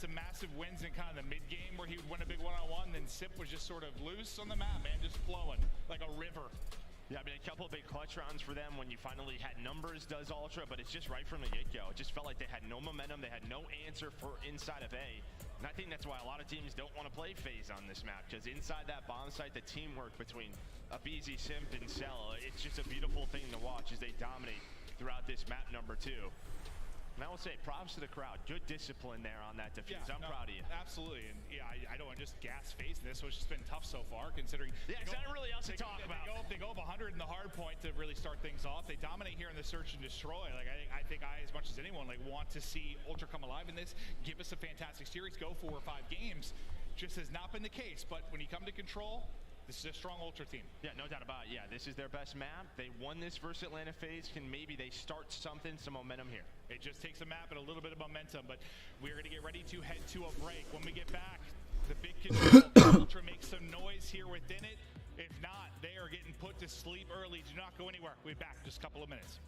some massive wins in kind of the mid game where he would win a big one-on-one, then Sip was just sort of loose on the map, man, just flowing like a river. Yeah, I mean, a couple of big clutch rounds for them when you finally had numbers, does Ultra, but it's just right from the get-go. It just felt like they had no momentum, they had no answer for inside of A. And I think that's why a lot of teams don't want to play Faze on this map, because inside that bomb site, the teamwork between Abizi, Simp, and Cell, it's just a beautiful thing to watch as they dominate throughout this map number 2. And I will say, props to the crowd. Good discipline there on that defuse. Yeah, I'm proud of you. Absolutely. And yeah, I don't want to just gas face this, which has been tough so far, considering. Yeah, there's not really else to talk about. They go up 100 in the hard point to really start things off. They dominate here in the search and destroy. Like I think I, as much as anyone, like want to see Ultra come alive in this. Give us a fantastic series. Go 4 or 5 games. Just has not been the case. But when you come to control, this is a strong Ultra team. Yeah, no doubt about it. Yeah, this is their best map. They won this versus Atlanta Faze. Can maybe they start something, some momentum here. It just takes a map and a little bit of momentum, but we're going to get ready to head to a break. When we get back, the big control, Ultra makes some noise here within it. If not, they are getting put to sleep early. Do not go anywhere. We'll be back in just a couple of minutes.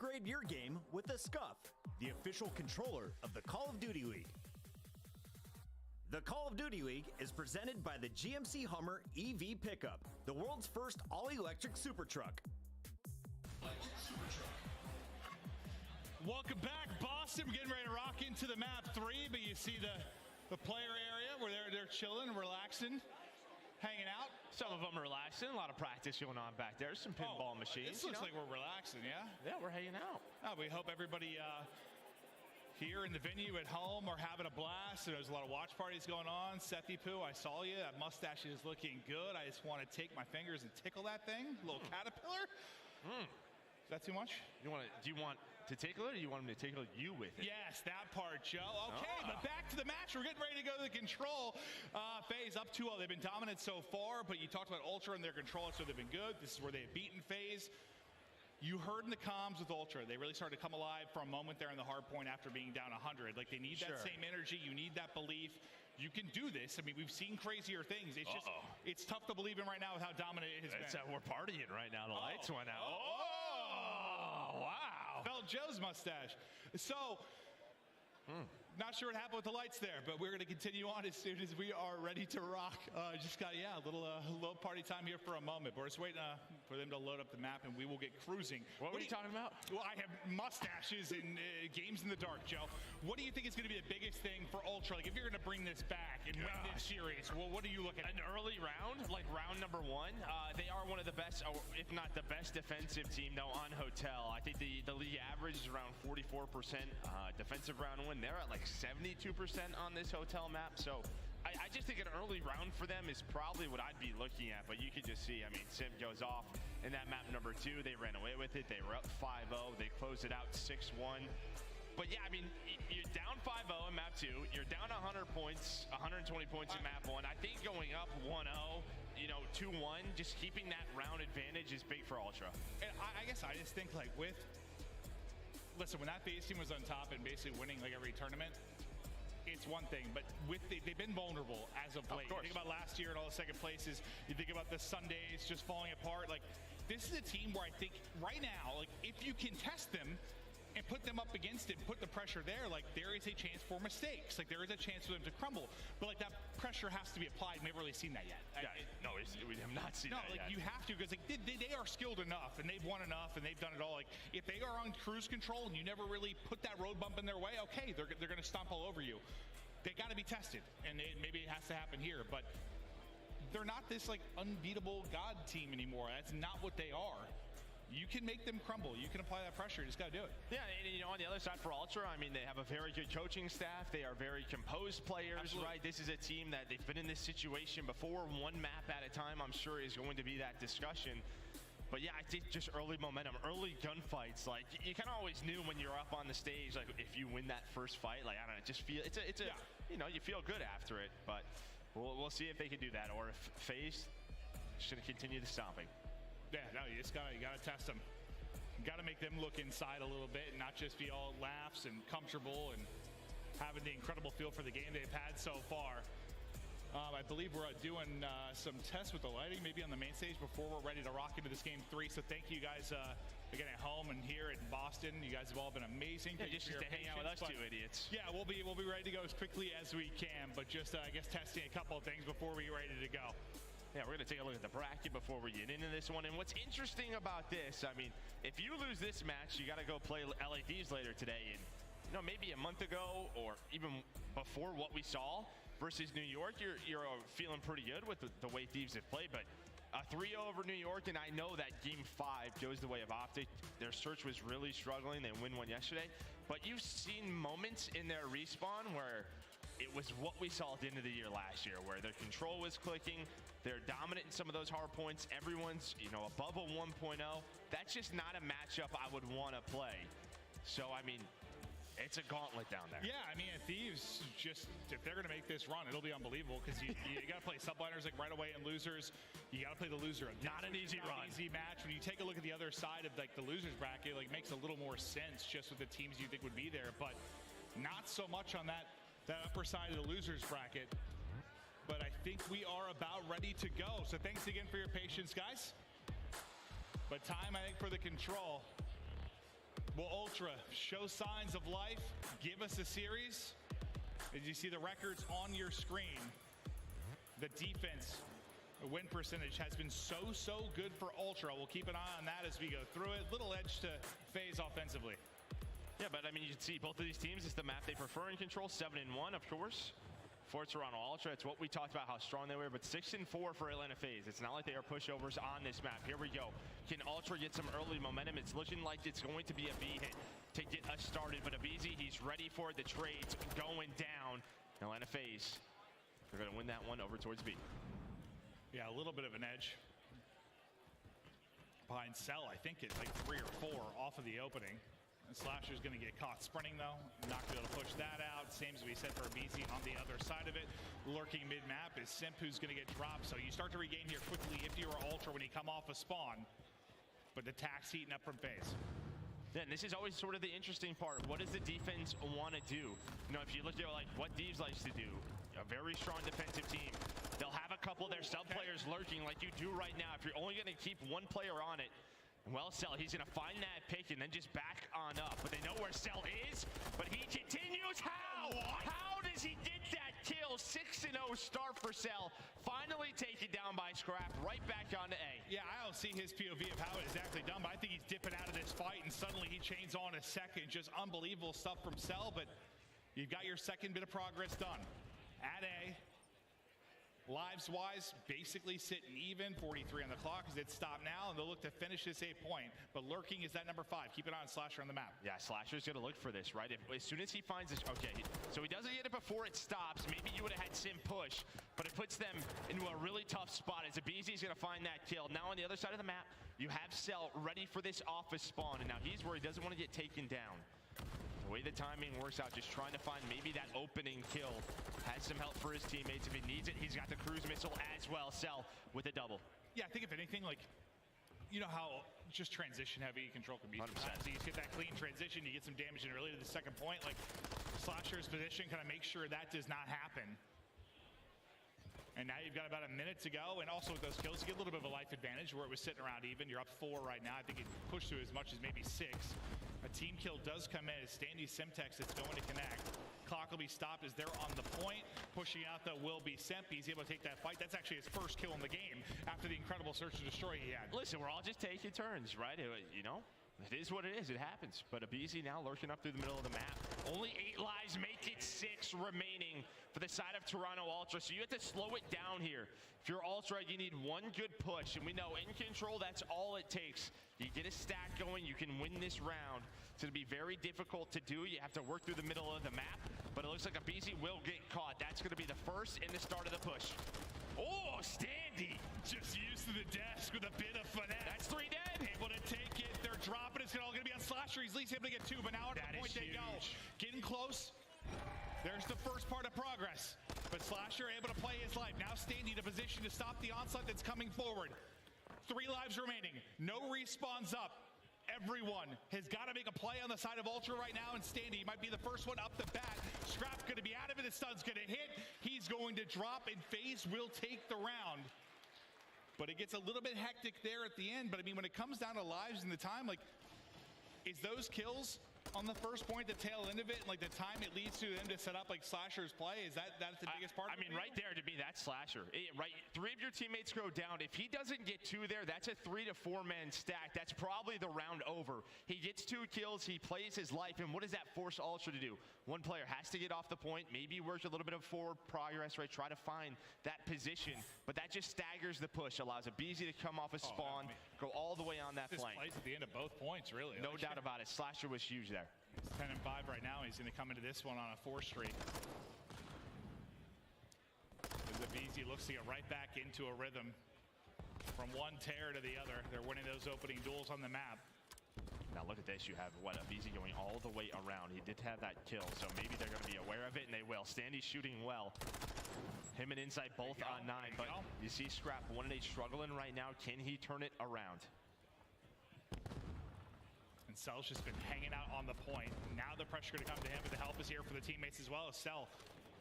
Upgrade your game with the Scuff, the official controller of the Call of Duty League. The Call of Duty League is presented by the GMC Hummer EV Pickup, the world's first all-electric super truck. Welcome back, Boston. We're getting ready to rock into the map 3, but you see the player area where they're chilling, relaxing, hanging out. Some of them are relaxing. A lot of practice going on back there. Some pinball machines. This looks like we're relaxing, yeah? Yeah, we're hanging out. We hope everybody here in the venue at home are having a blast. There's a lot of watch parties going on. Sethy Poo, I saw you. That mustache is looking good. I just want to take my fingers and tickle that thing. Little caterpillar. Is that too much? Do you want to tickle it, or do you want him to tickle you with it? Yes, that part, Joe. Okay, but back to the match. We're getting ready to go to the control. Faze up 2-0. They've been dominant so far, but you talked about Ultra and their control, so they've been good. This is where they've beaten Faze. You heard in the comms with Ultra, they really started to come alive for a moment there in the hard point after being down 100. Like, they need that same energy. You need that belief. You can do this. I mean, we've seen crazier things. It's just, it's tough to believe in right now with how dominant it has been. We're partying right now. The lights went out. Wow. Felt Joe's mustache. So, not sure what happened with the lights there, but we're going to continue on as soon as we are ready to rock. Just got, a little party time here for a moment. We're just waiting for them to load up the map, and we will get cruising. What are you talking about? Well, I have mustaches and games in the dark, Joe. What do you think is going to be the biggest thing for Ultra? Like, if you're going to bring this back and win this series, well, what are you looking at? An early round, like round number 1. They are one of the best, if not the best defensive team, though, on Hotel. I think the league average is around 44% defensive round win. They're at like 72% on this Hotel map. So I just think an early round for them is probably what I'd be looking at. But you can just see, I mean, Sim goes off in that map number 2. They ran away with it. They were up 5-0. They closed it out 6-1. But yeah, I mean, you're down 5-0 in map 2. You're down 100 points, 120 points in map 1. I think going up 1-0, 2-1, just keeping that round advantage is big for Ultra. And I guess I just think, like, listen, when that Faze team was on top and basically winning like every tournament, it's one thing, but they've been vulnerable as of late. You think about last year and all the second places. You think about the Sundays just falling apart. Like, this is a team where I think right now, like, if you can test them and put them up against it, put the pressure there, like, there is a chance for mistakes. Like, there is a chance for them to crumble. But, like, that pressure has to be applied. We haven't really seen that yet. We have not seen that yet. No, like, you have to, because like, they are skilled enough, and they've won enough, and they've done it all. Like, if they are on cruise control and you never really put that road bump in their way, okay, they're going to stomp all over you. They got to be tested, and maybe it has to happen here. But they're not this, like, unbeatable God team anymore. That's not what they are. You can make them crumble. You can apply that pressure. You just got to do it. Yeah, and on the other side for Ultra, I mean, they have a very good coaching staff. They are very composed players, right? This is a team that they've been in this situation before. One map at a time, I'm sure, is going to be that discussion. But yeah, I think just early momentum, early gunfights. Like, you kind of always knew when you're up on the stage, like, if you win that first fight, like, I don't know, just feel you feel good after it. But we'll see if they can do that, or if Faze should continue the stomping. Yeah, no, you gotta test them. You gotta make them look inside a little bit and not just be all laughs and comfortable and having the incredible feel for the game they've had so far. I believe we're doing some tests with the lighting, maybe on the main stage before we're ready to rock into this game 3. So thank you guys again at home and here in Boston. You guys have all been amazing. Yeah, just to hang out with us two idiots. Yeah, we'll be ready to go as quickly as we can, but just I guess testing a couple of things before we get ready to go. Yeah, we're going to take a look at the bracket before we get into this one. And what's interesting about this, I mean, if you lose this match, you got to go play LA Thieves later today. And, maybe a month ago or even before what we saw versus New York, you're feeling pretty good with the way Thieves have played. But a 3-0 over New York, and I know that Game 5 goes the way of OpTic. Their search was really struggling. They win one yesterday. But you've seen moments in their respawn where it was what we saw at the end of the year last year, where their control was clicking. They're dominant in some of those hard points. Everyone's, above a 1.0. That's just not a matchup I would want to play. So, I mean, it's a gauntlet down there. Yeah, I mean, Thieves, just, if they're going to make this run, it'll be unbelievable, because you got to play subliners like right away and losers. You got to play the loser. Not an easy run. Easy match. When you take a look at the other side of, like, the losers bracket, like, makes a little more sense just with the teams you think would be there, but not so much on that upper side of the losers bracket. But I think we are about ready to go. So thanks again for your patience, guys. But time, I think, for the control. Will Ultra show signs of life? Give us a series? As you see the records on your screen, the defense win percentage has been so good for Ultra. We'll keep an eye on that as we go through it. Little edge to Faze offensively. Yeah, but I mean, you can see both of these teams, it's the map they prefer in Control. 7-1, of course, for Toronto Ultra. It's what we talked about, how strong they were, but 6-4 for Atlanta Faze. It's not like they are pushovers on this map. Here we go. Can Ultra get some early momentum? It's looking like it's going to be a B hit to get us started, but Abizi, he's ready for the trades going down. Atlanta Faze, they're going to win that one over towards B. Yeah, a little bit of an edge behind Cell. I think it's like 3 or 4 off of the opening. And Slasher's going to get caught sprinting though. Not going to be able to push that out. Same as we said for BZ on the other side of it. Lurking mid-map is Simp, who's going to get dropped. So you start to regain here quickly if you are Ultra when you come off a spawn. But the tack's heating up from Faze. Yeah, and this is always sort of the interesting part. What does the defense want to do? You know, if you look at like what Thieves likes to do, a very strong defensive team. They'll have a couple of their sub players lurking like you do right now. If you're only going to keep one player on it, well, Cell, he's going to find that pick and then just back on up. But they know where Cell is, but he continues. How? How does he get that kill? 6-0 start for Cell. Finally taken down by Scrap. Right back onto A. Yeah, I don't see his POV of how it is actually done, but I think he's dipping out of this fight and suddenly he chains on a second. Just unbelievable stuff from Cell, but you've got your second bit of progress done. At A, lives-wise, basically sitting even, 43 on the clock as it stopped now, and they'll look to finish this 8 point. But lurking is that number 5. Keep it on Slasher on the map. Yeah, Slasher's going to look for this, right? As soon as he finds this, okay, so he doesn't get it before it stops. Maybe you would have had Sim push, but it puts them into a really tough spot as Abizi's going to find that kill. Now on the other side of the map, you have Cell ready for this office spawn, and now he's where he doesn't want to get taken down. The way the timing works out, just trying to find maybe that opening kill. Has some help for his teammates. If he needs it, he's got the cruise missile as well. Cell with a double. Yeah, I think if anything, like, you know how just transition heavy Control can be. 100%. So you get that clean transition, you get some damage in early to the second point. Like, Slasher's position kind of make sure that does not happen. And now you've got about a minute to go, and also with those kills, you get a little bit of a life advantage where it was sitting around even. You're up 4 right now. I think it pushed to as much as maybe 6. A team kill does come in. It's Standy Simtex that's going to connect. Clock will be stopped as they're on the point. Pushing out though will be Simp. He's able to take that fight. That's actually his first kill in the game after the incredible search and destroy he had. Listen, we're all just taking turns, right? You know, it is what it is. It happens. But Abizi now lurking up through the middle of the map. Only 8 lives, make it 6 remaining for the side of Toronto Ultra. So you have to slow it down here. If you're Ultra, you need one good push. And we know in Control, that's all it takes. You get a stack going, you can win this round. It's going to be very difficult to do. You have to work through the middle of the map. But it looks like Abizi will get caught. That's going to be the first and the start of the push. Oh, Standy just used to the desk with a bit of finesse. That's 3 dead. Able to take it. They're dropping. It's all going to be on Slasher. He's at least able to get 2, but now at the point they go. Getting close. There's the first part of progress. But Slasher able to play his life. Now Standy in a position to stop the onslaught that's coming forward. 3 lives remaining. No respawns up. Everyone has got to make a play on the side of Ultra right now, and Standy might be the first one up the bat. Scrap's going to be out of it. The stun's going to hit. He's going to drop, and Faze will take the round. But it gets a little bit hectic there at the end. But I mean, when it comes down to lives and the time, like, is those kills on the first point, the tail end of it, and like the time it leads to them to set up like Slasher's play, is that's the biggest part? I mean, right there to me, that's Slasher. Right, 3 of your teammates go down. If he doesn't get 2 there, that's a 3 to 4 man stack. That's probably the round over. He gets 2 kills, he plays his life, and what does that force Ultra to do? One player has to get off the point, maybe work a little bit of forward progress, right? Try to find that position, but that just staggers the push, allows Abizi to come off a spawn, go all the way on that flank. This plays at the end of both points, really. No doubt about it. Slasher was huge there. It's 10-5 right now. He's going to come into this one on a 4 streak. As Abizi looks to get right back into a rhythm. From one tear to the other, they're winning those opening duels on the map. Now look at this, you have what, Abizi going all the way around. He did have that kill, so maybe they're going to be aware of it, and they will. Standy's shooting well. Him and Insight both on 9, but you see Scrap 1-8 struggling right now. Can he turn it around? And Cell's just been hanging out on the point. Now the pressure going to come to him, but the help is here for the teammates as well. As Cell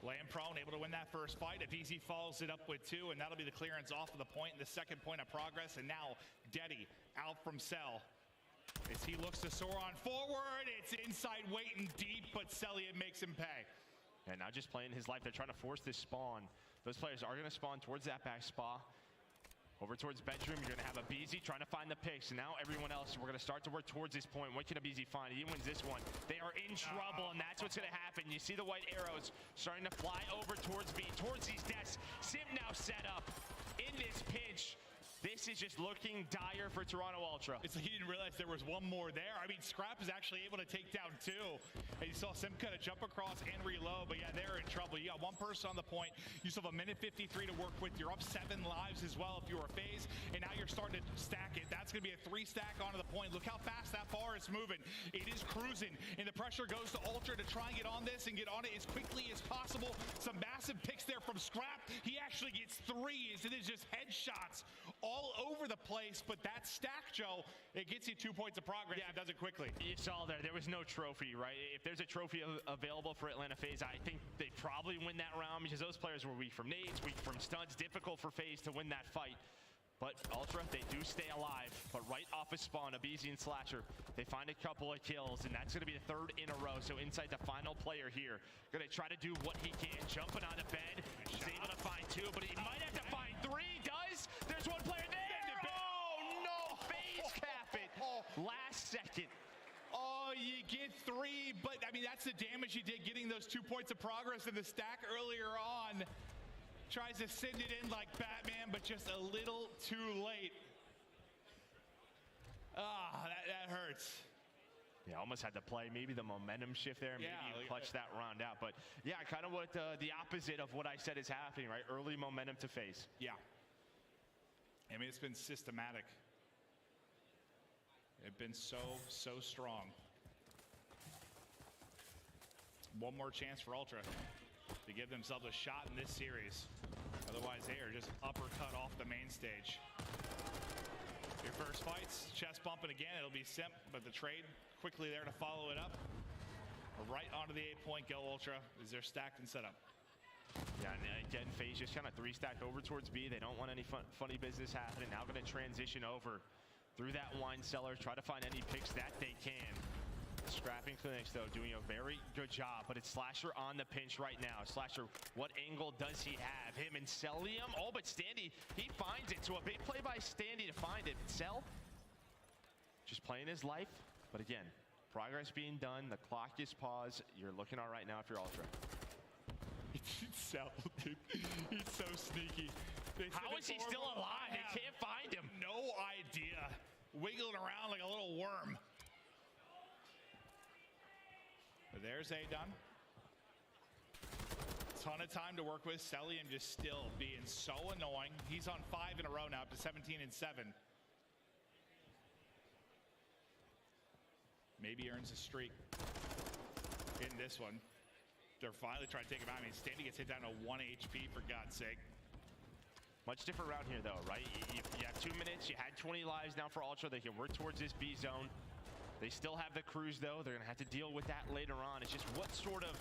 laying prone, able to win that first fight. Abizi follows it up with 2, and that'll be the clearance off of the point, and the second point of progress. And now Deddy out from Cell. As he looks to soar on forward, it's inside waiting deep, but Celium makes him pay. And now just playing his life, they're trying to force this spawn. Those players are going to spawn towards that back spa. Over towards bedroom, you're going to have Abizi trying to find the picks. And now everyone else, we're going to start to work towards this point. What can Abizi find? He wins this one. They are in trouble, and that's what's going to happen. You see the white arrows starting to fly over towards B, towards these desks. Sim now set up in this pinch. This is just looking dire for Toronto Ultra. It's like he didn't realize there was one more there. I mean, Scrap is actually able to take down two. And you saw Sim kind of jump across and reload, but yeah, they're in trouble. You got one person on the point. You still have a minute 53 to work with. You're up 7 lives as well if you were a Faze, and now you're starting to stack it. That's going to be a 3 stack onto the point. Look how fast that bar is moving. It is cruising, and the pressure goes to Ultra to try and get on this and get on it as quickly as possible. Some massive picks there from Scrap. He actually gets 3, and it's just headshots all over the place, but that stack, Joe, it gets you 2 points of progress. Yeah, it does it quickly. You saw there was no trophy, right? If there's a trophy available for Atlanta Faze, I think they probably win that round because those players were weak from nades, weak from stuns. Difficult for Faze to win that fight. But Ultra, they do stay alive. But right off a spawn, Abizi and Slasher, they find a couple of kills, and that's going to be the 3rd in a row. So inside the final player here, going to try to do what he can. Jumping on the bed, he's able to find 2, but he might have to find 3. Does? There's one player there. Oh, no. Faze cap it. Last second. Oh, you get 3, but I mean, that's the damage you did getting those 2 points of progress in the stack earlier on. Tries to send it in like Batman, but just a little too late. That hurts. Yeah, almost had to play maybe the momentum shift there. Maybe you clutch that round out. But yeah, kind of what the opposite of what I said is happening, right? Early momentum to Faze. Yeah. I mean, it's been systematic. It's been so strong. One more chance for Ultra to give themselves a shot in this series. Otherwise, they are just uppercut off the main stage. Your first fights, chest bumping again. It'll be Simp, but the trade quickly there to follow it up. Right onto the 8-point go, Ultra, as they're stacked and set up. Yeah, and again, Faze just kind of 3-stack over towards B. They don't want any funny business happening. Now going to transition over through that wine cellar, try to find any picks that they can. Scrapping Clinics, though, doing a very good job, but it's Slasher on the pinch right now. Slasher, what angle does he have? Him and Celium? Oh, but Standy, he finds it. So a big play by Standy to find it. Cell, just playing his life. But again, progress being done. The clock is paused. You're looking all right now if you're Ultra. Cell, dude. He's so sneaky. How is he still alive? They can't find him. No idea. Wiggling around like a little worm. But there's A done. Ton of time to work with. Celium just still being so annoying. He's on 5 in a row now, up to 17 and 7. Maybe earns a streak in this one. They're finally trying to take him out. I mean, Standy gets hit down to 1 HP, for God's sake. Much different round here, though, right? You have 2 minutes. You had 20 lives now for Ultra. They can work towards this B zone. They still have the cruise, though. They're going to have to deal with that later on. It's just what sort of...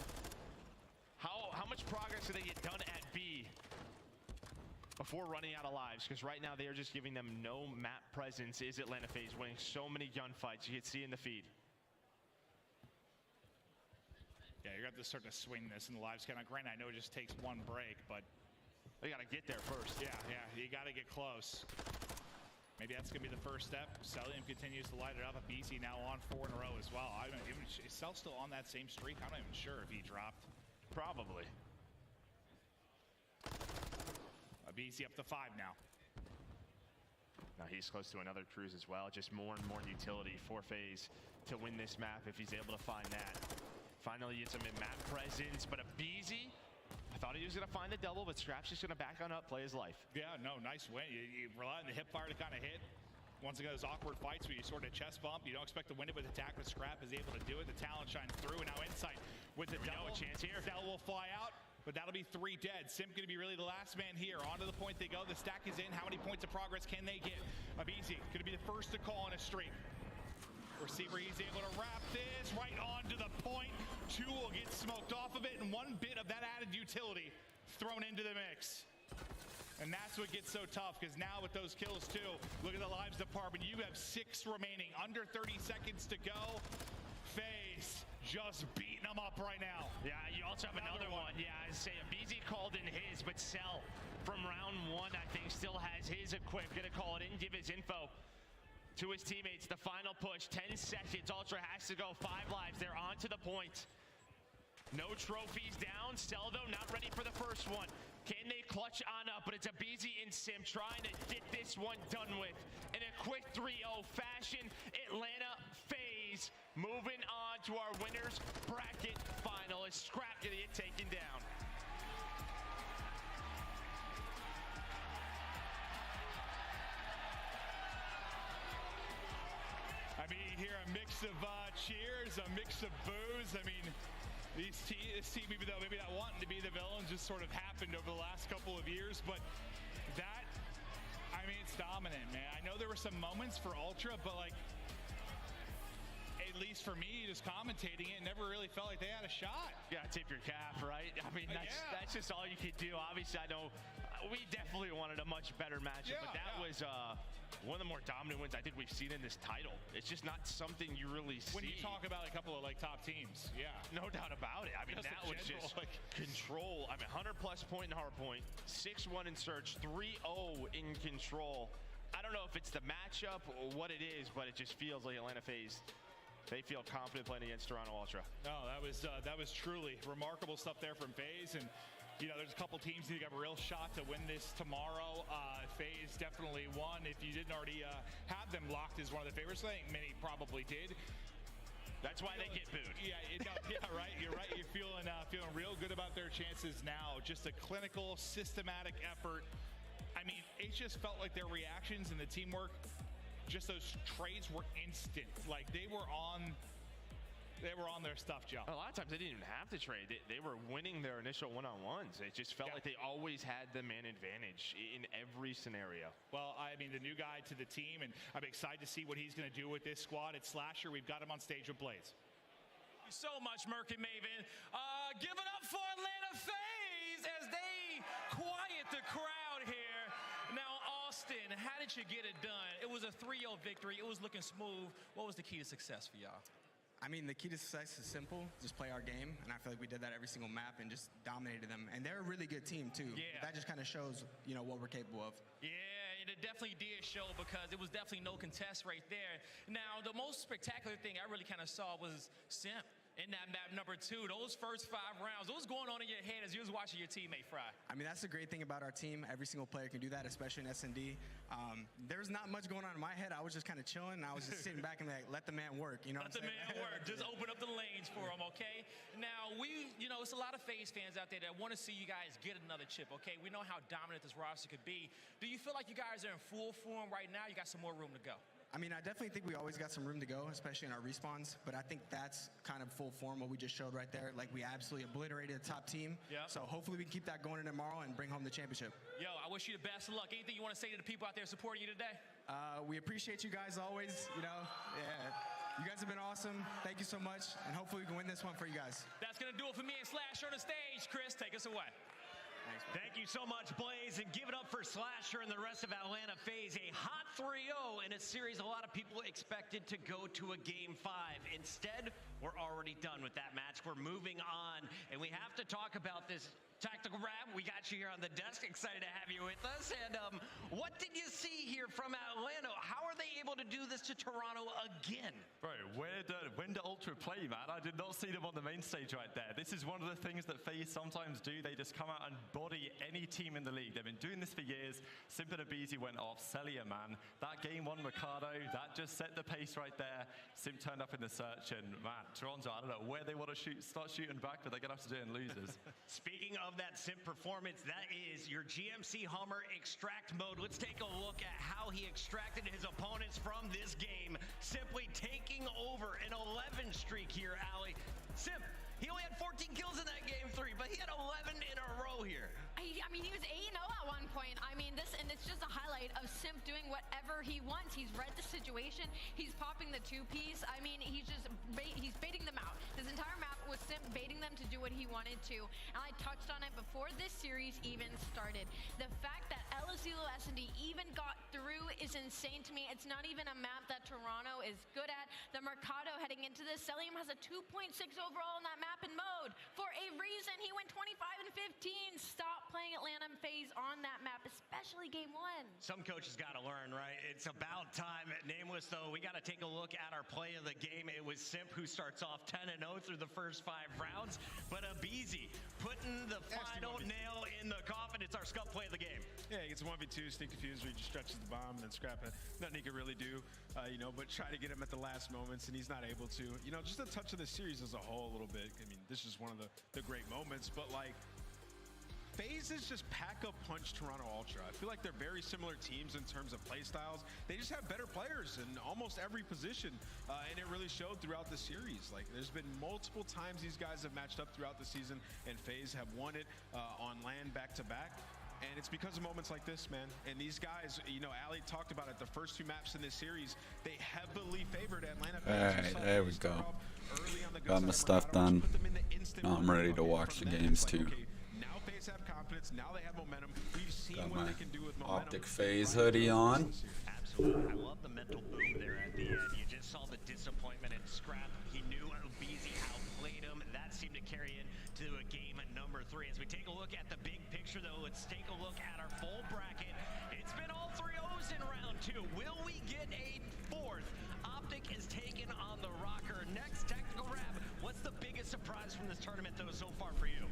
How much progress do they get done at B before running out of lives? Because right now, they are just giving them no map presence. Is Atlanta Faze winning so many gunfights? You can see in the feed. Yeah, you're going to have to start to swing this in the lives count. Granted, I know it just takes 1 break, but... They got to get there first. Yeah, you got to get close. Maybe that's going to be the first step. Celium continues to light it up. BC now on 4 in a row as well. I don't even, is Cell still on that same streak? I'm not even sure if he dropped. Probably. BC up to 5 now. Now he's close to another cruise as well. Just more and more utility for Faze to win this map if he's able to find that. Finally gets him in map presence, but a BZ, I thought he was going to find the double, but Scrap's just going to back on up, play his life. Yeah, no, nice win. You rely on the hip fire to kind of hit. Once again, those awkward fights where you sort of chest bump, you don't expect to win it with attack, but Scrap is able to do it. The talent shines through, and now Insight with the double. A chance here. Cell will fly out, but that'll be 3 dead. Simp going to be really the last man here. Onto the point they go. The stack is in. How many points of progress can they get? Abizi going to be the first to call on a streak. Receiver, he's able to wrap this right onto the point. 2 will get smoked off of it, and 1 bit of that added utility thrown into the mix. And that's what gets so tough, because now with those kills too, look at the lives department. You have 6 remaining, under 30 seconds to go. Faze just beating them up right now. Yeah, you also have another one. Yeah, I say BZ called in his, but Cell from round 1, I think, still has his equipped. Gonna call it in, give his info to his teammates. The final push, 10 seconds. Ultra has to go 5 lives. They're on to the point. No trophies down. Cell, though, not ready for the first one. Can they clutch on up? But it's a BZ and Sim trying to get this one done with. In a quick 3-0 fashion, Atlanta Faze moving on to our winners bracket final as Scrap gonna get taken down. I mean, you hear a mix of cheers, a mix of boos. I mean, this team, even though maybe not wanting to be the villains, just sort of happened over the last couple of years. But that, I mean, it's dominant, man. I know there were some moments for Ultra, but like, at least for me, just commentating it, never really felt like they had a shot. You gotta tip your cap, right? I mean, that's just all you could do. Obviously, I know we definitely wanted a much better matchup, but that was one of the more dominant wins I think we've seen in this title. It's just not something you really see. When you talk about a couple of like top teams, no doubt about it. I mean, that was just like control. I mean, 100+ point in Hardpoint, 6-1 in Search, 3-0 in Control. I don't know if it's the matchup or what it is, but it just feels like Atlanta Faze, they feel confident playing against Toronto Ultra. No, that was truly remarkable stuff there from Faze. And you know, there's a couple teams that have a real shot to win this tomorrow. Faze definitely won. If you didn't already have them locked as one of the favorites, I think many probably did. That's why they get booed. Yeah, right. You're right. You're feeling real good about their chances now. Just a clinical, systematic effort. I mean, it just felt like their reactions and the teamwork, just those trades were instant. Like they were on their stuff, Joe. A lot of times they didn't even have to trade. They were winning their initial one-on-ones. It just felt like they always had the man advantage in every scenario. Well, I mean, the new guy to the team, and I'm excited to see what he's going to do with this squad. It's Slasher. We've got him on stage with Blaze. Thank you so much, Merc and Maven. Give it up for Atlanta Faze as they quiet the crowd here. Now, Austin, how did you get it done? It was a 3-0 victory. It was looking smooth. What was the key to success for y'all? I mean, the key to success is simple. Just play our game, and I feel like we did that every single map and just dominated them. And they're a really good team, too. Yeah. That just kind of shows, you know, what we're capable of. Yeah, and it definitely did show because it was definitely no contest right there. Now, the most spectacular thing I really kind of saw was Simp in that map number 2. Those first 5 rounds, what was going on in your head as you was watching your teammate fry? I mean, that's the great thing about our team. Every single player can do that, especially in S&D. There's not much going on in my head. I was just kind of chilling, and I was just sitting back and like, let the man work. You know Let the man work. Just open up the lanes for him, okay? Now, it's a lot of Faze fans out there that want to see you guys get another chip, okay? We know how dominant this roster could be. Do you feel like you guys are in full form right now? You got some more room to go? I mean, I definitely think we always got some room to go, especially in our respawns. But I think that's kind of full form, what we just showed right there. Like, we absolutely obliterated the top team. Yeah. So hopefully we can keep that going in tomorrow and bring home the championship. Yo, I wish you the best of luck. Anything you want to say to the people out there supporting you today? We appreciate you guys always, you know. Yeah. You guys have been awesome. Thank you so much. And hopefully we can win this one for you guys. That's going to do it for me and Slasher on the stage. Chris, take us away. Thank you so much, Blaze, and give it up for Slasher and the rest of Atlanta Faze. A hot 3-0 in a series a lot of people expected to go to a Game 5. Instead, we're already done with that match. We're moving on, and we have to talk about this Tactical Rab. We got you here on the desk. Excited to have you with us. And what did you see here from Atlanta? How are they able to do this to Toronto again? Bro, when did Ultra play, man? I did not see them on the main stage right there. This is one of the things that FaZe sometimes do. They just come out and body any team in the league. They've been doing this for years. Simp and Abizi went off. Celia, man. That game one, Mercado, that just set the pace right there. Simp turned up in the search, and man, Toronto, I don't know where they want to start shooting back, but they're going to have to do it in losers. Speaking of that Simp performance, that is your GMC Hummer extract mode. Let's take a look at how he extracted his opponents from this game, simply taking over an 11 streak here, Ali. Simp, he only had 14 kills in that game 3, but he had 11 in a row here. I mean, he was 8-0 at one point. I mean, it's just a highlight of Simp doing whatever he wants. He's read the situation. He's popping the 2-piece. I mean, he's baiting them out. This entire map was Simp baiting them to do what he wanted to. And I touched on it before this series even started. The fact that Asilo S&D even got through is insane to me. It's not even a map that Toronto is good at. The Mercado heading into this, Celium has a 2.6 overall in that map in mode. For a reason, he went 25 and 15. Stop playing Atlanta and Faze on that map, especially game 1. Some coaches got to learn, right? It's about time. Nameless, though, we got to take a look at our play of the game. It was Simp who starts off 10-0 through the first 5 rounds, but Abizi putting the final nail in the coffin. It's our scuff play of the game. Yeah, he gets 1v2, sneak confused, where he just stretches the bomb, and then scrap it. Nothing he can really do, but try to get him at the last moments, and he's not able to. Just a touch of the series as a whole a little bit. I mean, this is one of the great moments, but like, Faze just pack up punch Toronto Ultra. I feel like they're very similar teams in terms of play styles. They just have better players in almost every position, and it really showed throughout the series. Like, there's been multiple times these guys have matched up throughout the season, and Faze have won it on land back-to-back. And it's because of moments like this, man. And these guys, Ali talked about it, the first 2 maps in this series, they heavily favored Atlanta. Alright, there we go. Got my stuff done. Now I'm ready to watch the games too. Now Faze have confidence, now they have momentum. We've seen Got what my they can do with momentum. OpTic Faze hoodie on. Absolutely. I love the mental boom there at the end. You just saw the disappointment and scrap. He knew Abizi outplayed him. That seemed to carry into a game number 3. As we take a look at the big picture, though, let's take a look at our full bracket. It's been all 3 O's in round 2. Will we get a 4th? OpTic is taken on the Rokkr. Next, technical rap. What's the biggest surprise from this tournament, though, so far for you?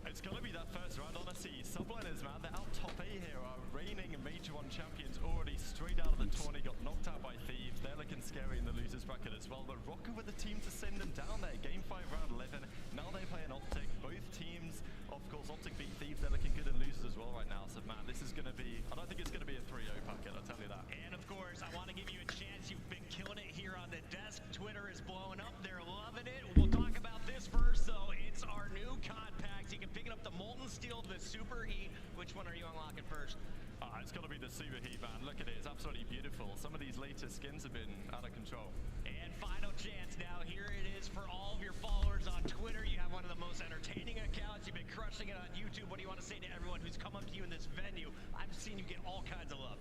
It's going to be that first round, honestly. Subliners, man, they're out top A here. Our reigning Major 1 champions already straight out of the tourney, got knocked out by Thieves. They're looking scary in the losers bracket as well. But Rokkr with the team to send them down there. Game 5, round 11. Now they play an OpTic. Both teams, of course, OpTic beat Thieves. They're looking good in losers as well right now. So, man, this is going to be, I don't think it's going to be a 3-0 packet, I'll tell you that. And, of course, I want to give you a chance. You've been killing it here on the desk. Twitter is blowing up. They're loving it. We'll talk about this first, though. It's our new COD packs. You can pick it up the Molten Steel, the Super Heat. Which one are you unlocking first? It's got to be the Super Heat, man. Look at it. It's absolutely beautiful. Some of these latest skins have been out of control. And final chance now. Here it is for all of your followers on Twitter. You have one of the most entertaining accounts. You've been crushing it on YouTube. What do you want to say to everyone who's come up to you in this venue? I've seen you get all kinds of love.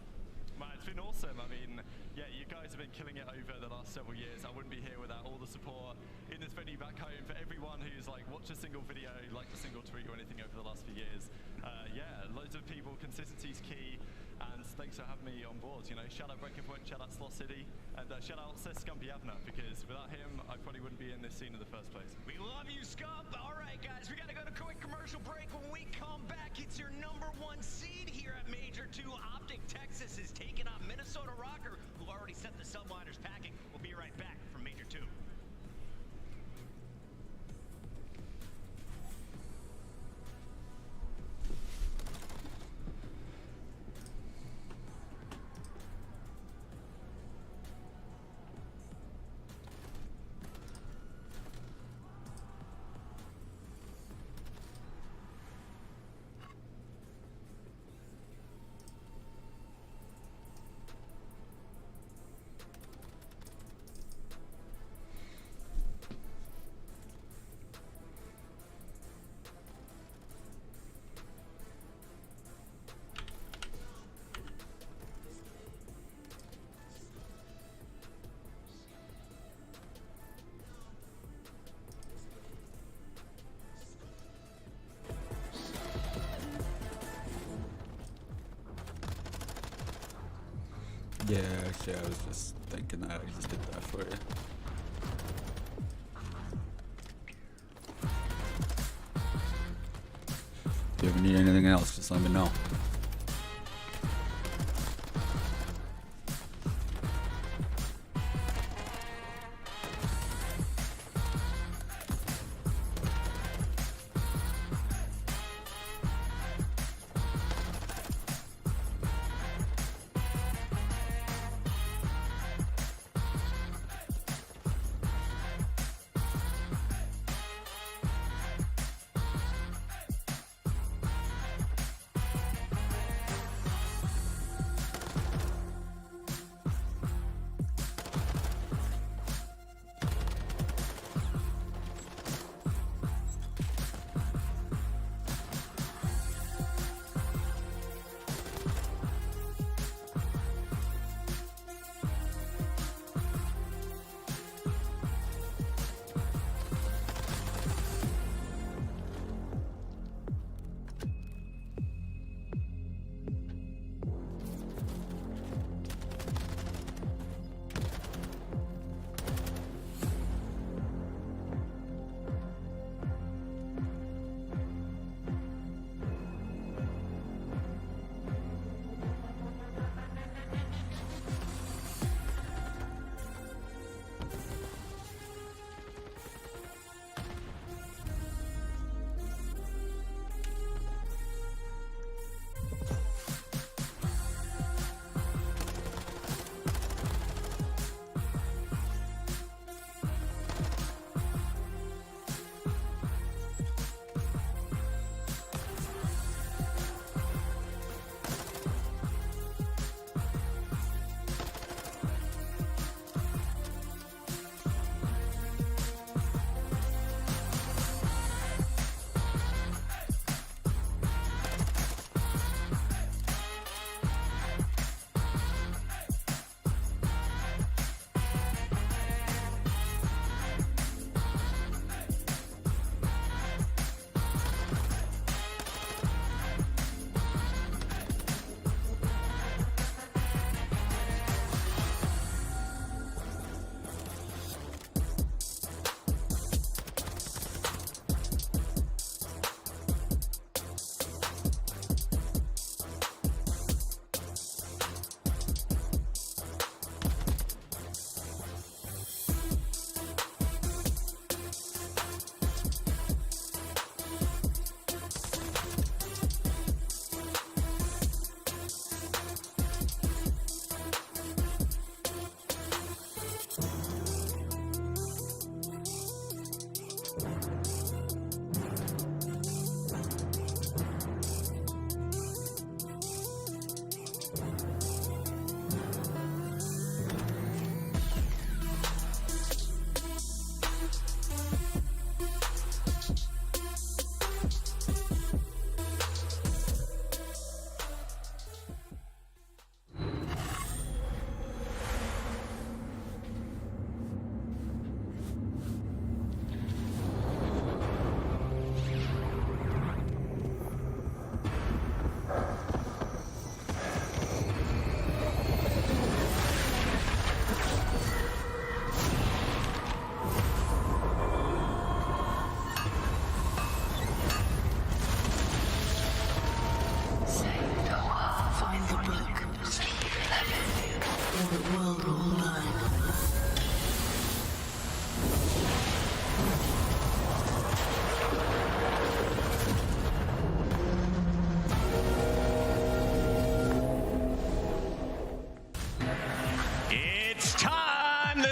Man, it's been awesome. I mean, yeah, you guys have been killing it over the last several years. I wouldn't be here without all the support in this venue back home. For everyone who's like watched a single video, liked a single tweet or anything over the last few years. Yeah, loads of people, consistency's key. And thanks for having me on board. Shout out Breaking Point, shout out Slot City, and shout out Scumpy Avner, because without him, I probably wouldn't be in this scene in the first place. We love you, Scump. All right, guys, we got to go to a quick commercial break. When we come back, it's your number 1 seed here at Major 2. OpTic Texas is taking on Minnesota Rokkr, who already sent the subliners packing. We'll be right back from Major 2. Yeah, actually, I was just thinking that. I just did that for you. If you ever need anything else, just let me know.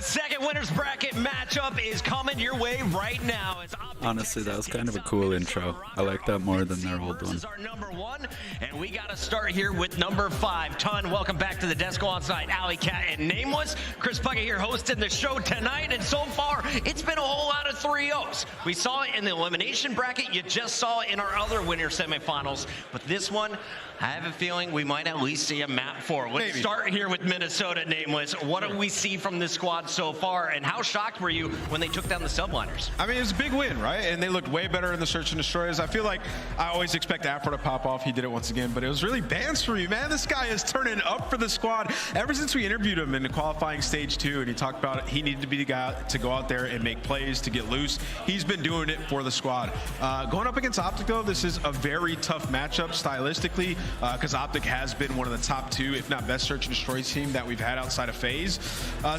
Second winners bracket matchup is coming your way right now. Honestly, that was kind of a cool intro. I like that more than their old one. Our number one, and we got to start here with number 5. Ton, welcome back to the Desk on site. Alley Cat and Nameless. Chris Puckett here hosting the show tonight, and so far, it's been a whole lot of 3-0s. We saw it in the elimination bracket. You just saw it in our other winner semifinals. But this one, I have a feeling we might at least see a map for it. Let's start here with Minnesota, Nameless. What do we see from this squad so far, and how shocked were you when they took down the subliners? I mean, it was a big win, right? And they looked way better in the Search and Destroyers. I feel like I always expect Afro to pop off. He did it once again, but it was really Bans for me, man. This guy is turning up for the squad. Ever since we interviewed him in the qualifying stage 2, and he talked about it, he needed to be the guy to go out there and make plays, to get loose. He's been doing it for the squad. Going up against OpTic, though, this is a very tough matchup stylistically, because OpTic has been one of the top 2, if not best Search and Destroy team that we've had outside of Faze.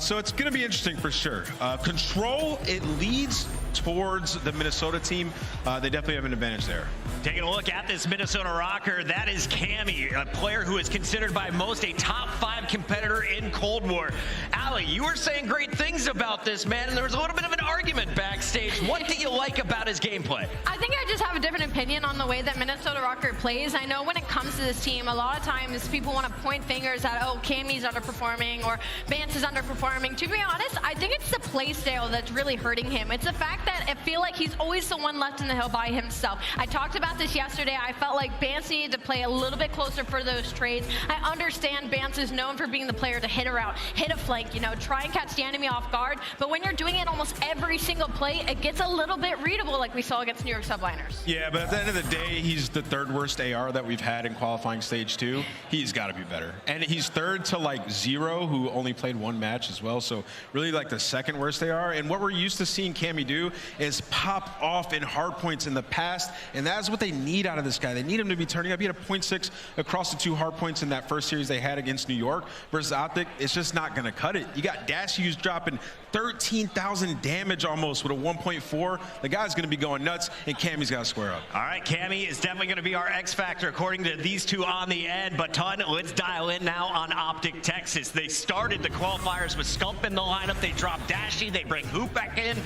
So it's going to be interesting for sure. Control, it leads towards the Minnesota team. They definitely have an advantage there. Taking a look at this Minnesota Rokkr, that is Cammy, a player who is considered by most a top 5 competitor in Cold War. Allie, you were saying great things about this man, and there was a little bit of an argument backstage. What do you like about his gameplay? I think I just have a different opinion on the way that Minnesota Rokkr plays. I know when it comes to this team, a lot of times people want to point fingers at, oh, Cammy's underperforming or Vance is underperforming. To be honest, I think it's the play style that's really hurting him. It's the fact that I feel like he's always the one left in the hill by himself. I talked about this yesterday. I felt like Vance needed to play a little bit closer for those trades. I understand Vance is known for being the player to hit a route, hit a flank, you know, try and catch the enemy off guard. But when you're doing it almost every single play, it gets a little bit readable like we saw against New York Subliners. Yeah, but at the end of the day, he's the 3rd worst AR that we've had in qualifying stage 2. He's got to be better. And he's 3rd to like Zero, who only played 1 match as well. So really like the 2nd worst AR. And what we're used to seeing Cammy do is pop off in hardpoints in the past. And that's what they need out of this guy. They need him to be turning up. He had a 0.6 across the 2 hardpoints in that first series they had against New York versus OpTic. It's just not going to cut it. You got Dashius dropping 13,000 damage almost with a 1.4. The guy's going to be going nuts, and Cammy's got to square up. All right, Cammy is definitely going to be our X factor according to these two on the end. But Ton, let's dial in now on OpTic Texas. They started the qualifiers with Scump in the lineup. They dropped Dashy. They bring Hoop back in.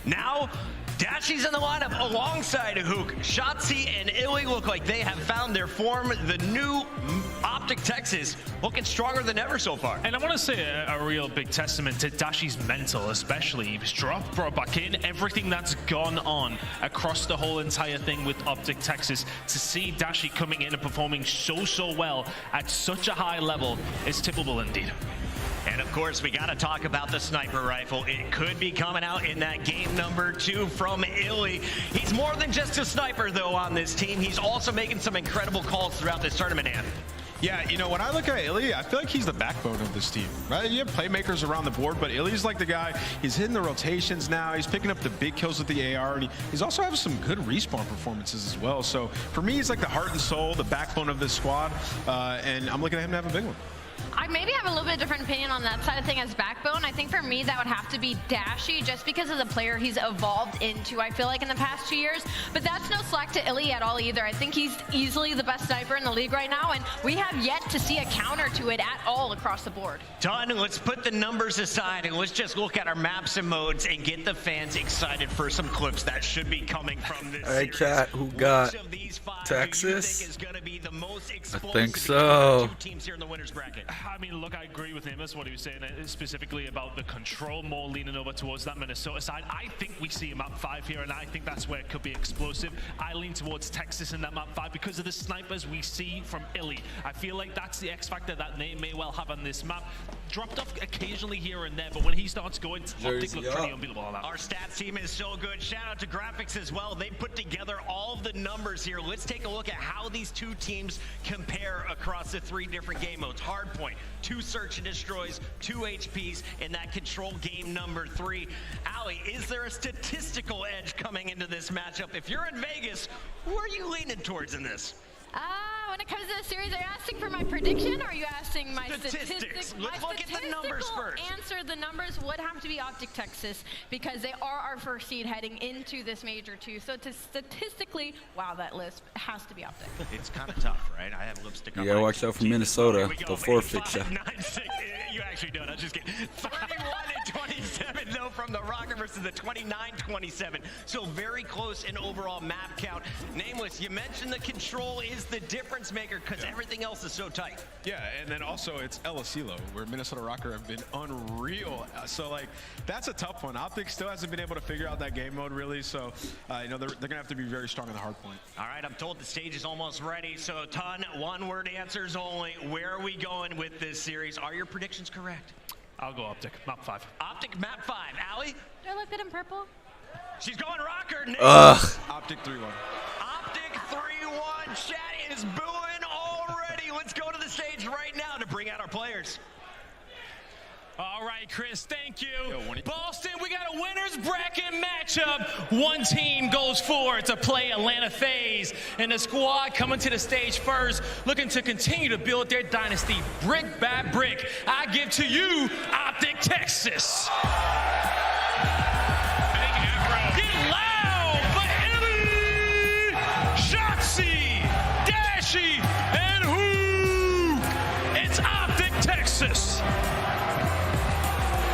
Now Dashy's in the lineup alongside Hook. Shotzzy and Illy look like they have found their form. The new OpTic Texas looking stronger than ever so far. And I want to say a real big testament to Dashy's mental, especially. He was dropped, brought back in, everything that's gone on across the whole entire thing with OpTic Texas. To see Dashy coming in and performing so well at such a high level is tippable indeed. And of course, we got to talk about the sniper rifle. It could be coming out in that game number 2 from Illy. He's more than just a sniper, though, on this team. He's also making some incredible calls throughout this tournament, Ann. Yeah, you know, when I look at Illy, I feel like he's the backbone of this team, right? You have playmakers around the board, but Illy's like the guy. He's hitting the rotations now. He's picking up the big kills with the AR, and he's also having some good respawn performances as well. So for me, he's like the heart and soul, the backbone of this squad, and I'm looking at him to have a big one. I maybe have a little bit different opinion on that side of thing as Backbone. I think for me that would have to be Dashy just because of the player he's evolved into, I feel like, in the past 2 years. But that's no slack to Illy at all either. I think he's easily the best sniper in the league right now, and we have yet to see a counter to it at all across the board. Done. Let's put the numbers aside and let's just look at our maps and modes and get the fans excited for some clips that should be coming from this series. Chat, who got Texas? I think so. Teams here in the winners bracket. I mean, look, I agree with him as what he was saying, specifically about the control, more leaning over towards that Minnesota side. I think we see a map 5 here, and I think that's where it could be explosive. I lean towards Texas in that map 5 because of the snipers we see from Illy. I feel like that's the X factor that they may well have on this map. Dropped off occasionally here and there, but when he starts going, OpTic look pretty unbeatable on that. Our stats team is so good. Shout out to Graphics as well. They put together all of the numbers here. Let's take a look at how these two teams compare across the 3 different game modes. Hardpoint, 2 search and destroys, 2 HPs, and that control game number 3. Ali, is there a statistical edge coming into this matchup? If you're in Vegas, who are you leaning towards in this? When it comes to the series, are you asking for my prediction or are you asking my statistics? Let's look at the numbers first. Answer, the numbers would have to be OpTic Texas because they are our first seed heading into this major too. So statistically, wow, that list has to be OpTic. It's kind of tough, right? I have lipstick on. You gotta watch out for Minnesota. They'll forfeit you. You actually don't. I'm just kidding. 31-27 though from the Rokkr versus the 29-27. So very close in overall map count. Nameless, you mentioned the control is the difference maker because everything else is so tight. Yeah, and then also it's Asilo, where Minnesota Rokkr have been unreal. So like that's a tough one. OpTic still hasn't been able to figure out that game mode really. So you know they're gonna have to be very strong in the hard point. All right, I'm told the stage is almost ready. So ton, one-word answers only. Where are we going with this series? Are your predictions correct? I'll go OpTic, map 5. OpTic map 5. Ali? Do I look good in purple? She's going Rokkr. OpTic 3-1. OpTic 3-1. Chat is booing already. Let's go to the stage right now to bring out our players. All right, Chris, thank you. Boston, we got a winner's bracket matchup. One team goes forward to play Atlanta Faze, and the squad coming to the stage first, looking to continue to build their dynasty brick by brick. I give to you OpTic Texas. Get loud for Illy, Shotzzy, Dashy, and who? It's OpTic Texas.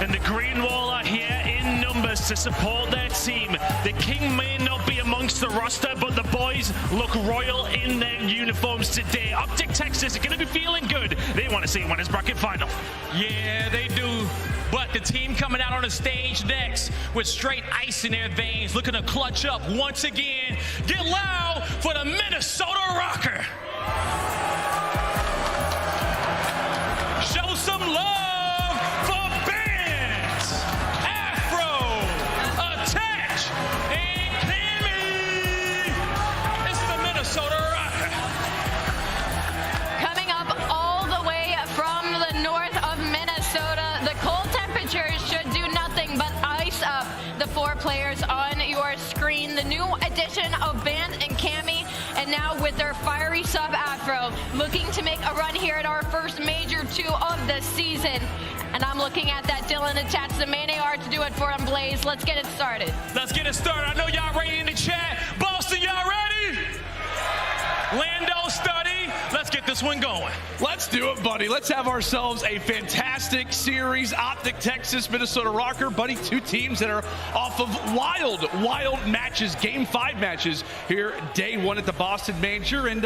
And the green wall are here in numbers to support their team. The king may not be amongst the roster, but the boys look royal in their uniforms today. OpTic Texas are going to be feeling good. They want to see winners bracket final. Yeah, they do. But the team coming out on the stage next with straight ice in their veins, looking to clutch up once again. Get loud for the Minnesota Rokkr. Show some love. Coming up all the way from the north of Minnesota, the cold temperatures should do nothing but ice up the 4 players on your screen. The new addition of Band and Cammy, and now with their fiery sub Afro, looking to make a run here at our first major 2 of the season. And I'm looking at that Dylan attached the main AR to do it for him, Blaze. Let's get it started. Let's get it started. I know y'all ready in the chat. Boston, y'all ready? Lando study. Let's get this one going. Let's do it, buddy. Let's have ourselves a fantastic series. OpTic Texas, Minnesota Rokkr, buddy. 2 teams that are off of wild matches, game 5 matches here, day 1 at the Boston Major. And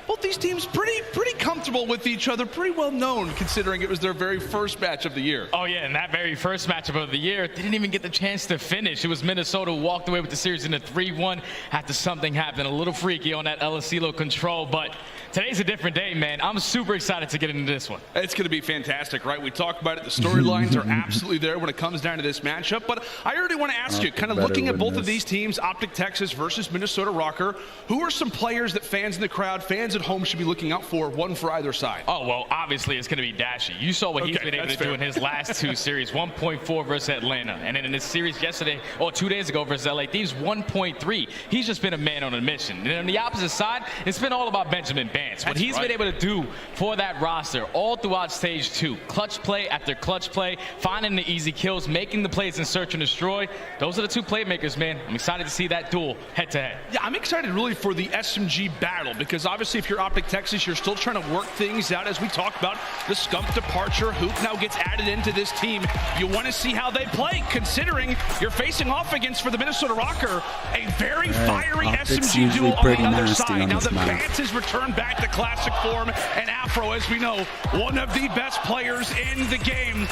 both these teams pretty comfortable with each other, pretty well known considering it was their very first match of the year. Oh yeah, and that very first matchup of the year didn't even get the chance to finish. It was Minnesota who walked away with the series in a 3-1 after something happened a little freaky on that Asilo control. But today's a different day, man. I'm super excited to get into this one. It's going to be fantastic, right? We talked about it. The storylines are absolutely there when it comes down to this matchup. But I already want to ask you, kind of looking at both of these teams, OpTic Texas versus Minnesota Rokkr, who are some players that fans in the crowd, fans at home should be looking out for, one for either side? Oh, well, obviously it's going to be Dashy. You saw what he's been able to do in his last 2 series, 1.4 versus Atlanta. And then in his series yesterday, or 2 days ago versus LA Thieves, 1.3. He's just been a man on a mission. And on the opposite side, it's been all about Benjamin Band. Bance. What he's been able to do for that roster all throughout stage 2, clutch play after clutch play, finding the easy kills, making the plays in search and destroy. Those are the two playmakers, man. I'm excited to see that duel head to head. Yeah, I'm excited really for the SMG battle because obviously if you're OpTic Texas, you're still trying to work things out as we talked about the Scump departure. Hoop now gets added into this team. You want to see how they play considering you're facing off against, for the Minnesota Rokkr, a very fiery SMG duel on the other side. Now the Bance has returned back to classic form, and Afro, as we know, one of the best players in the game.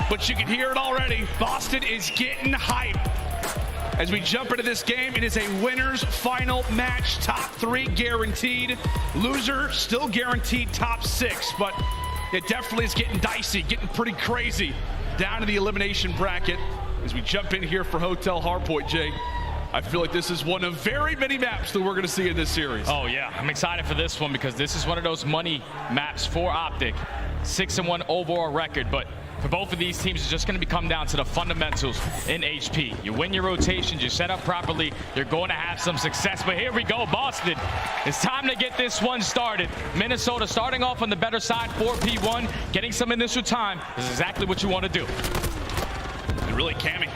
But you can hear it already. Boston is getting hype. As we jump into this game, it is a winner's final match. Top 3 guaranteed. Loser still guaranteed top 6. But it definitely is getting dicey, getting pretty crazy down to the elimination bracket. As we jump in here for Hotel Hardpoint, Jay, I feel like this is one of very many maps that we're going to see in this series. Oh, yeah. I'm excited for this one because this is one of those money maps for OpTic. 6-1 overall record, but for both of these teams, it's just going to come down to the fundamentals in HP. You win your rotations, you set up properly, you're going to have some success. But here we go, Boston. It's time to get this one started. Minnesota starting off on the better side for P1, getting some initial time. This is exactly what you want to do. And really, Cammy,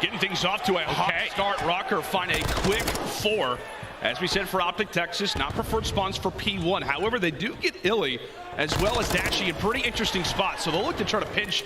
getting things off to a hot start. Rokkr find a quick 4. As we said for OpTic Texas, not preferred spawns for P1. However, they do get Illy as well as Dashy in pretty interesting spots. So they'll look to try to pinch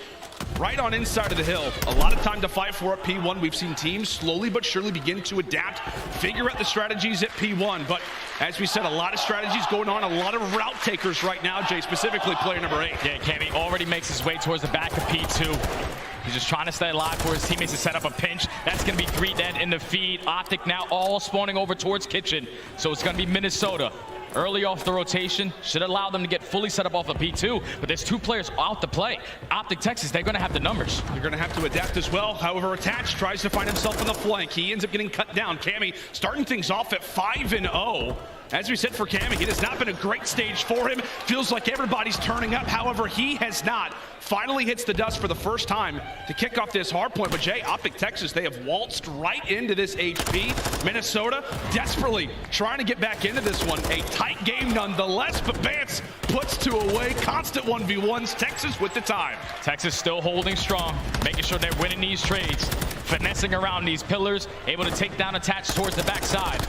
right on inside of the hill. A lot of time to fight for at P1. We've seen teams slowly but surely begin to adapt, figure out the strategies at P1. But as we said, a lot of strategies going on, a lot of route takers right now, Jay, specifically player number 8. Yeah, Cammy already makes his way towards the back of P2. He's just trying to stay alive for his teammates to set up a pinch. That's going to be 3 dead in the feed. OpTic now all spawning over towards Kitchen. So it's going to be Minnesota. Early off the rotation, should allow them to get fully set up off of P2, but there's 2 players out to play. OpTic Texas, they're going to have the numbers. You're going to have to adapt as well. However, Attached tries to find himself on the flank. He ends up getting cut down. Cammy starting things off at 5-0. As we said for Cammy, it has not been a great stage for him. Feels like everybody's turning up. However, he has not. Finally hits the dust for the first time to kick off this hard point. But Jay, OpTic Texas, they have waltzed right into this HP. Minnesota desperately trying to get back into this one. A tight game nonetheless, but Bance puts 2 away. Constant 1v1s. Texas with the time. Texas still holding strong, making sure they're winning these trades, finessing around these pillars, able to take down Attached towards the backside.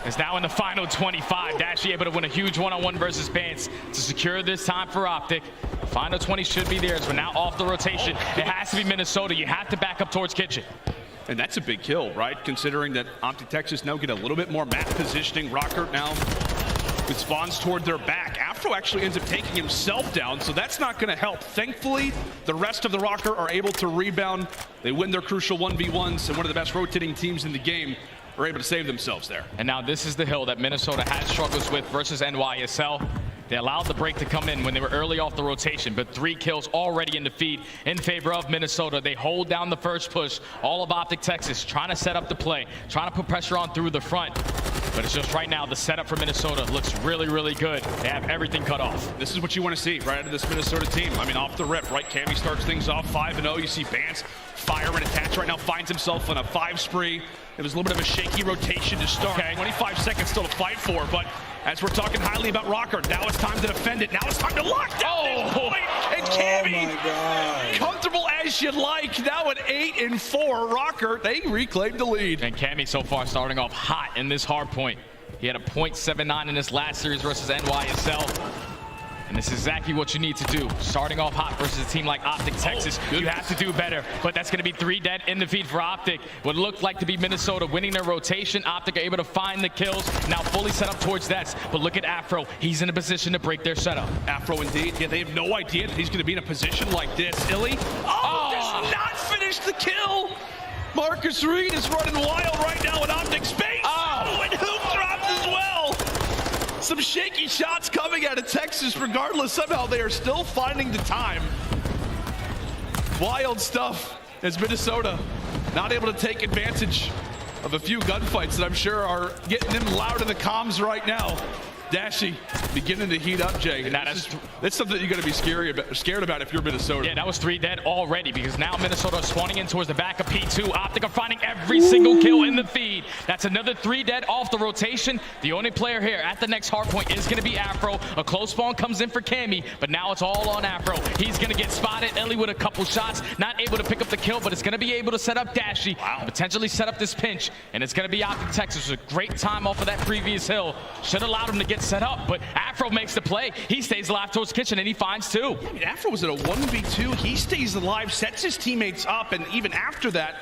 Is now in the final 25. Dashy able to win a huge one-on-one versus Bance to secure this time for OpTic. Final 20 should be theirs. We're now off the rotation. It has to be Minnesota. You have to back up towards Kitchen. And that's a big kill, right? Considering that OpTic Texas now get a little bit more map positioning. Rokkr now it spawns toward their back. Afro actually ends up taking himself down, so that's not going to help. Thankfully, the rest of the Rokkr are able to rebound. They win their crucial 1v1s, and one of the best rotating teams in the game are able to save themselves there. And now this is the hill that Minnesota had struggles with versus NYSL. They allowed the break to come in when they were early off the rotation, but 3 kills already in the feed in favor of Minnesota. They hold down the first push. All of OpTic Texas trying to set up the play, trying to put pressure on through the front. But it's just right now, the setup for Minnesota looks really, really good. They have everything cut off. This is what you want to see right out of this Minnesota team. I mean, off the rip, right? Cammy starts things off 5-0. You see Bance fire and Attach right now, finds himself on a 5 spree. It was a little bit of a shaky rotation to start. 25 seconds still to fight for, but as we're talking highly about Rokkr, now it's time to defend it. Now it's time to lock down this point. And Cammy, comfortable as you like. Now at 8-4, Rokkr, they reclaimed the lead. And Cammy so far starting off hot in this hard point. He had a .79 in this last series versus NYSL. And this is exactly what you need to do. Starting off hot versus a team like OpTic Texas, you have to do better. But that's going to be 3 dead in the feed for OpTic. What looked like to be Minnesota winning their rotation. OpTic are able to find the kills. Now fully set up towards that. But look at Afro. He's in a position to break their setup. Afro indeed. Yeah, they have no idea that he's going to be in a position like this. Illy, does not finish the kill. Marcus Reed is running wild right now in OpTic space. And Hoop drops as well. Some shaky shots coming out of Texas. Regardless, somehow they are still finding the time. Wild stuff as Minnesota not able to take advantage of a few gunfights that I'm sure are getting them loud in the comms right now. Dashy beginning to heat up, Jay. That's something you're going to be scared about if you're Minnesota. Yeah, that was 3 dead already because now Minnesota is spawning in towards the back of P2. OpTic are finding every single kill in the feed. That's another 3 dead off the rotation. The only player here at the next hardpoint is going to be Afro. A close spawn comes in for Cammy, but now it's all on Afro. He's going to get spotted. Ellie with a couple shots, not able to pick up the kill, but it's going to be able to set up Dashy, potentially set up this pinch, and it's going to be OpTic Texas. A great time off of that previous hill. Should have allowed him to get set up, but Afro makes the play. He stays alive towards kitchen, and he finds 2. Yeah, I mean, Afro was at a 1v2. He stays alive, sets his teammates up, and even after that,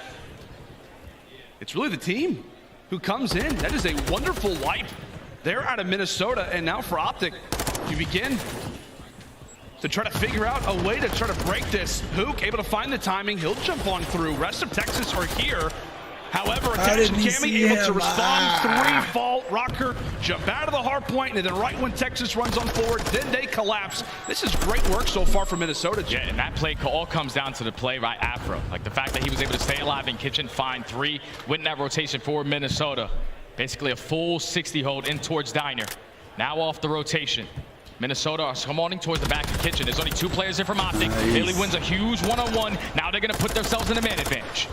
it's really the team who comes in. That is a wonderful wipe. They're out of Minnesota, and now for OpTic, you begin to try to figure out a way to try to break this. Hook able to find the timing. He'll jump on through. Rest of Texas are here. However, Attach and Cammy able to respond. 3 fall. Rokkr jump out of the hard point, and then right when Texas runs on forward, then they collapse. This is great work so far for Minnesota. Yeah, and that play all comes down to the play by Afro. Like the fact that he was able to stay alive in kitchen, find 3, win that rotation for Minnesota. Basically a full 60 hold in towards Diner. Now off the rotation. Minnesota are spawning towards the back of kitchen. There's only 2 players in from OpTic. Nice. Illy wins a huge 1-on-1. Now they're going to put themselves in a man advantage.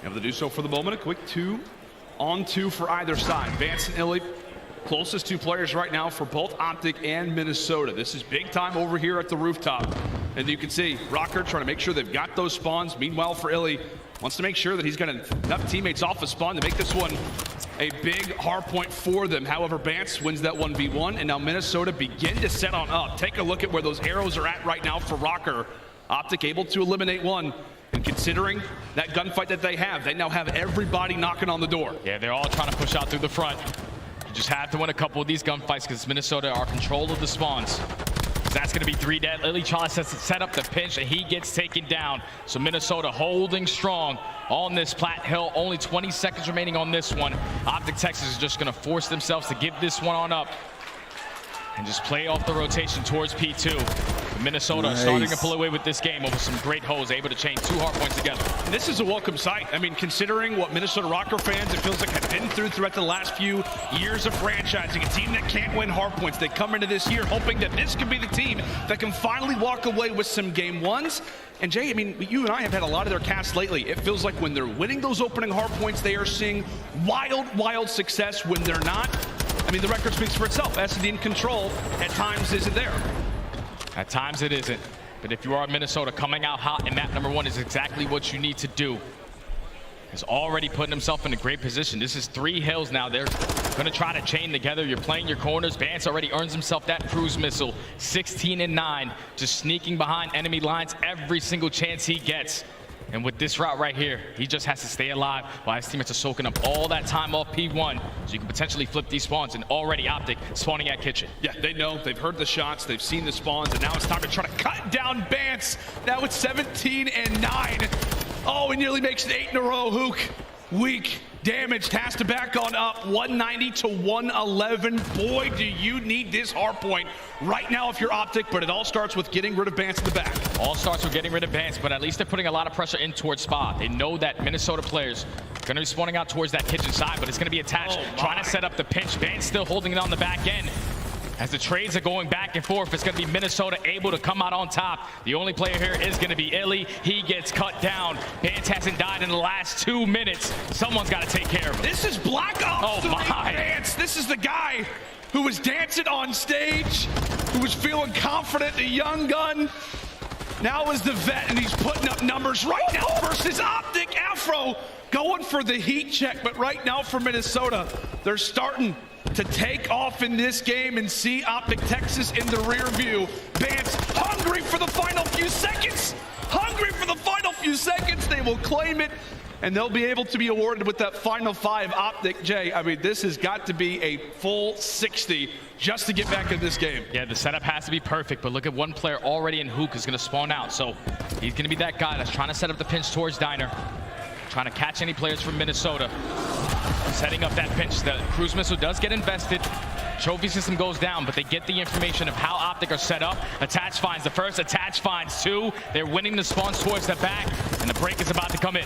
Able to do so for the moment. A quick 2-on-2 for either side. Vance and Illy, closest 2 players right now for both OpTic and Minnesota. This is big time over here at the rooftop. And you can see Rokkr trying to make sure they've got those spawns. Meanwhile, for Illy, wants to make sure that he's got enough teammates off the spawn to make this one a big hard point for them. However, Vance wins that 1v1, and now Minnesota begin to set on up. Take a look at where those arrows are at right now for Rokkr. OpTic able to eliminate 1. And considering that gunfight that they now have everybody knocking on the door. Yeah, they're all trying to push out through the front. You just have to win a couple of these gunfights because Minnesota are control of the spawns. That's going to be 3 dead. Illy tries to set up the pinch, and he gets taken down. So Minnesota holding strong on this plat hill. Only 20 seconds remaining on this one. OpTic Texas is just going to force themselves to give this one on up and just play off the rotation towards P2. Minnesota starting to pull away with this game over some great holes, able to chain 2 hardpoints together. And this is a welcome sight. I mean, considering what Minnesota Rokkr fans, it feels like, have been throughout the last few years of franchising, a team that can't win hardpoints. They come into this year hoping that this could be the team that can finally walk away with some game 1s. And Jay, I mean, you and I have had a lot of their casts lately. It feels like when they're winning those opening hardpoints, they are seeing wild success. When they're not, I mean, the record speaks for itself. S&D in control at times isn't there. At times it isn't. But if you are Minnesota, coming out hot in map number 1 is exactly what you need to do. He's already putting himself in a great position. This is 3 hills now. They're going to try to chain together. You're playing your corners. Vance already earns himself that cruise missile. 16 and 9, just sneaking behind enemy lines every single chance he gets. And with this route right here, he just has to stay alive while his teammates are soaking up all that time off P1. So you can potentially flip these spawns, and already OpTic spawning at kitchen. Yeah, they know. They've heard the shots. They've seen the spawns, and now it's time to try to cut down Vance. Now it's 17 and 9. Oh, he nearly makes it 8 in a row. Hook, weak, damaged, has to back on up. 190 to 111. Boy, do you need this hard point right now if you're OpTic, but it all starts with getting rid of Vance in the back. All starts with getting rid of Vance, but at least they're putting a lot of pressure in towards Spa. They know that Minnesota players are going to be spawning out towards that kitchen side, but it's going to be attached, trying to set up the pinch. Vance still holding it on the back end. As the trades are going back and forth, it's going to be Minnesota able to come out on top. The only player here is going to be Illy. He gets cut down. Vance hasn't died in the last 2 minutes. Someone's got to take care of him. This is Black Ops 3 Vance. This is the guy who was dancing on stage, who was feeling confident, the young gun. Now is the vet, and he's putting up numbers right now versus OpTic. Afro going for the heat check, but right now for Minnesota, they're starting to take off in this game and see OpTic Texas in the rear view. Vance hungry for the final few seconds. Hungry for the final few seconds. They will claim it, and they'll be able to be awarded with that final 5. OpTic, Jay, I mean, this has got to be a full 60 just to get back in this game. Yeah, the setup has to be perfect, but look at one player already in Hook is going to spawn out. So he's going to be that guy that's trying to set up the pinch towards Diner, trying to catch any players from Minnesota. Setting up that pinch. The cruise missile does get invested. Trophy system goes down, but they get the information of how OpTic are set up. Attach finds the first, Attach finds 2. They're winning the spawns towards the back, and the break is about to come in.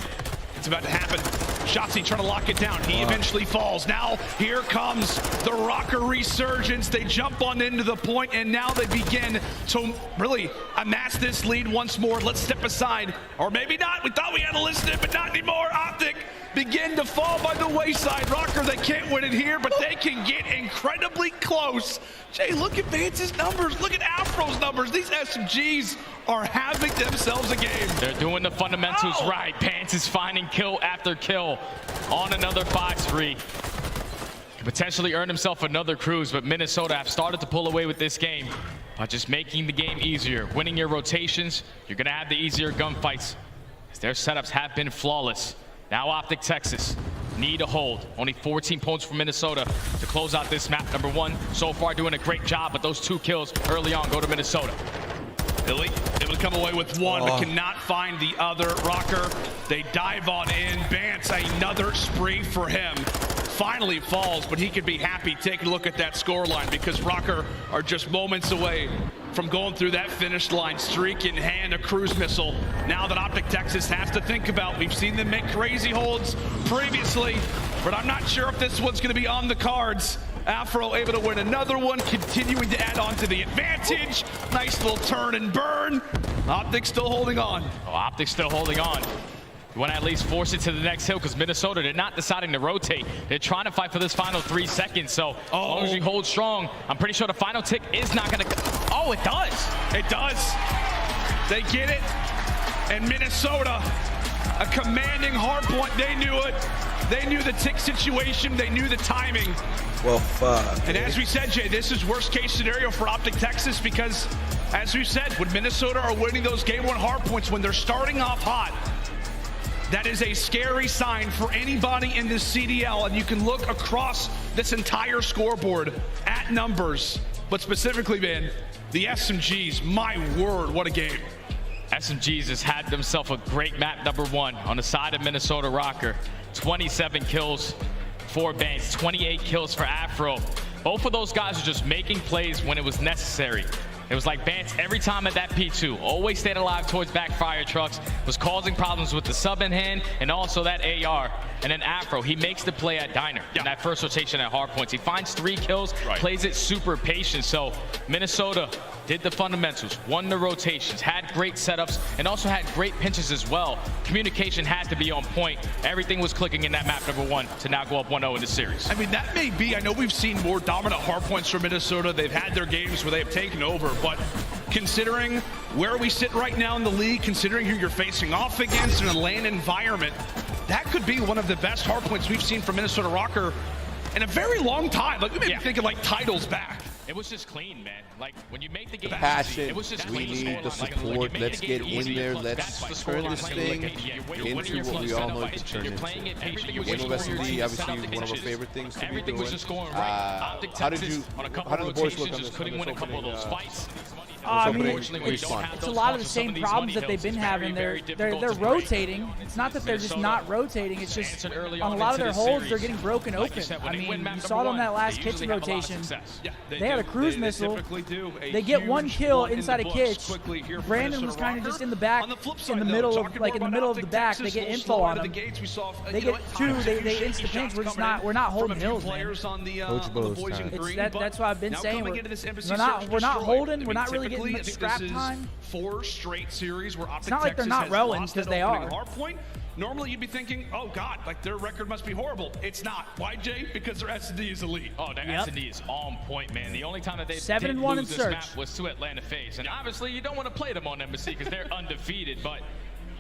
It's about to happen. Shotzzy trying to lock it down. He eventually falls. Now here comes the Rokkr resurgence. They jump on into the point, and now they begin to really amass this lead once more. Let's step aside, or maybe not. We thought we had to listen to it, but not anymore. OpTic begin to fall by the wayside. Rokkr, they can't win it here, but they can get incredibly close. Jay, look at Vance's numbers. Look at Afro's numbers. These SMGs are having themselves a game. They're doing the fundamentals right. Pants is finding kill after kill on another 5-3. Could potentially earn himself another cruise, but Minnesota have started to pull away with this game by just making the game easier. Winning your rotations, you're going to have the easier gunfights. Their setups have been flawless. Now OpTic Texas need a hold. Only 14 points for Minnesota to close out this map. Number 1 so far doing a great job, but those 2 kills early on go to Minnesota. Billy able to come away with 1, but cannot find the other. Rokkr, they dive on in. Bance, another spree for him. Finally falls, but he could be happy taking a look at that score line because Rokkr are just moments away from going through that finish line, streak in hand, a cruise missile. Now that OpTic Texas has to think about, we've seen them make crazy holds previously, but I'm not sure if this one's going to be on the cards. Afro able to win another one, continuing to add on to the advantage. Nice little turn and burn. OpTic still holding on. OpTic still holding on. You want to at least force it to the next hill because Minnesota, they're not deciding to rotate. They're trying to fight for this final 3 seconds. So as long as you hold strong, I'm pretty sure the final tick is not going to... Oh, it does. It does. They get it. And Minnesota, a commanding hardpoint. They knew it. They knew the tick situation. They knew the timing. Well, fuck. And as we said, Jay, this is worst case scenario for OpTic Texas because, as we said, when Minnesota are winning those game 1 hardpoints, when they're starting off hot, that is a scary sign for anybody in this CDL, and you can look across this entire scoreboard at numbers, but specifically, man, the SMGs, my word, what a game. SMGs has had themselves a great map, number 1, on the side of Minnesota Rokkr. 27 kills for Banks, 28 kills for Afro. Both of those guys are just making plays when it was necessary. It was like Bance every time at that P2, always stayed alive towards backfire trucks, was causing problems with the sub in hand and also that AR. And then Afro, he makes the play at Diner in that first rotation at hardpoints. He finds 3 kills, plays it super patient. So Minnesota did the fundamentals, won the rotations, had great setups, and also had great pinches as well. Communication had to be on point. Everything was clicking in that map, number 1, to now go up 1-0 in the series. I mean, that may be, I know we've seen more dominant hardpoints from Minnesota. They've had their games where they have taken over, but considering where we sit right now in the league, considering who you're facing off against in a lane environment, that could be one of the best hardpoints we've seen from Minnesota Rokkr in a very long time. Like, we may be thinking like titles back. It was just clean, man. Like, when you make the game passion, easy, it was just we clean. need the support. Let's get in there. Let's turn this thing into what we all know it can turn into. You win with S&D, obviously one of our favorite things to be doing. How did the boys look on this opening? I mean, it's a lot of the same problems that they've been having. They're rotating. It's not that they're just not rotating. It's just on a lot of their holds, they're getting broken open. I mean, you saw it on that last kitchen rotation. They had a cruise missile. They get 1 kill inside a kitch. Brandon was kind of just in the back, in the middle of the back. They get info on him. They get 2. They insta pinch. We're not holding hills, man. That's what I've been saying. We're not holding. We're not really getting much scrap time. 4 straight series where OpTic it's not like they're not rowing because they are. Hardpoint. Normally you'd be thinking, oh God, like their record must be horrible. It's not. Why, Jay? Because their S&D is elite. Oh, their S&D is on point, man. The only time that they 7-1 lose this map was to Atlanta Faze. And obviously you don't want to play them on Embassy because they're undefeated, but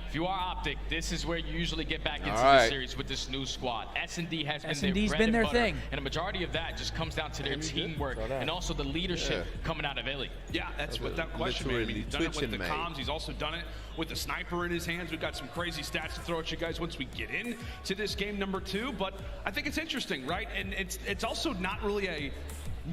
if you are OpTic, this is where you usually get back into the series with this new squad. S&D has been their thing. And a majority of that just comes down to their teamwork and also the leadership coming out of Illy. Yeah, that's without question, man. I mean, he's done it with the comms. He's also done it with the sniper in his hands. We've got some crazy stats to throw at you guys once we get into this game number 2. But I think it's interesting, right? And it's also not really a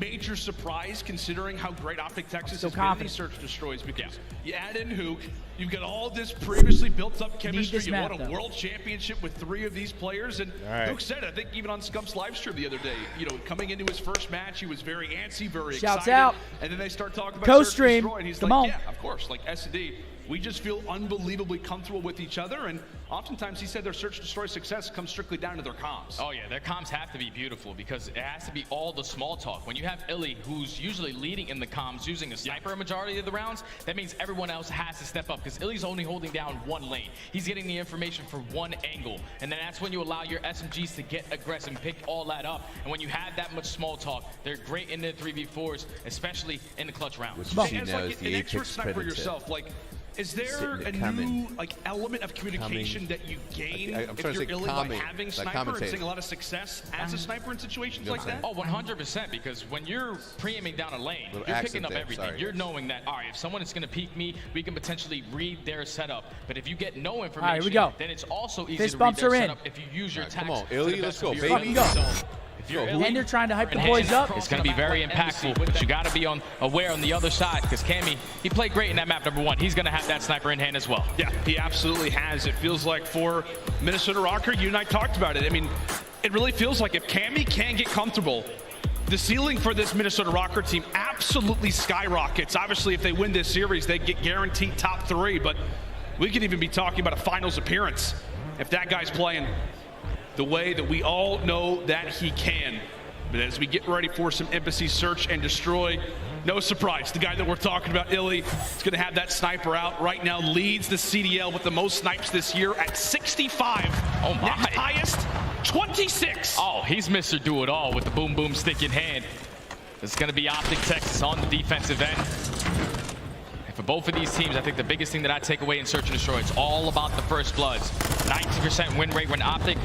major surprise considering how great OpTic Texas has been in these search destroys, because you add in Hook, you've got all this previously built up chemistry, you won a world championship with 3 of these players, and Hook said, I think even on Scump's live stream the other day, you know, coming into his first match, he was very antsy, very excited. Shouts out. And then they start talking about Co-stream. Destroy, and he's Come like, on. yeah, of course, like S&D. We just feel unbelievably comfortable with each other, and oftentimes he said their search destroy success comes strictly down to their comms. Oh yeah, their comms have to be beautiful because it has to be all the small talk. When you have Illy, who's usually leading in the comms using a sniper a majority of the rounds, that means everyone else has to step up because Illy's only holding down one lane. He's getting the information from one angle, and then that's when you allow your SMGs to get aggressive and pick all that up. And when you have that much small talk, they're great in their 3v4s, especially in the clutch rounds. What you see As now like is an the expert Apex sniper Predator. yourself, like, is there a new element of communication that you gain if you're Illy by having sniper and seeing a lot of success as a sniper in situations like that? Oh, 100%, because when you're pre-aiming down a lane, Little you're picking up accent there, everything. sorry, You're guys. knowing that, all right, if someone is going to peek me, we can potentially read their setup. But if you get no information, All right, we go. then it's also easy Fist to read bumps their are in. setup if you use your Come attacks. on, Illy, let's go, baby. Fucking go. If you're Illy, And they're trying to hype the and boys up. It's going to be very impactful, but you got to be aware on the other side because Cammy, he played great in that map number 1. He's going to have that sniper in hand as well. Yeah, he absolutely has. It feels like for Minnesota Rokkr, you and I talked about it. I mean, it really feels like if Cammy can get comfortable, the ceiling for this Minnesota Rokkr team absolutely skyrockets. Obviously, if they win this series, they get guaranteed top 3, but we could even be talking about a finals appearance if that guy's playing the way that we all know that he can. But as we get ready for some Embassy search and destroy, no surprise, the guy that we're talking about, Illy, is going to have that sniper out. Right now leads the CDL with the most snipes this year at 65. Oh my. Next highest, 26. Oh, he's Mr. Do-It-All with the boom boom stick in hand. It's going to be OpTic Texas on the defensive end. And for both of these teams, I think the biggest thing that I take away in Search and Destroy, it's all about the first bloods. 90% win rate when OpTic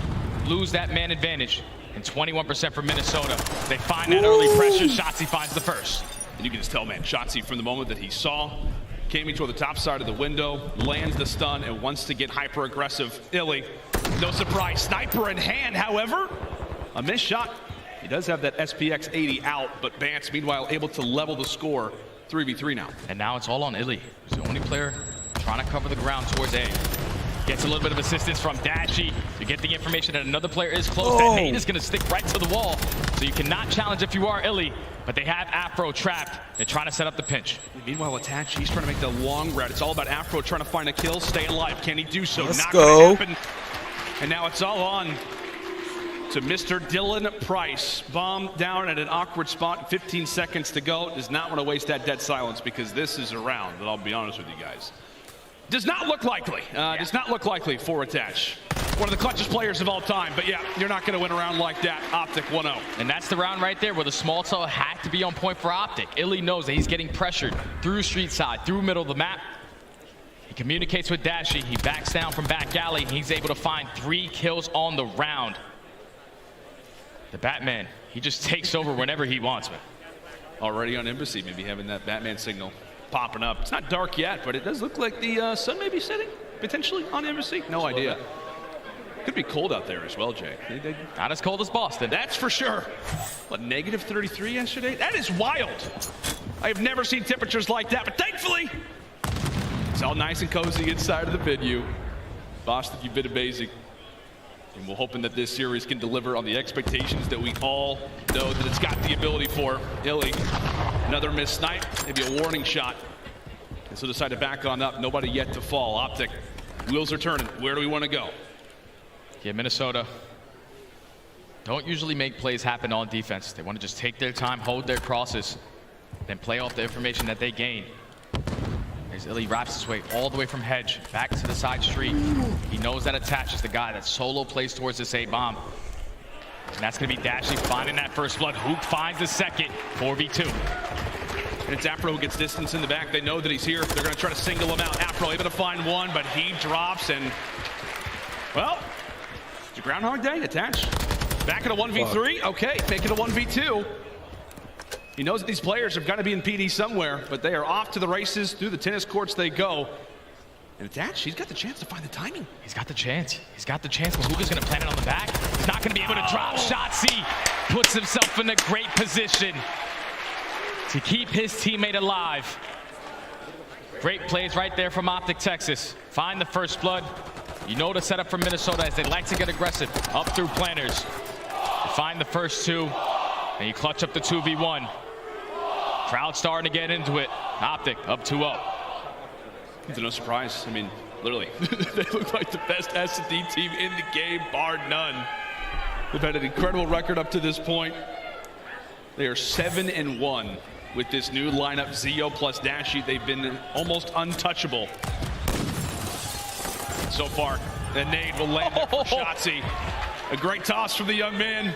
lose that man advantage, and 21% for Minnesota. They find that early pressure. Shotzzy finds the first. And you can just tell, man, Shotzzy from the moment that he saw, came toward the top side of the window, lands the stun, and wants to get hyper aggressive. Illy, no surprise, sniper in hand. However, a missed shot. He does have that SPX 80 out, but Bance, meanwhile, able to level the score. 3v3 now. And now it's all on Illy, who's the only player trying to cover the ground towards A. Gets a little bit of assistance from Dashy to get the information that another player is close. That nade is going to stick right to the wall, so you cannot challenge if you are Illy. But they have Afro trapped. They're trying to set up the pinch. Meanwhile, Attach, he's trying to make the long route. It's all about Afro trying to find a kill, stay alive. Can he do so? Let's Not go. gonna happen. And now it's all on to Mr. Dylan Price. Bomb down at an awkward spot. 15 seconds to go. Does not want to waste that dead silence because this is a round that I'll be honest with you guys. Does not look likely. Does not look likely for Attach. One of the clutchest players of all time, but yeah, you're not going to win a round like that. OpTic 1-0. And that's the round right there where the small cell had to be on point for OpTic. Illy knows that he's getting pressured through street side, through middle of the map. He communicates with Dashy. He backs down from back alley. He's able to find 3 kills on the round. The Batman, he just takes over whenever he wants, man. Already on Embassy, maybe having that Batman signal popping up. It's not dark yet, but it does look like the sun may be setting, potentially, on Embassy. No idea. Could be cold out there as well, Jay. Not as cold as Boston. That's for sure. What, negative 33 yesterday? That is wild. I have never seen temperatures like that, but thankfully, it's all nice and cozy inside of the venue. Boston, you've been amazing. And we're hoping that this series can deliver on the expectations that we all know that it's got the ability for. Illy, another missed snipe, maybe a warning shot. And so decide to back on up. Nobody yet to fall. OpTic, wheels are turning. Where do we want to go? Yeah, Minnesota don't usually make plays happen on defense. They want to just take their time, hold their crosses, then play off the information that they gain. As Illy wraps his way all the way from Hedge back to the side street. He knows that Attach is the guy that solo plays towards this A-bomb. And that's going to be Dashley finding that first blood. Hook finds the second. 4v2. And it's Afro who gets distance in the back. They know that he's here. They're going to try to single him out. Afro able to find one, but he drops and, well, it's a Groundhog Day. Attach. Back in a 1v3. Okay, make it a 1v2. He knows that these players have got to be in PD somewhere, but they are off to the races. Through the tennis courts they go. And Attach, he's got the chance to find the timing. He's got the chance. He's got the chance, but Hook is going to plant it on the back. He's not going to be able to drop. Shotzzy puts himself in a great position to keep his teammate alive. Great plays right there from OpTic Texas. Find the first blood. You know the setup from Minnesota as they like to get aggressive. Up through planters. You find the first 2, and you clutch up the 2v1. Crowd starting to get into it. OpTic up 2-0. It's no surprise. I mean, literally, they look like the best S&D team in the game, bar none. They've had an incredible record up to this point. They are 7-1 with this new lineup, Zeo plus Dashi. They've been almost untouchable so far. And nade will land it for Shotzzy. A great toss from the young man.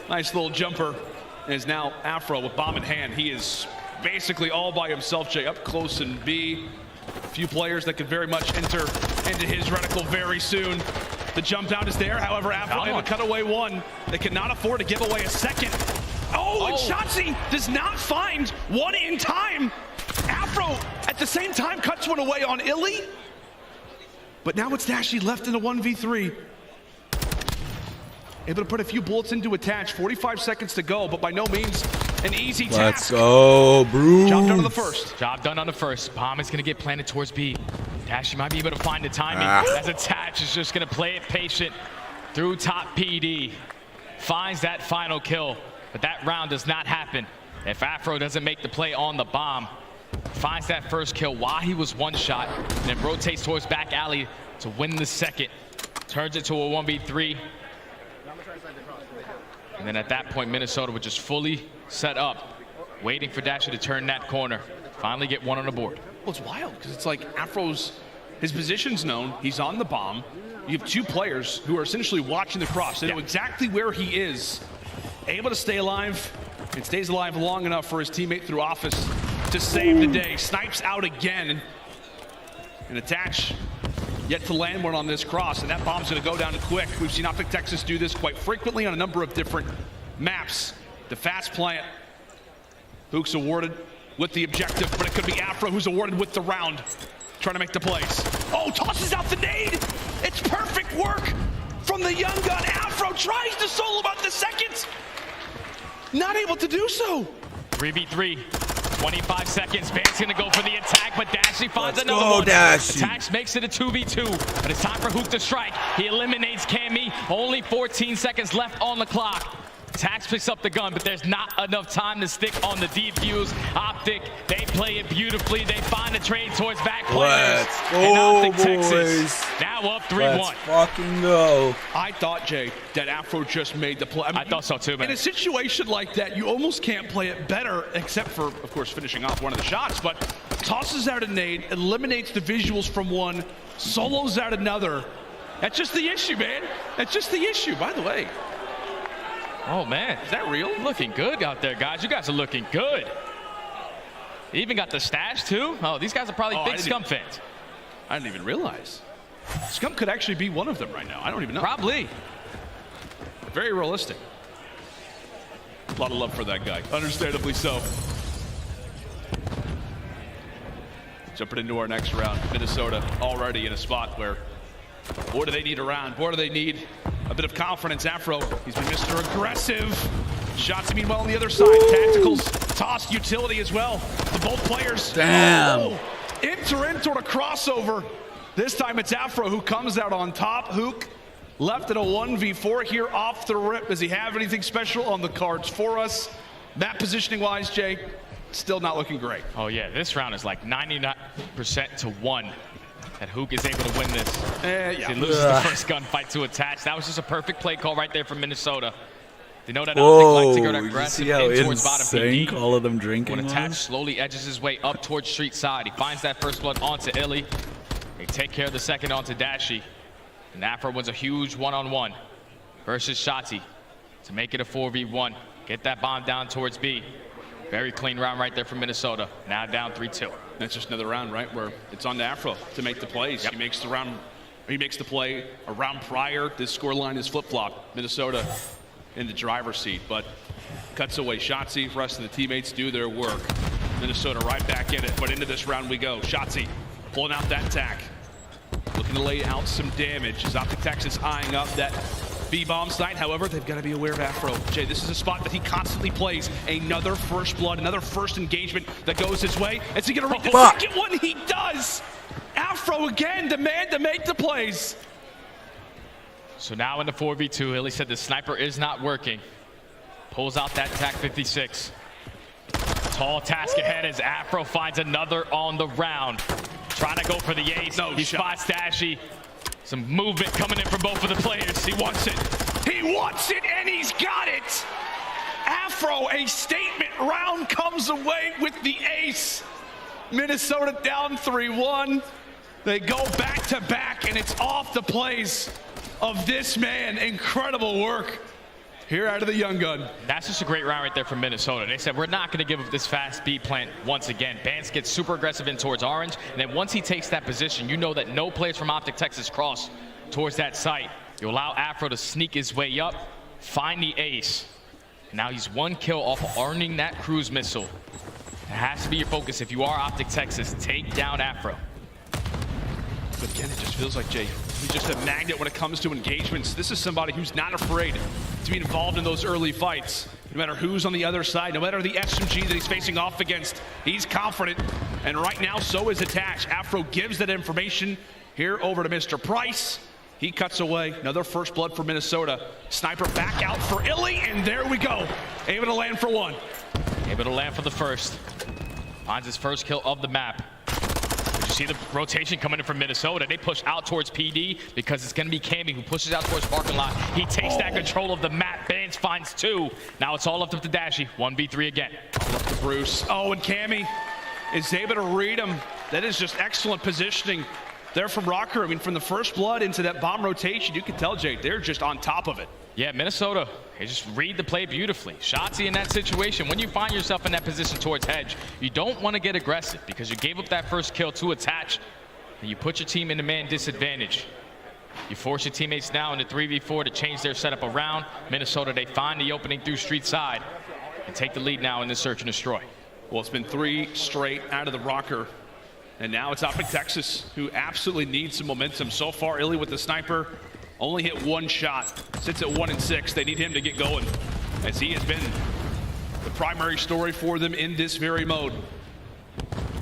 Nice little jumper. And is now Afro with bomb in hand. He is basically all by himself, Jay, up close in B. A few players that could very much enter into his reticle very soon. The jump down is there, however, Afro able to cut away one. They cannot afford to give away a second. Oh, and Shotzzy does not find one in time. Afro, at the same time, cuts one away on Illy. But now it's Dashi left in a 1v3. Able to put a few bullets into attach. 45 seconds to go, but by no means an easy task. Let's go, Bruce. Job done on the first. Job done on the first. Bomb is going to get planted towards B. Dashi might be able to find the timing. As attach is just going to play it patient through top PD. Finds that final kill, but that round does not happen. If Afro doesn't make the play on the bomb, finds that first kill while he was one shot, and then rotates towards back alley to win the second. Turns it to a 1v3. And then at that point, Minnesota was just fully set up, waiting for Dashi to turn that corner. Finally get one on the board. Well, it's wild, because it's like Afro's, his position's known. He's on the bomb. You have two players who are essentially watching the cross. They know exactly where he is. Able to stay alive, and stays alive long enough for his teammate through office to save the day. Snipes out again. And attach yet to land one on this cross, and that bomb's going to go down quick. We've seen OpTic Texas do this quite frequently on a number of different maps. The fast plant. Hook's awarded with the objective, but it could be Afro who's awarded with the round. Trying to make the plays. Oh, tosses out the nade. It's perfect work from the young gun. Afro tries to solo about the second. Not able to do so. 3v3. 25 seconds. Van's gonna go for the attack, but Dashi finds another one. Dashi. Attacks makes it a 2v2, but it's time for Hook to strike. He eliminates Cammy. Only 14 seconds left on the clock. Tax picks up the gun, but there's not enough time to stick on the defuse. OpTic, they play it beautifully. They find a trade towards back players. Let's go, OpTic Texas now up 3-1. Let's fucking go. I thought, Jay, that Afro just made the play. I thought so too, man. In a situation like that, you almost can't play it better, except for, of course, finishing off one of the shots, but tosses out a nade, eliminates the visuals from one, solos out another. That's just the issue, man. That's just the issue, by the way. Oh, man. Is that real? Looking good out there, guys. You guys are looking good. They even got the stash, too. Oh, these guys are probably big Scum fans. I didn't even realize. Scum could actually be one of them right now. I don't even know. Probably. Very realistic. A lot of love for that guy. Understandably so. Jumping into our next round. Minnesota already in a spot where, boy, do they need a round. Boy, do they need a bit of confidence. Afro, he's been Mr. Aggressive. Shots, meanwhile, on the other side. Tacticals, tossed utility as well to both players. Damn. Oh, enter in toward a crossover. This time it's Afro who comes out on top. Hook left in a 1v4 here off the rip. Does he have anything special on the cards for us? Map positioning-wise, Jay, still not looking great. Oh, yeah. This round is like 99% to 1. And Hook is able to win this. He loses the first gunfight to attach. That was just a perfect play call right there from Minnesota. They know that OpTic like to go to aggressive in towards bottom PD. All of them drinking. When attach slowly edges his way up towards street side. He finds that first blood onto Illy. They take care of the second onto Dashi. And Afro wins a huge one-on-one versus Shotzzy to make it a 4v1. Get that bomb down towards B. Very clean round right there from Minnesota. Now down 3-2. That's just another round, right, where it's on to Afro to make the plays. He makes the play a round prior. This scoreline is flip-flop. Minnesota in the driver's seat, but cuts away Shotzzy. The rest of the teammates do their work. Minnesota right back in it, but into this round we go. Shotzzy pulling out that tack. Looking to lay out some damage as OpTic Texas eyeing up that B-bomb site. However, they've got to be aware of Afro. Jay, this is a spot that he constantly plays. Another first blood, another first engagement that goes his way. Is he going to read the second one? He does! Afro again, the man to make the plays. So now in the 4v2, Hilly said the sniper is not working. Pulls out that TAC 56. Tall task ahead as Afro finds another on the round. Trying to go for the ace. He spots Dashy. Some movement coming in from both of the players. He wants it. He wants it, and he's got it. Afro, a statement round, comes away with the ace. Minnesota down 3-1. They go back to back, and it's off the plays of this man. Incredible work here out of the young gun. That's just a great round right there from Minnesota. They said, we're not going to give up this fast B plant once again. Bance gets super aggressive in towards orange, and then once he takes that position, you know that no players from OpTic Texas cross towards that site. You allow Afro to sneak his way up, find the ace. Now he's one kill off of earning that cruise missile. It has to be your focus if you are OpTic Texas. Take down Afro. But again, it just feels like, Jay, he's just a magnet when it comes to engagements. This is somebody who's not afraid to be involved in those early fights. No matter who's on the other side, no matter the SMG that he's facing off against, he's confident. And right now, so is Attach. Afro gives that information here over to Mr. Price. He cuts away. Another first blood for Minnesota. Sniper back out for Illy, and there we go. Able to land for one. Able to land for the first. Finds his first kill of the map. You see the rotation coming in from Minnesota. They push out towards PD because it's going to be Cammy who pushes out towards parking lot. He takes that control of the map. Bance finds two. Now it's all up to Dashy. 1v3 again. Up to Bruce. Oh, and Cammy is able to read him. That is just excellent positioning there from Rokkr. I mean, from the first blood into that bomb rotation, you can tell, Jay, they're just on top of it. Yeah, Minnesota, they just read the play beautifully. Shotzzy in that situation, when you find yourself in that position towards hedge, you don't want to get aggressive because you gave up that first kill to Attach, and you put your team in a man disadvantage. You force your teammates now into 3v4 to change their setup around. Minnesota, they find the opening through street side and take the lead now in this search and destroy. Well, it's been 3 straight out of the Rokkr. And now it's OpTic Texas, who absolutely needs some momentum. So far, Illy with the sniper only hit 1 shot. Sits at 1-6. They need him to get going, as he has been the primary story for them in this very mode.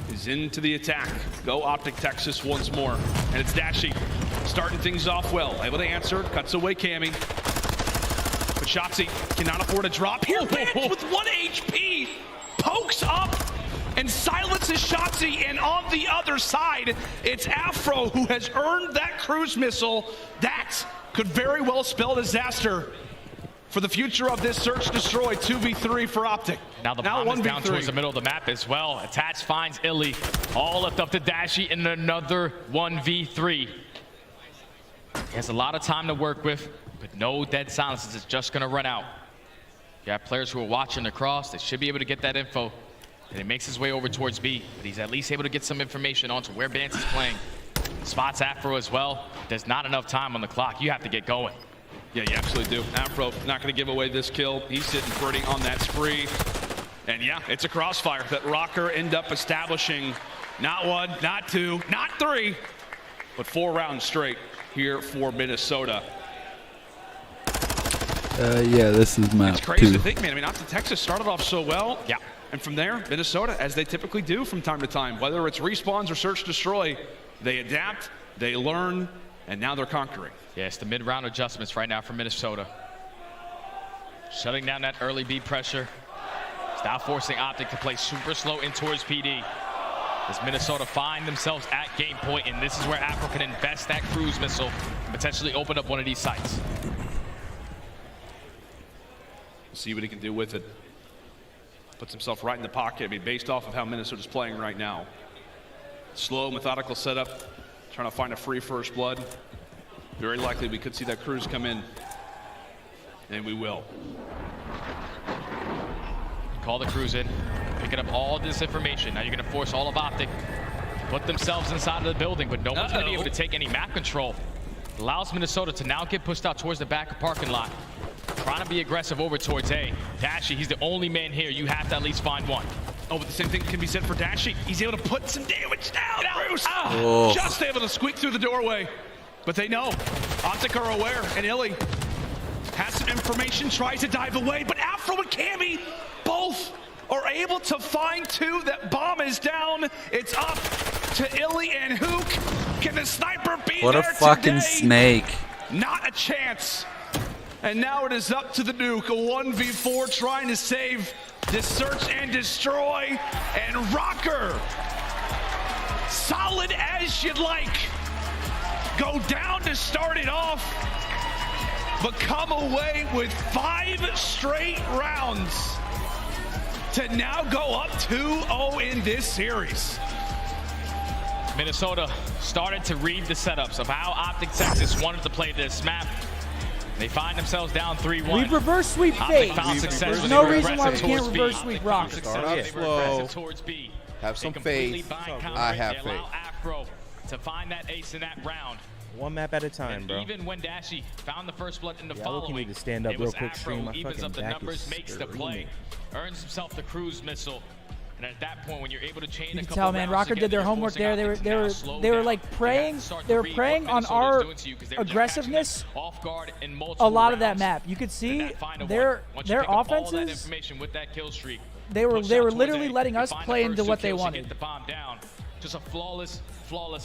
He's into the attack. Go OpTic Texas once more. And it's Dashy starting things off well. Able to answer. Cuts away Cammy. But Shotzzy cannot afford a drop. Here, Bance with 1 HP. Pokes up and silences Shotzzy, and on the other side, it's Afro who has earned that cruise missile. That could very well spell disaster for the future of this search destroy. 2v3 for OpTic. Now the bomb is down towards the middle of the map as well. Attach finds Illy. All left up to Dashy in another 1v3. He has a lot of time to work with, but no dead silences. It's just going to run out. You have players who are watching across. They should be able to get that info. And he makes his way over towards B, but he's at least able to get some information onto where Bance is playing. Spots Afro as well. There's not enough time on the clock. You have to get going. Yeah, you absolutely do. Afro not going to give away this kill. He's sitting pretty on that spree. And yeah, it's a crossfire that Rokkr end up establishing. Not 1, not 2, not 3, but 4 rounds straight here for Minnesota. Yeah, this is map 2. It's crazy to think, man. I mean, OpTic Texas started off so well. Yeah. And from there, Minnesota, as they typically do from time to time, whether it's respawns or search destroy, they adapt, they learn, and now they're conquering. Yeah, it's the mid-round adjustments right now for Minnesota. Shutting down that early B pressure. It's now forcing OpTic to play super slow in towards PD. As Minnesota find themselves at game point, and this is where Afro can invest that cruise missile and potentially open up one of these sites. See what he can do with it. Puts himself right in the pocket. I mean, based off of how Minnesota's playing right now. Slow, methodical setup. Trying to find a free first blood. Very likely we could see that cruise come in. And we will. Call the cruise in. Picking up all this information. Now you're going to force all of OpTic to put themselves inside of the building, but no one's going to be able to take any map control. Allows Minnesota to now get pushed out towards the back of parking lot. Trying to be aggressive over towards A. Dashy, he's the only man here. You have to at least find one. Oh, but the same thing can be said for Dashy. He's able to put some damage down. Bruce, just able to squeak through the doorway. But they know. OpTic are aware, and Illy has some information, tries to dive away, but Afro and Cammy both are able to find 2. That bomb is down. It's up to Illy and Hook. Can the sniper be there today? What a fucking snake. Not a chance. And now it is up to the Nuke, a 1v4 trying to save The search and destroy, and Rokkr, solid as you'd like, go down to start it off, but come away with 5 straight rounds to now go up 2-0 in this series. Minnesota started to read the setups of how OpTic Texas wanted to play this map. They find themselves down 3-1. We've reverse sweep Faze. There's no reason why we can't reverse sweep Rokkr. Start out slow. Have some faith. I have faith. Afro to find that ace in that round. One map at a time, and bro. Even when Dashy found the first blood in the Yeah, following, need to stand up it real was quick, Afro, stream. My evens fucking up the back numbers, is makes the play, earns himself the cruise missile. And at that point, when you're able to chain You a can couple tell, man. rounds Rokkr did their homework there. They were like preying. They were preying on our aggressiveness off guard in a lot of that map. You could see their offenses. With that kill streak, they were literally letting us play into what they wanted. Get the bomb down. Just a flawless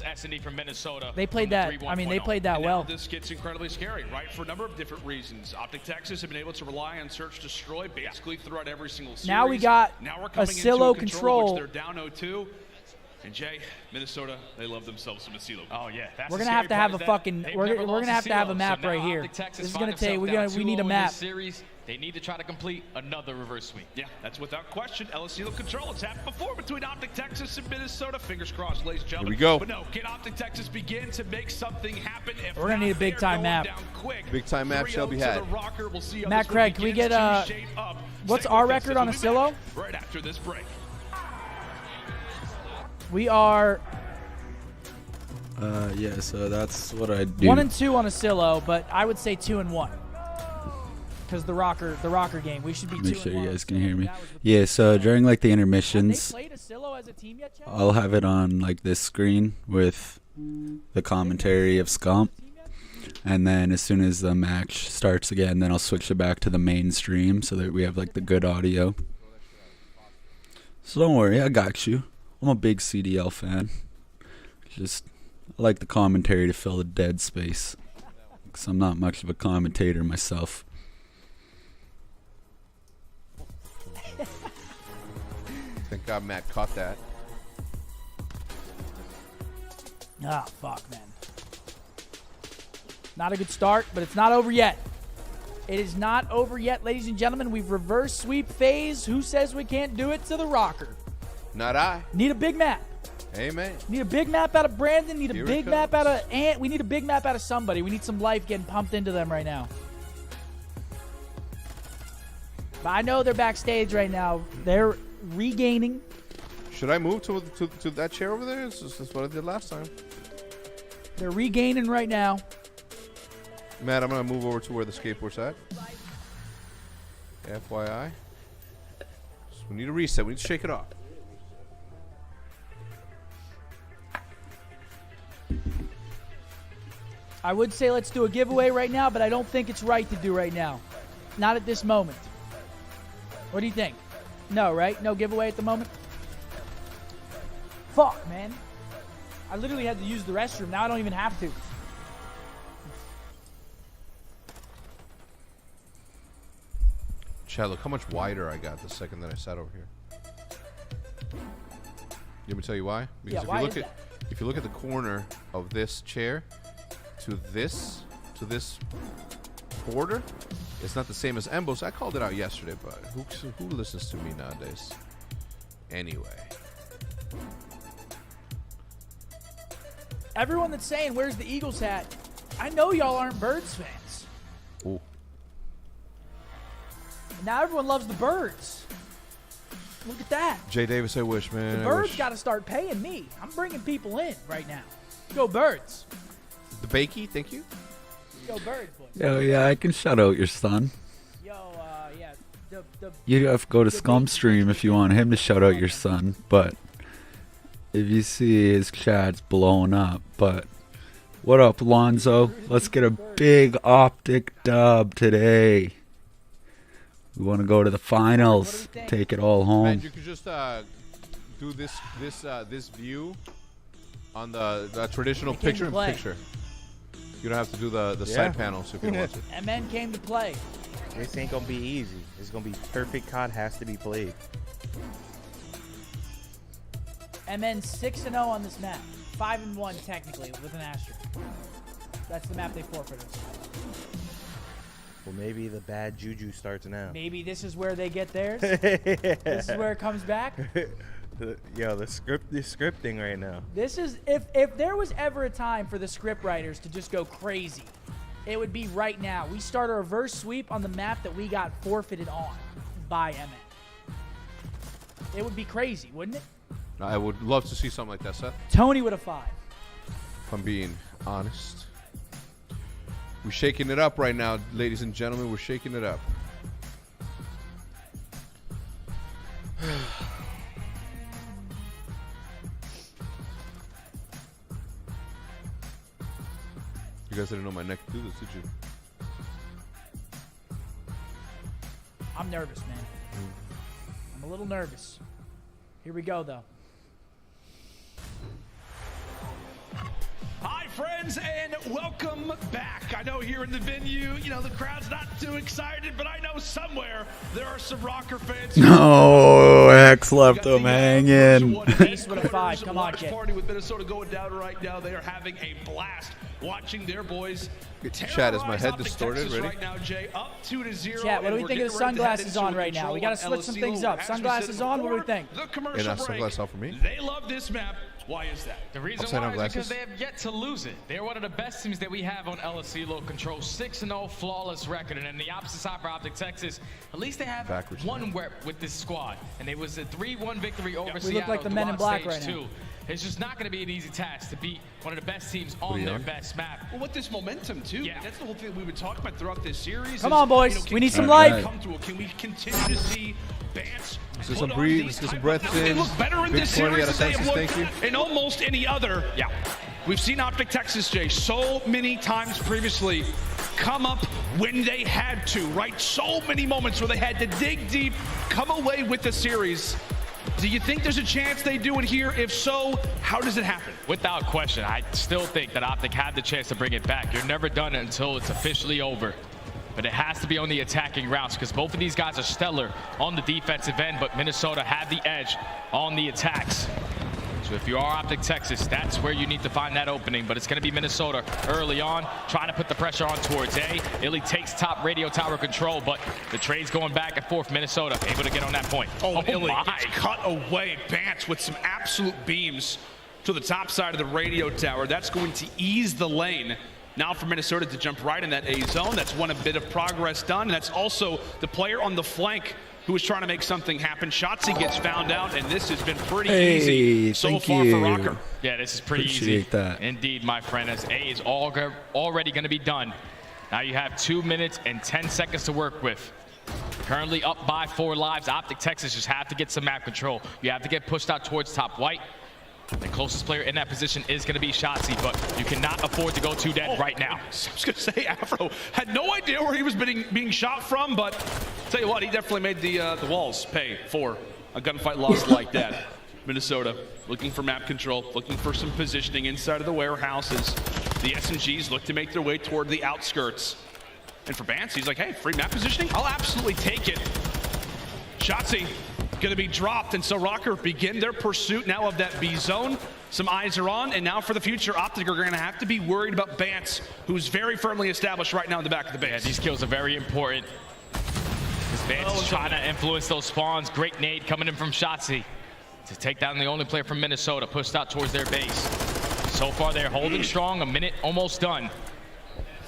S&D from Minnesota. They played that. I mean, they played that well. This gets incredibly scary, right? For a number of different reasons. OpTic Texas have been able to rely on search destroy basically throughout every single series. Now we got Asilo control. They're down 0-2. And Jay, Minnesota, they love themselves some Asilo. Oh yeah, we're gonna have to have a fucking. We're gonna have to have a map right here. This is gonna take. We need a map. They need to try to complete another reverse sweep. Yeah, that's without question. Asilo control. It's happened before between OpTic Texas and Minnesota. Fingers crossed, ladies and gentlemen. Here we go. But no, can OpTic Texas begin to make something happen? If we're gonna need a big time map. Big time map shall be had. We'll see Matt Craig, can we get what's our record on Asilo? Right after this break. We are. Yeah, so that's what I do. 1-2 on Asilo, but I would say 2-1. Because the Rokkr game, we should be 2-1. Make sure you guys can hear me. Yeah, so during like the intermissions, Have they played Asilo as a team yet, Chad? I'll have it on like this screen with the commentary of Scump, and then as soon as the match starts again, then I'll switch it back to the main stream so that we have like the good audio. So don't worry, I got you. I'm a big CDL fan. Just I like the commentary to fill the dead space, because I'm not much of a commentator myself. Thank God Matt caught that. Ah, fuck, man. Not a good start, but it's not over yet. It is not over yet, ladies and gentlemen. We've reverse sweep Faze. Who says we can't do it to the Rokkr? Not I. Need a big map. Amen. Need a big map out of Brandon. Need a Here big map out of Ant. We need a big map out of somebody. We need some life getting pumped into them right now. But I know they're backstage right now. They're regaining. Should I move to that chair over there? This is what I did last time. They're regaining right now. Matt, I'm going to move over to where the skateboard's at. FYI. So we need a reset. We need to shake it off. I would say let's do a giveaway right now, but I don't think it's right to do right now. Not at this moment. What do you think? No, right? No giveaway at the moment? Fuck, man. I literally had to use the restroom. Now I don't even have to. Chad, look how much wider I got the second that I sat over here. Let me tell you why? Because if you look at the corner of this chair to this border, it's not the same as Embo's. I called it out yesterday, but who listens to me nowadays? Anyway. Everyone that's saying, where's the Eagles hat? I know y'all aren't Birds fans. Ooh. Now everyone loves the Birds. Look at that. Jay Davis, I wish, man. The Birds got to start paying me. I'm bringing people in right now. Go Birds. The Bakey, thank you. Go Birds, boys. Yo, yeah, I can shout out your son. Yo, yeah. You have to go to Scum Stream if you want him to shout out your son, but if you see his chat's blowing up. But what up, Lonzo? Let's get a big OpTic dub today. We want to go to the finals, take it all home. Man, you could just do this view on the traditional picture-in-picture. You don't have to do the side panels if you don't want to. MN came to play. This ain't gonna be easy. It's gonna be perfect. COD has to be played. MN 6-0 on this map. 5-1 technically with an asterisk. That's the map they forfeited. Well, maybe the bad juju starts now. Maybe this is where they get theirs. This is where it comes back. Yo, the scripting right now. This is if there was ever a time for the script writers to just go crazy, it would be right now. We start a reverse sweep on the map that we got forfeited on by MN. It would be crazy, wouldn't it? I would love to see something like that, Seth. Tony with a 5. If I'm being honest. We're shaking it up right now, ladies and gentlemen. We're shaking it up. You guys didn't know my neck could do this, did you? I'm nervous, man. I'm a little nervous. Here we go, though. Hi, friends, and welcome back. I know here in the venue, you know, the crowd's not too excited, but I know somewhere there are some Rokkr fans. No, X left him hanging. Ace with a 5. Come on, kid. Party with Minnesota going down right now. They are having a blast watching their boys. Chat, is my head distorted? Ready? Right now, Jay, up 2-0. Chat, what do we think of the sunglasses on right now? We got to switch some things up. Sunglasses on, what do we think? And that's sunglasses off for me. They love this map. Why is that? The reason why is because they have yet to lose it. They're one of the best teams that we have on Asilo. Control 6-0 flawless record. And then the opposite side for OpTic Texas, at least they have one rep with this squad. And it was a 3-1 victory over Seattle. We look like the men in black right now. It's just not going to be an easy task to beat one of the best teams on their best map. Well, with this momentum, too. Yeah. That's the whole thing that we've been talking about throughout this series. Come on, boys. We need some life. Can we continue to see Bance? Let's get some breathe. Let's get some breath in. They look better in this series than they have looked in almost any other. Yeah. We've seen OpTic Texas, Jay, so many times previously come up when they had to, right? So many moments where they had to dig deep, come away with the series. Do you think there's a chance they do it here? If so, how does it happen? Without question, I still think that OpTic had the chance to bring it back. You're never done it until it's officially over. But it has to be on the attacking routes because both of these guys are stellar on the defensive end, but Minnesota have the edge on the attacks. So if you are OpTic Texas, that's where you need to find that opening. But it's going to be Minnesota early on, trying to put the pressure on towards A. Illy takes top radio tower control, but the trade's going back and forth. Minnesota able to get on that point. Oh Illy gets cut away. Bance with some absolute beams to the top side of the radio tower. That's going to ease the lane. Now for Minnesota to jump right in that A zone. That's one a bit of progress done. And that's also the player on the flank who was trying to make something happen. Shotzzy gets found out, and this has been pretty easy so far for Rokkr. Yeah, this is pretty easy. Indeed, my friend, as A is already going to be done. Now you have 2 minutes and 10 seconds to work with. Currently up by 4 lives. OpTic Texas just have to get some map control. You have to get pushed out towards top white. The closest player in that position is going to be Shotzzy, but you cannot afford to go too dead right now. I was going to say, Afro had no idea where he was being shot from, but tell you what, he definitely made the walls pay for a gunfight loss like that. Minnesota looking for map control, looking for some positioning inside of the warehouses. The SMGs look to make their way toward the outskirts. And for Bance, he's like, hey, free map positioning? I'll absolutely take it. Shotzzy going to be dropped, and so Rokkr begin their pursuit now of that B zone. Some eyes are on, and now for the future, OpTic are going to have to be worried about Bance, who's very firmly established right now in the back of the base. Yeah, these kills are very important. Bance is trying to influence those spawns. Great nade coming in from Shotzzy to take down the only player from Minnesota, pushed out towards their base. So far, they're holding strong. A minute almost done.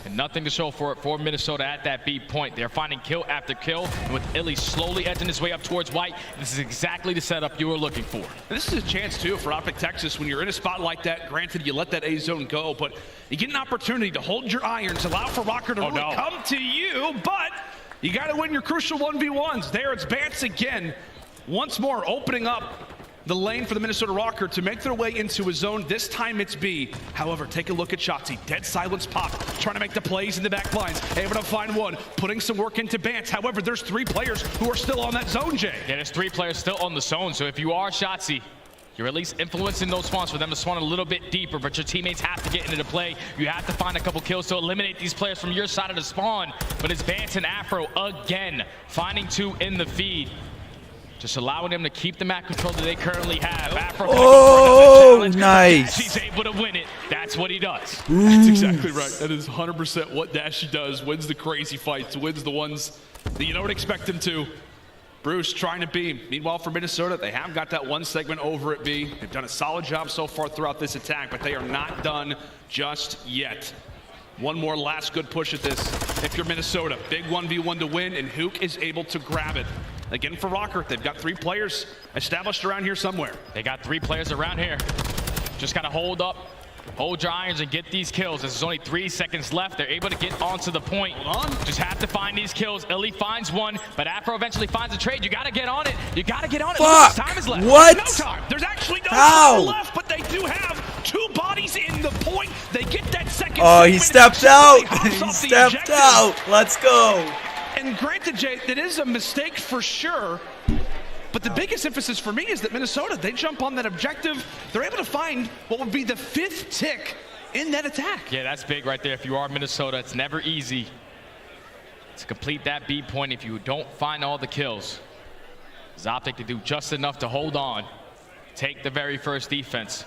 And nothing to show for it for Minnesota at that B point. They're finding kill after kill. And with Illy slowly edging his way up towards white, this is exactly the setup you were looking for. And this is a chance, too, for OpTic Texas. When you're in a spot like that, granted, you let that A zone go, but you get an opportunity to hold your irons, allow for Rokkr to really come to you, but you got to win your crucial 1v1s. There, it's Bance again. Once more, opening up the lane for the Minnesota Rokkr to make their way into a zone. This time it's B. However, take a look at Shotzzy. Dead silence pop, trying to make the plays in the back lines. Able to find one, putting some work into Bance. However, there's 3 players who are still on that zone, Jay. Yeah, there's 3 players still on the zone. So if you are Shotzzy, You're at least influencing those spawns for them to spawn a little bit deeper, but your teammates have to get into the play. You have to find a couple kills to eliminate these players from your side of the spawn. But it's Vance and Afro again, finding 2 in the feed. Just allowing them to keep the map control that they currently have. Afro nice. He's able to win it. That's what he does. That's exactly right. That is 100% what Dashy does. Wins the crazy fights, wins the ones that you don't expect him to. Bruce trying to B. Meanwhile, for Minnesota, they have got that one segment over at B. They've done a solid job so far throughout this attack, but they are not done just yet. One more last good push at this. If you're Minnesota, big 1v1 to win, and Hook is able to grab it. Again, for Rokkr, they've got 3 players established around here somewhere. They got 3 players around here. Just got to hold up, hold your irons, and get these kills. There's only 3 seconds left. They're able to get onto the point. Hold on. Just have to find these kills. Illy finds one, but Afro eventually finds a trade. You got to get on it. You got to get on it. Fuck. Time is left. What? No time. There's actually no How? time left, but they do have 2 bodies in the point. They get that second. Oh, he stepped out. He stepped objective. out. Let's go. And granted, Jay, that is a mistake for sure. But the biggest emphasis for me is that Minnesota, they jump on that objective. They're able to find what would be the 5th tick in that attack. Yeah, that's big right there. If you are Minnesota, it's never easy to complete that B point if you don't find all the kills. OpTic to do just enough to hold on, take the very first defense.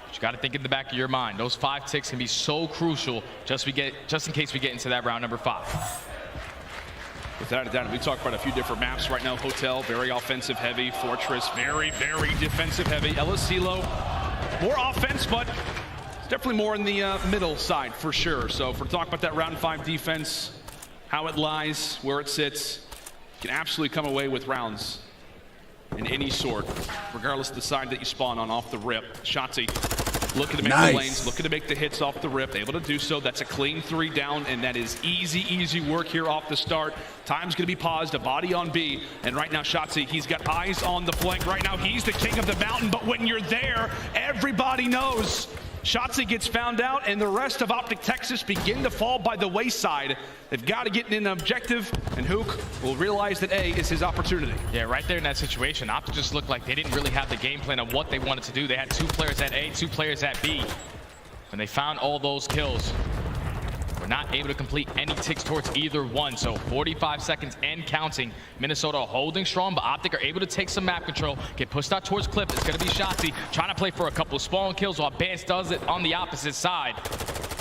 But you got to think in the back of your mind, those 5 ticks can be so crucial just in case we get into that round number 5. Without a doubt, we talked about a few different maps right now. Hotel, very offensive heavy. Fortress, very, very defensive heavy. Asilo, more offense, but definitely more in the middle side for sure. So if we're talking about that round 5 defense, how it lies, where it sits, you can absolutely come away with rounds in any sort, regardless of the side that you spawn on off the rip. Shotzzy looking to make the lanes, looking to make the hits off the rip, able to do so. That's a clean 3 down, and that is easy, easy work here off the start. Time's gonna be paused, a body on B, and right now Shotzzy, he's got eyes on the flank. Right now he's the king of the mountain, but when you're there, everybody knows. Shotzzy gets found out, and the rest of OpTic Texas begin to fall by the wayside. They've got to get in an objective, and Hook will realize that A is his opportunity. Yeah, right there in that situation, OpTic just looked like they didn't really have the game plan of what they wanted to do. They had 2 players at A, 2 players at B. When they found all those kills, we're not able to complete any ticks towards either one. So 45 seconds and counting. Minnesota holding strong, but OpTic are able to take some map control, get pushed out towards Cliff. It's going to be Shotzzy trying to play for a couple of spawn kills while Bance does it on the opposite side,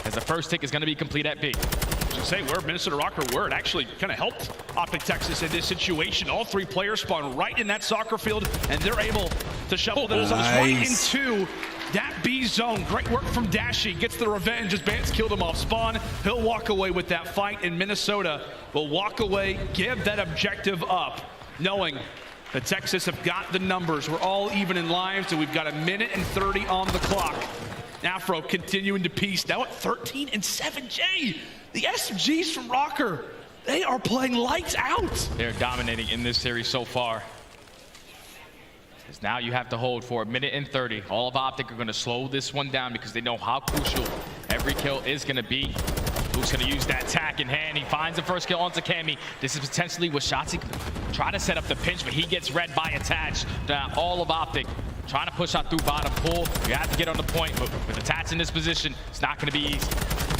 as the first tick is going to be complete at B. To say where Minnesota Rokkr were, it actually kind of helped OpTic Texas in this situation. All 3 players spawn right in that soccer field, and they're able to shovel themselves right into that B zone. Great work from Dashy. Gets the revenge as Bance killed him off spawn. He'll walk away with that fight, and Minnesota will walk away, give that objective up, knowing that Texas have got the numbers. We're all even in lives, and we've got 1 minute and 30 on the clock. Afro continuing to piece, now at 13 and 7. Jay, the SMGs from Rokkr, they are playing lights out. They're dominating in this series so far. As now you have to hold for 1 minute and 30. All of OpTic are going to slow this one down because they know how crucial every kill is going to be. Who's going to use that tack in hand? He finds the first kill onto Cammy. This is potentially what Shotzzy can try to set up the pinch, but he gets read by Attach. All of OpTic trying to push out through bottom pull. You have to get on the point, but with Attach in this position, it's not going to be easy.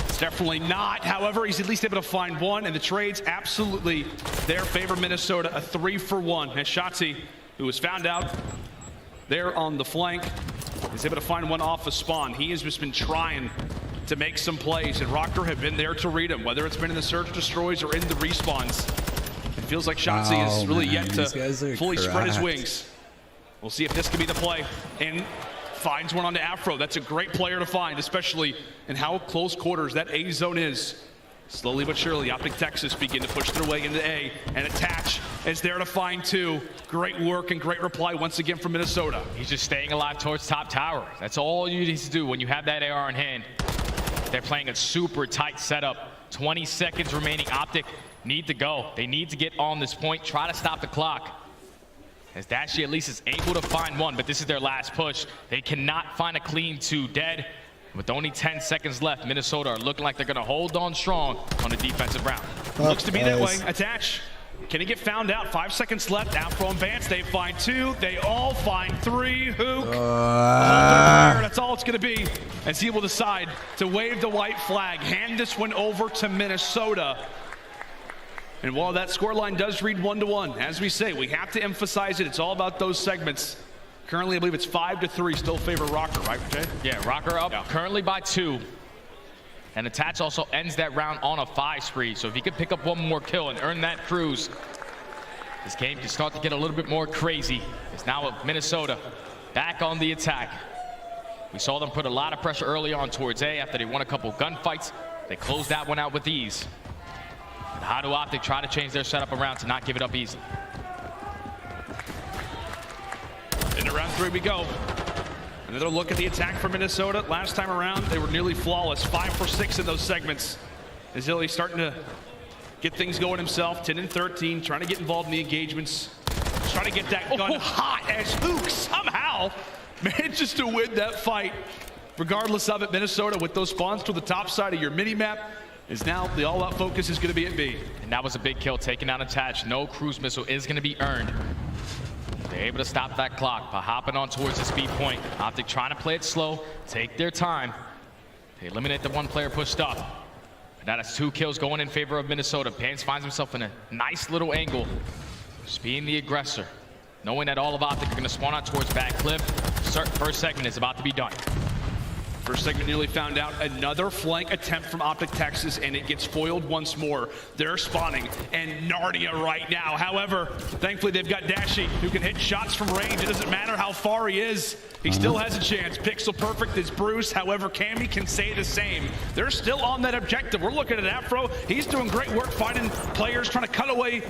It's definitely not. However, he's at least able to find one, and the trades absolutely there favor Minnesota. A 3-for-1. And Shotzzy, who was found out there on the flank, is able to find one off a spawn. He has just been trying to make some plays, and Rokkr have been there to read him, whether it's been in the Surge Destroys or in the respawns. It feels like Shotzzy is really yet to fully spread his wings. We'll see if this can be the play, and finds one onto Afro. That's a great player to find, especially in how close quarters that A zone is. Slowly but surely, OpTic Texas begin to push their way into A, and Attach is there to find 2. Great work and great reply once again from Minnesota. He's just staying alive towards top tower. That's all you need to do when you have that AR in hand. They're playing a super tight setup. 20 seconds remaining. OpTic need to go. They need to get on this point, try to stop the clock. As Dashy at least is able to find one, but this is their last push. They cannot find a clean 2 dead. With only 10 seconds left, Minnesota are looking like they're going to hold on strong on the defensive round. Looks to be that way. Attach Can he get found out? 5 seconds left. Afro and Vance, they find 2. They all find 3. Hook. That's all it's going to be. As he will decide to wave the white flag, hand this one over to Minnesota. And while that scoreline does read 1-1, as we say, we have to emphasize it. It's all about those segments. Currently, I believe it's 5-3. Still favor Rokkr, right, Jay? Yeah, Rokkr up currently by 2. And Attach also ends that round on a 5 spree. So if he could pick up one more kill and earn that cruise, this game can start to get a little bit more crazy. It's now Minnesota back on the attack. We saw them put a lot of pressure early on towards A after they won a couple gunfights. They closed that one out with ease. And how do OpTic try to change their setup around to not give it up easily? Into round 3 we go. Another look at the attack for Minnesota. Last time around, they were nearly flawless. 5 for 6 in those segments. As Illy's starting to get things going himself. 10 and 13, trying to get involved in the engagements. Trying to get that gun hot as Hook somehow manages to win that fight. Regardless of it, Minnesota with those spawns to the top side of your mini-map is now the all-out focus is going to be at B. And that was a big kill, taking down Attach. No cruise missile is going to be earned. They're able to stop that clock by hopping on towards the speed point. OpTic trying to play it slow, take their time. They eliminate the one player pushed up. And that is 2 kills going in favor of Minnesota. Pants finds himself in a nice little angle, just being the aggressor, knowing that all of OpTic are going to spawn out towards back cliff. First segment is about to be done. First segment nearly found out. Another flank attempt from OpTic Texas, and it gets foiled once more. They're spawning and Narnia right now. However, thankfully they've got Dashy, who can hit shots from range. It doesn't matter how far he is. He still has a chance. Pixel perfect is Bruce. However, Cammy can say the same. They're still on that objective. We're looking at Afro. He's doing great work finding players, trying to cut away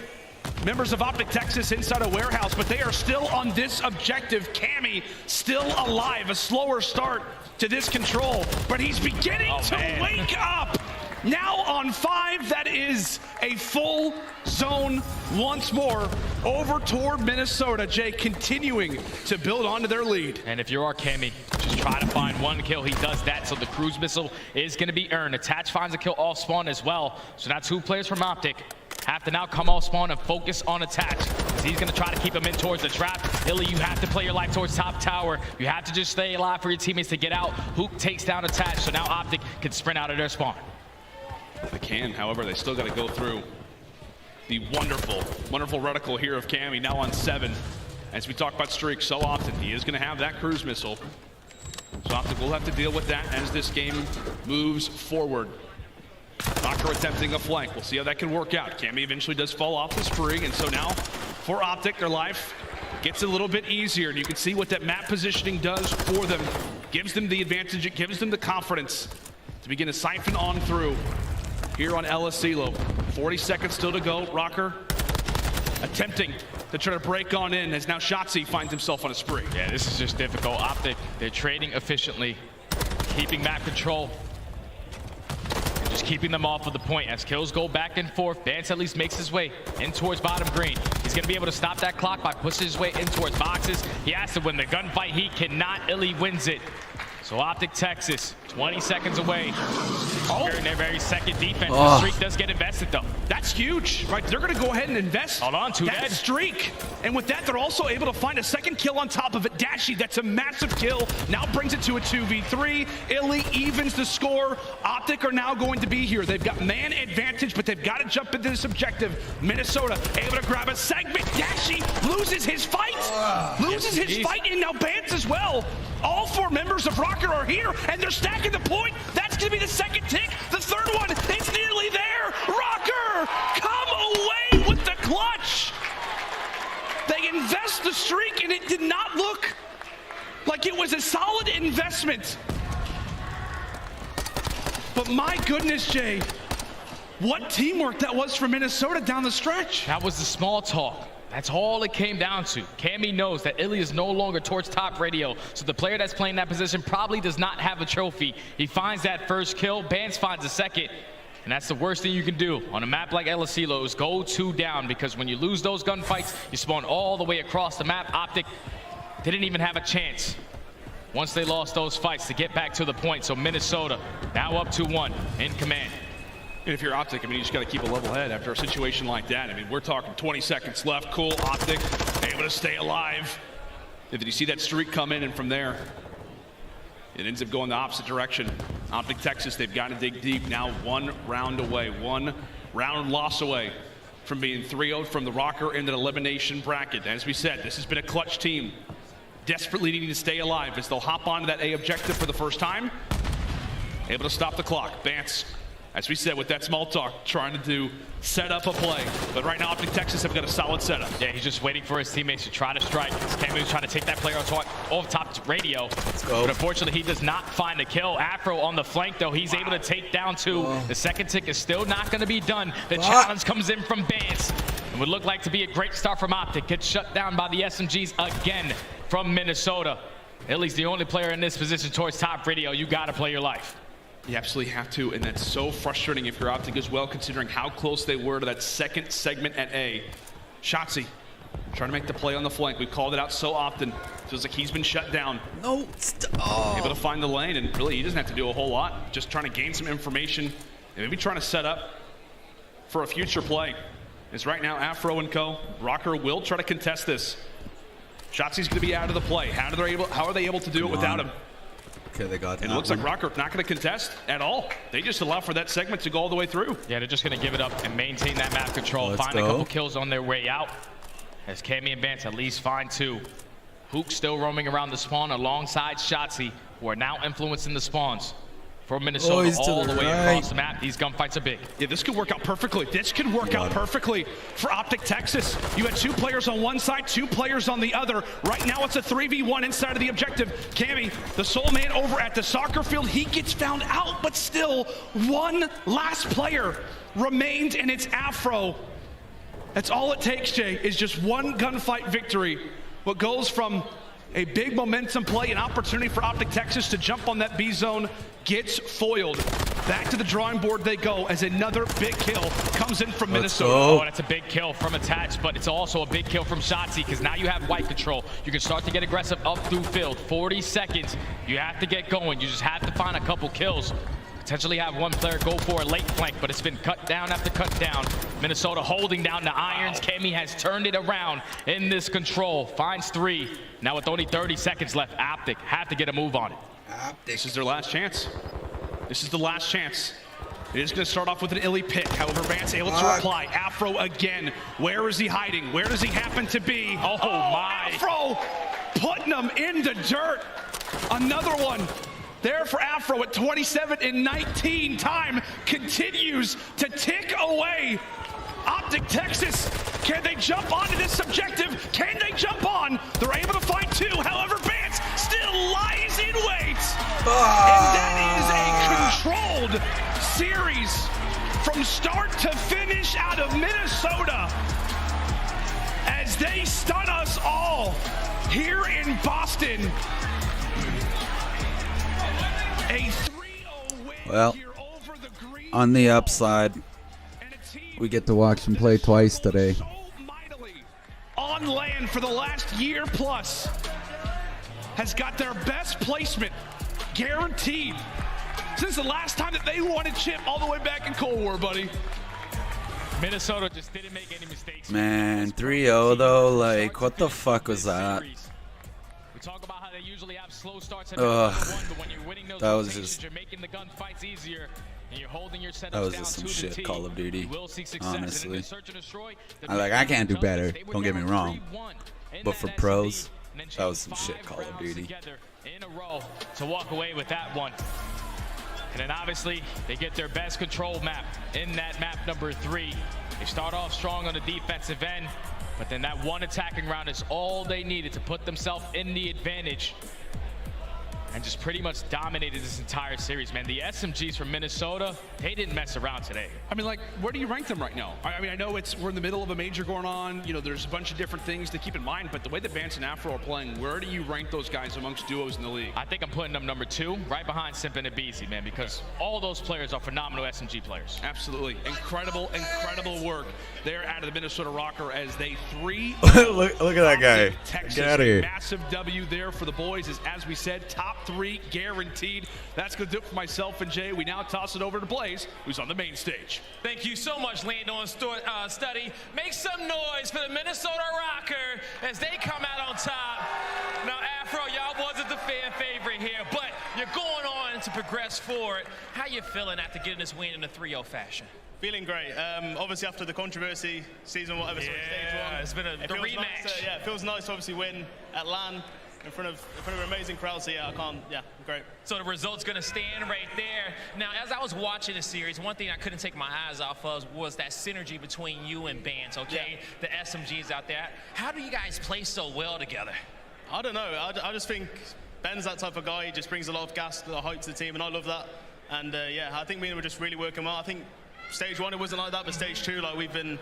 members of OpTic Texas inside a warehouse, but they are still on this objective. Cammy still alive. A slower start to this control, but he's beginning to wake up. Now on 5, that is a full zone once more over toward Minnesota. Jay continuing to build onto their lead. And if you are Cammy, just try to find 1 kill. He does that, so the cruise missile is going to be earned. Attach finds a kill off spawn as well. So now 2 players from OpTic have to now come off spawn and focus on Attach. He's going to try to keep him in towards the trap. Illy, you have to play your life towards top tower. You have to just stay alive for your teammates to get out. Hook takes down Attach, so now OpTic can sprint out of their spawn. They can, however, they still got to go through the wonderful, wonderful reticle here of Cammy, now on 7. As we talk about streaks so often, he is going to have that cruise missile. So OpTic will have to deal with that as this game moves forward. Rokkr attempting a flank. We'll see how that can work out. Cammy eventually does fall off the spring, and so now for OpTic, their life gets a little bit easier, and you can see what that map positioning does for them. Gives them the advantage, it gives them the confidence to begin to siphon on through here on Asilo. 40 seconds still to go. Rokkr attempting to try to break on in as now Shotzzy finds himself on a spree. Yeah, this is just difficult. OpTic, they're trading efficiently, keeping map control, just keeping them off of the point. As kills go back and forth, Vance at least makes his way in towards bottom green. He's going to be able to stop that clock by pushing his way in towards boxes. He has to win the gunfight. He cannot. Illy wins it. So OpTic Texas, 20 seconds away. In their very second defense. The streak does get invested, though. That's huge, right? They're going to go ahead and invest that streak. And with that, they're also able to find a second kill on top of it. Dashy, that's a massive kill. Now brings it to a 2v3. Illy evens the score. OpTic are now going to be here. They've got man advantage, but they've got to jump into this objective. Minnesota able to grab a segment. Dashy loses his fight. And now Bance as well. All 4 members of Rokkr are here, and they're stacking the point. That's going to be the second tick. The third one is nearly there. Rokkr, come away with the clutch. They invest the streak, and it did not look like it was a solid investment. But my goodness, Jay, what teamwork that was for Minnesota down the stretch. That was the small talk. That's all it came down to. Cammy knows that Illy is no longer towards top radio, so the player that's playing that position probably does not have a trophy. He finds that first kill, Bance finds a second, and that's the worst thing you can do on a map like Asilo is go 2 down, because when you lose those gunfights, you spawn all the way across the map. OpTic didn't even have a chance once they lost those fights to get back to the point, so Minnesota now up 2-1 in command. And if you're OpTic, I mean, you just got to keep a level head after a situation like that. I mean, we're talking 20 seconds left. Cool, OpTic able to stay alive. And then you see that streak come in, and from there, it ends up going the opposite direction. OpTic Texas, they've got to dig deep now. 1 round away, 1 round loss away from being 3-0 from the Rokkr into the elimination bracket. As we said, this has been a clutch team, desperately needing to stay alive as they'll hop onto that A objective for the first time. Able to stop the clock. Bance, as we said, with that small talk, trying to set up a play. But right now, OpTic Texas have got a solid setup. Yeah, he's just waiting for his teammates to try to strike. Cammy was trying to take that player off top radio. But unfortunately, he does not find a kill. Afro on the flank, though, he's able to take down 2. The second tick is still not going to be done. The challenge comes in from Bance. It would look like to be a great start from OpTic. Gets shut down by the SMGs again from Minnesota. At least the only player in this position towards top radio. You got to play your life. You absolutely have to, and that's so frustrating if you're OpTic as well, considering how close they were to that second segment at A. Shotzzy trying to make the play on the flank. We've called it out so often. Feels like he's been shut down. No. Able to find the lane, and really he doesn't have to do a whole lot. Just trying to gain some information and maybe trying to set up for a future play. As right now, Afro and co. Rokkr will try to contest this. Shotzi's going to be out of the play. How are they able to do it without him? Okay, they got it. Looks like Rokkr not going to contest at all. They just allow for that segment to go all the way through. Yeah, they're just going to give it up and maintain that map control. Find a couple kills on their way out. As Cammy and Bance at least find 2. Hook still roaming around the spawn alongside Shotzzy, who are now influencing the spawns. From Minnesota all the way across the map. These gunfights are big. Yeah, this could work out perfectly. This could work out perfectly for OpTic Texas. You had 2 players on one side, 2 players on the other. Right now it's a 3v1 inside of the objective. Cammy, the sole man over at the soccer field, he gets found out, but still one last player remains, and it's Afro. That's all it takes, Jay, is just one gunfight victory. What goes from a big momentum play, an opportunity for OpTic Texas to jump on that B zone, gets foiled. Back to the drawing board they go as another big kill comes in from Minnesota. Oh, that's a big kill from Attach, but it's also a big kill from Shotzzy because now you have white control. You can start to get aggressive up through field. 40 seconds. You have to get going. You just have to find a couple kills. Potentially have one player go for a late flank, but it's been cut down after cut down. Minnesota holding down the irons. Cammy has turned it around in this control. Finds 3. Now with only 30 seconds left, OpTic have to get a move on it. This is their last chance. This is the last chance. It is going to start off with an illy pick. However, Vance able to reply. Afro again. Where is he hiding? Where does he happen to be? Oh my. Afro putting them in the dirt. Another one. There for Afro at 27-19. Time continues to tick away. OpTic Texas, can they jump onto this objective? Can they jump on? They're able to find 2. However, Vance still lies in wait. And that is a controlled series from start to finish out of Minnesota as they stun us all here in Boston. Well, on the upside, we get to watch him play twice today. On land for the last year plus, has got their best placement guaranteed since the last time that they won a chip all the way back in Cold War, buddy. Minnesota just didn't make any mistakes. Man, 3-0 though, like, what the fuck was that? We talk about how they usually have slow starts in Ugh, but when you're winning those that was just, you're making the gunfights easier. And you're holding your setups that was down just some to shit the Call of Duty, honestly. I I can't do better, don't get me wrong, but for pros, that was some shit Call of Duty. In a row to walk away with that one. And then obviously they get their best control map in that map number 3. They start off strong on the defensive end, but then that one attacking round is all they needed to put themselves in the advantage and just pretty much dominated this entire series, man. The SMGs from Minnesota, they didn't mess around today. I mean, like, where do you rank them right now? I mean, I know we're in the middle of a major going on. You know, there's a bunch of different things to keep in mind, but the way that Vance and Afro are playing, where do you rank those guys amongst duos in the league? I think I'm putting them number 2, right behind Simp and Abizi, man, because all those players are phenomenal SMG players. Absolutely. Incredible work there out of the Minnesota Rokkr as they 3 look at that guy. Texas, Get out of here. Massive W there for the boys as we said, top top 3 guaranteed. That's going to do it for myself and Jay. We now toss it over to Blaze, who's on the main stage. Thank you so much, Landon Study. Make some noise for the Minnesota Rokkr as they come out on top. Now, Afro, y'all wasn't the fan favorite here, but you're going on to progress forward. How you feeling after getting this win in a 3-0 fashion? Feeling great. Obviously, after the controversy season, whatever, stage 1. It's been a rematch. Nice it feels nice to obviously win at LAN in front of an amazing crowd. So great. So the result's gonna stand right there. Now, as I was watching the series, one thing I couldn't take my eyes off of was that synergy between you and Bance. Okay, the SMGs out there. How do you guys play so well together? I don't know. I just think Ben's that type of guy. He just brings a lot of gas, a lot of hype to the team, and I love that. And I think me and him were just really working well. I think stage 1 it wasn't like that, but stage 2, like we've been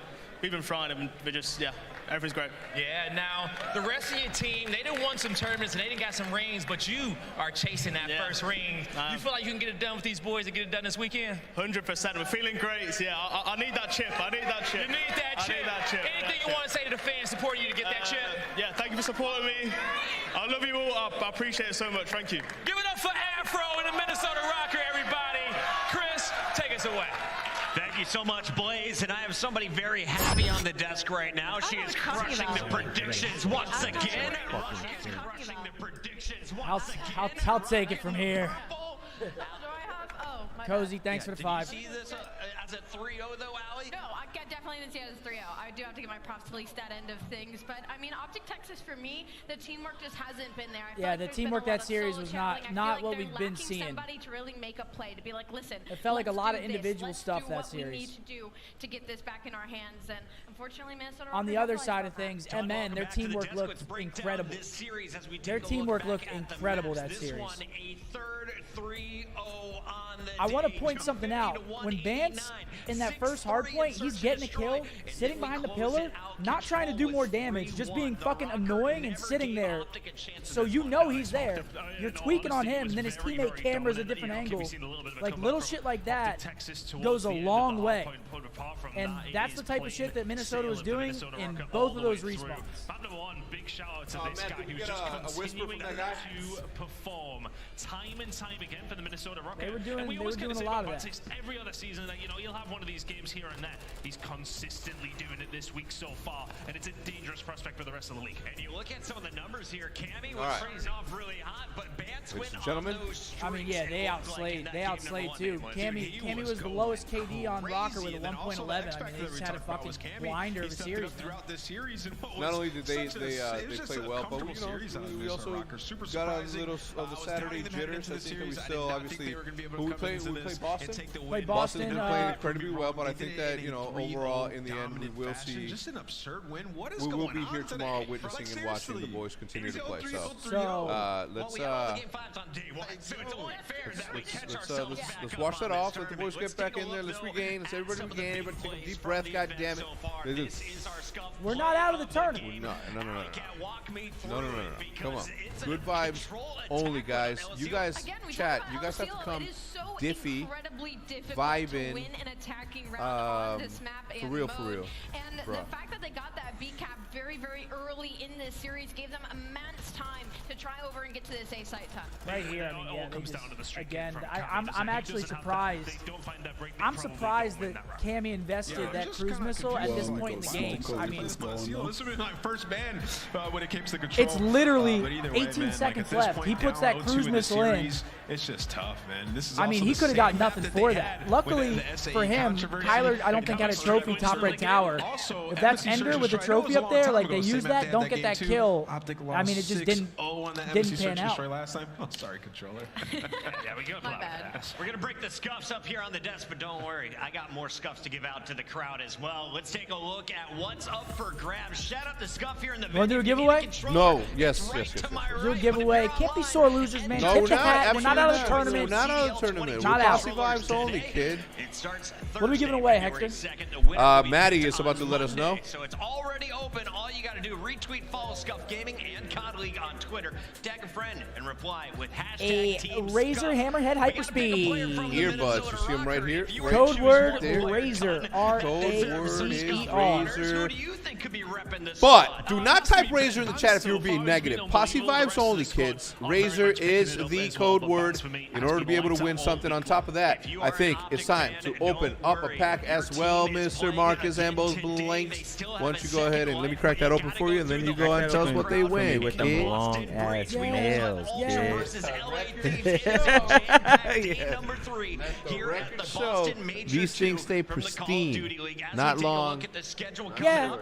frying them. We're just everything's great. Yeah. Now the rest of your team, they done won some tournaments and they done got some rings, but you are chasing that first ring. You feel like you can get it done with these boys and get it done this weekend? 100%. We're feeling great. So I need that chip. I need that chip. You need that chip. Anything you want to say to the fans supporting you to get that chip? Yeah. Thank you for supporting me. I love you all. I appreciate it so much. Thank you. Give it up for Afro and the Minnesota Rokkr, everybody. Chris, take us away. Thank you so much, Blaze. And I have somebody very happy on the desk right now. She is crushing the predictions once again. I'll take it from here. Cozy, thanks for the 5. Did you see this as a 3-0 though, Allie? No, I definitely didn't see it as 3-0. I do have to give my props to at least that end of things. But I mean, OpTic Texas for me, the teamwork just hasn't been there. Yeah, the teamwork that series was not what we've been seeing. Somebody to really make a play, to be like, listen. It felt like a lot of individual stuff that series. We need to do to get this back in our hands, and unfortunately, Minnesota. On the other side of things, MN, their teamwork looked incredible. Their teamwork looked incredible that series. I want to point something out. When Bance in that first hardpoint, he's getting a kill, sitting behind the pillar, not trying to do more damage, just being fucking annoying and sitting there. So you know he's there. You're tweaking on him, and then his teammate camera's a different angle. Like little shit like that goes a long way. And that's the type of shit that Minnesota was doing in both of those respawns. Big shout out to this guy who's just continuing to perform time and time again for the Minnesota Rokkr. They were doing a lot of that. Every other season that you'll have one of these games here and there. He's consistently doing it this week so far, and it's a dangerous prospect for the rest of the league. And you look at some of the numbers here. Cammy was praised off really hot, but Bance went on those streaks. I mean, yeah, they outslayed too. Cammy was the lowest KD on Rokkr with a 1.11. I mean, they just had a fucking blinder of a series. Throughout this series, not only did they play well, but we also got a little of the Saturday jitters. I think that we still obviously we play Boston. Boston did play incredibly well, but I think that overall in the end we will see. Just an absurd win. What is we will going be here on tomorrow today? witnessing and watching the boys continue to play. Let's wash that off. Let the boys get back in there. Let's regain. Let's everybody regain. Everybody take a deep breath. God damn it. We're not out of the tournament. No. Come on. Good vibes only, guys. You guys, chat. You guys have to come diffy, vibing, for real. And the fact that they got that B cap very, very early in this series gave them immense time to try over and get to this A site time. Right here, I mean, yeah, they just, again, I'm actually surprised. I'm surprised that Cammy invested that cruise missile at this point in the game. I mean, this would be my first ban when it came to the control. It's literally 18 seconds left. He puts that cruise missile in. It's just tough, man. This is. I mean, he could have got nothing for that. Luckily for him, Tyler, I don't think had a trophy top red tower. If that's Ender with the trophy up there, like they use that, don't get that kill. I mean, it just didn't pan out. Last time. Oh, sorry, controller. Yeah, we go. We're gonna break the scuffs up here on the desk, but don't worry, I got more scuffs to give out to the crowd as well. Let's take a look at what's up for grabs. Shout out the scuff here in the. Want to do a giveaway? No. Yes. Do a giveaway. Can't be sore losers, man. Tip the hat. We're not out of the tournament. We're not out of the tournament. Not out. Vibes only, kid. We're What are we giving away, Hector? Maddie is about to let us know. So it's already open. All you got to do, retweet, follow Scuff Gaming and COD League on Twitter. Tag a friend and reply with hashtag Team Razer Hammerhead Hyperspeed. Earbuds. You see them right here? Code word there. Razer. Razer. But do not type Razer in the chat if you're being negative. Posse vibes only, kids. Razer is the code word in order to be able to win something. On top of that, I think it's time to open up a pack as well, Mr. Marcus Ambos Blanks. Why don't you go ahead and let me crack that open for you, and then you go and tell us what they win. With them long ass nails, So these things stay pristine, not long. Yeah.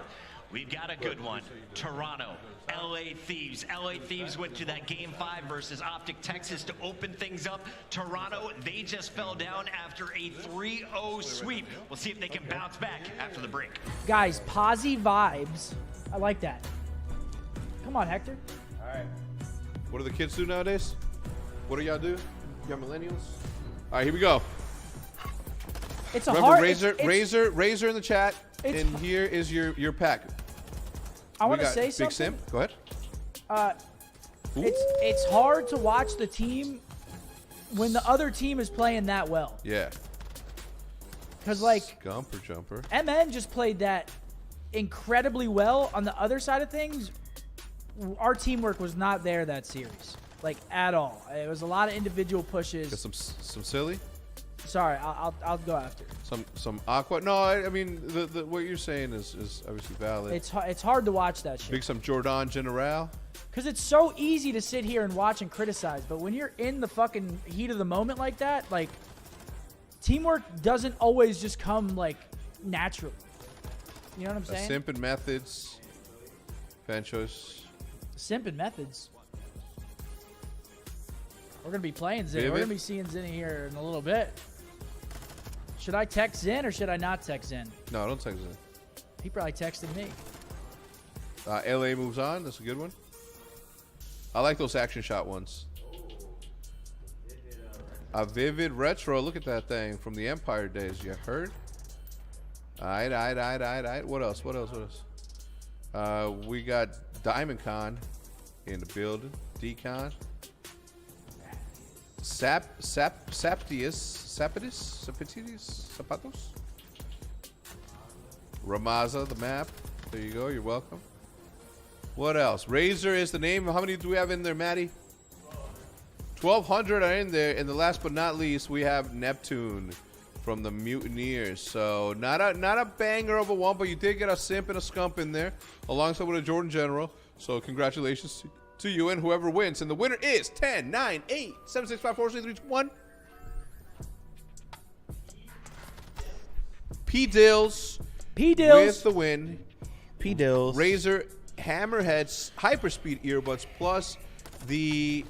We've got a good one. Toronto, LA Thieves. LA Thieves went to that Game 5 versus OpTic Texas to open things up. Toronto, they just fell down after a 3-0 sweep. We'll see if they can bounce back after the break. Guys, Posse vibes. I like that. Come on, Hector. All right. What do the kids do nowadays? What do y'all do? Y'all millennials? All right, here we go. It's a Remember, hard... Razer in the chat, and here is your pack. I want to say Big something. Sim, go ahead. It's hard to watch the team when the other team is playing that well. Yeah. Because, like, Scumper jumper. MN just played that incredibly well. On the other side of things, our teamwork was not there that series, like, at all. It was a lot of individual pushes. Got some silly. Sorry, I'll go after. Some aqua. No, I mean what you're saying is obviously valid. It's hard to watch that shit. Big some Jordan General. Because it's so easy to sit here and watch and criticize, but when you're in the fucking heat of the moment like that, like, teamwork doesn't always just come, like, naturally. You know what I'm saying? Simp and methods. Fan choice. Simp and methods. We're going to be playing Zin. We're going to be seeing Zin here in a little bit. Should I text Zin or should I not text Zin? No, don't text Zin. He probably texted me. LA moves on. That's a good one. I like those action shot ones. A vivid retro. Look at that thing from the Empire days. You heard? All right. What else? We got Diamond Con in the building. Decon. Zapatos. Ramaza, the map. There you go. You're welcome. What else? Razer is the name. How many do we have in there, Maddie? 1,200 are in there. And the last but not least, we have Neptune from the Mutineers. So not a banger of a one, but you did get a simp and a scump in there, alongside with a Jordan General. So congratulations to you and whoever wins. And the winner is 10, 9, 8, 7, 6, 5, 4, 3, 2, 1. P-Dills with the win. P-Dills. Razer Hammerheads Hyperspeed earbuds plus the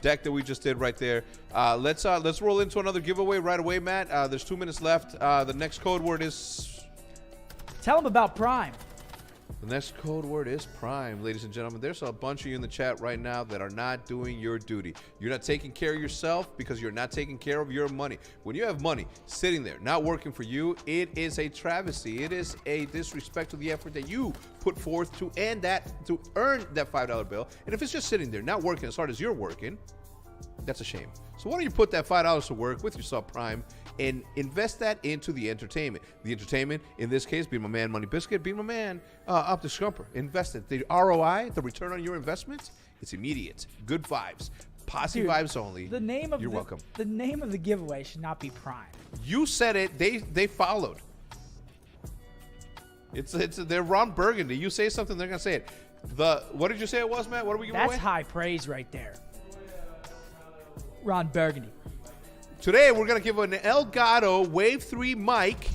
deck that we just did right there. Let's roll into another giveaway right away, Matt. There's 2 minutes left. The next code word is... Tell them about Prime. The next code word is Prime, ladies and gentlemen. There's a bunch of you in the chat right now that are not doing your duty. You're not taking care of yourself because you're not taking care of your money. When you have money sitting there, not working for you, it is a travesty. It is a disrespect to the effort that you put forth to earn that $5 bill. And if it's just sitting there, not working as hard as you're working, that's a shame. So why don't you put that $5 to work with your subprime and invest that into the entertainment. The entertainment, in this case, being my man Money Biscuit, being my man OpTic Scumper. Invest it. The ROI, the return on your investments, it's immediate. Good vibes. Posse vibes only. The name of You're welcome. The name of the giveaway should not be Prime. You said it. They followed. They're Ron Burgundy. You say something, they're gonna say it. What did you say it was, Matt? What are we giving away? That's high praise right there. Ron Burgundy. Today, we're going to give an Elgato Wave 3 mic.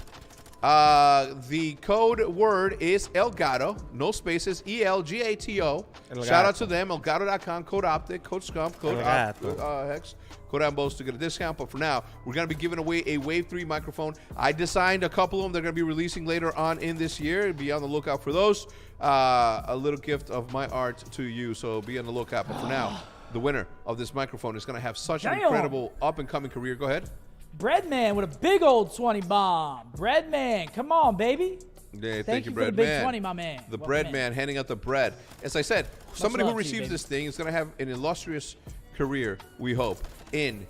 The code word is Elgato. No spaces. ELGATO. Shout out to them. Elgato.com. Code OpTic. Code Scump. Code Hex. Code Ambos to get a discount. But for now, we're going to be giving away a Wave 3 microphone. I designed a couple of them. They're going to be releasing later on in this year. Be on the lookout for those. A little gift of my art to you. So be on the lookout. But for now, the winner of this microphone is going to have such an incredible up-and-coming career. Go ahead. Breadman with a big old 20 bomb. Breadman, come on, baby. Yeah, Thank you for Bread the big Man. 20, my man. The Welcome bread in. man handing out the bread. As I said, somebody who love to you, receives baby. this thing is going to have an illustrious career, we hope, in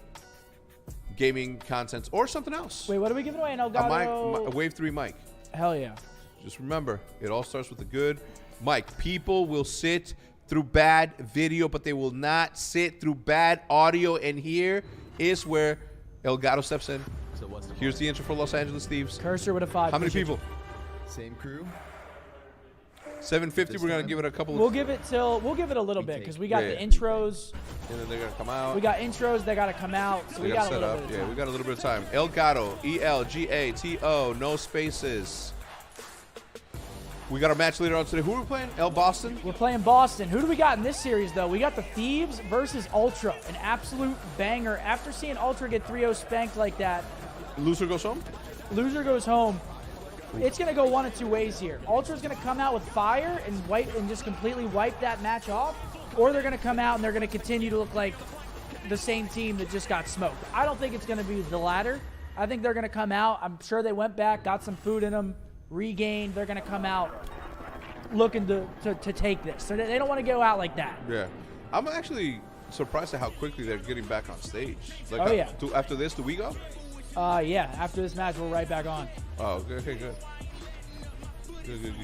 gaming content or something else. Wait, what are we giving away? An A Elgato? Wave 3 mic. Hell yeah. Just remember, it all starts with a good mic. People will sit through bad video, but they will not sit through bad audio. And here is where Elgato steps in. So what's the Here's the intro for Los Angeles Thieves. Cursor with a 5. How many people? Same crew. 750. We're gonna give it a couple. We'll give it a little bit because we got Yeah. the intros. And then they're gonna come out. We got intros. They got to come out. So They we gotta got a set little up. bit of Yeah, time. we got a little bit of time. Elgato, ELGATO, no spaces. We got our match later on today. Who are we playing? El Boston? We're playing Boston. Who do we got in this series, though? We got the Thieves versus Ultra. An absolute banger. After seeing Ultra get 3-0 spanked like that, Loser goes home? loser goes home. It's going to go one of two ways here. Ultra's going to come out with fire and just completely wipe that match off, or they're going to come out and they're going to continue to look like the same team that just got smoked. I don't think it's going to be the latter. I think they're going to come out. I'm sure they went back, got some food in them, regained. They're going to come out looking to take this. So they don't want to go out like that. Yeah. I'm actually surprised at how quickly they're getting back on stage. Like, Oh, yeah. After this, do we go? Yeah, after this match, we're right back on. Oh, okay, good. Good.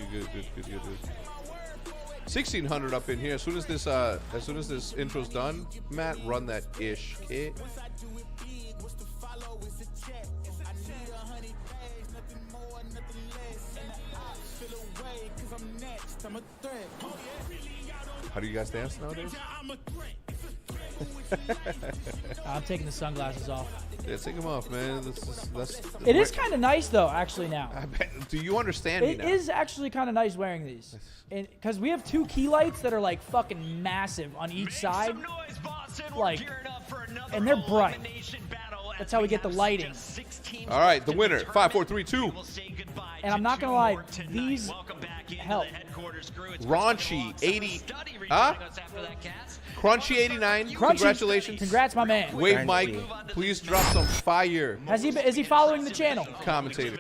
1600 up in here. As soon as this intro's done, Matt, run that ish kit. How do you guys dance nowadays? I'm taking the sunglasses off. Yeah, take them off, man. It is kind of nice, though, actually, now. I bet, do you understand me It now? is actually kind of nice wearing these. Because we have two key lights that are, like, fucking massive on each side. Like, and they're bright. That's how we get the lighting. All right, the winner, 5, 4, 3, 2. And I'm not going to lie, these help. Raunchy 80. Huh? Crunchy 89. Crunchy. Congratulations. Congrats, my man. Wave Mike, please drop some fire. Is he following the channel? Commentator.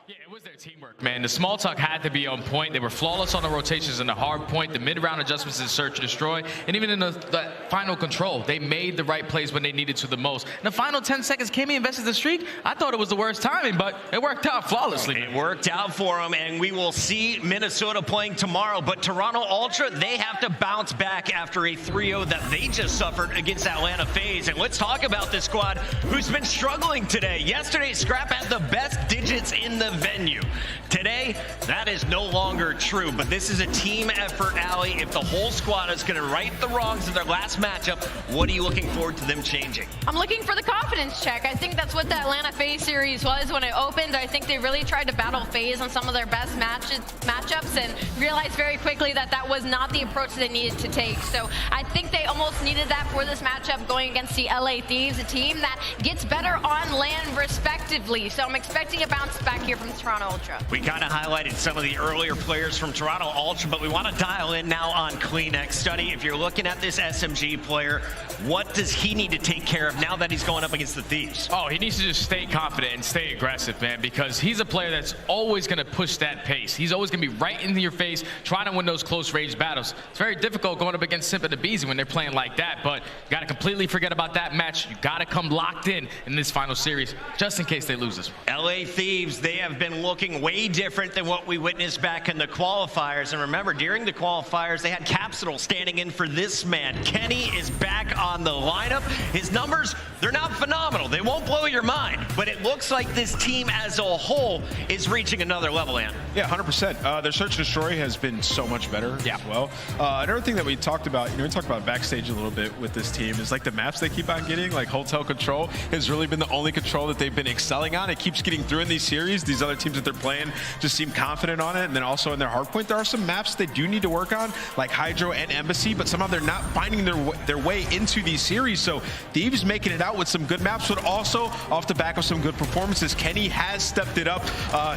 Yeah, it was their teamwork, man. The small talk had to be on point. They were flawless on the rotations and the hard point, the mid-round adjustments in search and destroy, and even in the final control, they made the right plays when they needed to the most. In the final 10 seconds, Kimmy invested the streak. I thought it was the worst timing, but it worked out flawlessly. It worked out for them, and we will see Minnesota playing tomorrow. But Toronto Ultra, they have to bounce back after a 3-0 that they just suffered against Atlanta Faze. And let's talk about this squad who's been struggling today. Yesterday, Scrap had the best digits in the venue. Today, that is no longer true, but this is a team effort, Allie. If the whole squad is going to right the wrongs of their last matchup, what are you looking forward to them changing? I'm looking for the confidence check. I think that's what the Atlanta Faze series was when it opened. I think they really tried to battle Faze on some of their best matchups and realized very quickly that that was not the approach they needed to take. So I think they almost needed that for this matchup going against the LA Thieves, a team that gets better on land respectively. So I'm expecting a bounce back here from Toronto Ultra. We kind of highlighted some of the earlier players from Toronto Ultra, but we want to dial in now on Kleenex. Study, if you're looking at this SMG player, what does he need to take care of now that he's going up against the Thieves? Oh, he needs to just stay confident and stay aggressive, man, because he's a player that's always going to push that pace. He's always going to be right into your face, trying to win those close-range battles. It's very difficult going up against Simp and Abizi when they're playing like that, but you got to completely forget about that match. You got to come locked in this final series, just in case they lose this one. LA Thieves, they have been looking way different than what we witnessed back in the qualifiers. And remember, during the qualifiers, they had Capsule standing in for this man. Kenny is back on the lineup. His numbers, they're not phenomenal. They won't blow your mind, but it looks like this team as a whole is reaching another level, Ann. Yeah, 100%. Their search and destroy has been so much better as well. Another thing that we talked about, we talked about backstage a little bit with this team is like the maps they keep on getting, like Hotel Control has really been the only control that they've been excelling on. It keeps getting through in these series. These other teams that they're playing just seem confident on it. And then also in their hardpoint, there are some maps they do need to work on, like Hydro and Embassy, but somehow they're not finding their way into these series. So Thieves making it out with some good maps, but also off the back of some good performances. Kenny has stepped it up.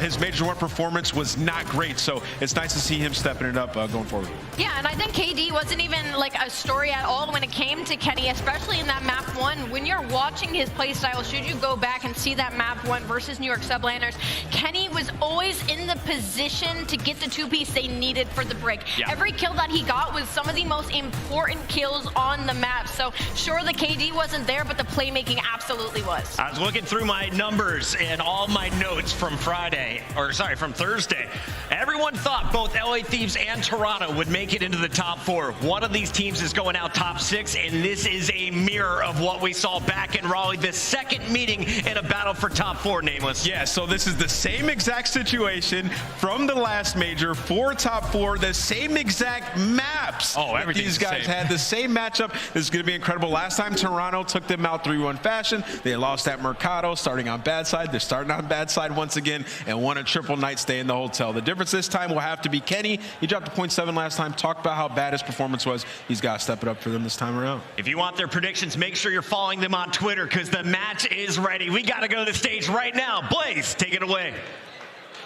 His Major 1 performance was not great, so it's nice to see him stepping it up going forward. Yeah, and I think KD wasn't even like a story at all when it came to Kenny, especially in that map 1. When you're watching his playstyle, should you go back and see that map 1 versus New York Subliners, Kenny was always in the position to get the 2-piece they needed for the break. Yeah. Every kill that he got was some of the most important kills on the map. So sure, the KD wasn't there, but the playmaking absolutely was. I was looking through my numbers and all my notes from from Thursday. Everyone thought both LA Thieves and Toronto would make it into the top 4. One of these teams is going out top 6, and this is a mirror of what we saw back in Raleigh, the second meeting in a battle for top 4, Nameless. Yeah, so this is the same exact situation from the last major for top 4, the same exact maps. Oh, these guys had the same matchup. This is going to be incredible. Last time Toronto took them out 3-1 fashion. They lost at Mercado, starting on bad side. They're starting on bad side once again and won a triple night stay in the hotel. The difference this time will have to be Kenny. He dropped a 0.7 last time. Talked about how bad his performance was. He's got to step it up for them this time around. If you want their predictions, make sure you're following them on Twitter because the match is ready. We got to go to the stage right now. Blaze, take it away.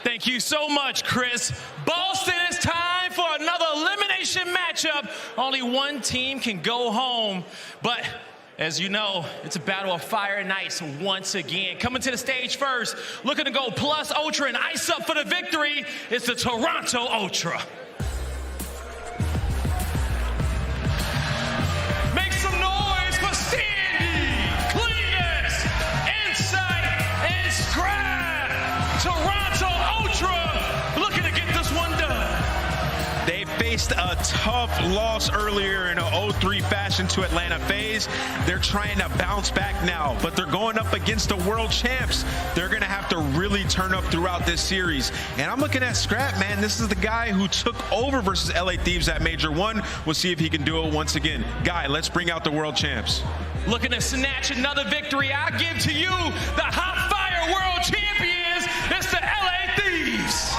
Thank you so much, Chris. Boston, it's time for another elimination matchup. Only one team can go home, but as you know, it's a battle of fire and ice once again. Coming to the stage first, looking to go plus Ultra and ice up for the victory, it's the Toronto Ultra. Make some noise for Standy, Cletus, Insight, and Scrap. Toronto Ultra looking to get this one done. They faced a tough loss earlier in an 0-3 fashion to Atlanta Faze. They're trying to bounce back now, but they're going up against the world champs. They're going to have to really turn up throughout this series. And I'm looking at Scrap, man. This is the guy who took over versus LA Thieves at Major 1. We'll see if he can do it once again. Guy, let's bring out the world champs. Looking to snatch another victory. I give to you the Hot Fire World Champions. It's the LA Thieves.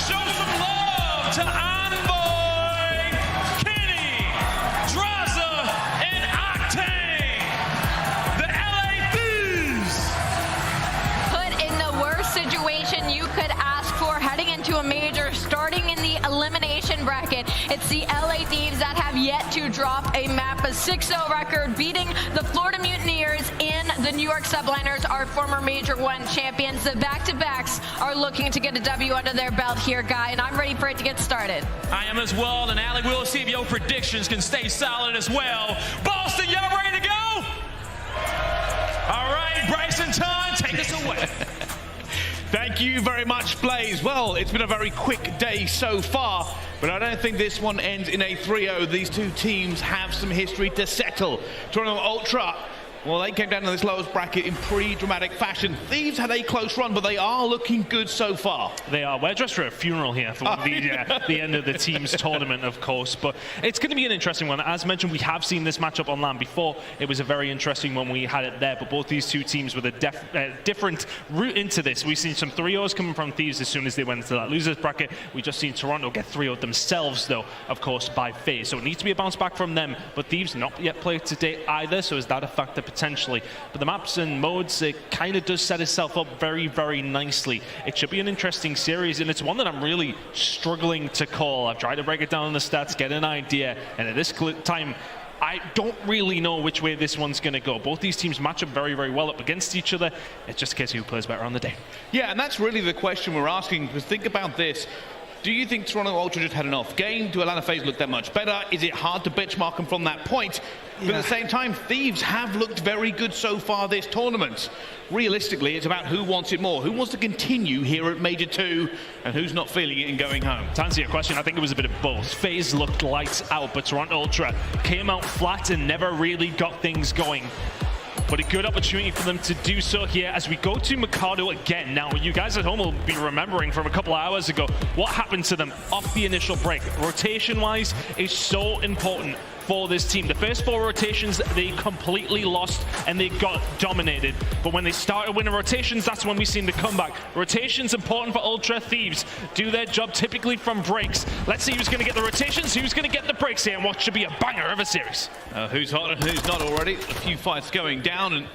Show some love to Envoy, Kenny, Draza, and Octane. The LA Thieves. Put in the worst situation you could ask for heading into a major, starting in the elimination bracket. It's the LA Thieves that have yet to drop a map, a 6-0 record, beating the Florida Mutineers in the New York Subliners, our former Major 1 champions. The back-to-backs are looking to get a W under their belt here, Guy, and I'm ready for it to get started. I am as well, and Alec, we'll see if your predictions can stay solid as well. Boston, y'all ready to go? All right, Bryson Todd, take us away. Thank you very much, Blaze. Well, it's been a very quick day so far, but I don't think this one ends in a 3-0. These two teams have some history to settle. Toronto Ultra, well, they came down to this lowest bracket in pretty dramatic fashion. Thieves had a close run, but they are looking good so far. They are. We're dressed for a funeral here for the end of the team's tournament, of course. But it's going to be an interesting one. As mentioned, we have seen this matchup on LAN before. It was a very interesting one. We had it there. But both these two teams with a different route into this. We've seen some 3-0s coming from Thieves as soon as they went into that losers bracket. We just seen Toronto get 3-0 themselves, though, of course, by Faze. So it needs to be a bounce back from them. But Thieves not yet played today either. So is that a factor potentially? But the maps and modes, it kind of does set itself up very, very nicely. It should be an interesting series, and it's one that I'm really struggling to call. I've tried to break it down in the stats, get an idea, and at this time, I don't really know which way this one's going to go. Both these teams match up very, very well up against each other. It's just a case of who plays better on the day. Yeah, and that's really the question we're asking, because think about this. Do you think Toronto Ultra just had an off game? Do Atlanta Faze look that much better? Is it hard to benchmark them from that point? But at the same time, Thieves have looked very good so far this tournament. Realistically, it's about who wants it more. Who wants to continue here at Major 2, and who's not feeling it and going home? To answer your question, I think it was a bit of both. Faze looked lights out, but Toronto Ultra came out flat and never really got things going. But a good opportunity for them to do so here as we go to Mercado again. Now, you guys at home will be remembering from a couple of hours ago what happened to them off the initial break. Rotation-wise is so important for this team. The first 4 rotations, they completely lost and they got dominated. But when they started winning rotations, that's when we seen the comeback. Rotations important for Ultra. Thieves do their job typically from breaks. Let's see who's going to get the rotations, who's going to get the breaks here, and what should be a banger of a series. Who's hot and who's not already? A few fights going down, and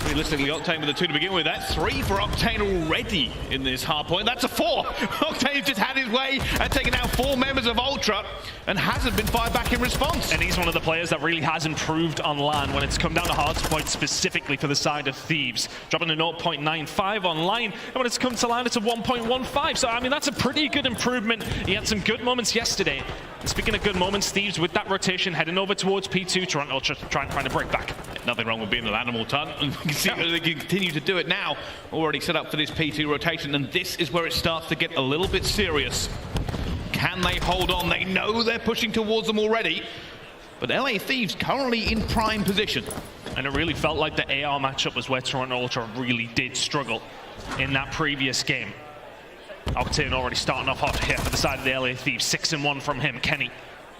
realistically, Octane with a 2 to begin with. That's 3 for Octane already in this hardpoint. That's a 4. Octane's just had his way and taken out 4 members of Ultra and hasn't been fired back in response. And he's one of the players that really has improved on LAN when it's come down to hardpoint specifically for the side of Thieves. Dropping a 0.95 on line, and when it's come to LAN, it's a 1.15. So, I mean, that's a pretty good improvement. He had some good moments yesterday. And speaking of good moments, Thieves with that rotation heading over towards P2, Toronto Ultra trying to find a break back. Nothing wrong with being an animal ton, and you can see that they continue to do it now. Already set up for this P2 rotation, and this is where it starts to get a little bit serious. Can they hold on? They know they're pushing towards them already, but LA Thieves currently in prime position. And it really felt like the AR matchup was where Toronto Ultra really did struggle in that previous game. Octane already starting off hot here for the side of the LA Thieves. 6-1 from him. Kenny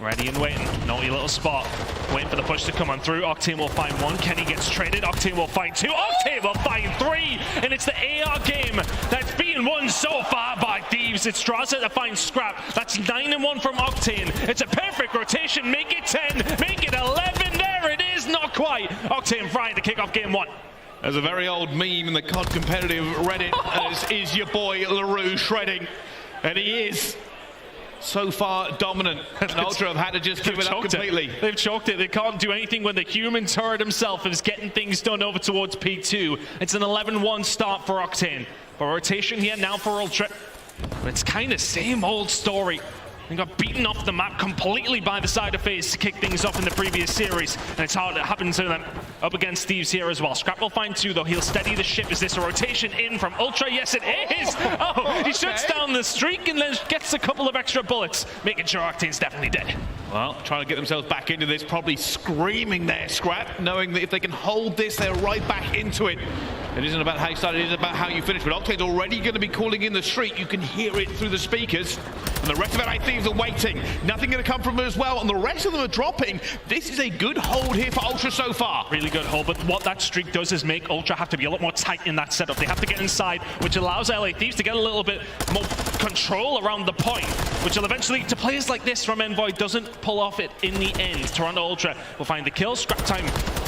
ready and waiting. Naughty little spot. Waiting for the push to come on through. Octane will find 1. Kenny gets traded. Octane will find 2. Octane will find 3. And it's the AR game that's being won so far by Thieves. It's Razer to find Scrap. That's 9-1 from Octane. It's a perfect rotation. Make it 10. Make it 11. There it is. Not quite. Octane trying to kick off game 1. There's a very old meme in the COD competitive Reddit, as is your boy LaRue shredding. And he is so far dominant. And Ultra have had to just give it up completely. They've choked it. They can't do anything when the human turret himself is getting things done over towards P2. It's an 11-1 start for Octane. But rotation here now for Ultra. But it's kind of same old story. They got beaten off the map completely by the side of Faze to kick things off in the previous series. And it's hard to happen to them up against Thieves here as well. Scrap will find 2, though. He'll steady the ship. Is this a rotation in from Ultra? Yes, it is. Oh, he shuts down the streak and then gets a couple of extra bullets, making sure Octane's definitely dead. Well, trying to get themselves back into this, probably screaming there, Scrap, knowing that if they can hold this, they're right back into it. It isn't about how you start, it is about how you finish. But Octane's already going to be calling in the streak. You can hear it through the speakers. And the rest of LA Thieves are waiting. Nothing going to come from them as well. And the rest of them are dropping. This is a good hold here for Ultra so far. Really good hold. But what that streak does is make Ultra have to be a lot more tight in that setup. They have to get inside, which allows LA Thieves to get a little bit more control around the point, which will eventually, to players like this from Envoy, doesn't pull off it in the end. Toronto Ultra will find the kill. Scrap time.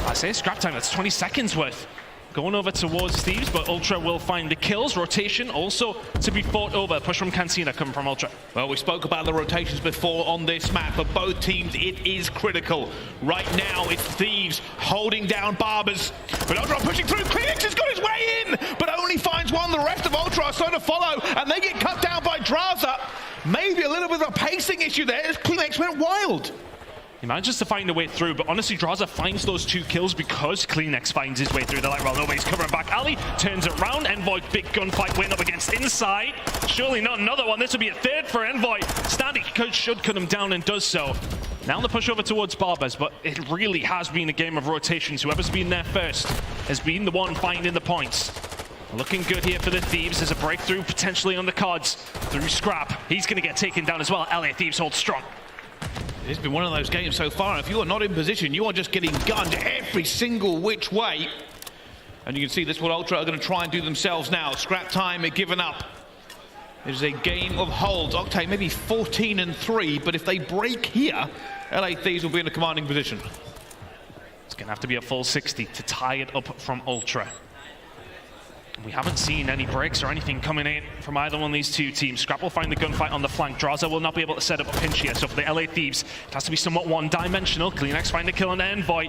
I say scrap time. That's 20 seconds worth. Going over towards Thieves, but Ultra will find the kills. Rotation also to be fought over. Push from Cancina coming from Ultra. Well, we spoke about the rotations before on this map. For both teams, it is critical. Right now, it's Thieves holding down Barbers. But Ultra pushing through. Kleenex has got his way in, but only finds 1. The rest of Ultra are starting to follow, and they get cut down by Draza. Maybe a little bit of a pacing issue there as Kleenex went wild. He manages to find a way through, but honestly, Draza finds those 2 kills because Kleenex finds his way through. They're like, well, nobody's covering back. Ali turns it around. Envoy, big gunfight win up against Inside. Surely not another one. This will be a 3rd for Envoy. Standy should cut him down and does so. Now the push over towards Barbers, but it really has been a game of rotations. Whoever's been there first has been the one finding the points. Looking good here for the Thieves. There's a breakthrough potentially on the cards through Scrap. He's going to get taken down as well. LA Thieves hold strong. It's been one of those games so far. If you are not in position, you are just getting gunned every single which way. And you can see this what Ultra are going to try and do themselves now. Scrap time, given up. It is a game of holds. Octane maybe 14-3, but if they break here, LA Thieves will be in a commanding position. It's going to have to be a full 60 to tie it up from Ultra. We haven't seen any breaks or anything coming in from either one of these 2 teams. Scrap will find the gunfight on the flank. Draza will not be able to set up a pinch here. So for the LA Thieves, it has to be somewhat one-dimensional. Kleenex find the kill on Envoy.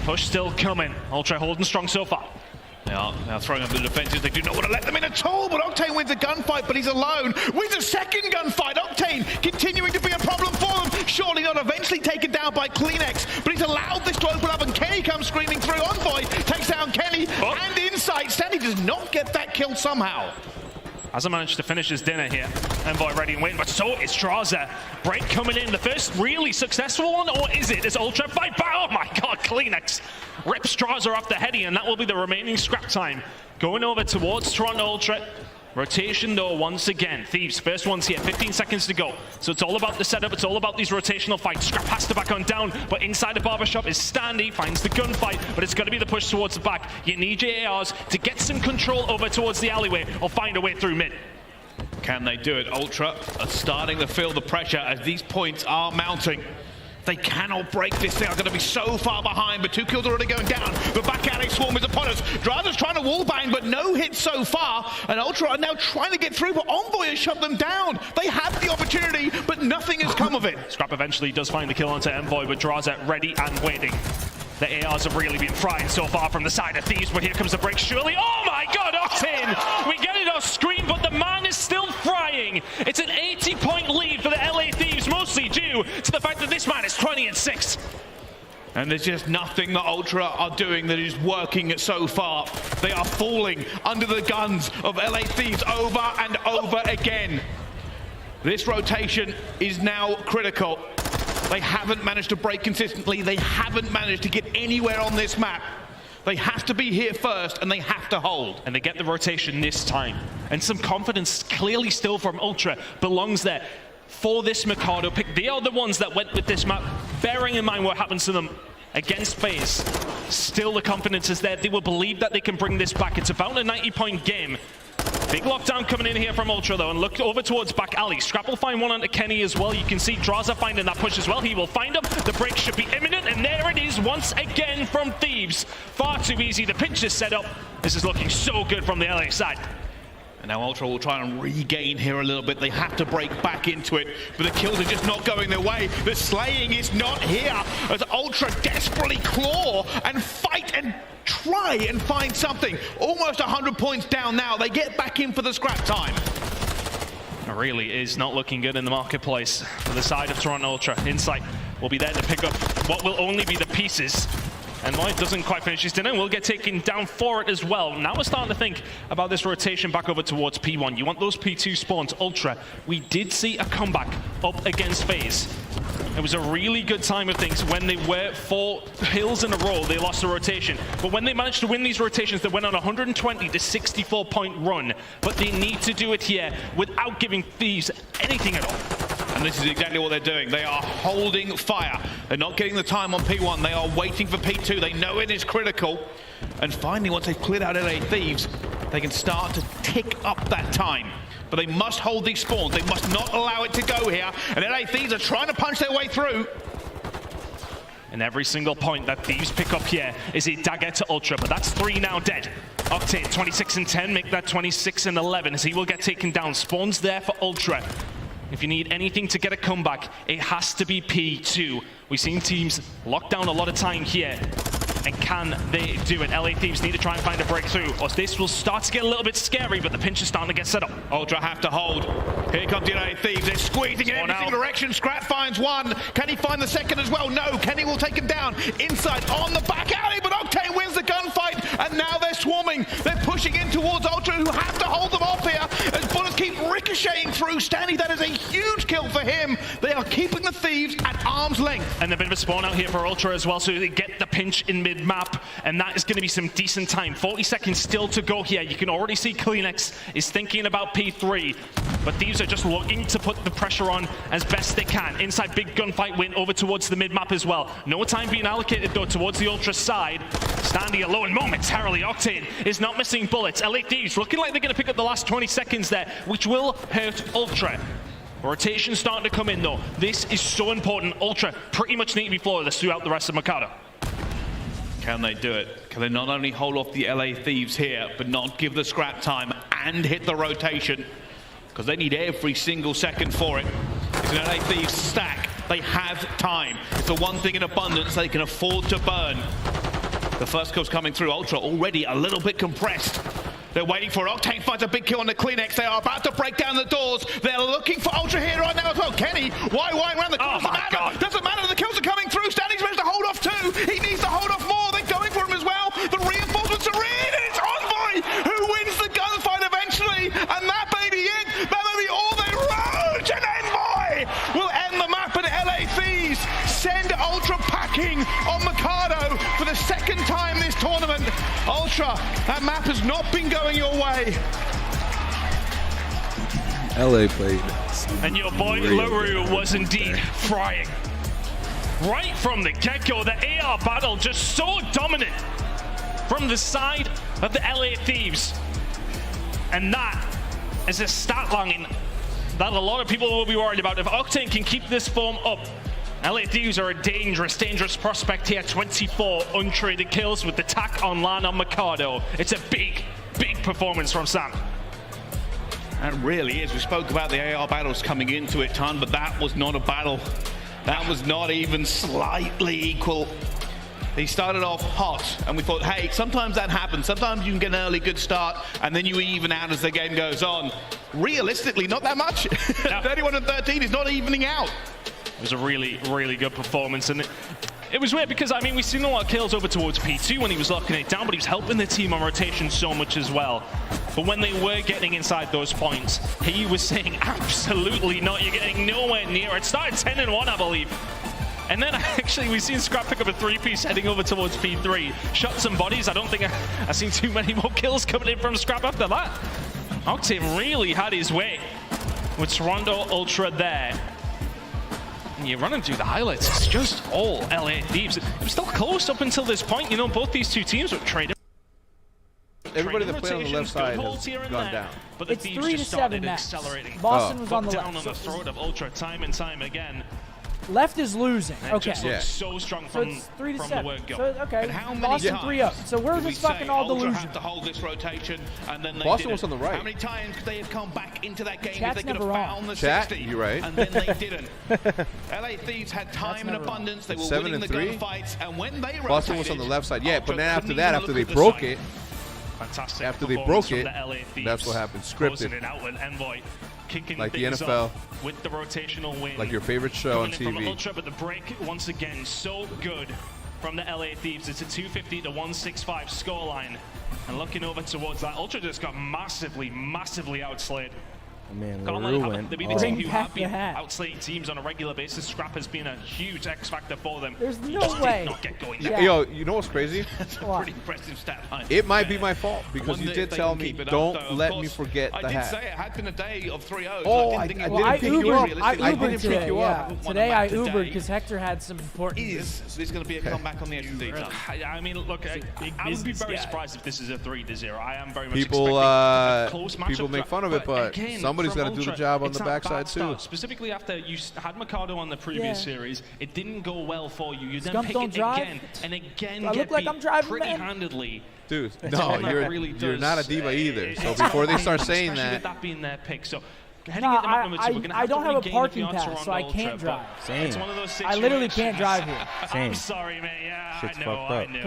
Push still coming. Ultra holding strong so far. They are now throwing up the defenses. They do not want to let them in at all, but Octane wins a gunfight, but he's alone. Wins a second gunfight. Octane continuing to be a problem for them. Surely not eventually taken down by Kleenex, but he's allowed this to open up, and Kenny comes screaming through. Envoy takes down Kenny, and Insight. Standy does not get that kill somehow. Hasn't managed to finish his dinner here. Envoy ready and win, but so is Draza. Break coming in, the first really successful one, or is it? It's Ultra fight. Oh my god, Kleenex rips Draza off the heady, and that will be the remaining scrap time. Going over towards Toronto Ultra. Rotation though, once again. Thieves, first one's here, 15 seconds to go. So it's all about the setup, it's all about these rotational fights. Scrap has to back on down, but inside the barbershop is Standy, finds the gunfight, but it's going to be the push towards the back. You need your ARs to get some control over towards the alleyway or find a way through mid. Can they do it? Ultra are starting to feel the pressure as these points are mounting. They cannot break this. They are going to be so far behind, but 2 kills already going down. The back alley swarm is upon us. Drazer's trying to wallbang, but no hits so far. And Ultra are now trying to get through, but Envoy has shut them down. They had the opportunity, but nothing has come of it. Scrap eventually does find the kill onto Envoy, but Drazer ready and waiting. The ARs have really been frying so far from the side of Thieves, but here comes the break surely. Oh my god, Octane! We get it off screen, but the man is still frying. It's an 80-point lead for the LA Thieves, mostly due to the fact that this man is 20-6. And there's just nothing that Ultra are doing that is working so far. They are falling under the guns of LA Thieves over and over again. This rotation is now critical. They haven't managed to break consistently. They haven't managed to get anywhere on this map. They have to be here first, and they have to hold. And they get the rotation this time. And some confidence clearly still from Ultra belongs there for this Mercado pick. They are the ones that went with this map, bearing in mind what happens to them against Faze. Still the confidence is there. They will believe that they can bring this back. It's about a 90-point game. Big lockdown coming in here from Ultra though, and look over towards back alley. Scrap will find one onto Kenny as well. You can see Draza finding that push as well. He will find him. The break should be imminent, and there it is once again from Thieves. Far too easy. The pinch is set up. This is looking so good from the LA side. And now Ultra will try and regain here a little bit. They have to break back into it, but the kills are just not going their way. The slaying is not here as Ultra desperately claw and fight and try and find something. Almost 100 points down now. They get back in for the scrap time. It really is not looking good in the marketplace for the side of Toronto Ultra. Insight will be there to pick up what will only be the pieces. And Lloyd doesn't quite finish his dinner, will get taken down for it as well. Now we're starting to think about this rotation back over towards P1. You want those P2 spawns. Ultra, we did see a comeback up against Faze. It was a really good time of things when they were 4 hills in a row. They lost the rotation. But when they managed to win these rotations, they went on a 120 to 64 point run. But they need to do it here without giving Thieves anything at all. And this is exactly what they're doing. They are holding fire. They're not getting the time on P1. They are waiting for P2. They know it is critical. And finally, once they've cleared out LA Thieves, they can start to tick up that time. But they must hold these spawns. They must not allow it to go here. And LA Thieves are trying to punch their way through. And every single point that Thieves pick up here is a dagger to Ultra, but that's 3 now dead. Octane, 26 and 10, make that 26 and 11 as he will get taken down. Spawns there for Ultra. If you need anything to get a comeback, it has to be P2. We've seen teams lock down a lot of time here. And can they do it? LA Thieves need to try and find a breakthrough, or this will start to get a little bit scary, but the pinch is starting to get set up. Ultra have to hold. Here comes the LA Thieves. They're squeezing in every single direction. Scrap finds one. Can he find the second as well? No. Kenny will take him down. Inside on the back alley, but Octane wins the gunfight, and now they're swarming. They're pushing in towards Ultra, who have to hold them off here as bullets keep ricocheting through. Stanley, that is a huge kill for him. They are keeping the Thieves at arm's length. And a bit of a spawn out here for Ultra as well, so they get the pinch in mid-map, and that is going to be some decent time. 40 seconds still to go here. You can already see Kleenex is thinking about P3, but Thieves are just looking to put the pressure on as best they can. Inside, big gunfight win over towards the mid-map as well. No time being allocated, though, towards the Ultra side. Standing alone momentarily. Octane is not missing bullets. LA Thieves looking like they're going to pick up the last 20 seconds there, which will hurt Ultra. Rotation starting to come in, though. This is so important. Ultra pretty much need to be flawless throughout the rest of Mercado. Can they do it? Can they not only hold off the LA Thieves here, but not give the scrap time and hit the rotation? Because they need every single second for it. It's an LA Thieves stack. They have time. It's the one thing in abundance they can afford to burn. The first kill's coming through. Ultra already a little bit compressed. They're waiting for Octane, finds a big kill on the Kleenex. They are about to break down the doors. They're looking for Ultra here right now as well. Kenny, why around the corner? Oh my God. Doesn't matter, the kills are coming through. Stanley's managed to hold off 2. He needs to hold off more. They're going for him as well. The reinforcements are in. It's Envoy who wins the gunfight eventually. And that may be it. That may be all they roach. And Envoy will end the map, and LA Thieves send Ultra packing on Mercado for the second time this tournament. Ultra, that map has not been going your way. LA played. And your boy real LaRue was indeed frying. Right from the get-go, the AR battle just so dominant from the side of the LA Thieves. And that is a stat line that a lot of people will be worried about. If Octane can keep this form up, LA Thieves are a dangerous, dangerous prospect here. 24 untraded kills with the tack online on Mercado. It's a big, big performance from Sam. That really is. We spoke about the AR battles coming into it, Ton, but that was not a battle. That was not even slightly equal. He started off hot, and we thought, hey, sometimes that happens. Sometimes you can get an early good start, and then you even out as the game goes on. Realistically, not that much. 31 and 13 is not evening out. It was a really, really good performance, and it was weird because, I mean, we've seen a lot of kills over towards P2 when he was locking it down, but he was helping the team on rotation so much as well. But when they were getting inside those points, he was saying, absolutely not, you're getting nowhere near. It started 10-1, I believe. And then actually we've seen Scrap pick up a 3-piece heading over towards P3. Shot some bodies. I don't think I've seen too many more kills coming in from Scrap after that. Octane really had his way with Toronto Ultra there. And you're running through the highlights, it's just all LA Thieves. It was still close up until this point. You know, both these two teams were trading. Everybody that played on the left side has gone down. But the It's Thieves 3 just to 7 started match. accelerating. Boston was on the down left. on the throat of Ultra time and time again. Left is losing. And it Okay. just looks so strong So from, it's 3 to from 7. the word go. So, okay. And how many Boston times 3-0. So we're did we just fucking say all Ultra delusional. have to hold this rotation, and then they Boston didn't? was on the right. How many times could they have come back into that game Chat's if they could never have wrong. found the Chat, 60? you're right. And then they didn't. LA Thieves had time in abundance. They were 7 winning and the 3. gunfights, and when they Boston was on the left side. Yeah, but then after that, after they broke it, Fantastic after they performance broke it, from the LA Thieves. that's what happened. Closing Scripted. it out with Envoy, kicking Like the things NFL. off with the rotational win. Like your favorite show on Coming in from TV. Ultra, but the break once again so good from the LA Thieves. It's a 250 to 165 scoreline. And looking over towards that, Ultra just got massively, massively outslayed. Man, Can't LaRue let went them be the off. team who have been outslaying teams on a regular basis. Scrap has been a huge X factor for them. There's He no just way. did not get going. Yeah. Yo, you know what's crazy? That's a pretty impressive stat line. It might be my fault because Wonder you if did they tell can me, keep it up, don't though. Of let course, me forget I the did hat. say it had been a day of 3-0s. Oh, I I didn't think Well, I pick you up. Ubered, I I didn't Ubered pick today, you yeah. up. Today I Ubered because Hector had some important... Is this going to be a comeback on the S&D? I mean, look, I would be very surprised if this is a 3-0. I am very much People, expecting a close matchup. people make fun of it, but again, somebody's from got to do the Ultra, job on it's the that backside bad too. start. Specifically after you had Mercado on the previous series, it didn't go well for you. You then Scump pick don't it drive. again and again I get look like beat I'm driving, pretty man. handedly. Dude, That's no, all that really you're does. not a diva either. So It's before they insane, start saying especially with that, that being their pick. So No, heading into map number 2, we're gonna I have don't to have a regain parking if you're on pass, so I Toronto can't Ultra, drive. but Same. It's one of those I situations. literally can't drive here. Same. I'm sorry, man. Yeah, Shit's I know. fucked I up. know.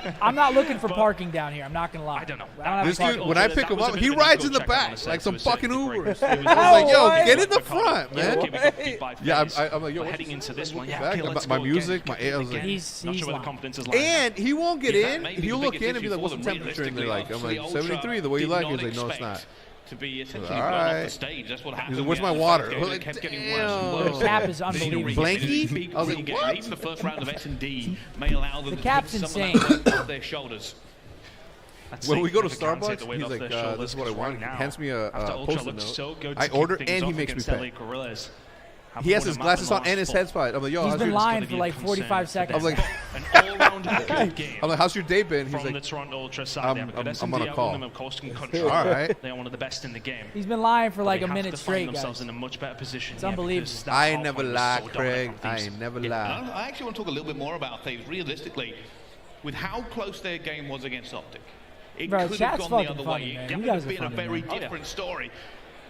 Because I'm not looking for parking down here. I'm not gonna lie. I don't know. I don't have this a parking dude, when I pick him up, he rides in the back like some fucking Ubers. I was No like, yo, way. get in the front, man. Yeah, I'm like, yo, what's heading into this one. back? Yeah, okay, let's My go music, again. my I was like, He's Not sure where the lying. confidence is lying. and he won't get Yeah, that in. may be He'll the look biggest in and be issue like, what's for the them, temperature? And they're realistically. like, I'm like, Obviously, 73. The way you Ultra like it. He's did like, no, not it's not. expect to be essentially All run off right. the stage. That's what happened. He's like, where's my in the water? first game. We're It like, kept getting worse and damn. worse. The cap is Big unbelievable. regain. Blanky? Big I was like, regain. what? Even the first round of S&D may allow them The to cap's take some insane. of that off their shoulders. When we go to They can't take Starbucks, the weight he's off like, their this shoulders is what I because want. right now, He hands me a after Ultra post-it looks note. so good I to order kick things and he off makes me against pay. LA Guerrillas. He has his glasses on and his headset. I'm like, yo, He's how's been your lying for like 45 seconds. I'm like, An all-round good game. I'm like, how's your day been? He's From the like, Toronto Ultra side, they have a good I'm S&D on a out call. on them, of course, can control. All right. They are one of the best in the game. He's been lying for like They a have minute to find straight, themselves guys. in a much better position. It's unbelievable. because that I ain't Hardpoint never was lied, so dominant Craig. from I Thieves. ain't never And lied. I actually want to talk a little bit more about Thieves. Realistically, with how close their game was against OpTic, it Bro, could have chat's gone the fucking other funny, way. man. It You would guys have are been a funny, very man. different story.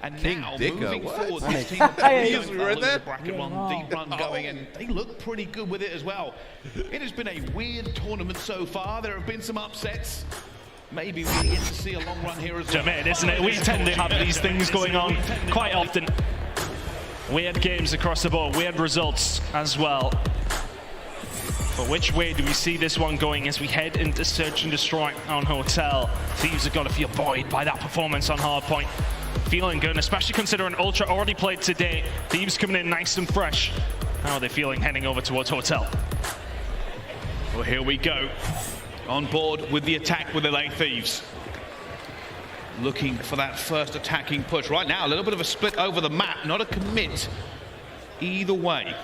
And King now, Dicka, moving what? forward, Hey, this team have hey, really you read that? bracket Yeah, one, no. deep run going, and they look pretty good with it as well. It has been a weird tournament so far. There have been some upsets. Maybe we get to see a long run here as well. Jermaine, isn't it? We tend to have these things going on quite often. Weird games across the board, weird results as well. But which way do we see this one going as we head into Search and Destroy on Hotel? Thieves have got to feel buoyed by that performance on Hardpoint. Feeling good, especially considering Ultra already played today. Thieves coming in nice and fresh. How are they feeling heading over towards Hotel? Well, here we go. On board with the attack with the LA Thieves. looking for that first attacking push. Right now, a little bit of a split over the map, not a commit either way.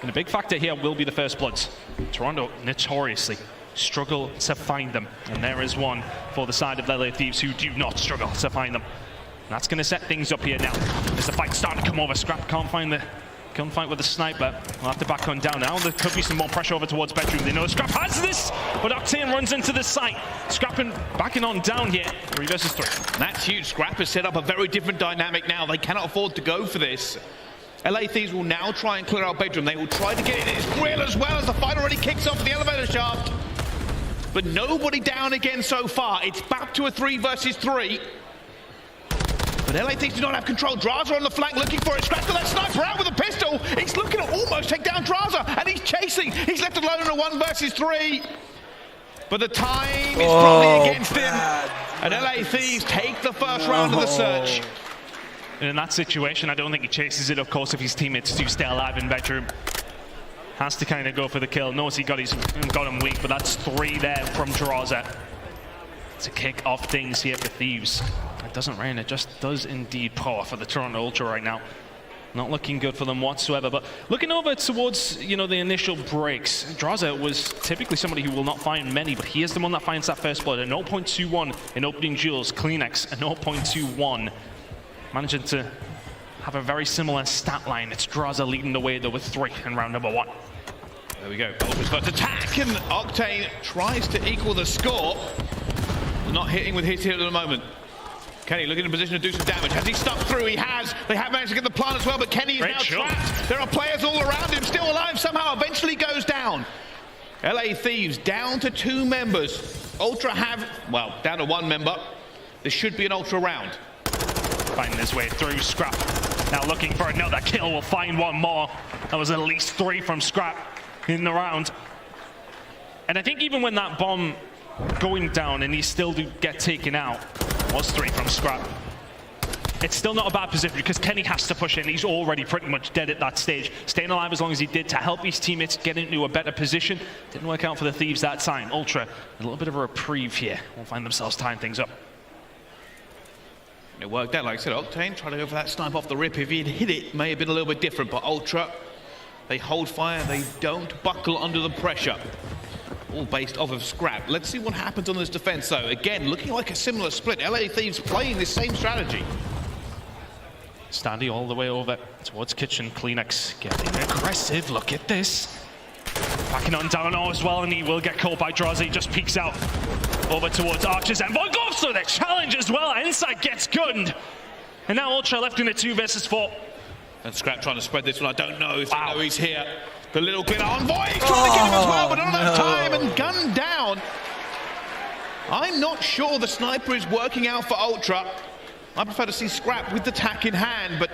And a big factor here will be the first bloods. Toronto notoriously struggle to find them. And there is one for the side of LA Thieves who do not struggle to find them. And that's going to set things up here now. As the fight's starting to come over, Scrap can't find with the sniper. We'll have to back on down now. There could be some more pressure over towards bedroom. They know Scrap has this, but Octane runs into the site. Scrapping backing on down here. 3 versus 3. And that's huge. Scrap has set up a very different dynamic now. They cannot afford to go for this. LA Thieves will now try and clear out bedroom. They will try to get in his grill as well as the fight already kicks off the elevator shaft. But nobody down again so far. It's back to a 3 versus 3. But LA Thieves do not have control. Draza on the flank looking for it. Scrap got that sniper out with a pistol. He's looking to almost take down Draza, and he's chasing. He's left alone in a 1 versus 3. But the time is probably against him. And LA Thieves take the first round of the search. And in that situation, I don't think he chases it, of course, if his teammates do stay alive in bedroom. Has to kind of go for the kill. Knows he got him weak, but that's 3 there from Draza to kick off things here for Thieves. It doesn't rain, it just does indeed pour for the Toronto Ultra right now. Not looking good for them whatsoever, but looking over towards, you know, the initial breaks, Draza was typically somebody who will not find many, but he is the one that finds that first blood. A 0.21 in opening duels, Kleenex, a 0.21. Managing to have a very similar stat line. It's Draza leading the way though with 3 in round number 1. There we go, Ultra's first attack, and Octane tries to equal the score. Not hitting with his hit at the moment. Kenny looking in a position to do some damage. Has he stuck through? He has. They have managed to get the plant as well, but Kenny is now trapped. There are players all around him, still alive, somehow eventually goes down. LA Thieves down to 2 members. Ultra have, well, down to 1 member. This should be an Ultra round. Finding his way through. Scrap now looking for another kill. We'll find one more. That was at least 3 from Scrap in the round. And I think even when that bomb going down and he still do get taken out, was 3 from Scrap. It's still not a bad position because Kenny has to push in. He's already pretty much dead at that stage. Staying alive as long as he did to help his teammates get into a better position. Didn't work out for the Thieves that time. Ultra, a little bit of a reprieve here. Will find themselves tying things up. It worked out, like I said, Octane tried to go for that snipe off the rip. If he had hit it, may have been a little bit different, but Ultra, they hold fire, they don't buckle under the pressure. All based off of Scrap. Let's see what happens on this defense, though. Again, looking like a similar split. LA Thieves playing this same strategy. Standy all the way over towards kitchen. Kleenex getting aggressive. Look at this. Backing on down as well, and he will get caught by Draza. He just peeks out over towards Archers, and Void goes through the challenge as well. Insight gets gunned. And now Ultra left in a 2 versus 4. And Scrap trying to spread this one. I don't know if they know he's here. The little glitter on Void trying to get him as well, but not enough time, and gunned down. I'm not sure the sniper is working out for Ultra. I prefer to see Scrap with the tack in hand, but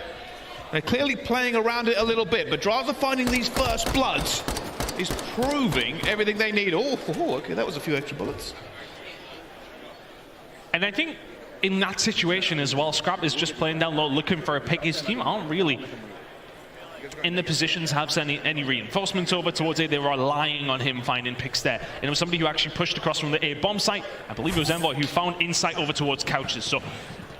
they're clearly playing around it a little bit. But Draza finding these first bloods is proving everything they need. Oh, okay, that was a few extra bullets. And I think in that situation as well, Scrap is just playing down low, looking for a pick. His team aren't really in the positions, have any reinforcements over towards A. They were relying on him finding picks there. And it was somebody who actually pushed across from the A bomb site. I believe it was Envoy who found insight over towards couches. So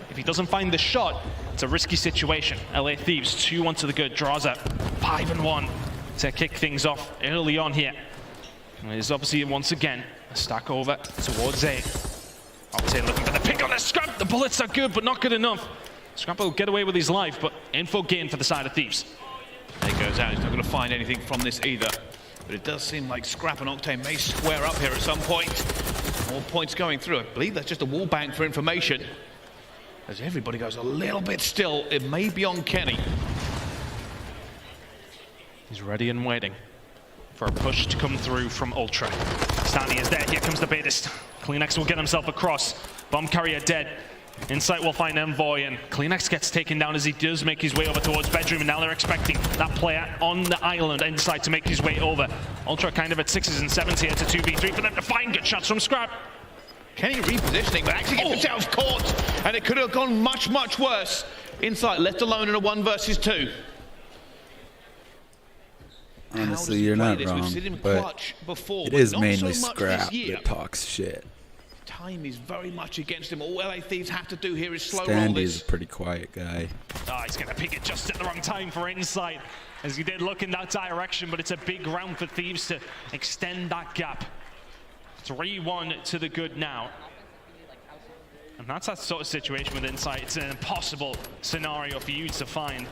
if he doesn't find the shot, it's a risky situation. LA Thieves 2-1 to the good. Draza 5-1 to kick things off early on here. And there's obviously once again a stack over towards A. Octane looking for the pick on the Scrap. The bullets are good, but not good enough. Scrap will get away with his life, but info gain for the side of Thieves. He goes out. He's not going to find anything from this either. But it does seem like Scrap and Octane may square up here at some point. More points going through. I believe that's just a wall bank for information. As everybody goes a little bit still, it may be on Kenny. He's ready and waiting for a push to come through from Ultra. Stanley is there. Here comes the Baitist. Kleenex will get himself across. Bomb carrier dead. Insight will find Envoy, and Kleenex gets taken down as he does make his way over towards bedroom, and now they're expecting that player on the island Insight to make his way over. Ultra kind of at 6s and 7s here to 2v3 for them to find good shots from Scrap. Kenny repositioning, but actually gets himself caught, and it could have gone much, much worse. Insight left alone in a 1 versus 2. Honestly, you're not wrong, but it is mainly Scrap that talks shit. time is very much against him. All LA Thieves have to do here is slow roll Standy this. is a pretty quiet guy. Oh, he's going to pick it just at the wrong time for Insight, as he did look in that direction, but it's a big round for Thieves to extend that gap. 3-1 to the good now. And that's that sort of situation with Insight. It's an impossible scenario for you to find.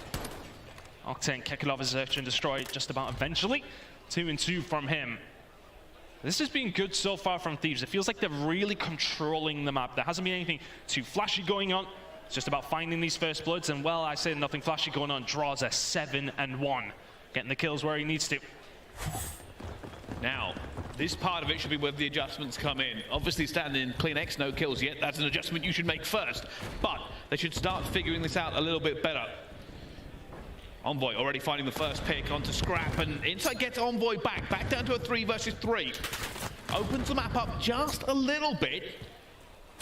Octane kicking off his search and destroy just about eventually. 2-2 from him. This has been good so far from Thieves. It feels like they're really controlling the map. There hasn't been anything too flashy going on. It's just about finding these first bloods. And well, I say nothing flashy going on. Draws a 7-1. Getting the kills where he needs to. Now, this part of it should be where the adjustments come in. Obviously, standing in Clean X, no kills yet. That's an adjustment you should make first. But they should start figuring this out a little bit better. Envoy already finding the first pick onto Scrap, and Insight gets Envoy back down to a 3 versus 3. Opens the map up just a little bit,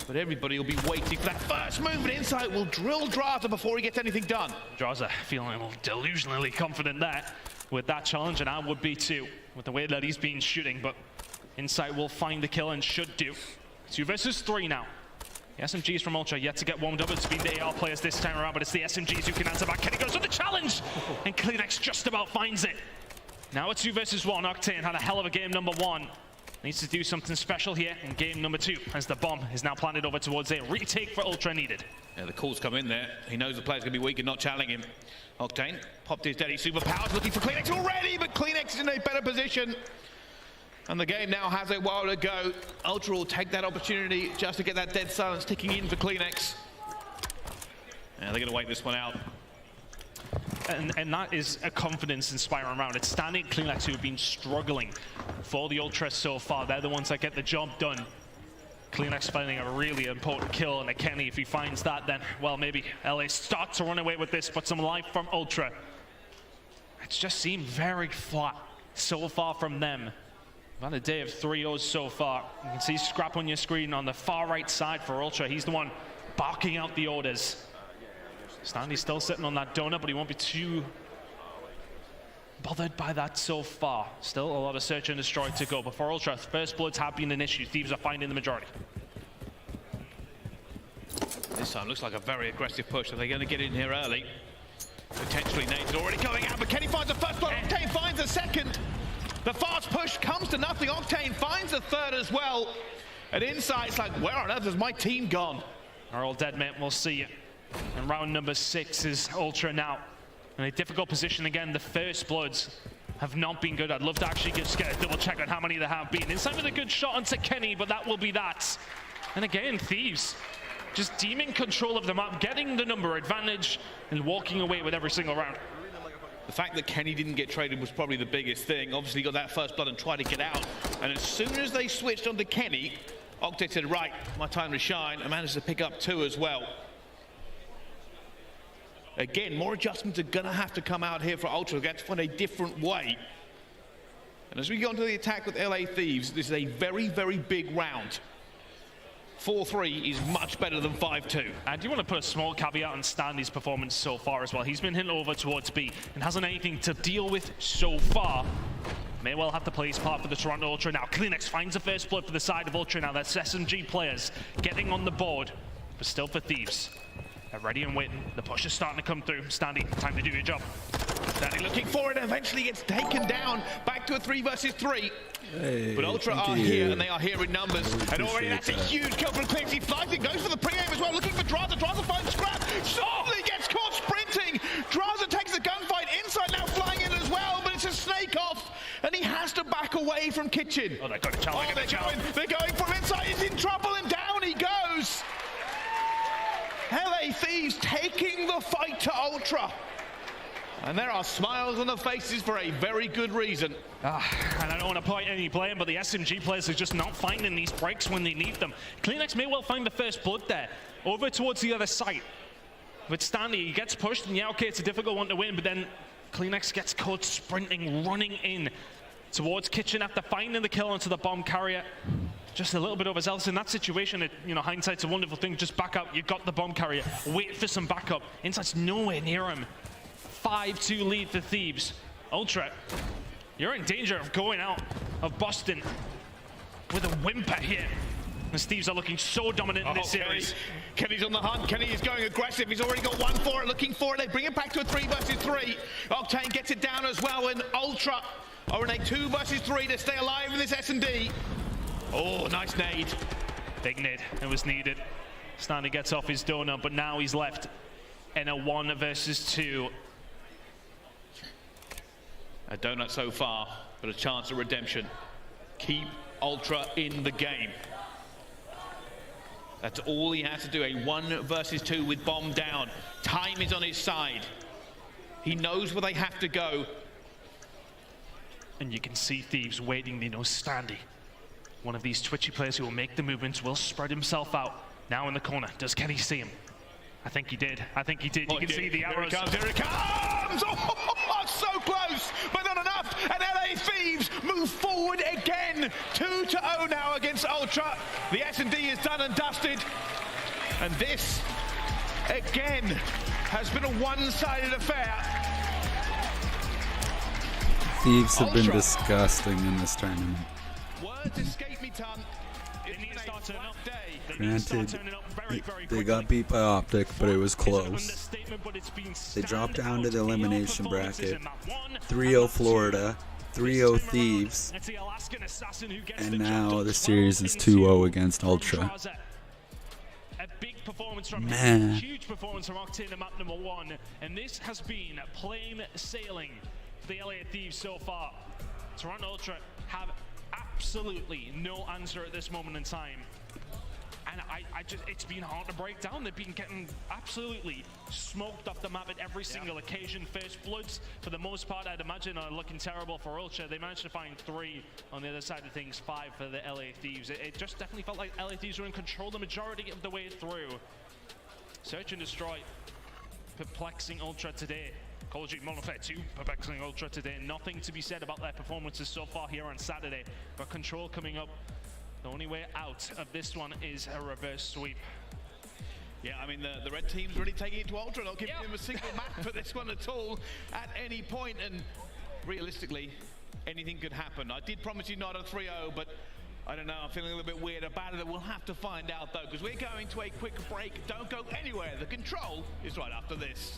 but everybody will be waiting for that first move, and Insight will drill Draza before he gets anything done. Draza feeling a little delusionally confident there with that challenge, and I would be too, with the way that he's been shooting, but Insight will find the kill and should do. 2 versus 3 now. The SMGs from Ultra yet to get warmed up. It's been the AR players this time around, but it's the SMGs who can answer back. Kenny goes for the challenge, and Kleenex just about finds it. Now a 2 versus 1. Octane had a hell of a game number 1. Needs to do something special here in game number 2, as the bomb is now planted over towards a retake for Ultra needed. Yeah, the calls come in there. He knows the player's going to be weak and not challenging him. Octane popped his daddy superpowers, looking for Kleenex already, but Kleenex is in a better position. And the game now has a while to go. Ultra will take that opportunity just to get that dead silence ticking in for Kleenex. And they're going to wait this one out. And that is a confidence-inspiring round. It's Stanley and Kleenex who have been struggling for the Ultra so far. They're the ones that get the job done. Kleenex finding a really important kill, and a Kenny, if he finds that, then, well, maybe LA starts to run away with this, but some life from Ultra. It's just seemed very flat so far from them. About a day of 3-0s so far. You can see Scrap on your screen on the far right side for Ultra. He's the one barking out the orders. Standy's still sitting on that donut, but he won't be too bothered by that so far. Still a lot of search and destroy to go. But for Ultra, first bloods have been an issue. Thieves are finding the majority. This time looks like a very aggressive push. Are they going to get in here early? Potentially Nate's already going out, but Kenny finds the first blood. Octane finds a second. The fast push comes to nothing. Octane finds a third as well. And Insight's like, where on earth has my team gone? Our old dead man, we'll see you. And round number 6 is Ultra now in a difficult position again. The first bloods have not been good. I'd love to actually just get a double check on how many there have been. Inside with a good shot onto Kenny, but that will be that. And again, Thieves just deeming control of the map, getting the number advantage, and walking away with every single round. The fact that Kenny didn't get traded was probably the biggest thing. Obviously, he got that first blood and tried to get out. And as soon as they switched onto Kenny, OpTic said, right, my time to shine, and managed to pick up 2 as well. Again, more adjustments are going to have to come out here for Ultra. They have to find a different way. And as we go into the attack with LA Thieves, this is a very, very big round. 4-3 is much better than 5-2. I do want to put a small caveat on Stanley's performance so far as well. He's been hitting over towards B and hasn't anything to deal with so far. May well have to play his part for the Toronto Ultra now. Kleenex finds the first blood for the side of Ultra now. That's SMG players getting on the board, but still for Thieves. They're ready and waiting. The push is starting to come through. Stanley, time to do your job. Stanley looking for it and eventually gets taken down. Back to a 3 versus 3. Hey, but Ultra are here, and they are here in numbers. And already that's a huge kill from Kleenex. He flies it, goes for the pre-aim as well, looking for Draza. Draza finds Scrap. Suddenly gets caught sprinting. Draza takes the gunfight. Insight now flying in as well, but it's a snake off, and he has to back away from Kitchen. Oh, they're going to challenge. They're going from Insight. He's in trouble, and down he goes. LA Thieves taking the fight to Ultra. And there are smiles on the faces for a very good reason. And I don't want to point any blame, but the SMG players are just not finding these breaks when they need them. Kleenex may well find the first blood there, over towards the other side. But Stanley, he gets pushed, and yeah, okay, it's a difficult one to win, but then Kleenex gets caught sprinting, running in towards Kitchen after finding the kill onto the bomb carrier. Just a little bit overzealous in that situation. Hindsight's a wonderful thing. Just back up. You got the bomb carrier. Wait for some backup. Insight's nowhere near him. 5-2 lead for Thieves. Ultra, you're in danger of going out of Boston with a whimper here. As Thieves are looking so dominant in this series. Kenny's on the hunt. Kenny is going aggressive. He's already got 1 for it, looking for it. They bring it back to a 3 versus 3. Octane gets it down as well, and Ultra are in a 2 versus 3 to stay alive in this S&D. Oh, nice nade. Big nade. It was needed. Stanley gets off his donut, but now he's left in a 1 versus 2. A donut so far, but a chance of redemption. Keep Ultra in the game. That's all he has to do, a 1 versus 2 with bomb down. Time is on his side. He knows where they have to go. And you can see Thieves waiting, you know, Standy. One of these twitchy players who will make the movements, will spread himself out. Now in the corner, does Kenny see him? I think he did. I think he did. You can see the arrows. Here it comes! Oh, so close, but not enough. And LA Thieves move forward again. 2-0 now against Ultra. The S&D is done and dusted. And this, again, has been a one-sided affair. Thieves have been disgusting in this tournament. Words escape me, Ton. They need to start turning up. Granted, they got beat by OpTic, but it was close. They dropped down to the elimination bracket. 3-0 Florida, 3-0 Thieves, and now the series is 2-0 against Ultra. A big performance from Man. Huge performance from Octane in map number 1, and this has been plain sailing for the LA Thieves so far. Toronto Ultra have absolutely no answer at this moment in time. And it's been hard to break down. They've been getting absolutely smoked off the map at every single occasion. First bloods, for the most part, I'd imagine, are looking terrible for Ultra. They managed to find 3 on the other side of things, 5 for the LA Thieves. It just definitely felt like LA Thieves were in control the majority of the way through. Search and destroy, perplexing Ultra today. Call of Duty Modern Warfare 2 perplexing Ultra today. Nothing to be said about their performances so far here on Saturday, but Control coming up. The only way out of this one is a reverse sweep. Yeah, I mean, the red team's really taking it to Ultra, not giving them a single map for this one at all at any point, and realistically, anything could happen. I did promise you not a 3-0, but I don't know, I'm feeling a little bit weird about it. We'll have to find out, though, because we're going to a quick break. Don't go anywhere. The Control is right after this.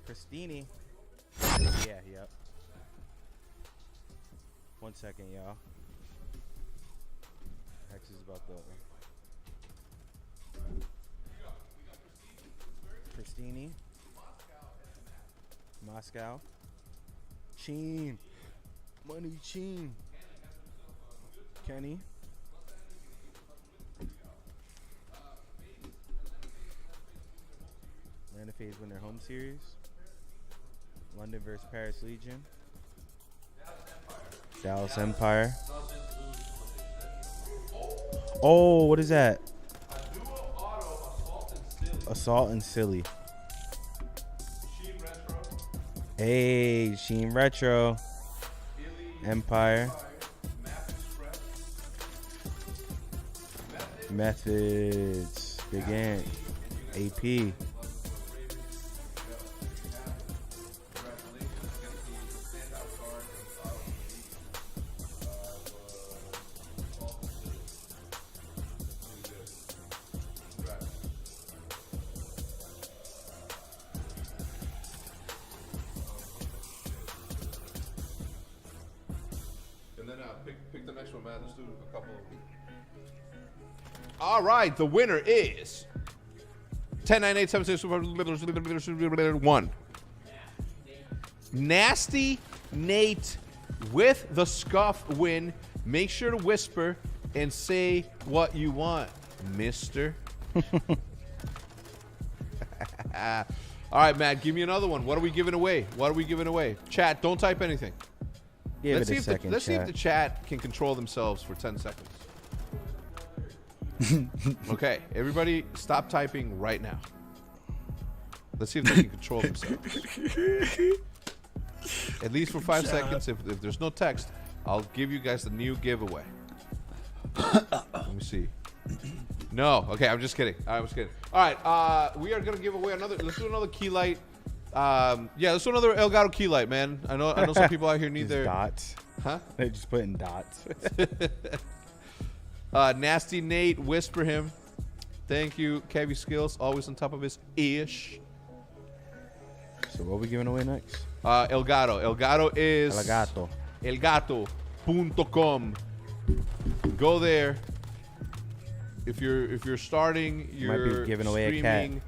Christini. Yeah, yep. 1 second, y'all. Hex is about to. Christini. Moscow. Cheen. Money Cheen. Kenny. Atlanta Faze win their home series. London versus Paris Legion. Dallas Empire. Oh, what is that? Assault and Silly. Hey, Sheen Retro. Empire. Methods. Big Ant. AP. All right, the winner is 10-9-8-7-6-1. Nasty Nate with the scuff win. Make sure to whisper and say what you want, mister. All right, Matt, give me another one. What are we giving away? What are we giving away? Chat, don't type anything. Give it a second, let's see if the chat can control themselves for 10 seconds. Okay, everybody stop typing right now. Let's see if they can control themselves. At least for 5 seconds. If there's no text, I'll give you guys the new giveaway. Let me see. No, okay, I'm just kidding. I was kidding. All right, we are gonna give away another. Let's do another key light. Yeah, let's do another Elgato key light, man. I know some people out here need their dots. Huh? They just put in dots. Nasty Nate, whisper him. Thank you, Kevy Skills, always on top of his ish. So what are we giving away next? Elgato. Elgato is Elgato. Elgato.com. Go there. If you're starting your giving away streaming, a cat.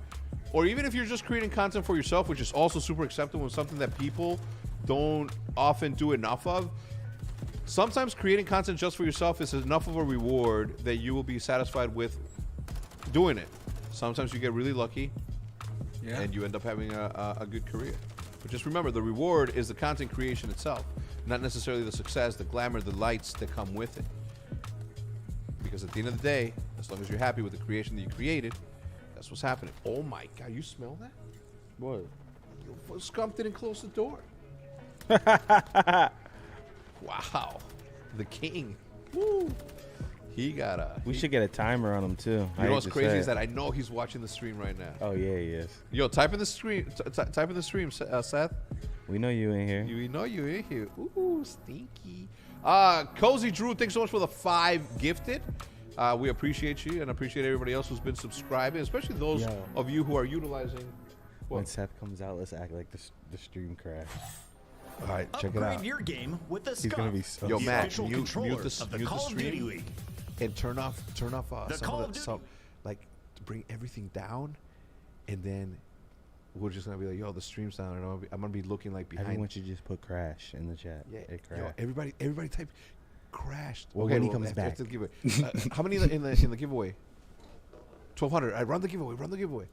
or even if you're just creating content for yourself, which is also super acceptable and something that people don't often do enough of. Sometimes creating content just for yourself is enough of a reward that you will be satisfied with doing it. Sometimes you get really lucky, and you end up having a good career. But just remember, the reward is the content creation itself, not necessarily the success, the glamour, the lights that come with it. Because at the end of the day, as long as you're happy with the creation that you created, that's what's happening. Oh my God, you smell that? What? Scump didn't close the door. Wow. The king. Woo. He got a... We should get a timer on him, too. You know what's crazy is that I know he's watching the stream right now. Oh, yeah, he is. Yo, type in the stream, type in the stream, Seth. We know you in here. We know you in here. Ooh, stinky. Cozy Drew, thanks so much for the 5 gifted. We appreciate you and appreciate everybody else who's been subscribing, especially those of you who are utilizing. When Seth comes out, let's act like the stream crash. All right, check it out. Your game with the He's gonna be so Yo, Matt, official mute controller the of the Call of Duty stream League. and turn off Call like to bring everything down, and then we're just gonna be like, yo, the stream's down, and I'm gonna be looking like behind. Everyone should just put crash in the chat. Yeah, it yo, everybody type crashed. Well, when he comes back. After the giveaway. How many in the giveaway? 1,200. I run the giveaway.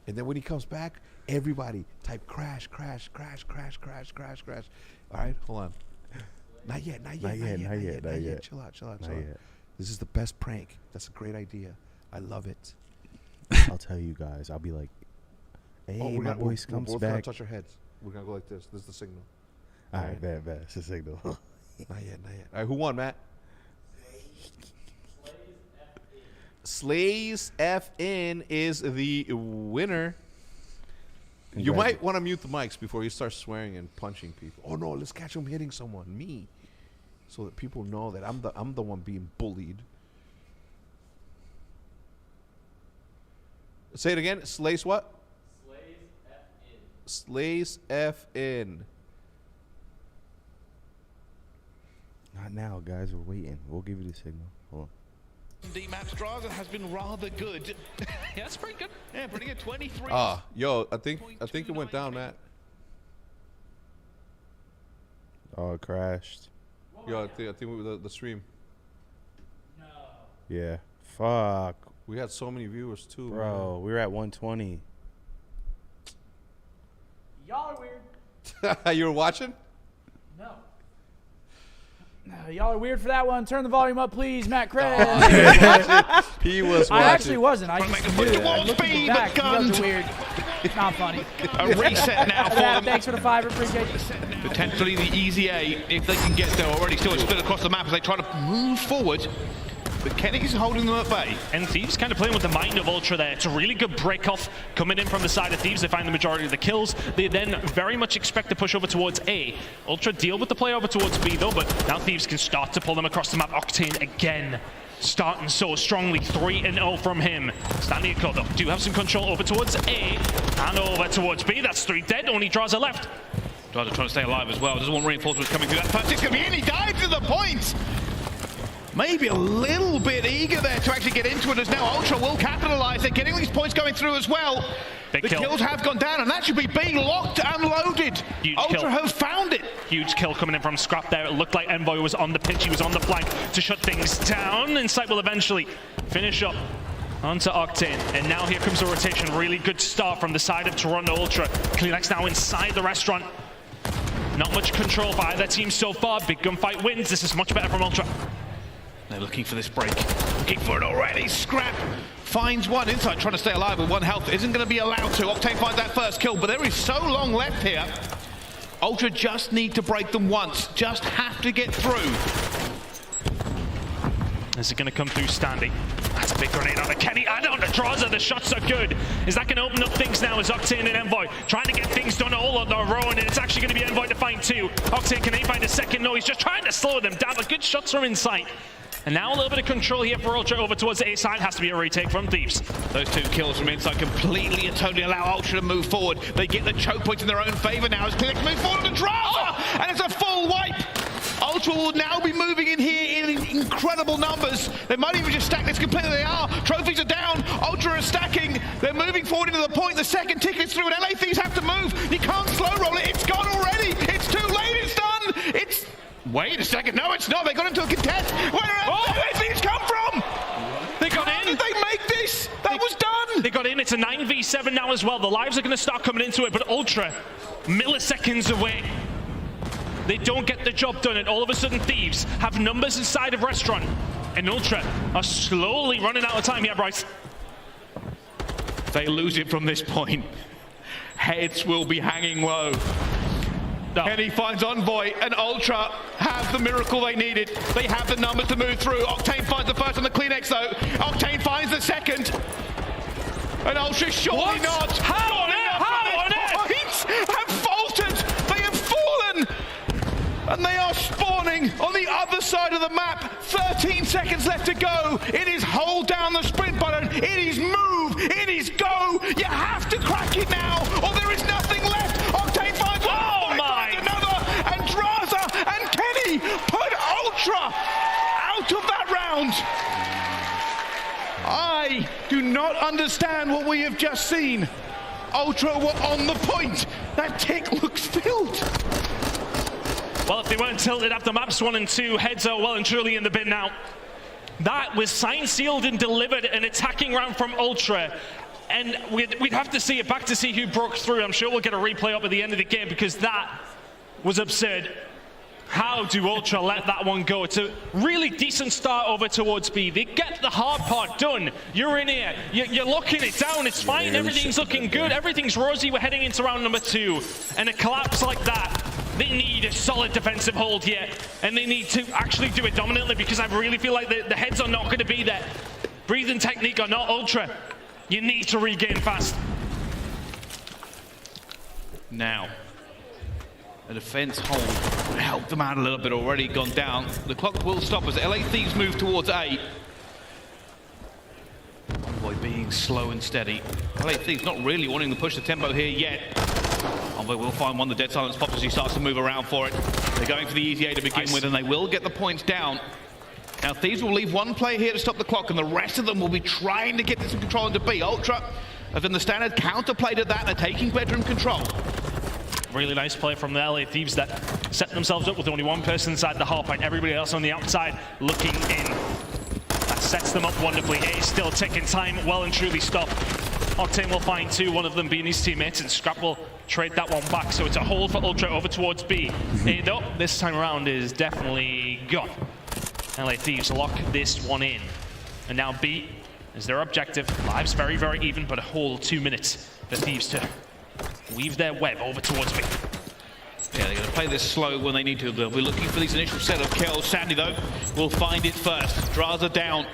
And then when he comes back, everybody type crash. All right, hold on. Not yet. Chill out. This is the best prank. That's a great idea. I love it. I'll tell you guys. I'll be like, hey, my voice comes we're back. We're gonna touch our heads. We're gonna go like this. This is the signal. All right, bad. It's the signal. Not yet. All right, who won, Matt? Slays FN is the winner. You might want to mute the mics before you start swearing and punching people. Oh no, let's catch him hitting someone, me, so that people know that I'm the one being bullied. Say it again. Slays what? Slays FN. Not now, guys. We're waiting. We'll give you the signal. Hold on. The map's driver has been rather good. Yeah, that's pretty good. Yeah, pretty good. 23. Yo, I think it went down, Matt. Oh, it crashed. Yo, I think the stream. No. Yeah. Fuck. We had so many viewers too, bro. We were at 120. Y'all are weird. You were watching? No. Y'all are weird for that one. Turn the volume up, please, Matt Craig. He was watching. I actually wasn't. I just knew it. I looked at the back. You guys are weird. Not funny. A reset now for them. Thanks for the 5. Appreciate it. Potentially the easy A if they can get there. Already still split across the map as they try to move forward. But Kenny's holding them at bay. And Thieves kind of playing with the mind of Ultra there. It's a really good break-off coming in from the side of Thieves. They find the majority of the kills. They then very much expect to push over towards A. Ultra deal with the play over towards B, though, but now Thieves can start to pull them across the map. Octane again starting so strongly. 3-0 from him. Standing a club, though. Do have some control over towards A and over towards B. That's 3 dead. Only draws a left. Draws trying to stay alive as well. Doesn't want reinforcements coming through. That first it's going to be in. He dives to the point. Maybe a little bit eager there to actually get into it, as now Ultra will capitalize. They're getting these points going through as well. The kills have gone down, and that should be being locked and loaded. Ultra have found it. Huge kill coming in from Scrap there. It looked like Envoy was on the pitch. He was on the flank to shut things down. Insight will eventually finish up onto Octane, and now here comes a rotation. Really good start from the side of Toronto Ultra. Kleenex now inside the restaurant. Not much control by either team so far. Big gunfight wins. This is much better from Ultra. They're looking for this break. Looking for it already. Scrap finds one inside, trying to stay alive with one health. Isn't going to be allowed to. Octane finds that first kill, but there is so long left here. Ultra just need to break them once. Just have to get through. Is it going to come through Standy? That's a big grenade on the Kenny and on the Razer. The shots are good. Is that going to open up things now as Octane and Envoy trying to get things done all on their own, and it's actually going to be Envoy to find two. Octane, can he find a second? No, he's just trying to slow them down, but good shots from inside. And now a little bit of control here for Ultra over towards the A side. Has to be a retake from Thieves. Those two kills from inside completely and totally allow Ultra to move forward. They get the choke points in their own favor now as Kleenex move forward to Razer, and it's a full wipe. Ultra will now be moving in here in incredible numbers. They might even just stack this completely. They are. Trophies are down. Ultra are stacking. They're moving forward into the point. The second ticket's through, and LA Thieves have to move. You can't slow roll it. It's gone already. It's too late. It's done. It's... Wait a second. No, it's not. They got into a contest. Where have LA Thieves come from? They got in. How did they make this? That was done. They got in. It's a 9v7 now as well. The lives are going to start coming into it, but Ultra milliseconds away. They don't get the job done, and all of a sudden Thieves have numbers inside of Restaurant, and Ultra are slowly running out of time here, Bryce. They lose it from this point. Heads will be hanging low. No. Kenny finds Envoy, and Ultra have the miracle they needed. They have the numbers to move through. Octane finds the first on the Kleenex though. Octane finds the second. And Ultra surely not. How on earth? How on earth? Points have faltered. They have fallen. And they are spawning on the other side of the map. 13 seconds left to go. It is hold down the sprint button. It is move. It is go. You have to crack it now, or there is nothing left. Octane finds one. Oh my! Another. And Razer and Kenny put Ultra out of that round. I do not understand what we have just seen. Ultra were on the point. That tick looks filled. Well, if they weren't tilted after maps 1 and 2, heads are well and truly in the bin now. That was signed, sealed, and delivered, an attacking round from Ultra. And we'd have to see it back to see who broke through. I'm sure we'll get a replay up at the end of the game because that was absurd. How do Ultra let that one go? It's a really decent start over towards B. They get the hard part done. You're in here. You're locking it down. It's fine. Everything's looking good. Everything's rosy. We're heading into round number 2. And a collapse like that, they need a solid defensive hold here. And they need to actually do it dominantly because I really feel like the heads are not going to be there. Breathing technique or not, Ultra, you need to regain fast. Now, a defense hold helped them out a little bit already, gone down. The clock will stop as LA Thieves move towards A. Envoy being slow and steady. LA Thieves not really wanting to push the tempo here yet. Envoy will find one. The dead silence pops as he starts to move around for it. They're going for the easy A to begin with, and they will get the points down. Now Thieves will leave one player here to stop the clock, and the rest of them will be trying to get this in control into B. Ultra have done the standard counterplay to that. They're taking bedroom control. Really nice play from the LA Thieves that set themselves up with only one person inside the Hardpoint. Everybody else on the outside looking in. That sets them up wonderfully. A is still ticking, time well and truly stopped. Octane will find 2, one of them being his teammates, and Scrap will trade that one back. So it's a hold for Ultra over towards B. A though, this time around is definitely gone. LA Thieves lock this one in. And now B is their objective. Lives very, very even, but a whole 2 minutes for Thieves to weave their web over towards me. Yeah, they're going to play this slow when they need to. They'll be looking for these initial set of kills. Sandy, though, will find it first. Razer down.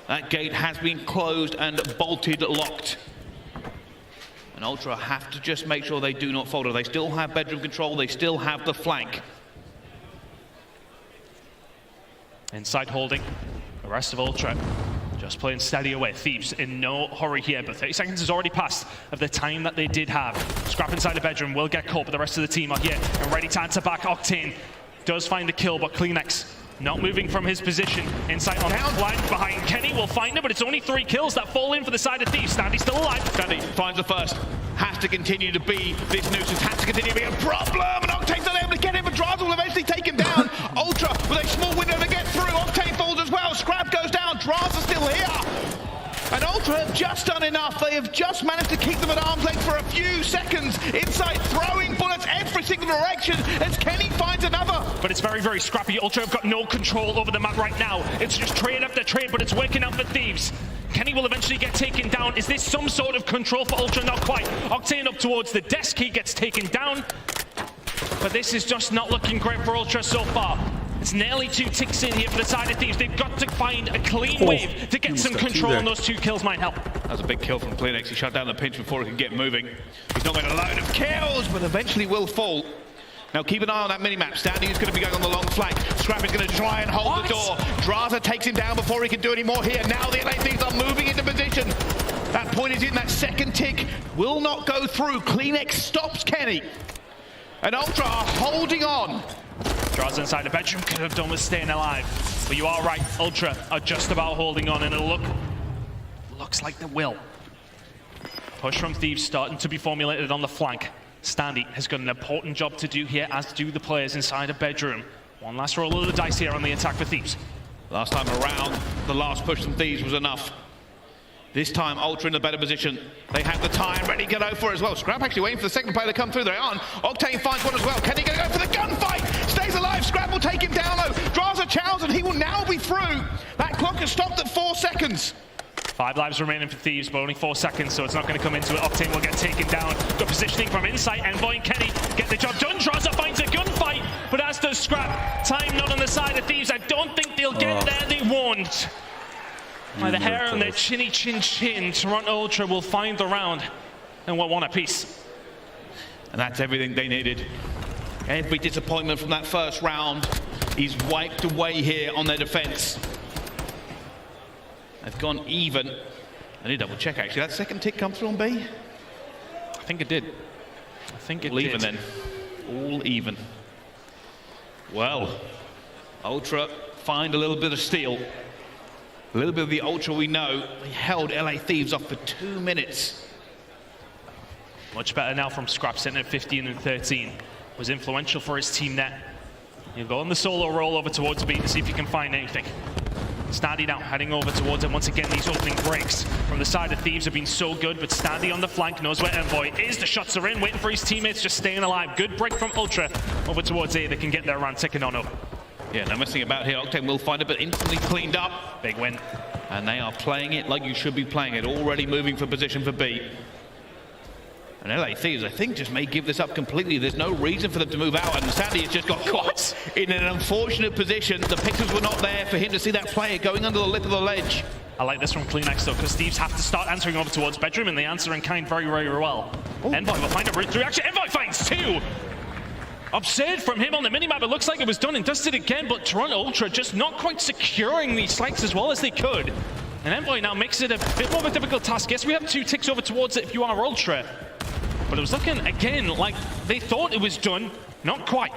That gate has been closed and bolted locked. And Ultra have to just make sure they do not falter. They still have bedroom control. They still have the flank. Inside holding. The rest of Ultra just playing steady away. Thieves in no hurry here, but 30 seconds has already passed of the time that they did have. Scrap inside the bedroom will get caught, but the rest of the team are here and ready to answer back. Octane does find the kill, but Kleenex not moving from his position. Inside on down blind behind Kenny will find him, but it's only 3 kills that fall in for the side of Thieves. Standy still alive. Standy finds the first. Has to continue to be this nuisance. Has to continue to be a problem. And Octane's not able to get him, but Razer will eventually take him down. Ultra with a small window to get through. Octane falls as well. Scrap goes down. Razer still here. And Ultra have just done enough. They have just managed to keep them at arm's length for a few seconds. Inside, throwing bullets every single direction as Kenny finds another. But it's very, very scrappy. Ultra have got no control over the map right now. It's just trade after trade, but it's working out for Thieves. Kenny will eventually get taken down. Is this some sort of control for Ultra? Not quite. Octane up towards the desk. He gets taken down. But this is just not looking great for Ultra so far. It's nearly 2 ticks in here for the side of Thieves. They've got to find a clean wave to get some control, and those 2 kills might help. That was a big kill from Kleenex. He shut down the pinch before he could get moving. He's not got a load of kills, but eventually will fall. Now keep an eye on that minimap. Standy is going to be going on the long flank. Scrap is going to try and hold the door. Razer takes him down before he can do any more here. Now the LA Thieves are moving into position. That point is in. That second tick will not go through. Kleenex stops Kenny. And Ultra are holding on. Draws inside the bedroom, could have done with staying alive. But you are right, Ultra are just about holding on, and it looks like they will. Push from Thieves starting to be formulated on the flank. Standy has got an important job to do here, as do the players inside a bedroom. One last roll of the dice here on the attack for Thieves. Last time around, the last push from Thieves was enough. This time, Ultra in a better position. They have the time ready to go for it as well. Scrap actually waiting for the second player to come through. They aren't. Octane finds one as well. Kenny gonna go for the gunfight. Stays alive. Scrap will take him down though. Draws a challenge and he will now be through. That clock has stopped at 4 seconds. 5 lives remaining for Thieves, but only 4 seconds, so it's not going to come into it. Octane will get taken down. Good positioning from inside. Envoy and Kenny get the job done. Draws up, finds a gunfight, but as does Scrap. Time not on the side of Thieves. I don't think they'll get there. They won't. By the hair on their chinny chin, Toronto Ultra will find the round and will want a piece. And that's everything they needed. Every disappointment from that first round is wiped away here on their defense. They've gone even. I need to double check actually. That second tick come through on B? I think it did. I think it did. All even then. All even. Well, Ultra find a little bit of steel. A little bit of the Ultra we know. They held LA Thieves off for 2 minutes. Much better now from Scrap, sitting at 15 and 13. Was influential for his team net. He'll go on the solo roll over towards B to see if he can find anything. Standy now heading over towards him. Once again, these opening breaks from the side of Thieves have been so good, but Standy on the flank knows where Envoy is. The shots are in, waiting for his teammates, just staying alive. Good break from Ultra over towards A. They can get their round ticking on up. Yeah, no messing about here. Octane will find it, but instantly cleaned up. Big win. And they are playing it like you should be playing it. Already moving for position for B. And LA Thieves, I think, just may give this up completely. There's no reason for them to move out. And Sandy has just got caught in an unfortunate position. The pixels were not there for him to see that player going under the lip of the ledge. I like this from Kleenex though, because Thieves have to start answering over towards bedroom, and they answer in kind very, very well. Envoy will find a route through. Actually, Envoy finds 2! Absurd from him on the minimap. It looks like it was done and dusted again, but Toronto Ultra just not quite securing these sites as well as they could. And Envoy now makes it a bit more of a difficult task. Yes, we have 2 ticks over towards it if you are Ultra. But it was looking, again, like they thought it was done. Not quite.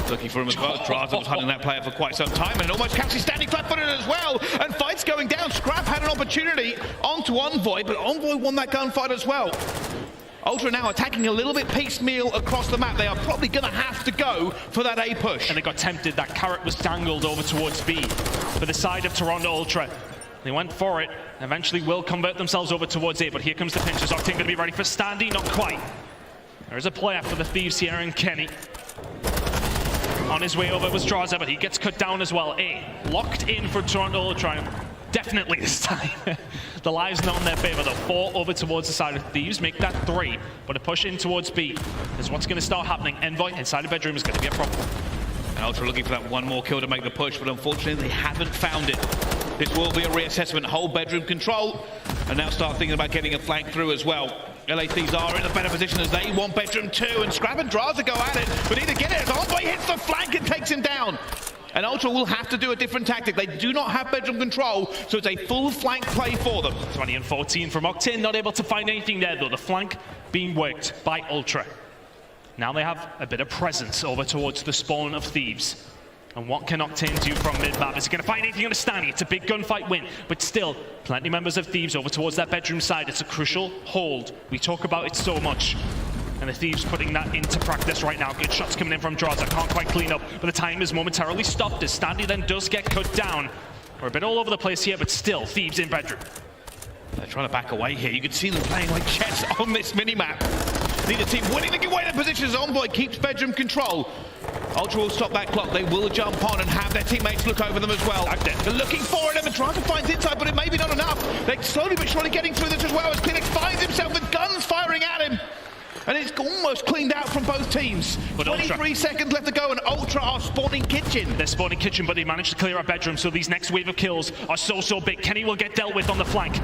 Looking for him as well. Razer was hunting that player for quite some time and almost catches standing flat-footed as well. And fight's going down. Scrap had an opportunity onto Envoy, but Envoy won that gunfight as well. Ultra now attacking a little bit piecemeal across the map. They are probably going to have to go for that A push. And they got tempted. That carrot was dangled over towards B for the side of Toronto Ultra. They went for it. Eventually will convert themselves over towards A, but here comes the pinch. Is Octane going to be ready for Standy? Not quite. There is a player for the Thieves here, and Kenny. On his way over was Draza, but he gets cut down as well. A locked in for Toronto Ultra. Definitely this time. The lives not in their favor. The 4 over towards the side of Thieves make that 3, but a push in towards B is what's going to start happening. Envoy inside the bedroom is going to be a problem. And Ultra looking for that one more kill to make the push, but unfortunately they haven't found it. This will be a reassessment, whole bedroom control, and now start thinking about getting a flank through as well. LA Thieves are in a better position as they want bedroom 2, and Scrap and Draza go at it, but either get it as Envoy hits the flank and takes him down. And Ultra will have to do a different tactic. They do not have bedroom control, so it's a full flank play for them. 20 and 14 from Octane, not able to find anything there though. The flank being worked by Ultra. Now they have a bit of presence over towards the spawn of Thieves. And what can Octane do from mid-map? Is he going to find anything on a Standy? It's a big gunfight win, but still, plenty of members of Thieves over towards that bedroom side. It's a crucial hold. We talk about it so much. And the Thieves putting that into practice right now. Good shots coming in from Draza. Can't quite clean up, but the time is momentarily stopped as Standy then does get cut down. We're a bit all over the place here, but still, Thieves in bedroom. They're trying to back away here. You can see them playing like chess on this mini-map. Neither team winning to get away in positions. Envoy keeps bedroom control. Ultra will stop that clock. They will jump on and have their teammates look over them as well. They're looking for it and trying to find inside, but it may be not enough. They're slowly but surely getting through this as well as Clinic finds himself with guns firing at him. And it's almost cleaned out from both teams. But 23 seconds left to go, and Ultra are spawning kitchen. They're spawning kitchen, but they managed to clear our bedroom, so these next wave of kills are so big. Kenny will get dealt with on the flank.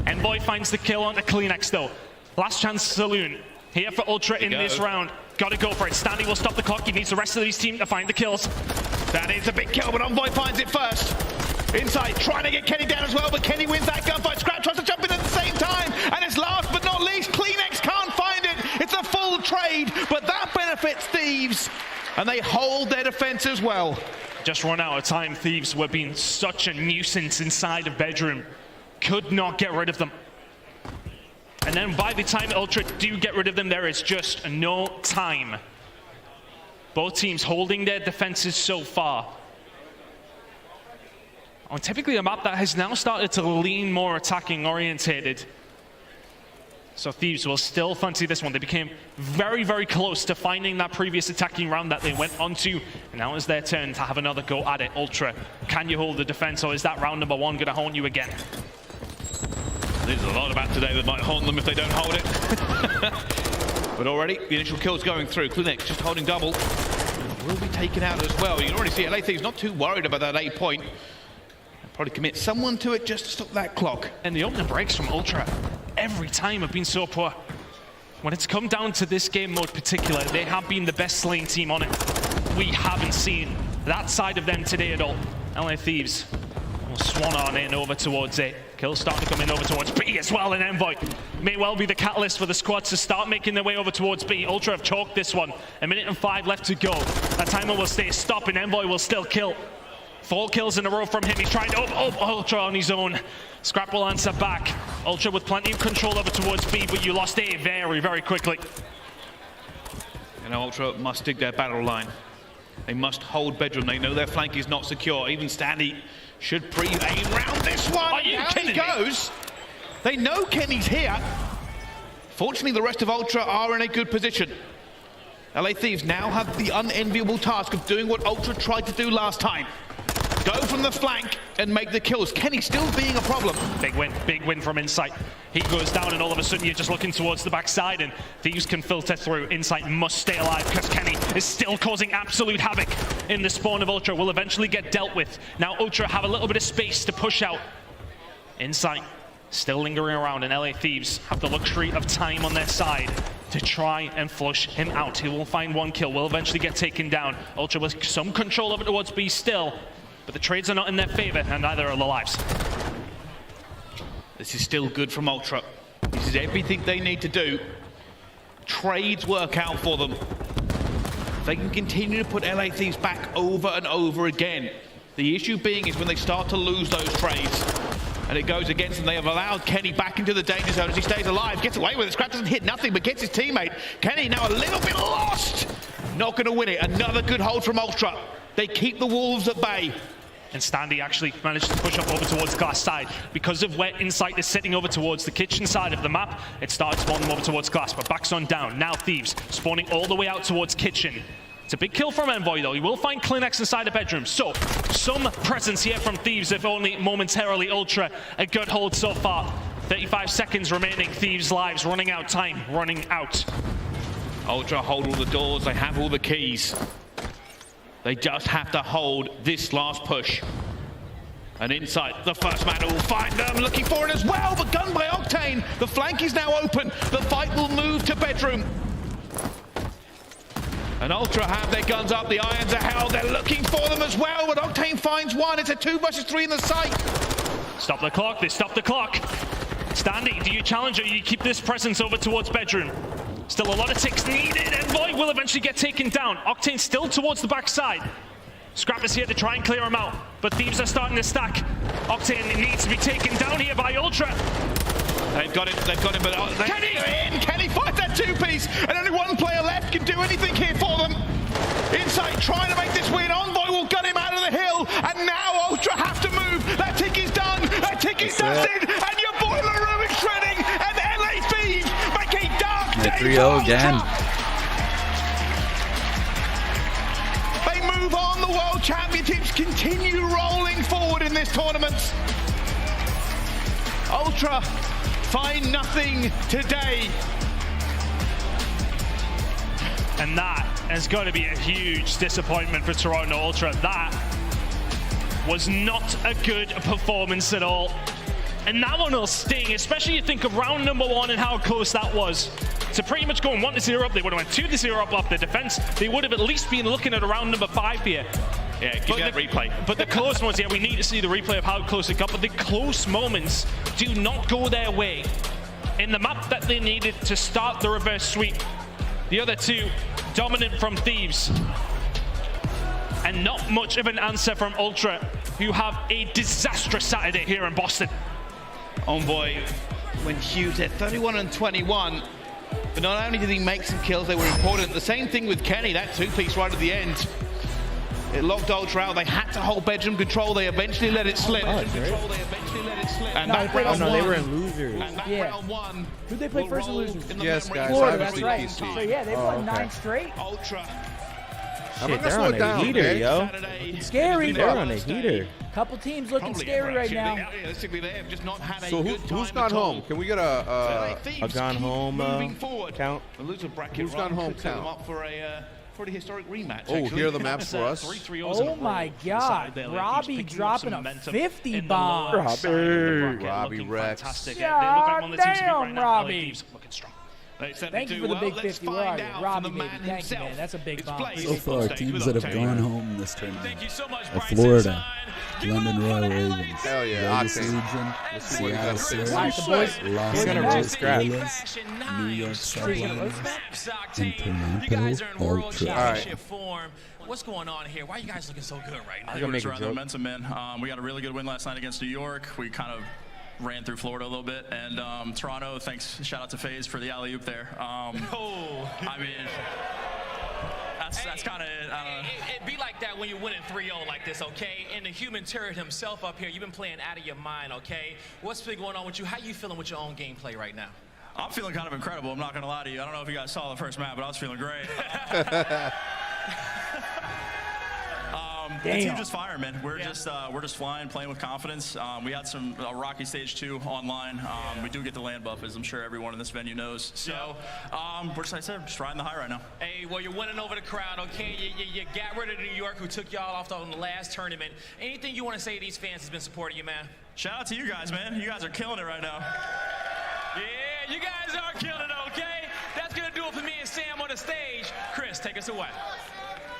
Envoy finds the kill onto Kleenex, though. Last chance saloon. Here for Ultra in this round. Gotta go for it. Stanley will stop the clock. He needs the rest of his team to find the kills. That is a big kill, but Envoy finds it first. Inside, trying to get Kenny down as well, but Kenny wins that gunfight. Scrap tries to jump in at the same time, and it's last but not least, Kleenex can't find it. It's a full trade, but that benefits Thieves, and they hold their defense as well. Just run out of time. Thieves were being such a nuisance inside of bedroom. Could not get rid of them. And then by the time Ultra do get rid of them, there is just no time. Both teams holding their defenses so far. On typically a map that has now started to lean more attacking orientated. So Thieves will still fancy this one. They became very close to finding that previous attacking round that they went onto. And now it's their turn to have another go at it. Ultra, can you hold the defense, or is that round number one going to haunt you again? There's a lot about today that might haunt them if they don't hold it. But already, the initial kill's going through. Kleenex just holding double. Will be taken out as well. You can already see LA Thieves not too worried about that 8 point. They'll probably commit someone to it just to stop that clock. And the opening breaks from Ultra every time have been so poor. When it's come down to this game mode particular, they have been the best slaying team on it. We haven't seen that side of them today at all. LA Thieves will swan on in over towards A. Kills start to come in over towards B as well, and Envoy may well be the catalyst for the squads to start making their way over towards B. Ultra have chalked this one. 1 minute and 5 left to go. That timer will stay stopped, and Envoy will still kill. 4 kills in a row from him. He's trying to up Ultra on his own. Scrap will answer back. Ultra with plenty of control over towards B, but you lost A very quickly. And Ultra must dig their battle line. They must hold bedroom. They know their flank is not secure. Even Stanley should pre-aim round this one. Are you kidding me? Goes. They know Kenny's here. Fortunately, the rest of Ultra are in a good position. LA Thieves now have the unenviable task of doing what Ultra tried to do last time. Go from the flank and make the kills. Kenny still being a problem. Big win from Insight. He goes down, and all of a sudden you're just looking towards the backside, and Thieves can filter through. Insight must stay alive because Kenny is still causing absolute havoc in the spawn of Ultra. Will eventually get dealt with. Now Ultra have a little bit of space to push out. Insight still lingering around, and LA Thieves have the luxury of time on their side to try and flush him out. He will find 1 kill, will eventually get taken down. Ultra with some control over towards B still, but the trades are not in their favor, and neither are the lives. This is still good from Ultra. This is everything they need to do. Trades work out for them. They can continue to put LA Thieves back over and over again. The issue being is when they start to lose those trades, and it goes against them. They have allowed Kenny back into the danger zone as he stays alive, gets away with it. Scrap doesn't hit nothing, but gets his teammate. Kenny now a little bit lost. Not going to win it. Another good hold from Ultra. They keep the Wolves at bay. And Standy actually managed to push up over towards Glass side. Because of where Insight is sitting over towards the kitchen side of the map, it started spawning over towards Glass, but backs on down. Now Thieves spawning all the way out towards kitchen. It's a big kill from Envoy though. He will find Kleenex inside the bedroom. So, some presence here from Thieves, if only momentarily. Ultra, a good hold so far. 35 seconds remaining. Thieves' lives running out, time running out. Ultra hold all the doors, they have all the keys. They just have to hold this last push. And Insight, the first man will find them, looking for it as well, but gunned by Octane. The flank is now open. The fight will move to bedroom. And Ultra have their guns up, the irons are held. They're looking for them as well, but Octane finds one. It's a 2 versus 3 in the site. Stop the clock, they stop the clock. Standy, do you challenge or you keep this presence over towards bedroom? Still a lot of ticks needed, and Void will eventually get taken down. Octane still towards the backside. Scrap is here to try and clear him out, but Thieves are starting to stack. Octane needs to be taken down here by Ultra. They've got him, but Kenny in! Kenny finds that 2-piece, and only 1 player left can do anything here for them. Insight trying to make this win. Envoy will gun him out of the hill, and now Ultra have to move. That tick is done, that tick is dusted, and your boiler 3-0 again. They move on. The World Championships continue rolling forward in this tournament. Ultra find nothing today. And that has got to be a huge disappointment for Toronto Ultra. That was not a good performance at all. And that one will sting, especially you think of round number 1 and how close that was. To pretty much going 1-0 up, they would have went 2-0 up off the defense. They would have at least been looking at around number 5 here. Yeah, give me that replay. But the close ones, yeah, we need to see the replay of how close it got. But the close moments do not go their way. In the map that they needed to start the reverse sweep, the other two dominant from Thieves. And not much of an answer from Ultra, who have a disastrous Saturday here in Boston. Envoy went huge there, 31 and 21. But not only did he make some kills, they were important. The same thing with Kenny, that two-piece right at the end. It locked Ultra out. They had to hold bedroom control. They eventually let it slip. And no, they were in losers. Round 1. Who'd they play first in losers? Yes, guys. Florida, that's right. So yeah, they've won 9 straight. Ultra. Shit, they're on a heater, yo. Scary. They're on a heater. Couple teams looking scary right now. So who's gone home? Can we get a gone home count? Who's gone home count? For the historic rematch. Oh, here are the maps for us. Oh my God, Robbie dropping a 50 bomb. Robbie Rex. God damn, Robbie. Thank you for the big 50. Where are you? Robbie, baby. Thank you, man. That's a big bomb. So far, teams that have gone home in this tournament Thank you so much, are Florida, London Royal Ravens, Hell yeah, Vegas Legion, Seattle Surge, Los We're gonna Angeles scrap. Guerrillas, New York Sublime, and Toronto Ultra. All right. What's going on here? Why are you guys looking so good right now? We're gonna make a Around the joke. momentum, man. We got a really good win last night against New York. We kind of ran through Florida a little bit, and Toronto. Thanks, shout out to Faze for the alley oop there. I mean, that's kind of it. It'd be like that when you're winning 3-0 like this, okay? And the human turret himself up here, you've been playing out of your mind, okay? What's been going on with you? How you feeling with your own gameplay right now? I'm feeling kind of incredible. I'm not gonna lie to you. I don't know if you guys saw the first map, but I was feeling great. The team just fire, man. We're just flying, playing with confidence. We had some rocky stage 2 online. We do get the land buff, as I'm sure everyone in this venue knows. So we're just, like I said, just riding the high right now. Hey, well, you're winning over the crowd, okay? You got rid of New York, who took y'all off on the last tournament. Anything you want to say to these fans that's been supporting you, man? Shout out to you guys, man. You guys are killing it right now. Yeah, you guys are killing it, okay? That's gonna do it for me and Sam on the stage. Chris, take us away.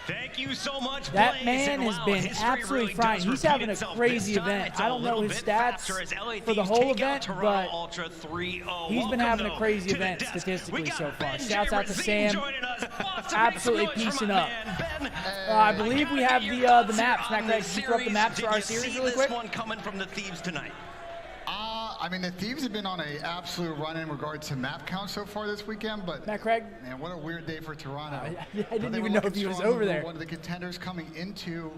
Thank you so much, That Blaze. man And has wow, been history absolutely really fine. does He's repeat having a itself. crazy This time event. it's I a don't know little his bit stats faster as LA for the Thieves whole take out event, Toronto but Ultra 3-0. he's been Welcome, having a though, crazy to the event desk. statistically We got so far. Ben Shouts out to Razine Sam. joining us. Boston, Absolutely make some noise for piecing my up. man, Ben. I believe we have the maps. Matt On Craig, the can you throw up the maps for our Did you series see really quick? this one coming from the Thieves tonight? I mean, the Thieves have been on an absolute run in regards to map count so far this weekend, but Matt Craig? Man, what a weird day for Toronto. I didn't even know if he was over there. One of the contenders coming into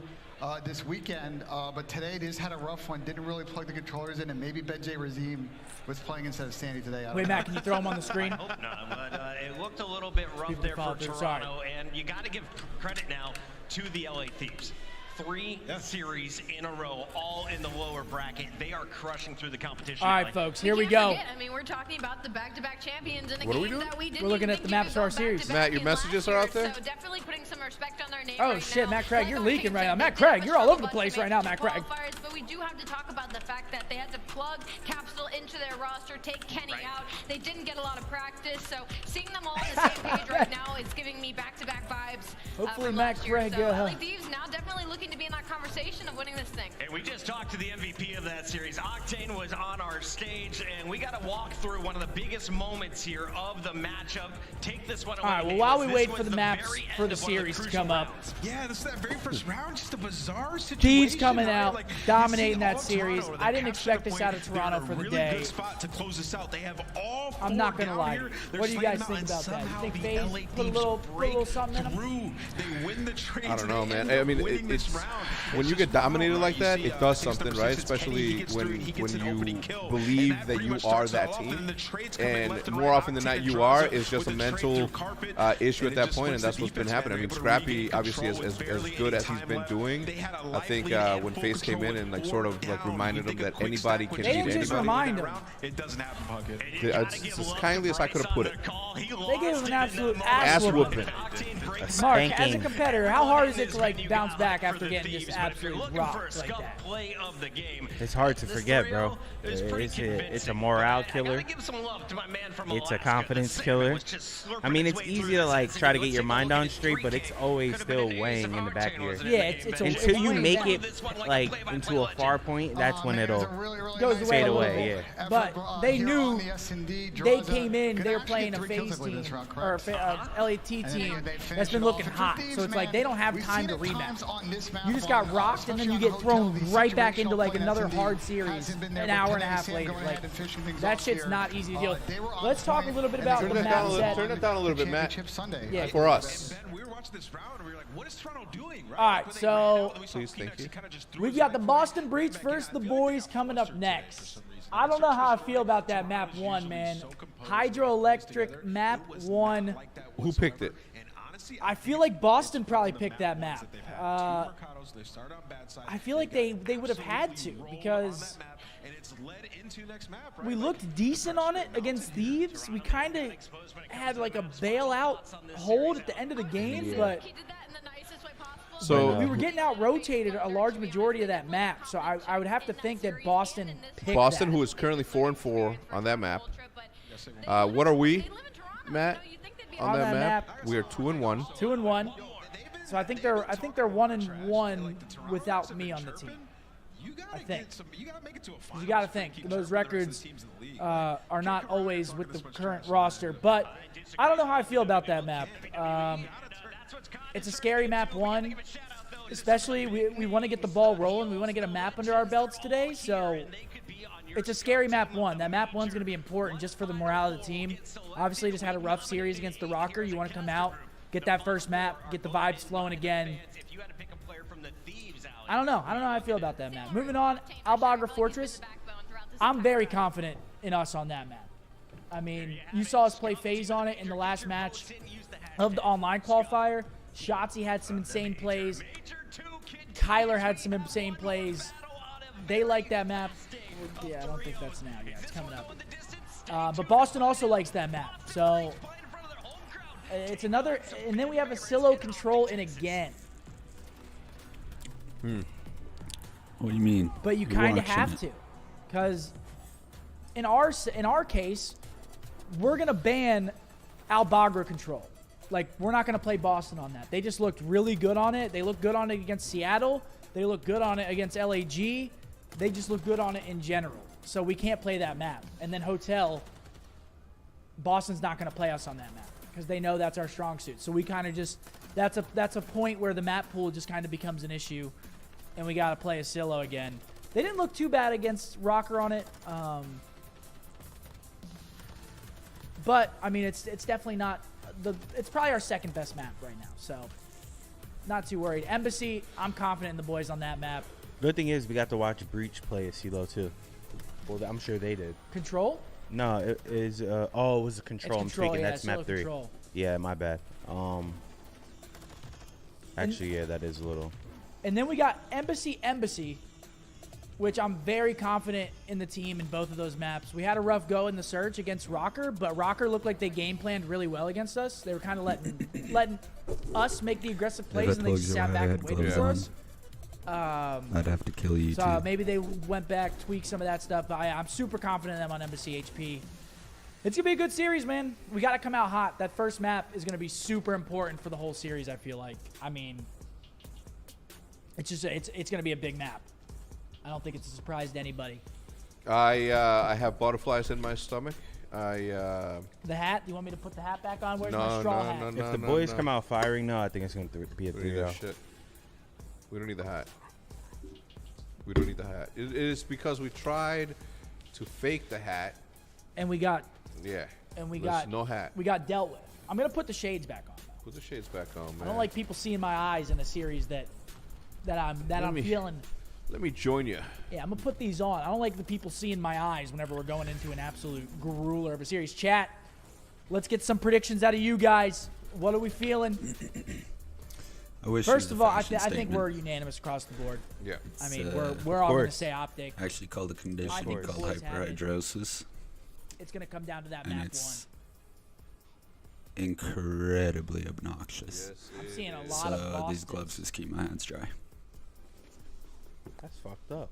this weekend, but today they just had a rough one. Didn't really plug the controllers in, and maybe Benjay Razim was playing instead of Sandy today. Wait, Matt, can you throw him on the screen? I hope not, but it looked a little bit rough there for Toronto, and you got to give credit now to the LA Thieves. 3 series in a row, all in the lower bracket. They are crushing through the competition. All right, folks, here we go. I mean, we're talking about the back-to-back champions in a What are we game doing? that we didn't We're looking even at the think maps you for could our go series. back-to-back Matt, your in messages last are out year, there? So definitely putting some respect on their name Oh, right shit, now. Matt Craig, Like you're our leaking right now. Kings Matt did Craig, much you're all better over the place to right now, make Matt Craig. qualifiers, but we do have to talk about the fact that they had to plug Capsule into their roster, take Kenny out. They didn't get a lot of practice, so seeing them all on the same page right now is giving me back-to-back vibes. Hopefully from Matt last year. Craig, So LA Thieves now definitely looking to be in that conversation of winning this thing. And we just talked to the MVP of that series. Octane was on our stage, and we got to walk through one of the biggest moments here of the matchup. Take this one away. All right, well, while we wait for the maps for the series to come up, Yeah, this is that very first round, just a bizarre situation. Thieves coming right? out, Like, dominating you see that all series. Toronto, I didn't they expect captured this the out of point. Toronto They're for in a the really day. good spot to close this out. They have all 4 I'm not gonna down lie. here. They're What do you slaying guys them think out, about that? and You think somehow Faze the put a LA little Thieves something in them? through. They win the trade. I don't know, man. I mean, it's when you get dominated like that, it does something, right? Especially when you believe that you are that team, and more often than not, you are. It's just a mental issue at that point, and that's what's been happening. I mean, Scrappy, obviously, as good as he's been doing, I think when Faze came in and like sort of like reminded him that anybody can beat anybody. They didn't just remind him. It doesn't happen, Puckett. It's as kindly as I could have put it. They gave him an absolute ass whooping. Mark, as a competitor, how hard is it to like bounce back after getting just absolutely rocked like that? It's hard to forget, bro. It's a morale killer. It's a confidence killer. I mean, it's easy to like try to get your mind on straight, but it's always still weighing in the back of your head. Yeah, until you make it like into a far point, that's when it'll fade away. Yeah. But they knew they came in, they were playing a Faze team or a LAT team that's been looking hot. So it's like they don't have time to rematch. You just got rocked and then you get thrown right back into like another hard series an hour and a half later. Like that shit's not easy to deal with. Let's talk a little bit about the map set. Turn it down a little bit, Matt. Yeah. For us. We were watching this round and we were like, what is Toronto doing? All right, so please, thank you. We've got the Boston Breach versus the boys coming up next. I don't know how I feel about that map 1, man. Hydroelectric map 1. Who picked it? I feel like Boston probably picked that map. I feel like they would have had to because we looked decent on it against Thieves. We kind of had like a bailout hold at the end of the game, but so we were getting out rotated a large majority of that map. So I would have to think that Boston picked Boston, that. who is currently 4-4 on that map. What are we, Matt? On that map, we are 2-1. 2-1. So I think they're 1-1 without me on the team. I think. You got to think those records are not always with the current roster, but I don't know how I feel about that map. It's a scary map 1, especially we want to get the ball rolling. We want to get a map under our belts today, so it's a scary map 1. That map 1's going to be important just for the morale of the team. Obviously, just had a rough series against the Rokkr. You want to come out, get that first map, get the vibes flowing again. I don't know how I feel about that map. Moving on, Al-Bagra Fortress. I'm very confident in us on that map. I mean, you saw us play Faze on it in the last match of the online qualifier. Shotzzy had some insane plays. Kyler had some insane plays. They like that map. Yeah, I don't think that's now. Yeah, it's coming up. But Boston also likes that map. So it's another. And then we have Asilo control in again. What do you mean? But you kind of have to, because in our case, we're gonna ban Al-Bagra control. Like, we're not gonna play Boston on that. They just looked really good on it. They looked good on it against Seattle. They looked good on it against LAG. They just look good on it in general. So we can't play that map. And then Hotel, Boston's not gonna play us on that map because they know that's our strong suit. So we kind of just that's a point where the map pool just kind of becomes an issue. And we got to play Asilo again. They didn't look too bad against Rokkr on it. But, I mean, it's definitely not... It's probably our second best map right now. So, not too worried. Embassy, I'm confident in the boys on that map. Good thing is we got to watch Breach play Asilo, too. Well, I'm sure they did. Control? No, it is... it was a Control. I'm speaking. Yeah, that's map 3. Control. Yeah, my bad. Actually, yeah, that is a little... And then we got Embassy, which I'm very confident in the team in both of those maps. We had a rough go in the search against Rokkr, but Rokkr looked like they game planned really well against us. They were kind of letting us make the aggressive plays, and they just sat back and waited for us. I'd have to kill you, so too. Maybe they went back, tweaked some of that stuff, but I'm super confident in them on Embassy HP. It's going to be a good series, man. We got to come out hot. That first map is going to be super important for the whole series, I feel like. I mean... It's going to be a big map. I don't think it's a surprise to anybody. I have butterflies in my stomach. The hat? You want me to put the hat back on? Where's my No, straw no, hat? no, If the boys come out firing, no, I think it's going to be a 3-0. Shit. We don't need the hat. We don't need the hat. It is because we tried to fake the hat. And we got... Yeah. And we There's got... no hat. We got dealt with. I'm going to put the shades back on. Put the shades back on, man. I don't like people seeing my eyes in a series that that I'm feeling. Let me join you. Yeah, I'm gonna put these on. I don't like the people seeing my eyes whenever we're going into an absolute grueler of a series. Chat, let's get some predictions out of you guys. What are we feeling? First of all, I think we're unanimous across the board. Yeah. I mean, we're all going to say OpTic. Actually called a condition called hyperhidrosis. It's going to come down to that and map it's incredibly obnoxious. Yes, I'm seeing a lot of Boston. These gloves just keep my hands dry. That's fucked up.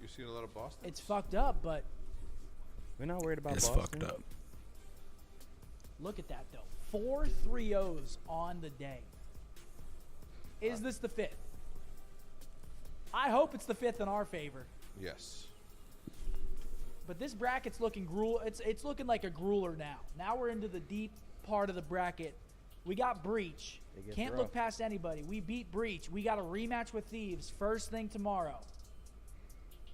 You're seeing a lot of Boston? It's fucked up, but we're not worried about Boston. It's fucked up. Look at that, though. 4 3-0s on the day. Is this the 5th? I hope it's the 5th in our favor. Yes. But this bracket's looking it's looking like a grueler now. Now we're into the deep part of the bracket. We got Breach. Can't look past anybody. We beat Breach. We got a rematch with Thieves first thing tomorrow.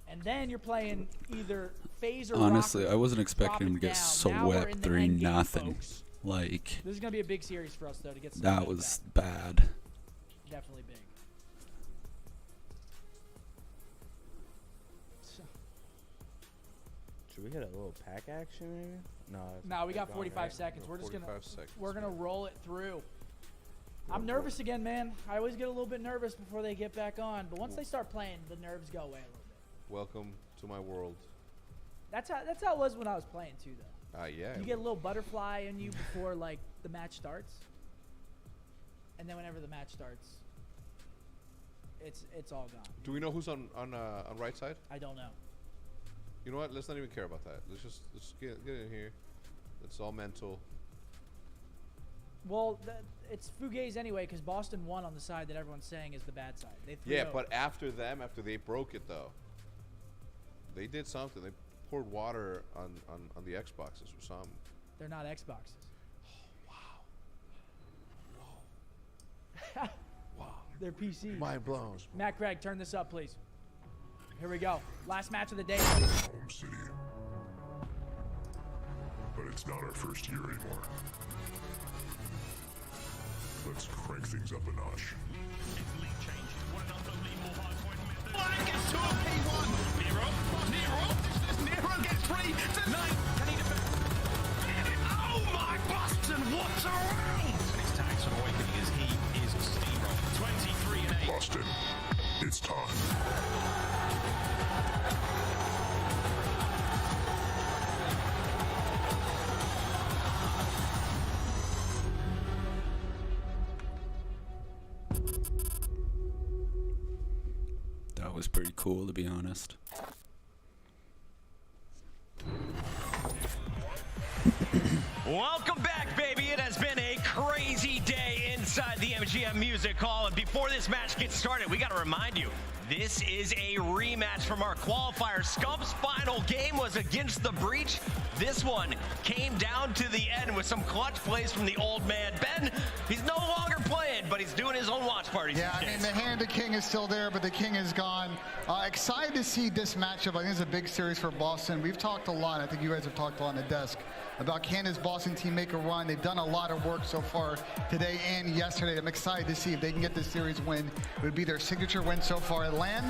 And then you're playing either Faze or Honestly, Rokkr. I wasn't expecting him to get swept 3-0. Like, this is gonna be a big series for us though to get some that was bad. Definitely big. Should we hit a little pack action maybe? No, we got 45 seconds. We're just gonna roll it through. I'm nervous again, man. I always get a little bit nervous before they get back on, but once they start playing, the nerves go away a little bit. Welcome to my world. That's how it was when I was playing too, though. Yeah. You get a little butterfly in you before like the match starts, and then whenever the match starts, it's all gone. Do we know who's on right side? I don't know. You know what? Let's not even care about that. Let's just get in here. It's all mental. Well, it's Fugaze anyway, because Boston won on the side that everyone's saying is the bad side. Yeah, but after they broke it though, they did something. They poured water on the Xboxes or something. They're not Xboxes. Oh, wow. Wow. They're PCs. Mind blown. Matt Craig, turn this up, please. Here we go. Last match of the day. Home city. But it's not our first year anymore. Let's crank things up a notch. Flag gets to a P1. Nero gets free. Tonight, can he defend? Oh my Boston, what a round! And his tags from Awakening as he is steamrolled. 23-8. Boston, it's time. That was pretty cool, to be honest. Welcome back, baby. It has been a crazy day inside the MGM Music Hall. And before this match gets started, we got to remind you, this is a rematch from our qualifier. Scump's final game was against the Breach. This one came down to the end with some clutch plays from the old man. Ben, he's no longer playing, but he's doing his own watch party. Yeah, I mean, the hand of King is still there, but the King is gone. Excited to see this matchup. I think it's a big series for Boston. We've talked a lot. I think you guys have talked a lot on the desk about can this Boston team make a run. They've done a lot of work so far today and yesterday. I'm excited to see if they can get this series win. It would be their signature win so far at LAN,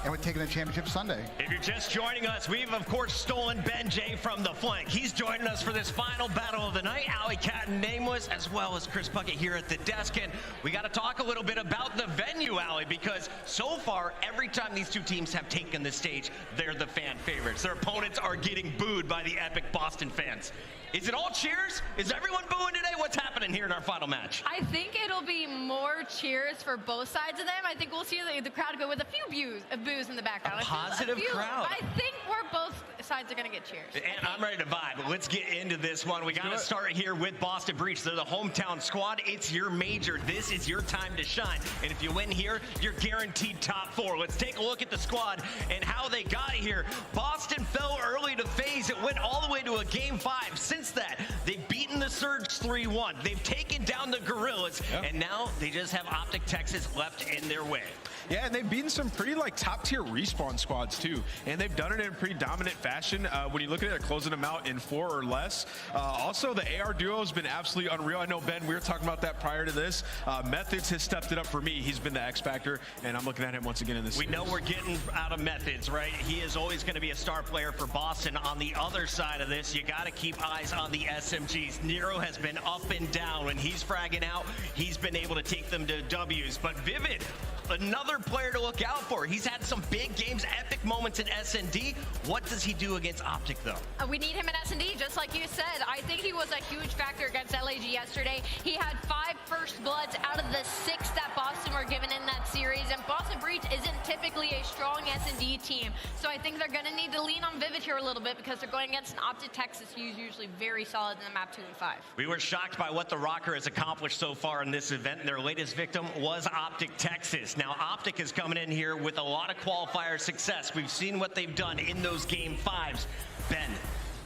and we're taking the championship Sunday. If you're just joining us, we've of course stolen Ben J from the flank. He's joining us for this final battle of the night. Alley Cat and Nameless, as well as Chris Puckett here at the desk. And we got to talk a little bit about the venue, Alley, because so far, every time these two teams have taken the stage, they're the fan favorites. Their opponents are getting booed by the epic Boston fans. Is it all cheers? Is everyone booing today? What's happening here in our final match? I think it'll be more cheers for both sides of them. I think we'll see the crowd go with a few boos in the background. A positive crowd. I think both sides are going to get cheers. And I'm ready to vibe. But let's get into this one. We got to start here with Boston Breach. They're the hometown squad. It's your major. This is your time to shine. And if you win here, you're guaranteed top 4. Let's take a look at the squad and how they got here. Boston fell early to Faze. It went all the way to a game 5. Since that, they've beaten the Surge 3-1. They've taken down the Guerrillas. And now they just have OpTic Texas left in their way. Yeah, and they've beaten some pretty like top tier respawn squads too, and they've done it in a pretty dominant fashion. When you look at it, closing them out in 4 or less. Also, the AR duo has been absolutely unreal. I know, Ben, we were talking about that prior to this. Methods has stepped it up for me. He's been the X factor, and I'm looking at him once again in this series. We know we're getting out of Methods, right? He is always going to be a star player for Boston. On the other side of this, you got to keep eyes on the SMGs. Nero has been up and down. When he's fragging out, he's been able to take them to W's. But Vivid, another player to look out for. He's had some big games, epic moments in S&D. What does he do against OpTic, though? We need him in S&D, just like you said. I think he was a huge factor against LAG yesterday. He had 5 first bloods out of the 6 that Boston were given in that series, and Boston Breach isn't typically a strong S&D team. So I think they're going to need to lean on Vivid here a little bit because they're going against an OpTic Texas who's usually very solid in the map 2 and 5. We were shocked by what the Rokkr has accomplished so far in this event. Their latest victim was OpTic Texas. Now, OpTic is coming in here with a lot of qualifier success. We've seen what they've done in those game 5s. Ben,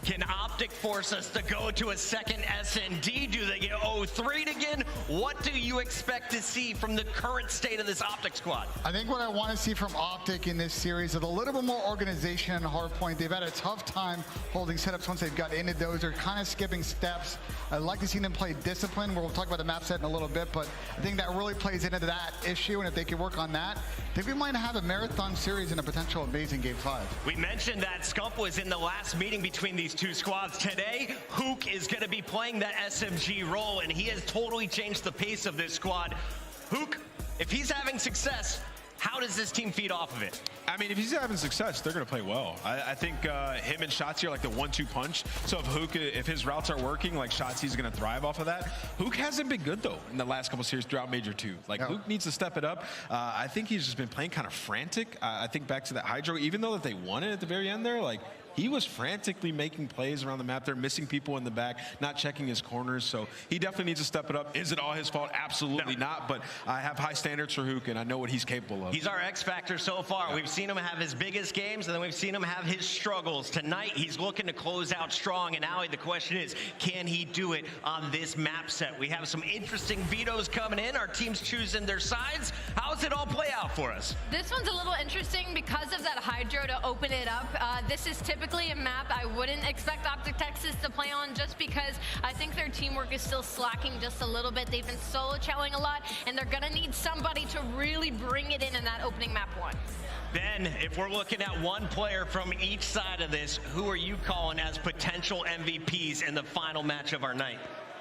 can OpTic force us to go to a second S&D? Do they get 0-3'd again? What do you expect to see from the current state of this OpTic squad? I think what I want to see from OpTic in this series is a little bit more organization and Hardpoint. They've had a tough time holding setups once they've got into those. They're kind of skipping steps. I'd like to see them play discipline, where we'll talk about the map set in a little bit, but I think that really plays into that issue, and if they can work on that, I think we might have a marathon series and a potential amazing game 5. We mentioned that Scump was in the last meeting between these two squads. Today, Hook is going to be playing that SMG role, and he has totally changed the pace of this squad. Hook, if he's having success, how does this team feed off of it? I mean, if he's having success, they're going to play well. I think him and Shotzzy are like the 1-2 punch. So if Hook, if his routes are working, like Shotzi's going to thrive off of that. Hook hasn't been good, though, in the last couple series throughout Major 2. Like, Hook needs to step it up. I think he's just been playing kind of frantic. I think back to that Hydro, even though that they won it at the very end there, like, he was frantically making plays around the map. They're missing people in the back, not checking his corners. So he definitely needs to step it up. Is it all his fault? Absolutely not. But I have high standards for Hook, and I know what he's capable of. He's our X factor so far. We've seen him have his biggest games, and then we've seen him have his struggles. Tonight, he's looking to close out strong. And Ali, the question is, can he do it on this map set? We have some interesting vetoes coming in. Our team's choosing their sides. How does it all play out for us? This one's a little interesting because of that Hydro to open it up. This is typically a map I wouldn't expect OpTic Texas to play on, just because I think their teamwork is still slacking just a little bit. They've been solo chelling a lot, and they're gonna need somebody to really bring it in that opening map 1. Ben, if we're looking at one player from each side of this, who are you calling as potential MVPs in the final match of our night?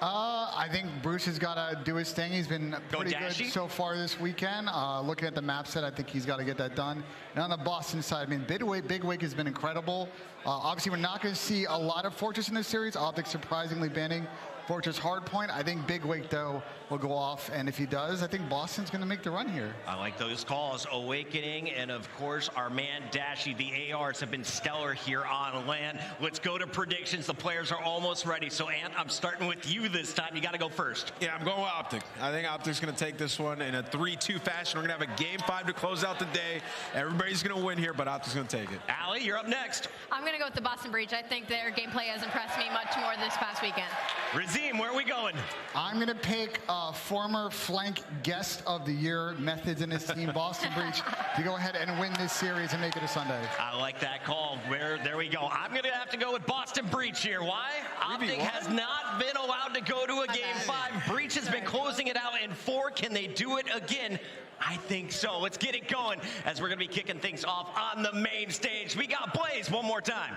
I think Bruce has got to do his thing. He's been pretty good so far this weekend. Looking at the map set, I think he's got to get that done. And on the Boston side, I mean, Big Wake has been incredible. Obviously, we're not going to see a lot of Fortress in this series. OpTic surprisingly banning Fortress Hardpoint. I think Big Wake, though, will go off. And if he does, I think Boston's going to make the run here. I like those calls. Awakening, and of course, our man Dashy. The ARs have been stellar here on land. Let's go to predictions. The players are almost ready. So, Ant, I'm starting with you this time. You got to go first. Yeah, I'm going with OpTic. I think OpTic's going to take this one in a 3-2 fashion. We're going to have a game 5 to close out the day. Everybody's going to win here, but OpTic's going to take it. Ali, you're up next. I'm going to go with the Boston Breach. I think their gameplay has impressed me much more this past weekend. Razim, where are we going? I'm going to pick former flank guest of the year, Methods in his team, Boston Breach, to go ahead and win this series and make it a Sunday. I like that call. There we go. I'm going to have to go with Boston Breach here. Why? OpTic has not been allowed to go to a game 5. Breach has been closing it out in 4. Can they do it again? I think so. Let's get it going as we're going to be kicking things off on the main stage. We got Blaze one more time.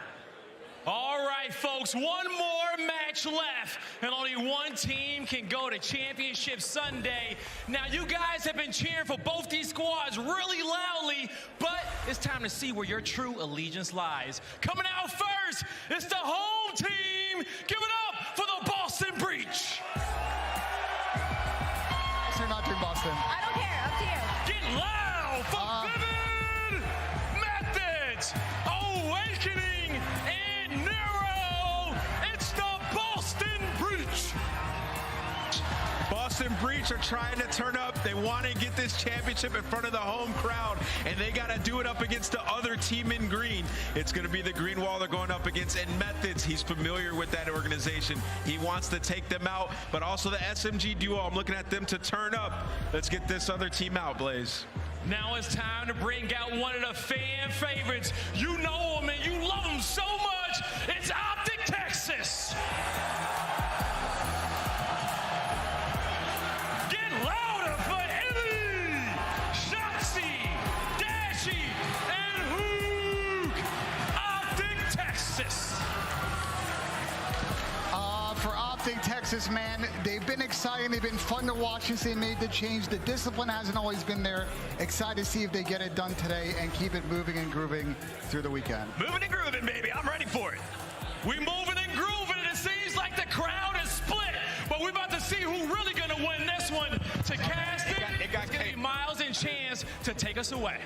All right, folks, one more match left, and only one team can go to Championship Sunday. Now, you guys have been cheering for both these squads really loudly, but it's time to see where your true allegiance lies. Coming out first, it's the home team. Give it up for the Boston Breach. You're not doing Boston. I don't care. Up to you. Get loud for Vivid Methods, Awakening, and Nero. It's the Boston Breach. Boston Breach are trying to turn up. They want to get this championship in front of the home crowd, and they got to do it up against the other team in green. It's going to be the green wall they're going up against, and Methods, he's familiar with that organization. He wants to take them out, but also the SMG duo, I'm looking at them to turn up. Let's get this other team out, Blaze. Now it's time to bring out one of the fan favorites. You know him and you love him so much. It's OpTic Texas. Get louder for Illy, Shotzzy, Dashy, and Hook. OpTic Texas. For OpTic Texas, man, they've been exciting. They've been fun to watch since they made the change. The discipline hasn't always been there. Excited to see if they get it done today and keep it moving and grooving through the weekend. Moving and grooving, baby. I'm ready for it. We moving and grooving, and it seems like the crowd is split. But we're about to see who's really going to win this one. To cast it, it's going to be Miles and Chance to take us away.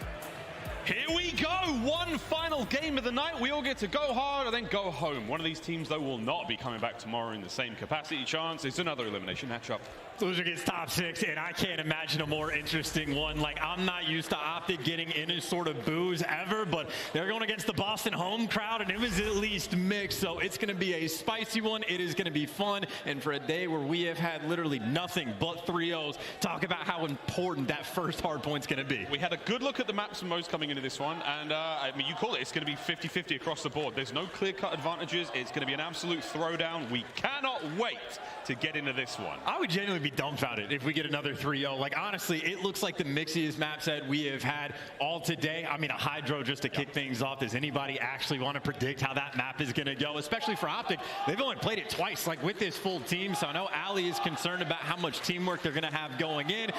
Here we go, one final game of the night. We all get to go hard and then go home. One of these teams, though, will not be coming back tomorrow in the same capacity. Chance, it's another elimination matchup. Loser gets top 6, and I can't imagine a more interesting one. Like, I'm not used to OpTic getting any sort of boos ever, but they're going against the Boston home crowd, and it was at least mixed, so it's going to be a spicy one. It is going to be fun, and for a day where we have had literally nothing but 3-0s, talk about how important that first hard point's going to be. We had a good look at the maps and modes coming into this one, and I mean, you call it, it's going to be 50-50 across the board. There's no clear-cut advantages. It's going to be an absolute throwdown. We cannot wait to get into this one. I would genuinely be dumbfounded if we get another 3-0. Like, honestly, it looks like the mixiest map set we have had all today. I mean, a Hydro just to kick things off. Does anybody actually want to predict how that map is going to go? Especially for OpTic, they've only played it twice, like with this full team. So I know Ali is concerned about how much teamwork they're going to have going in.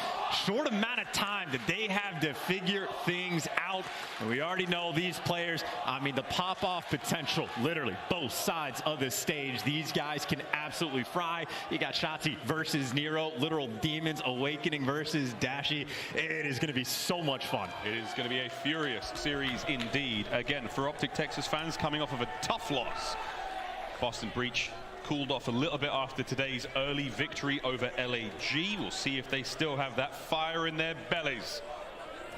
Short amount of time that they have to figure things out. And we already know these players, I mean, the pop-off potential, literally both sides of the stage. These guys can absolutely fry. You got Shotzzy versus Nero, literal demons awakening versus Dashy. It is going to be so much fun. It is going to be a furious series indeed. Again, for OpTic Texas fans coming off of a tough loss. Boston Breach cooled off a little bit after today's early victory over LAG. We'll see if they still have that fire in their bellies.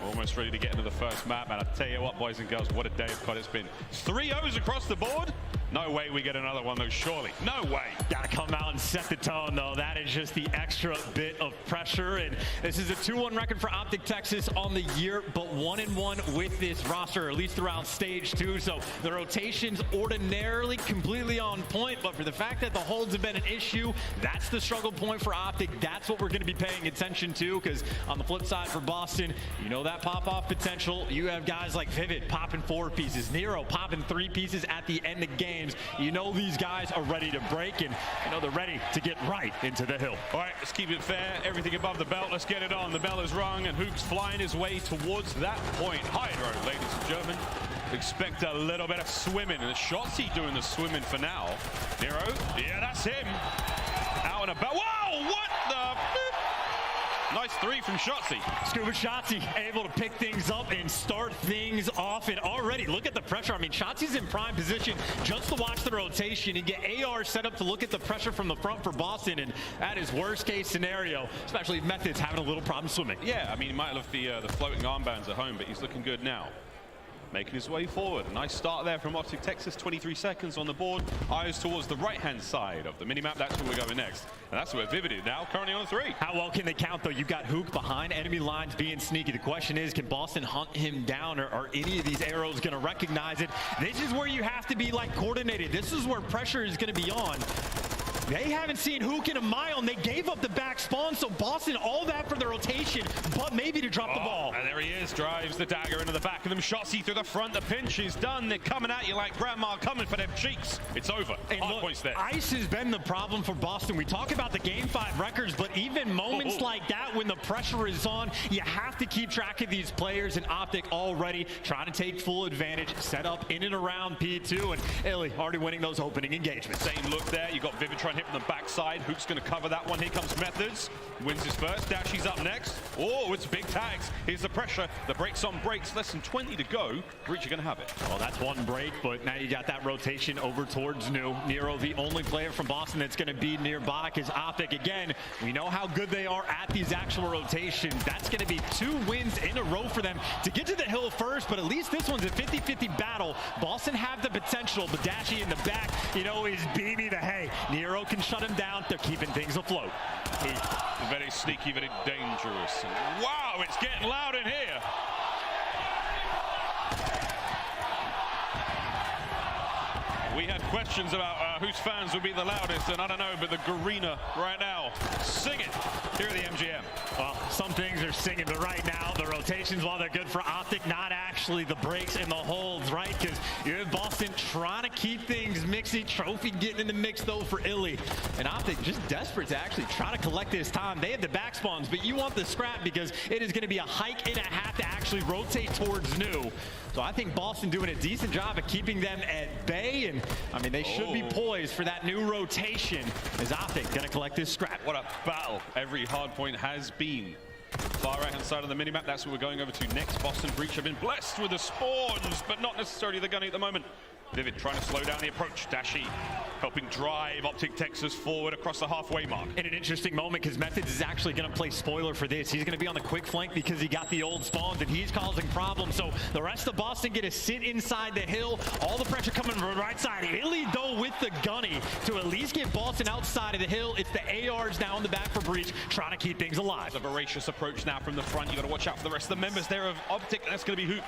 We're almost ready to get into the first map, and I tell you what, boys and girls, what a day of COD it's been. 3-0s across the board. No way we get another one, though, surely. No way. Gotta come out and set the tone, though. That is just the extra bit of pressure. And this is a 2-1 record for OpTic Texas on the year, but 1-1 with this roster, at least throughout stage 2. So the rotations ordinarily completely on point, but for the fact that the holds have been an issue, that's the struggle point for OpTic. That's what we're going to be paying attention to, because on the flip side for Boston, you know that pop-off potential. You have guys like Vivid popping 4 pieces, Nero popping 3 pieces at the end of games. You know these guys are ready to break, and you know they're ready to get right into the hill. All right, let's keep it fair. Everything above the belt, let's get it on. The bell is rung, and Hook's flying his way towards that point. Hydro, ladies and gentlemen. Expect a little bit of swimming, and Shotzzy doing the swimming for now. Nero, yeah, that's him. Out and about. Whoa, what the? Nice 3 from Shotzzy. Scuba Shotzzy able to pick things up and start things off. And already, look at the pressure. I mean, Shotzi's in prime position just to watch the rotation and get AR set up to look at the pressure from the front for Boston. And that is worst case scenario, especially if Method's having a little problem swimming. Yeah, I mean, he might have left the floating armbands at home, but he's looking good now. Making his way forward. Nice start there from OpTic Texas. 23 seconds on the board. Eyes towards the right-hand side of the minimap. That's where we're going next. And that's where Vivid is now, currently on 3. How well can they count, though? You've got Hook behind enemy lines being sneaky. The question is, can Boston hunt him down, or are any of these arrows going to recognize it? This is where you have to be, like, coordinated. This is where pressure is going to be on. They haven't seen Hook in a mile, and they gave up the back spawn, so Boston, all that for the rotation, but maybe to drop the ball. And there he is, drives the dagger into the back of them. Shotzzy through the front, the pinch is done. They're coming at you like grandma coming for them cheeks. It's over. Hardpoint's there. Ice has been the problem for Boston. We talk about the Game 5 records, but even moments like that, when the pressure is on, you have to keep track of these players, and OpTic already trying to take full advantage, set up in and around P2, and Illy already winning those opening engagements. Same look there. You got Vivid trying to hit from the backside. Hook's going to cover that one. Here comes Methods. Wins his first. Dashy's up next. Oh, it's big tags. Here's the pressure. The brakes on brakes. Less than 20 to go. Breach are going to have it. Well, that's one break, but now you got that rotation over towards Nero, the only player from Boston that's going to be nearby, because OpTic, again, we know how good they are at these actual rotations. That's going to be 2 wins in a row for them to get to the hill first, but at least this one's a 50-50 battle. Boston have the potential, but Dashy in the back, you know, is beaming the hay. Nero can shut him down. They're keeping things afloat. Very sneaky, very dangerous. And wow, it's getting loud in here. questions about whose fans would be the loudest, and I don't know, but the Guerrilla right now, sing it here at the MGM. Well, some things are singing, but right now, the rotations, while they're good for OpTic, not actually the breaks and the holds, right? Because you have Boston trying to keep things mixy. Trophy getting in the mix, though, for Illy. And OpTic just desperate to actually try to collect this time. They have the back spawns, but you want the scrap because it is going to be a hike and a half to actually rotate towards new. So I think Boston doing a decent job of keeping them at bay, and I mean, they should be poised for that new rotation. Is OpTic going to collect this scrap? What a battle every hardpoint has been. Far right hand side of the minimap, that's what we're going over to next. Boston Breach have been blessed with the spawns, but not necessarily the gunny at the moment. Vivid trying to slow down the approach. Dashi helping drive OpTic Texas forward across the halfway mark. In an interesting moment, because Methods is actually going to play spoiler for this. He's going to be on the quick flank because he got the old spawns and he's causing problems. So the rest of Boston get to sit inside the hill. All the pressure coming from the right side. Illy, though, with the gunny to at least get Boston outside of the hill. It's the ARs now in the back for Breach, trying to keep things alive. A voracious approach now from the front. You got to watch out for the rest of the members there of OpTic. That's going to be Hook.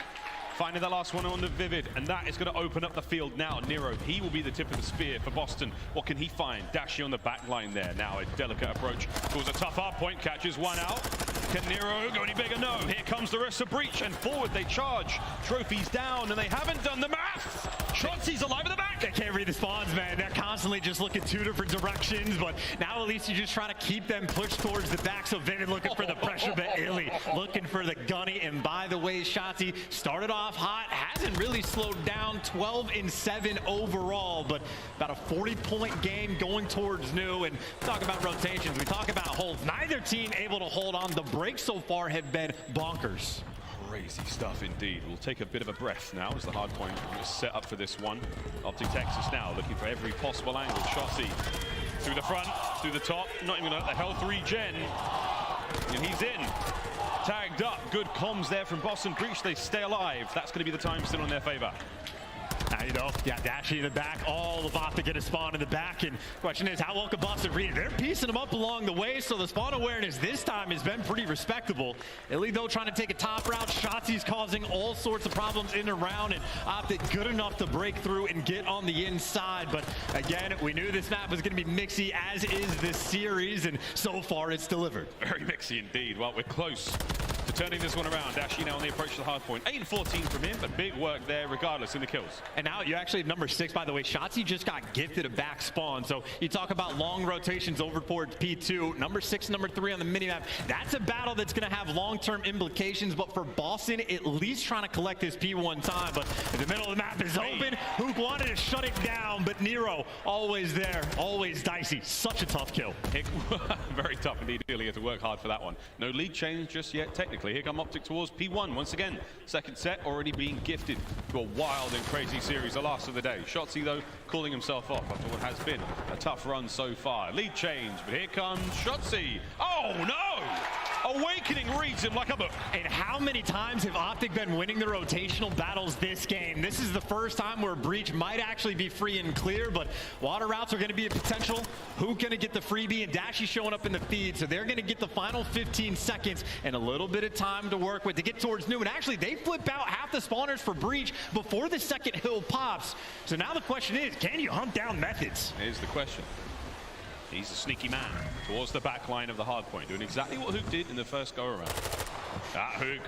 Finding the last one on the Vivid, and that is going to open up the field now. Nero, he will be the tip of the spear for Boston. What can he find? Dashi on the back line there. Now a delicate approach. Calls a tough hard point, catches one out. Can Nero go any bigger? No. Here comes the rest of Breach, and forward they charge. Trophies down, and they haven't done the math. Shotzzy's alive at the back. They can't read the spawns, man. They're constantly just looking two different directions, but now at least you just try to keep them pushed towards the back. So Vivid looking for the pressure, but Illy looking for the gunny. And by the way, Shotzzy started off hot, hasn't really slowed down, 12-7 overall, but about a 40-point game going towards new. And talk about rotations, we talk about holds. Neither team able to hold on. The breaks so far have been bonkers. Crazy stuff indeed. We'll take a bit of a breath now as the hard point is set up for this one. OpTic Texas now looking for every possible angle. Shotzzy through the front, through the top, not even at the health regen, and he's in. Tagged up, good comms there from Boston Breach. They stay alive. That's going to be the time still in their favor. Now, you know, yeah, Dashi in the back, all of OpTic get a spawn in the back, and the question is, how well can Boston read it? They're piecing them up along the way, so the spawn awareness this time has been pretty respectable. Illy, though, trying to take a top route. Shotzi's causing all sorts of problems in and around, and OpTic good enough to break through and get on the inside. But again, we knew this map was going to be mixy, as is this series, and so far it's delivered. Very mixy indeed. Well, we're close to turning this one around. Dashi now on the approach to the hard point. 8-14 from him, but big work there regardless in the kills. And now you actually have number 6, by the way. Shotzzy just got gifted a back spawn. So you talk about long rotations over towards P2. Number 6, number 3 on the minimap. That's a battle that's going to have long-term implications. But for Boston, at least trying to collect this P1 time. But in the middle of the map is open. Hook wanted to shut it down, but Nero always there, always dicey. Such a tough kill. Very tough indeed. Really had to work hard for that one. No lead change just yet, technically. Here come OpTic towards P1 once again. Second set already being gifted to a wild and crazy series, the last of the day. Shotzzy, though, calling himself off after what has been a tough run so far. Lead change, but here comes Shotzzy. Oh, no! Awakening reads him like a book. And how many times have OpTic been winning the rotational battles this game? This is the first time where Breach might actually be free and clear, but water routes are going to be a potential. Who's going to get the freebie? And Dashi showing up in the feed, so they're going to get the final 15 seconds and a little bit of time to work with to get towards new. And actually, they flip out half the spawners for Breach before the second hill pops. So now the question is, can you hunt down Methods? Here's the question. He's a sneaky man towards the back line of the hard point, doing exactly what Hook did in the first go-around. Hook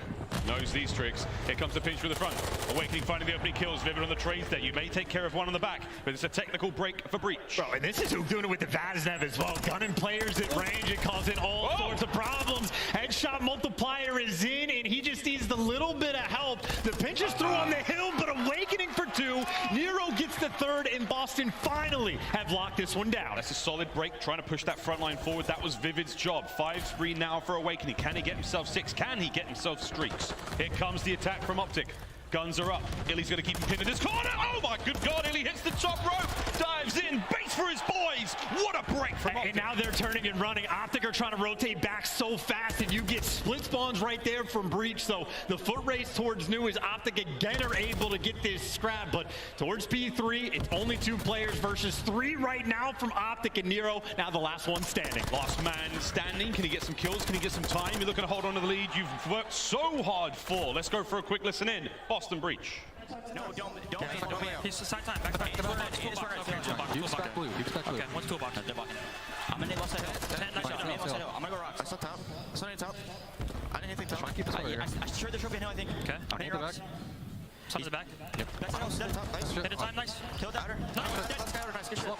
knows these tricks. Here comes the pinch from the front. Awakening finding the opening kills. Vivid on the trades there. You may take care of one on the back, but it's a technical break for Breach. Bro, and this is Hook doing it with the Vaznev as well. Gunning players at range and causing all sorts of problems. Headshot multiplier is in, and he just needs the little bit of help. The pinch is through on the hill, but Awakening for 2. Nero gets the 3rd, and Boston finally have locked this one down. That's a solid break, trying to push that front line forward. That was Vivid's job. 5 spree now for Awakening. Can he get himself 6? Can he get himself streaks? Here comes the attack from OpTic. Guns are up. Illy's going to keep him pinned in his corner. Oh my good God, Illy hits the top rope. Dives in, baits for his boys. What a break from OpTic. And now they're turning and running. OpTic are trying to rotate back so fast, and you get split spawns right there from Breach. So the foot race towards new is OpTic again are able to get this scrap. But towards P3, it's only 2 players versus 3 right now from OpTic and Nero. Now the last one standing. Last man standing. Can he get some kills? Can he get some time? You're looking to hold on to the lead you've worked so hard for. Let's go for a quick listen in. Boston Breach. No, don't. He's side time. Back. Toolbox. You expect blue. Okay, one's toolbox. They're blocking it. I'm gonna left side hill. I'm gonna go rocks. I saw top. I saw top. I didn't hit top. Keep this over here. I shared the trophy hill, I think. Okay. I'm gonna hit rocks. Sun's the back. Yep. Back side hill. Nice. Hit it time. Nice. Kill that. No, nice. Good shot.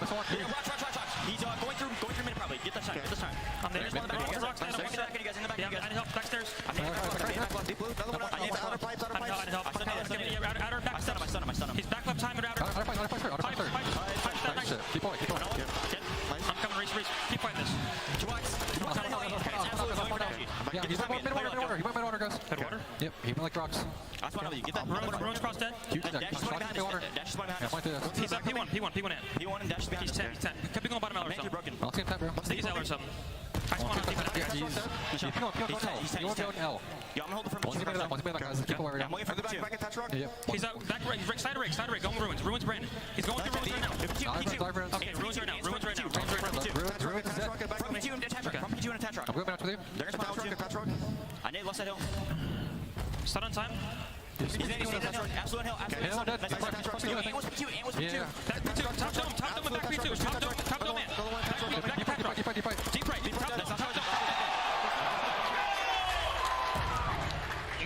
He's going through mid probably. Get that shot. Get the shot. I'm there. One in the back. Rocks. I'm walking back. You guys in the back. Yeah, I need help. Backstairs. I need help. Deep blue. I need outer pipe. I need help. Outer back. I stun him. He's back left time and outer. Pipe. Nice. Keep going. I'm coming. Reach. Keep fighting this. Two blocks. Yeah, he's mid water. He went mid water, guys. Mid water? Yep, he went like rocks. That's one of you. Get that. Ruins cross dead. Dash is behind us. He's up. P1 in. P1 and dash behind us. He's 10. Keep going bottom L or something. Broken. I'll see him tap, bro. He's L or something. I spawn on deep. He's going L. Yeah, I'm holding for Once he made that, guys. Keep away right now. I'm waiting for the back attach rock. He's out. Back right. Side rig. Going Ruins Brandon. He's going through Ruins right now. Okay, Ruins right now. Ruins is dead. From P2 and attach rock. I'm going back with you. There's my attach rock. I need left side hill. Stun on time. He's absolute hill. Hill dead. And was P2. Back P2. Top dome and back P2. Top dome man. Deep right. That's not top dome.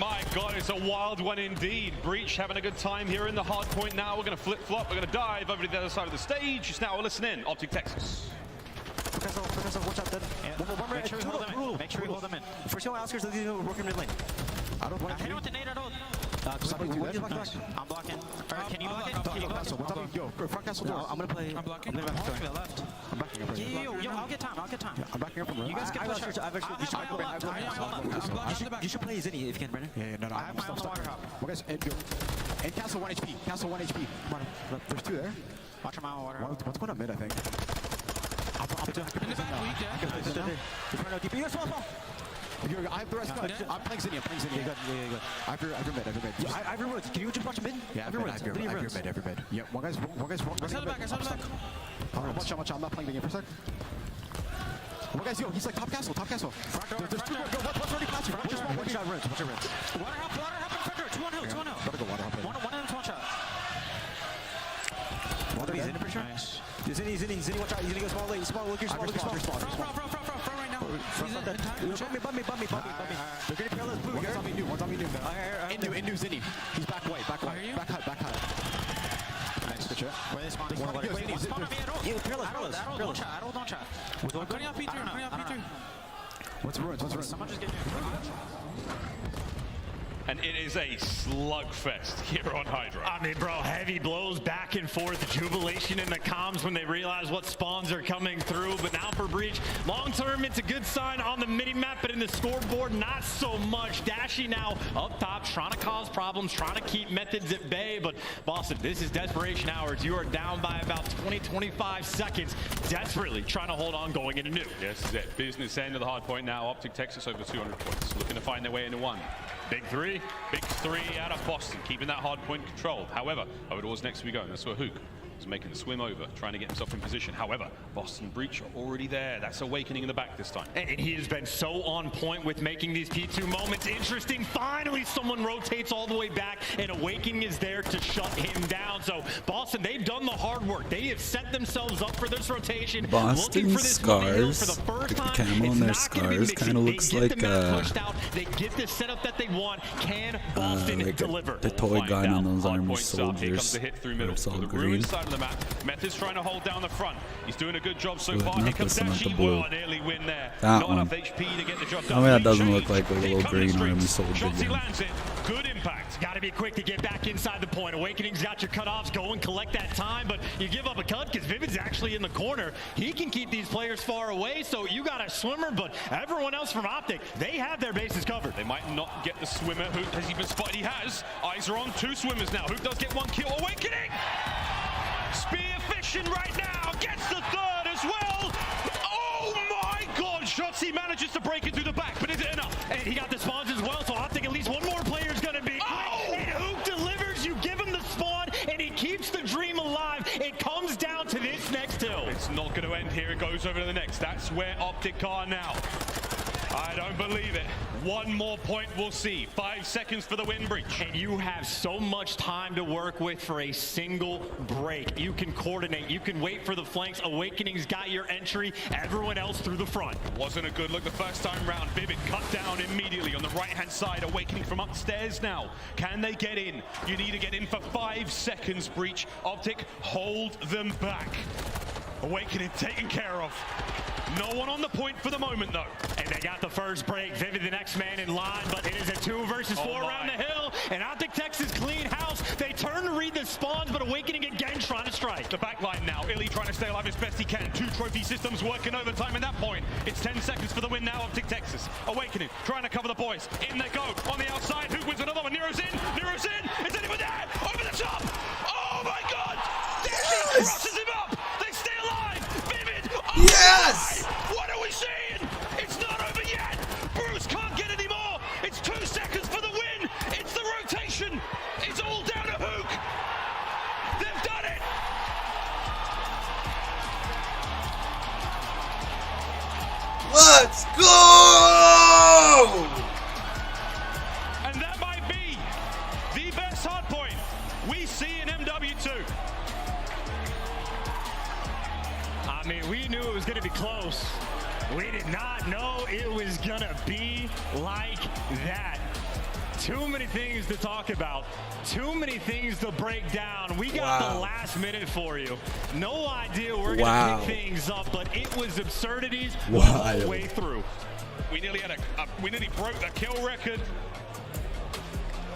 My God, it's a wild one indeed. Breach having a good time here in the hard point now. We're going to flip-flop. We're going to dive over to the other side of the stage. Just now, listen in. OpTic Texas. Watch out, make sure we hold them in. First, you'll ask us to work mid lane. I don't want to hit him with the nade at all. I'm blocking. Can you block it? Yo, front castle door. I'm gonna play. I'm blocking. I'm backing to the left. I'm backing up. Yo, I'll get time. You guys can push. You should play Zinni if you can, Brennan. Yeah, no. I have my own water hop. And castle 1 HP. Castle 1 HP. Come on. There's 2 there. Watch my own water hop. What's going on mid, I think? In the back, weak, yeah. I have the rest. I'm playing Zinni. Yeah, good. I have your mid. I have your woods. Can you just watch mid? Yeah, I have your mid. Yeah, one guy's I saw the back. Watch out. I'm not playing the game for a sec. One guy's, he's like top castle. There's 2 more. What's already past you? One shot runs. Water hop in front door. 2 on hill. Better go water hop in. One of them's one shot. Water dead. Zinni for sure. Nice. Zinni, watch out. He's gonna go small lane. Small Front right now. Bump me. They're getting parallel blue here. One's on me new. Into Zinni. He's back white. Back high. Nice, good shot. Where they spawning? Spawn on me at all. Yeah, parallel. Don't shot. We're going off P3. What's ruins? Someone just get here. And it is a slugfest here on Hydra. I mean, bro, heavy blows back and forth, jubilation in the comms when they realize what spawns are coming through. But now for Breach, long term, it's a good sign on the mini-map, but in the scoreboard, not so much. Dashy now up top, trying to cause problems, trying to keep methods at bay. But Boston, this is desperation hours. You are down by about 20-25 seconds, desperately trying to hold on going into new. This is it. Business end of the hard point now. OpTic Texas over 200 points. Looking to find their way into one. Big three out of Boston, keeping that hard point controlled. However, over towards next we go, and that's where Hook is making the swim over, trying to get himself in position. However, Boston Breach are already there. That's Awakening in the back this time. And he has been so on point with making these P2 moments interesting. Finally, someone rotates all the way back, and Awakening is there to shut him down. So, Boston, they've done the hard work. They have set themselves up for this rotation. Boston scars, for the first the time. camo on their scars kind of looks like they get the setup that they want. Can Boston like deliver? the toy gun on those army Here comes soldiers. the hit through middle. It's all The green. ruined side of the map. Method's trying to hold down the front. He's doing a good job so Good, far. not Here comes this one, not the Dashi. blue. Well, nearly win there. That Not one. enough HP to get the job done. I mean, that doesn't look like a little green army soldier. Shotzzy gun. lands it. Good impact. Got to be quick to get back inside the point. Awakening's got your cutoffs. Go and collect that time, but you give up a cut because Vivid's actually in the corner. He can keep these players far away, so you got a swimmer, but everyone else from OpTic, they have their bases covered. They might not get the swimmer. Hook has even spotted. He has. Eyes are on 2 swimmers now. Hook does get 1 kill. Awakening! Spear fishing right now. Gets the 3rd as well. Oh my God! Shotzzy manages to break it through the back, but is it enough? And he got the spawns as well, so OpTic at least one more player is going to be. Oh! And Hook delivers. You give him the spawn, and he keeps the dream alive. It comes down to this next hill. It's not going to end here. It goes over to the next. That's where OpTic are now. I don't believe it. One more point we'll see. 5 seconds for the win breach. And you have so much time to work with for a single break. You can coordinate. You can wait for the flanks. Awakening's got your entry. Everyone else through the front. Wasn't a good look the first time round. Vivid cut down immediately on the right-hand side. Awakening from upstairs now. Can they get in? You need to get in for 5 seconds, Breach. OpTic, hold them back. Awakening taken care of. No one on the point for the moment, though. And they got the first break. Vivid, the next man in line, but it is a 2 versus 4 around the hill. And OpTic Texas clean house. They turn to read the spawns, but Awakening again trying to strike. The back line now. Illy trying to stay alive as best he can. 2 trophy systems working overtime at that point. It's 10 seconds for the win now. OpTic Texas. Awakening trying to cover the boys. In they go. On the outside. Who wins another one? Nero's in. Nero's in. Is anyone there? Over the top. Oh my God. Yes! Crosses him up. They stay alive. Vivid. Oh, yes! What are we seeing? It's not over yet. Bruce can't get any more. It's 2 seconds for the win. It's the rotation. It's all down to Hook. They've done it. Let's go! And that might be the best hardpoint we see in MW2. I mean, we knew it was going to be close. We did not know it was going to be like that. Too many things to talk about. Too many things to break down. We got the last minute for you. No idea we're going to pick things up, but it was absurdities all the way through. We nearly had we nearly broke the kill record.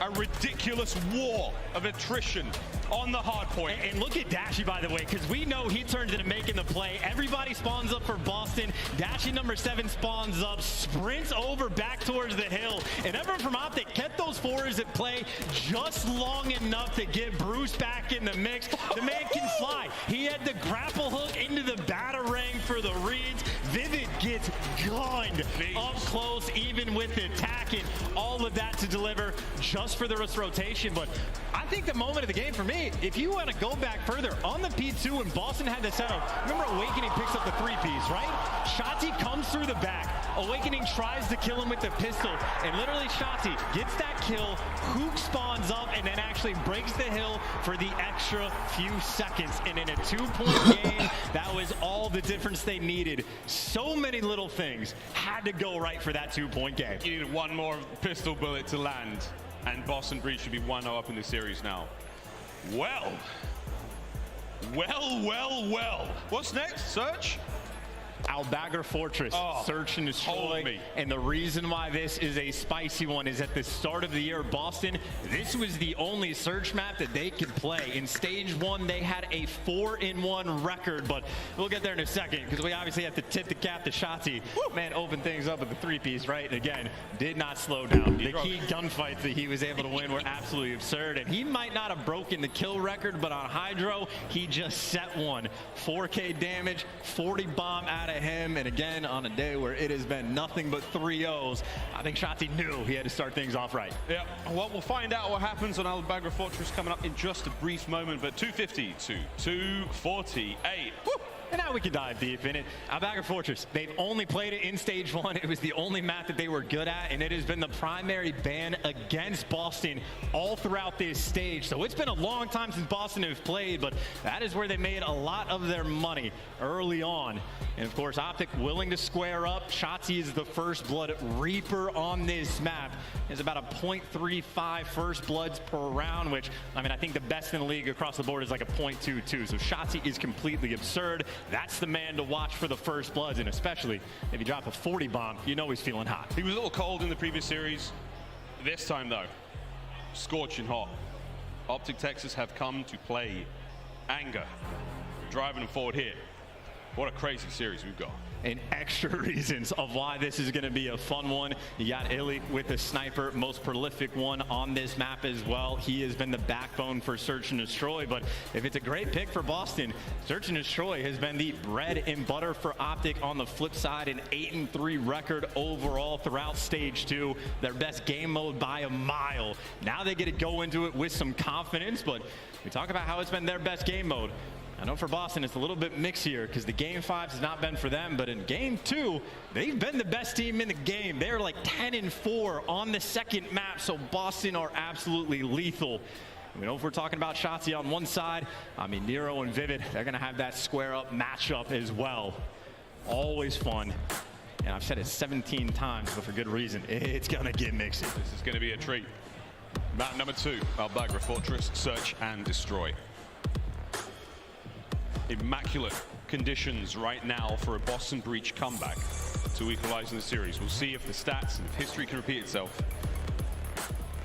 A ridiculous war of attrition on the hard point. And look at Dashy, by the way, because we know he turns into making the play. Everybody spawns up for Boston. Dashy number 7 spawns up, sprints over back towards the hill. And everyone from OpTic kept those 4s at play just long enough to get Bruce back in the mix. The man can fly. He had the grapple hook into the batarang for the reads. Vivid gets gunned up close, even with the attack and all of that to deliver just for the rotation. But I think the moment of the game for me, if you want to go back further, on the P2 when Boston had the setup, remember Awakening picks up the 3-piece, right? Shotzzy comes through the back. Awakening tries to kill him with the pistol, and literally Shotzzy gets that kill, Hook spawns up, and then actually breaks the hill for the extra few seconds. And in a 2-point game, that was all the difference they needed. So many little things had to go right for that 2-point game. You needed one more pistol bullet to land, and Boston Breach should be 1-0 up in the series now. Well. What's next, Search? Albagger Fortress, search and destroy. And the reason why this is a spicy one is at the start of the year, Boston, this was the only search map that they could play. In stage 1, they had a 4-in-1 record, but we'll get there in a second because we obviously have to tip the cap to Shotzzy. Man, open things up with the 3-piece, right? And again, did not slow down. The key gunfights that he was able to win were absolutely absurd, and he might not have broken the kill record, but on Hydro, he just set one. 4K damage, 40 bomb out of him, and again, on a day where it has been nothing but 3-0s, I think Shotzzy knew he had to start things off right. Yeah, well, we'll find out what happens on Albagger Fortress coming up in just a brief moment, but 250 to 248. Woo! And now we can dive deep in it. Albagger Fortress, they've only played it in stage 1. It was the only map that they were good at, and it has been the primary ban against Boston all throughout this stage. So it's been a long time since Boston have played, but that is where they made a lot of their money early on. And of course, OpTic willing to square up. Shotzzy is the first blood Reaper on this map. Is about a 0.35 first bloods per round, which, I mean, I think the best in the league across the board is like a 0.22. So Shotzzy is completely absurd. That's the man to watch for the first bloods, and especially if you drop a 40 bomb, you know he's feeling hot. He was a little cold in the previous series. This time, though, scorching hot. OpTic Texas have come to play anger, driving them forward here. What a crazy series we've got. And extra reasons of why this is going to be a fun one. You got Illy with the sniper, most prolific one on this map as well. He has been the backbone for Search and Destroy, but if it's a great pick for Boston, Search and Destroy has been the bread and butter for OpTic. On the flip side, an 8-3 record overall throughout stage 2. Their best game mode by a mile. Now they get to go into it with some confidence, but we talk about how it's been their best game mode. I know for Boston it's a little bit mixier because the game 5 has not been for them, but in game 2, they've been the best team in the game. They're like 10-4 on the second map, so Boston are absolutely lethal. We know if we're talking about Shotzzy on one side, I mean, Nero and Vivid, they're going to have that square-up matchup as well. Always fun. And I've said it 17 times, but for good reason. It's going to get mixy. This is going to be a treat. Map number 2, Albagra Fortress, Search and Destroy. Immaculate conditions right now for a Boston Breach comeback to equalize in the series. We'll see if the stats and if history can repeat itself.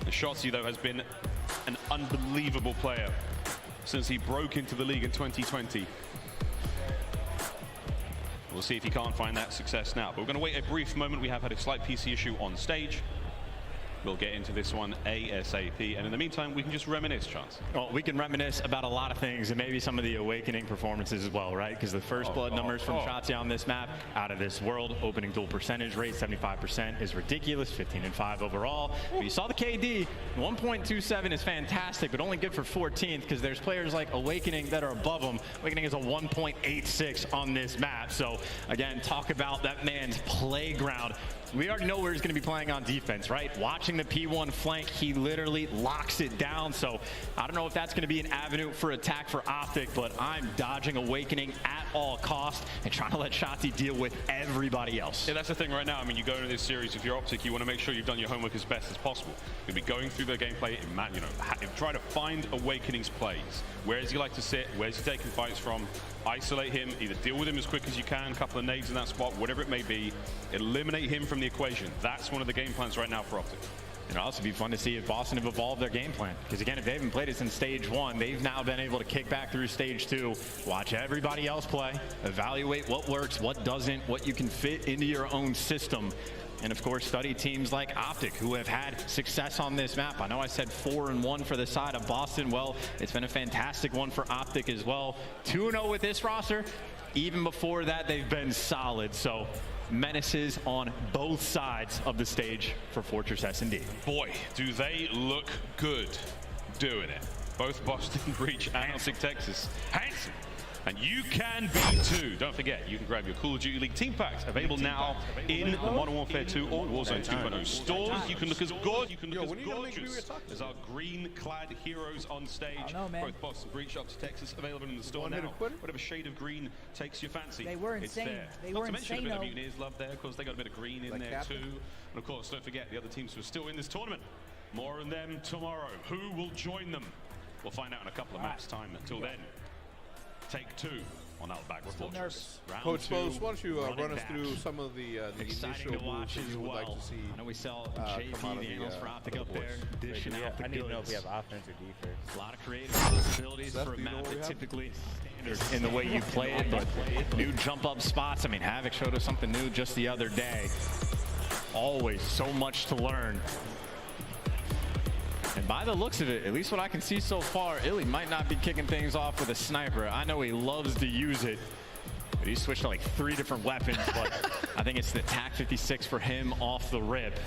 The Shotzzy, though, has been an unbelievable player since he broke into the league in 2020. We'll see if he can't find that success now. But we're going to wait a brief moment. We have had a slight PC issue on stage. We'll get into this one ASAP. And in the meantime, we can just reminisce, Chance. Well, we can reminisce about a lot of things and maybe some of the Awakening performances as well, right? Because the first blood numbers from Shotzzy on this map, out of this world. Opening duel percentage rate, 75% is ridiculous, 15-5 overall. But you saw the KD, 1.27 is fantastic, but only good for 14th because there's players like Awakening that are above him. Awakening is a 1.86 on this map. So again, talk about that man's playground. We already know where he's going to be playing on defense, right? Watching the P1 flank, he literally locks it down. So I don't know if that's going to be an avenue for attack for OpTic, but I'm dodging Awakening at all costs and trying to let Shotzzy deal with everybody else. Yeah, that's the thing right now. I mean, you go into this series, if you're OpTic, you want to make sure you've done your homework as best as possible. You'll be going through the gameplay, you know, try to find Awakening's plays. Where does he like to sit? Where's he taking fights from? Isolate him, either deal with him as quick as you can, a couple of nades in that spot, whatever it may be. Eliminate him from the equation. That's one of the game plans right now for OpTic. It'll also be fun to see if Boston have evolved their game plan. Because again, if they haven't played it since stage 1, they've now been able to kick back through stage 2, watch everybody else play, evaluate what works, what doesn't, what you can fit into your own system. And of course, study teams like OpTic, who have had success on this map. I know I said 4-1 for the side of Boston. Well, it's been a fantastic one for OpTic as well. 2-0 with this roster. Even before that, they've been solid. So menaces on both sides of the stage for Fortress S&D. Boy, do they look good doing it. Both Boston Breach and OpTic Texas. Handsome. And you can be too. Don't forget, you can grab your Call of Duty League team packs available now in the Modern Warfare 2 or Warzone 2.0 stores. You can look as good, you can look as gorgeous as our green-clad heroes on stage. Both Boston Breach, OpTic Texas, available in the store now. Whatever shade of green takes your fancy. They were insane. It's there. They Not were to mention insane, a bit of Mutineers love there, because they got a bit of green in there too. And of course, don't forget the other teams who are still in this tournament. More on them tomorrow. Who will join them? We'll find out in a couple of maps' time. Until then, take 2 on Albagra Fortress. Coach Bose, why don't you run us through some of the Exciting initial to watch moves that as you would well. like to see? I know we saw JP, the analyst for OpTic up there, dishing out the I need to know if goods. we have offense or defense. A lot of creative possibilities for a map that typically standard in the way you play it, but new jump up spots. I mean, Havoc showed us something new just the other day. Always so much to learn. And by the looks of it, at least what I can see so far, Illy might not be kicking things off with a sniper. I know he loves to use it, but he's switched to like 3 different weapons, but I think it's the TAC 56 for him off the rip.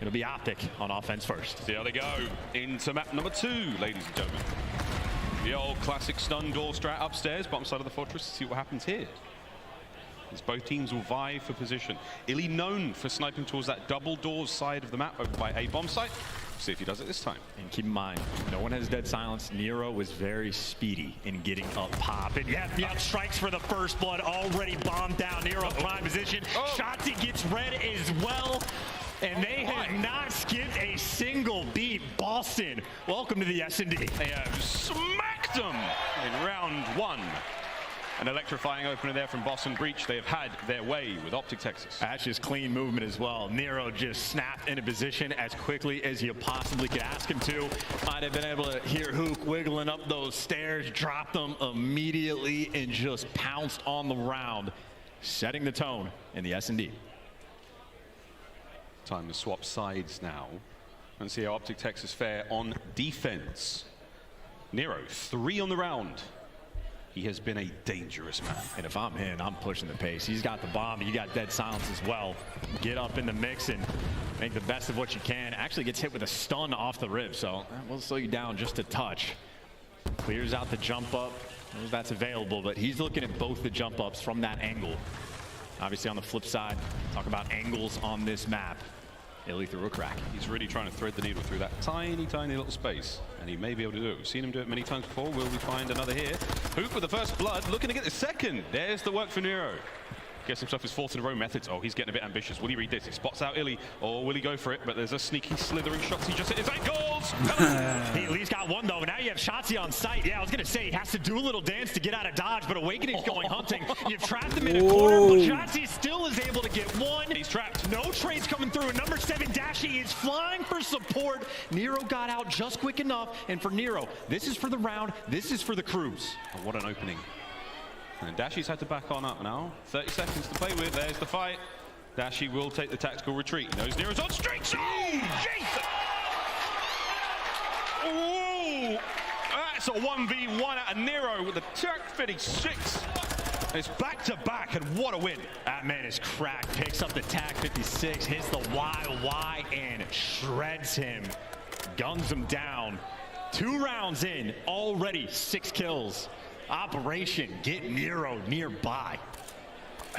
It'll be OpTic on offense first. See how they go into map number 2, ladies and gentlemen. The old classic stun door strat upstairs, bottom side of the fortress. See what happens here. As both teams will vie for position. Illy known for sniping towards that double doors side of the map over by A bomb site. See if he does it this time. And keep in mind, no one has dead silence. Nero was very speedy in getting up pop. And yep, strikes for the first blood, already bombed down. Nero prime position. Shotzzy gets red as well. And they have not skipped a single beat. Boston, welcome to the S&D. They have smacked them in round 1. An electrifying opener there from Boston Breach. They have had their way with OpTic Texas. That's just clean movement as well. Nero just snapped into position as quickly as you possibly could ask him to. Might have been able to hear Hook wiggling up those stairs, dropped them immediately, and just pounced on the round, setting the tone in the S&D. Time to swap sides now and see how OpTic Texas fare on defense. Nero, 3 on the round. He has been a dangerous man. And if I'm him, I'm pushing the pace. He's got the bomb, you got dead silence as well. Get up in the mix and make the best of what you can. Actually gets hit with a stun off the rib, so that will slow you down just a touch. Clears out the jump up. That's available, but he's looking at both the jump ups from that angle. Obviously on the flip side, talk about angles on this map. Illy through a crack. He's really trying to thread the needle through that tiny, tiny little space, and he may be able to do it. We've seen him do it many times before. Will we find another here? Hoop with the first blood, looking to get the second. There's the work for Nero. Gets himself his fourth in a row. Methods. Oh, he's getting a bit ambitious. Will he read this? He spots out Illy, or will he go for it? But there's a sneaky slithering Shotzzy just at his ankles. He at least got one though. Now you have Shotzzy on site. Yeah, I was gonna say he has to do a little dance to get out of dodge, but Awakening's going hunting. You've trapped him in a corner, but Shotzzy still is able to get one. He's trapped. No trades coming through. And number 7, Dashy is flying for support. Nero got out just quick enough, and for Nero, this is for the round. This is for the cruise. Oh, what an opening. And Dashy's had to back on up now. 30 seconds to play with. There's the fight. Dashy will take the tactical retreat. He knows Nero's on streaks. Oh, Jesus! Ooh! That's a 1v1 out of Nero with the Turk 56. It's back to back, and what a win. That man is cracked. Picks up the TAC 56, hits the YY, and shreds him. Guns him down. 2 rounds in, already 6 kills. Operation Get Nero nearby.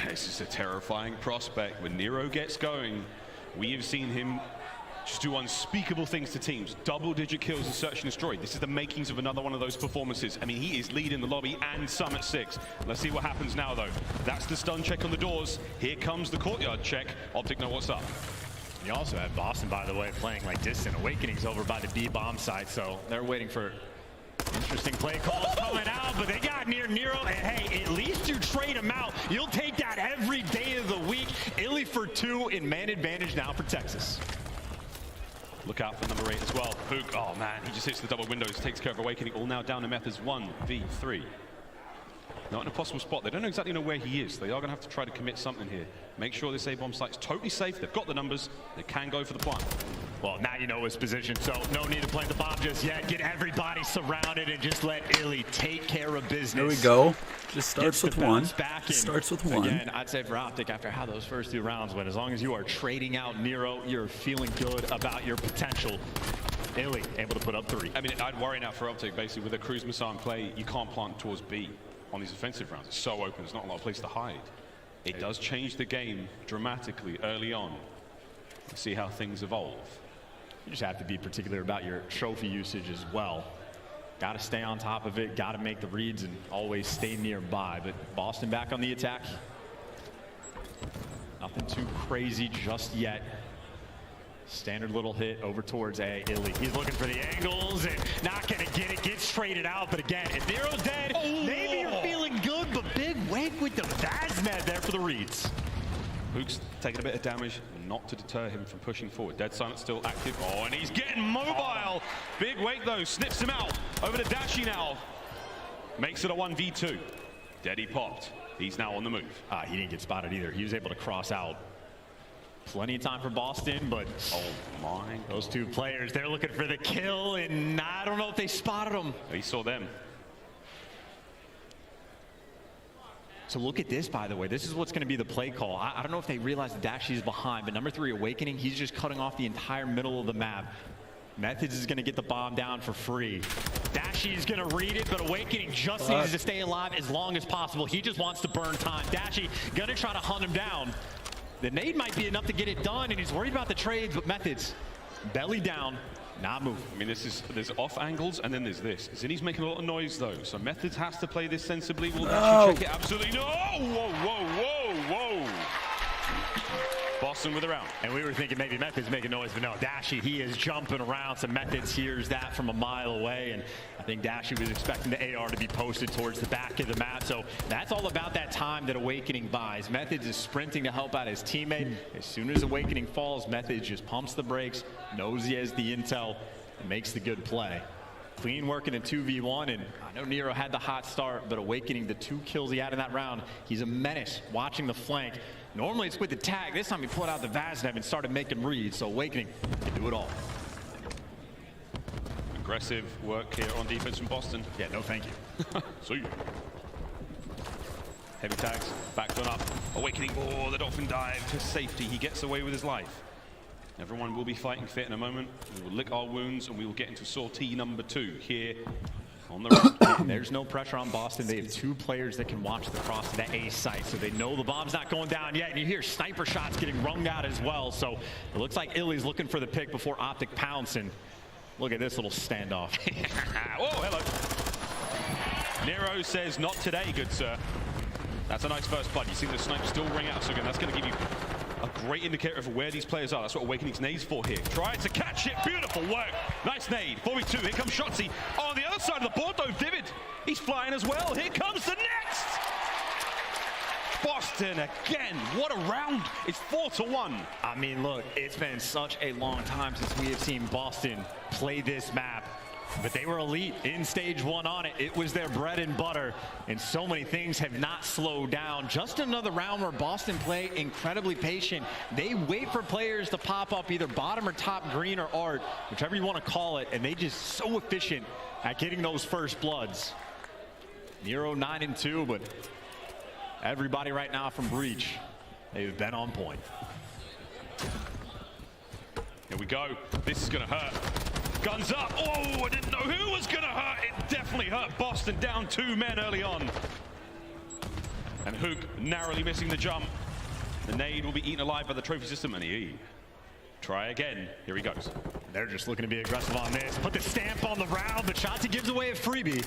This is a terrifying prospect. When Nero gets going, we have seen him just do unspeakable things to teams. Double-digit kills in Search and Destroy. This is the makings of another one of those performances. I mean, he is leading the lobby and some at 6. Let's see what happens now, though. That's the stun check on the doors. Here comes the courtyard check. OpTic know what's up. You also have Boston, by the way, playing like distant. Awakening's over by the B bomb site, so they're waiting for interesting play calls coming out, but they got near Nero, and hey, at least you trade him out. You'll take that every day of the week. Illy for 2 in man advantage now for Texas. Look out for number 8 as well. Hook, oh man, he just hits the double windows, takes care of Awakening. All now down to Methods 1v3. Not in a possible spot. They don't exactly know where he is. They are going to have to try to commit something here. Make sure this A-bomb site's totally safe. They've got the numbers. They can go for the plant. Well, now you know his position, so no need to plant the bomb just yet. Get everybody surrounded and just let Illy take care of business. There we go. Just starts with 1. Starts with 1. Again, I'd say for OpTic, after how those first 2 rounds went, as long as you are trading out Nero, you're feeling good about your potential. Illy able to put up 3. I mean, I'd worry now for OpTic, basically, with a cruise missile in play, you can't plant towards B on these offensive rounds. It's so open, there's not a lot of place to hide. It does change the game dramatically early on. Let's see how things evolve. You just have to be particular about your trophy usage as well. Got to stay on top of it, got to make the reads, and always stay nearby. But Boston back on the attack. Nothing too crazy just yet. Standard little hit over towards A. Illy. He's looking for the angles and not going to get it. Gets traded out. But again, if Nero's dead, maybe you're feeling good. But big wake with the Vazmed there for the reads. Luke's taking a bit of damage, not to deter him from pushing forward. Dead Silence still active. Oh, and he's getting mobile. Big wake, though. Snips him out. Over to Dashy now. Makes it a 1v2. Daddy popped. He's now on the move. He didn't get spotted either. He was able to cross out. Plenty of time for Boston, but oh my, those 2 players, they're looking for the kill, and I don't know if they spotted him. He saw them. So look at this, by the way. This is what's going to be the play call. I don't know if they realize that Dashy's behind, but number 3, Awakening, he's just cutting off the entire middle of the map. Methods is going to get the bomb down for free. Dashy's going to read it, but Awakening just needs to stay alive as long as possible. He just wants to burn time. Dashy going to try to hunt him down. The nade might be enough to get it done, and he's worried about the trades, but Methods, belly down, not move. I mean, there's off angles, and then there's this. Zinni's making a lot of noise, though, so Methods has to play this sensibly. Will Dashy check it? Absolutely no! Whoa, whoa, whoa, whoa! Boston with a round. And we were thinking maybe Methods making noise, but no, Dashy, he is jumping around, so Methods hears that from a mile away, and I think Dashy was expecting the AR to be posted towards the back of the map, so that's all about that time that Awakening buys. Methods is sprinting to help out his teammate. As soon as Awakening falls, Methods just pumps the brakes, knows he has the intel, and makes the good play. Clean working in 2v1, and I know Nero had the hot start, but Awakening, the 2 kills he had in that round, he's a menace watching the flank. Normally it's with the tag. This time he pulled out the Vaznev and started making reads, so Awakening can do it all. Aggressive work here on defense from Boston. Yeah, no thank you. See you. Heavy tags, backed on up. Awakening, oh, the Dolphin dive to safety. He gets away with his life. Everyone will be fighting fit in a moment. We will lick our wounds and we will get into sortie number 2 here on the road. There's no pressure on Boston. They have 2 players that can watch the cross to the A site, so they know the bomb's not going down yet. And you hear sniper shots getting rung out as well. So it looks like Illy's looking for the pick before OpTic pounce. And look at this little standoff. Whoa, hello. Nero says, not today, good sir. That's a nice first blood. You see the sniper still ring out, so again, that's going to give you a great indicator of where these players are. That's what Awakening's nades for here. Try to catch it. Beautiful work. Nice nade. 4v2. Here comes Shotzzy. Oh, on the other side of the board, though, Vivid. He's flying as well. Here comes the next. Boston again. What a round. It's 4-1. I mean, look, it's been such a long time since we have seen Boston play this map. But they were elite in stage 1 on it. It was their bread and butter. And so many things have not slowed down. Just another round where Boston play incredibly patient. They wait for players to pop up either bottom or top green or art, whichever you want to call it. And they just so efficient at getting those first bloods. Nero 9-2, but everybody right now from Breach, they've been on point. Here we go. This is going to hurt. Guns up. Oh, I didn't know who was going to hurt. It definitely hurt Boston, down 2 men early on. And Hook narrowly missing the jump. The nade will be eaten alive by the trophy system, and he try again. Here he goes. They're just looking to be aggressive on this. Put the stamp on the round, but Shotzzy gives away a freebie.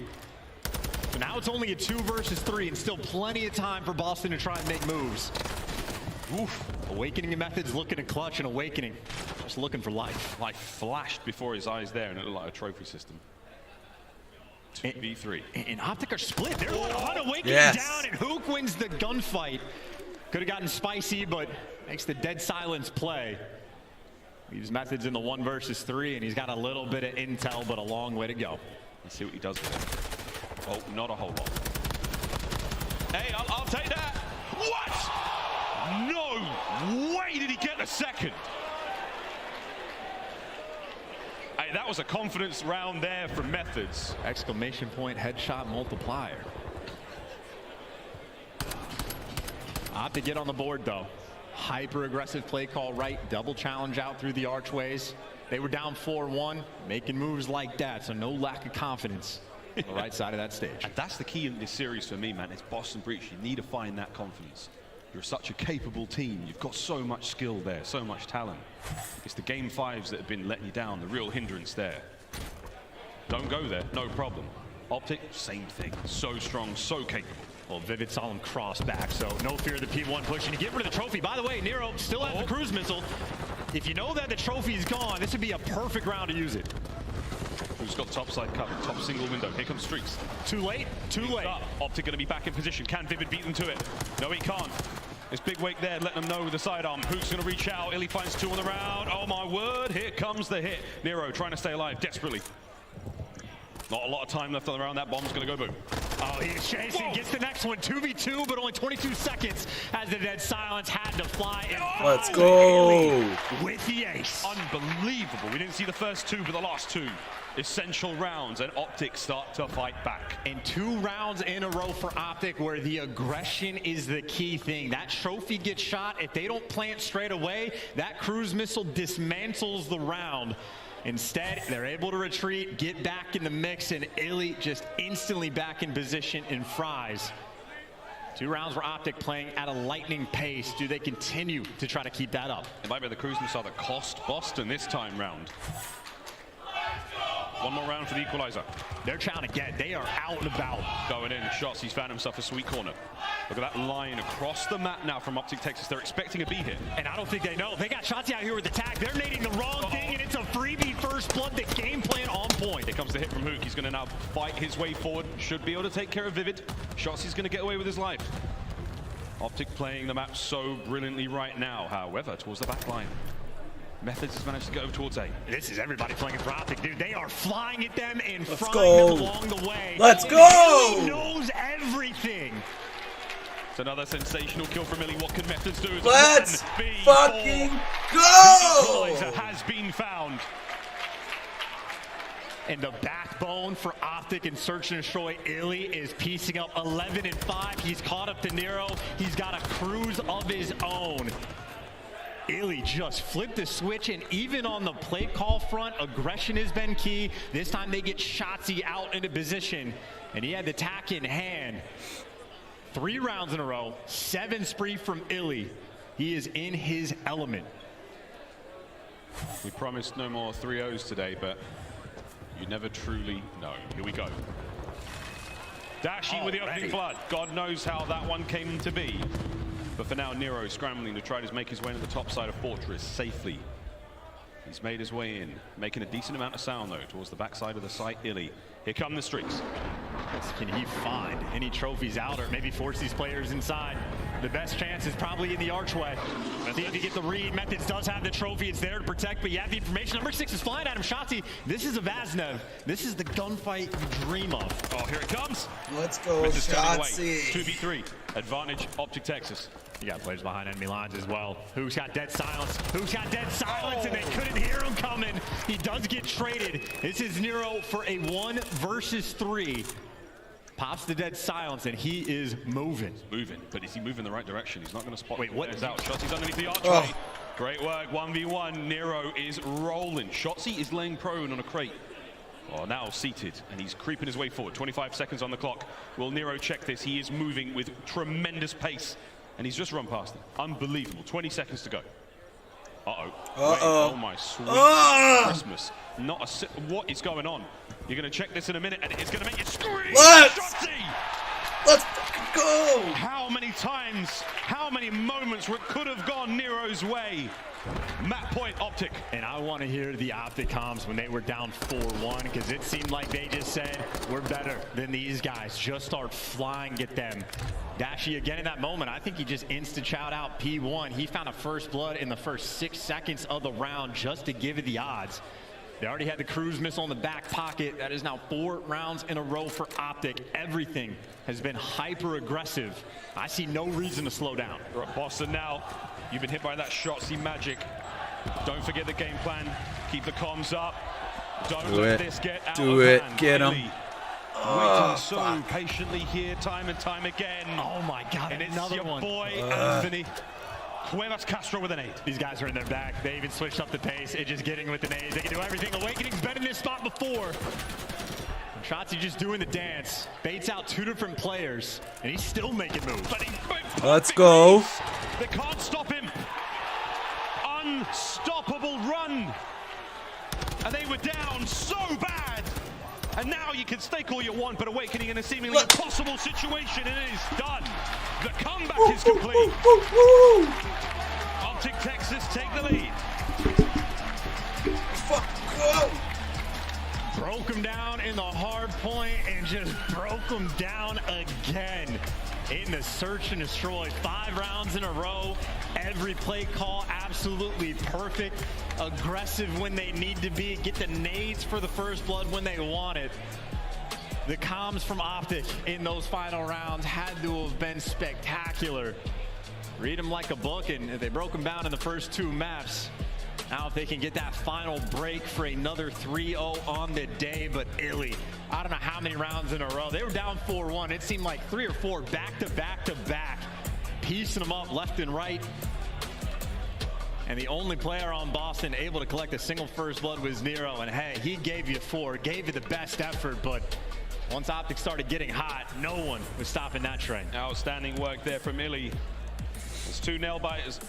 So now it's only a 2 versus 3, and still plenty of time for Boston to try and make moves. Oof. Awakening methods looking to clutch, and Awakening just looking for life. Life flashed before his eyes there, and it looked like a trophy system. 2v3. And OpTic are split. They're on Awakening down, and Hook wins the gunfight. Could have gotten spicy, but makes the dead silence play. Leaves methods in the 1 versus 3, and he's got a little bit of intel, but a long way to go. Let's see what he does with it. Oh, not a whole lot. Hey, I'll take that. What? No way did he get a second. Hey, that was a confidence round there from Methods. Exclamation point, headshot multiplier. OpTic get on the board, though. Hyper aggressive play call right, double challenge out through the archways. They were down 4-1, making moves like that, so no lack of confidence on the right side of that stage. And that's the key in this series for me, man. It's Boston Breach. You need to find that confidence. You're such a capable team. You've got so much skill there, so much talent. It's the game 5s that have been letting you down, the real hindrance there. Don't go there, no problem. OpTic, same thing. So strong, so capable. Well, Vivid saw him cross back, so no fear of the P1 pushing to get rid of the trophy. By the way, Nero still has the cruise missile. If you know that the trophy is gone, this would be a perfect round to use it. Who's got top side cover, top single window? Here comes Streaks. Too late, too late. OpTic going to be back in position. Can Vivid beat them to it? No, he can't. It's Big Wake there, letting them know with the sidearm. Hook's going to reach out. Illy finds 2 on the round. Oh my word, here comes the hit. Nero trying to stay alive desperately. Not a lot of time left on the round. That bomb's going to go boom. Oh, he's chasing, gets the next one. 2v2, but only 22 seconds as the dead silence had to fly. Let's go. With the ace. Unbelievable. We didn't see the first 2, but the last 2 essential rounds, and OpTic start to fight back. And 2 rounds in a row for OpTic where the aggression is the key thing. That trophy gets shot. If they don't plant straight away, that cruise missile dismantles the round. Instead, they're able to retreat, get back in the mix, and Illy just instantly back in position and fries. 2 rounds where OpTic playing at a lightning pace. Do they continue to try to keep that up? It might be the cruise missile that cost Boston this time round. 1 more round for the equalizer. They're trying to get. They are out and about. Going in. Shots. He's found himself a sweet corner. Look at that line across the map now from OpTic Texas. They're expecting a B hit. And I don't think they know. They got Shotzzy out here with the tag. They're nading the wrong thing, and it's a freebie first blood. The game plan on point. Here comes the hit from Hook. He's going to now fight his way forward. Should be able to take care of Vivid. Shotzy's going to get away with his life. OpTic playing the map so brilliantly right now. However, towards the back line. Methods has managed to get over towards A. This is everybody playing for OpTic, dude. They are flying at them and frying them along the way. Let's go! He knows everything. It's another sensational kill from Illy. What can Methods do? Let's fucking go! The equalizer has been found. And the backbone for OpTic and Search and Destroy, Illy is piecing up 11 and 5. He's caught up to Nero. He's got a cruise of his own. Illy just flipped the switch, and even on the play call front, aggression has been key. This time they get Shotzzy out into position, and he had the tack in hand. 3 rounds in a row, 7 spree from Illy. He is in his element. We promised no more 3-0s today, but you never truly know. Here we go. Dashy with the opening flood. God knows how that one came to be. But for now, Nero scrambling to try to make his way to the top side of Fortress safely. He's made his way in, making a decent amount of sound though towards the backside of the site. Illy. Here come the streaks. Can he find any trophies out or maybe force these players inside? The best chance is probably in the archway. I think if you get the read, Methods does have the trophy. It's there to protect, but you have the information. Number 6 is flying at him. Shotzzy. This is a Vaznev. This is the gunfight you dream of. Oh, here it comes. Let's go, Shotzzy. 2v3. Advantage, OpTic Texas. You got players behind enemy lines as well. Who's got dead silence? Who's got dead silence? And they couldn't hear him coming. He does get traded. This is Nero for a 1 versus 3. Pops the dead silence, and he is moving. Moving, but is he moving the right direction? He's not going to spot. Wait, what? He's out. Shotzzy's underneath the archway. Great work. 1v1. Nero is rolling. Shotzzy is laying prone on a crate. Oh, now seated, and he's creeping his way forward. 25 seconds on the clock. Will Nero check this? He is moving with tremendous pace, and he's just run past him. Unbelievable. 20 seconds to go. Uh-oh. Oh, my sweet Christmas. Not a what is going on? You're going to check this in a minute, and it's going to make you scream. Shotzzy! Let's fucking go! How many times, how many moments where it could have gone Nero's way? Map point, OpTic. And I want to hear the OpTic comms when they were down 4-1, because it seemed like they just said, we're better than these guys. Just start flying, get them. Dashy again in that moment. I think he just insta-chowed out P1. He found a first blood in the first 6 seconds of the round just to give it the odds. They already had the cruise missile in the back pocket. That is now 4 rounds in a row for OpTic. Everything has been hyper-aggressive. I see no reason to slow down. We're at Boston now. You've been hit by that Shotzzy magic. Don't forget the game plan. Keep the comms up. Don't let this get out of hand. Get him. Waiting so patiently here time and time again. Oh my God, and it's another your one. boy, Anthony. Cuevas Castro with an 8. These guys are in their back. They even switched up the pace. It's just getting with the nades. They can do everything. Awakening's been in this spot before. Shotzzy just doing the dance. Baits out 2 different players, and he's still making moves. Let's go. They can't stop him. Unstoppable run. And they were down so bad. And now you can stake all you want, but Awakening in a seemingly impossible situation, and it is done. The comeback is complete. OpTic Texas take the lead. Broke him down in the hard point and just broke him down again in the search and destroy. 5 rounds in a row. Every play call absolutely perfect. Aggressive when they need to be. Get the nades for the first blood when they want it. The comms from OpTic in those final rounds had to have been spectacular. Read them like a book, and they broke them down in the first 2 maps. Now if they can get that final break for another 3-0 on the day, but Illy, I don't know how many rounds in a row. They were down 4-1. It seemed like 3 or 4 back to back to back, piecing them up left and right. And the only player on Boston able to collect a single first blood was Nero. And hey, he gave you 4, gave you the best effort, but once OpTic started getting hot, no one was stopping that train. Outstanding work there from Illy. As 2 nail biters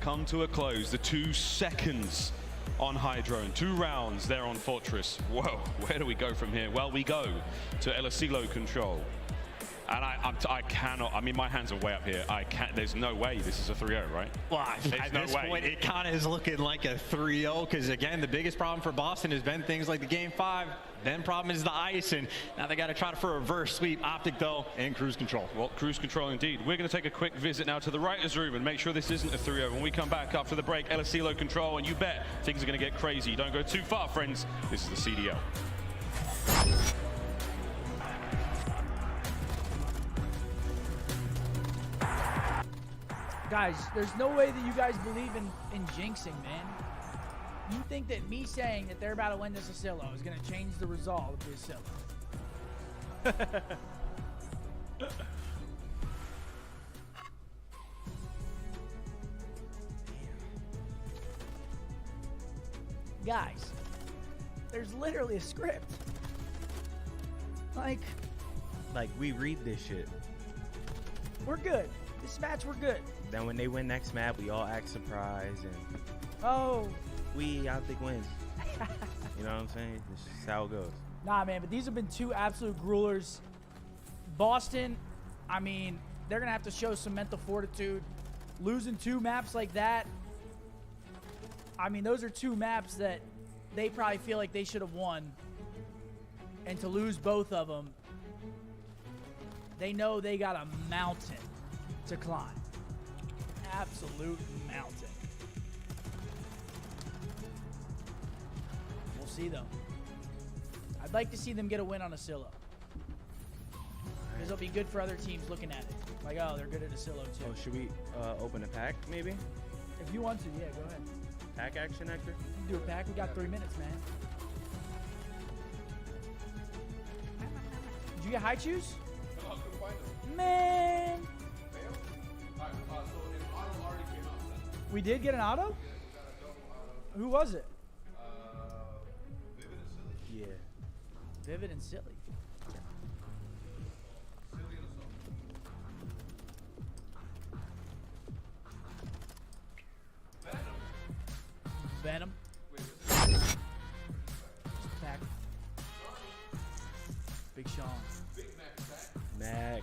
come to a close. The 2 seconds on Hydrone. 2 rounds there on Fortress. Whoa, where do we go from here? Well, we go to El Asilo control. And I cannot, I mean, my hands are way up here. There's no way this is a 3-0, right? Well, at this point, it kind of is looking like a 3-0, because again, the biggest problem for Boston has been things like the Game 5. Then problem is the ice, and now they got to try for a reverse sweep. OpTic, though, and cruise control. Well, cruise control indeed. We're going to take a quick visit now to the writer's room and make sure this isn't a 3-0. When we come back after the break, El Asilo control, and you bet things are going to get crazy. Don't go too far, friends. This is the CDL. Guys, there's no way that you guys believe in jinxing, man. You think that me saying that they're about to win this Asilo is going to change the result of the Asilo? Guys, there's literally a script. Like we read this shit. We're good. This match, we're good. Then when they win next map, we all act surprised and OpTic wins. You know what I'm saying? This is how it goes. Nah, man, but these have been two absolute gruelers. Boston, I mean, they're gonna have to show some mental fortitude. Losing 2 maps like that, I mean, those are 2 maps that they probably feel like they should have won. And to lose both of them, they know they got a mountain to climb. Absolute mountain. We'll see, though. I'd like to see them get a win on Asilo. Because it'll be good for other teams looking at it. Like, oh, they're good at Asilo, too. Oh, should we open a pack, maybe? If you want to, yeah, go ahead. Pack action, Hector? You can do a pack. We got 3 minutes, man. Did you get high choose? No, I couldn't find them. Man! Alright, so an auto already came out. We did get an auto? Yeah, got a double auto. Who was it? Vivid and Silly. Yeah. Vivid and Silly. Silly and Assault. Venom. Wait, Just pack. Big Sean. Big Mac pack. Mac.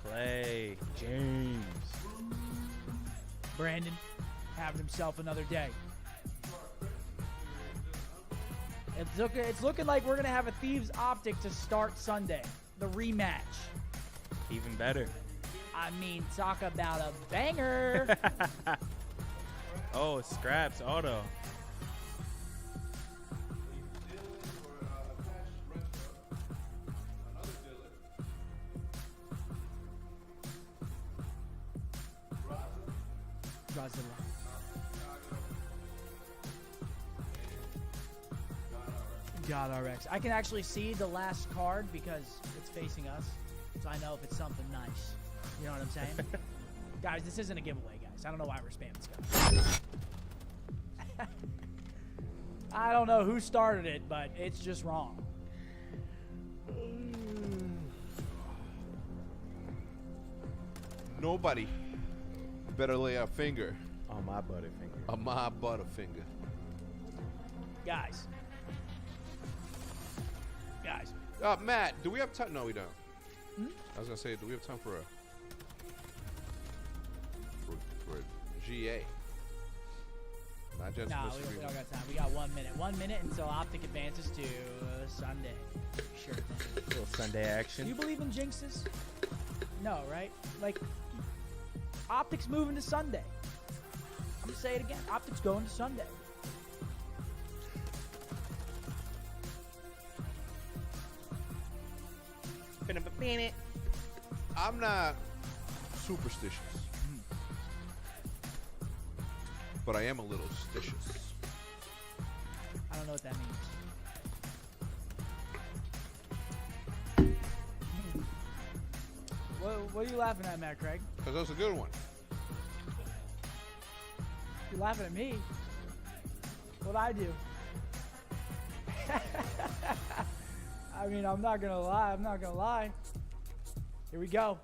Clay. James. Brandon having himself another day. It's looking like we're going to have a Thieves OpTic to start Sunday. The rematch. Even better. I mean, talk about a banger. Oh, Scraps auto. Godzilla. God RX. I can actually see the last card because it's facing us, so I know if it's something nice. You know what I'm saying? Guys, this isn't a giveaway, guys. I don't know why we're spamming stuff. I don't know who started it, but it's just wrong. Nobody better lay a finger on my butterfinger. On my butterfinger. Guys. Matt, do we have time? No, we don't. Hmm? I was gonna say, do we have time for a GA? Not just no, we don't got time. We got 1 minute. 1 minute until OpTic advances to Sunday. Sure thing. Little Sunday action. Do you believe in jinxes? No, right? Like, OpTic's moving to Sunday. I'm gonna say it again. OpTic's going to Sunday. I'm not superstitious, but I am a little stitious. I don't know what that means. What are you laughing at, Matt Craig? Because that's a good one. You're laughing at me. What'd I do? I mean, I'm not gonna lie. Here we go.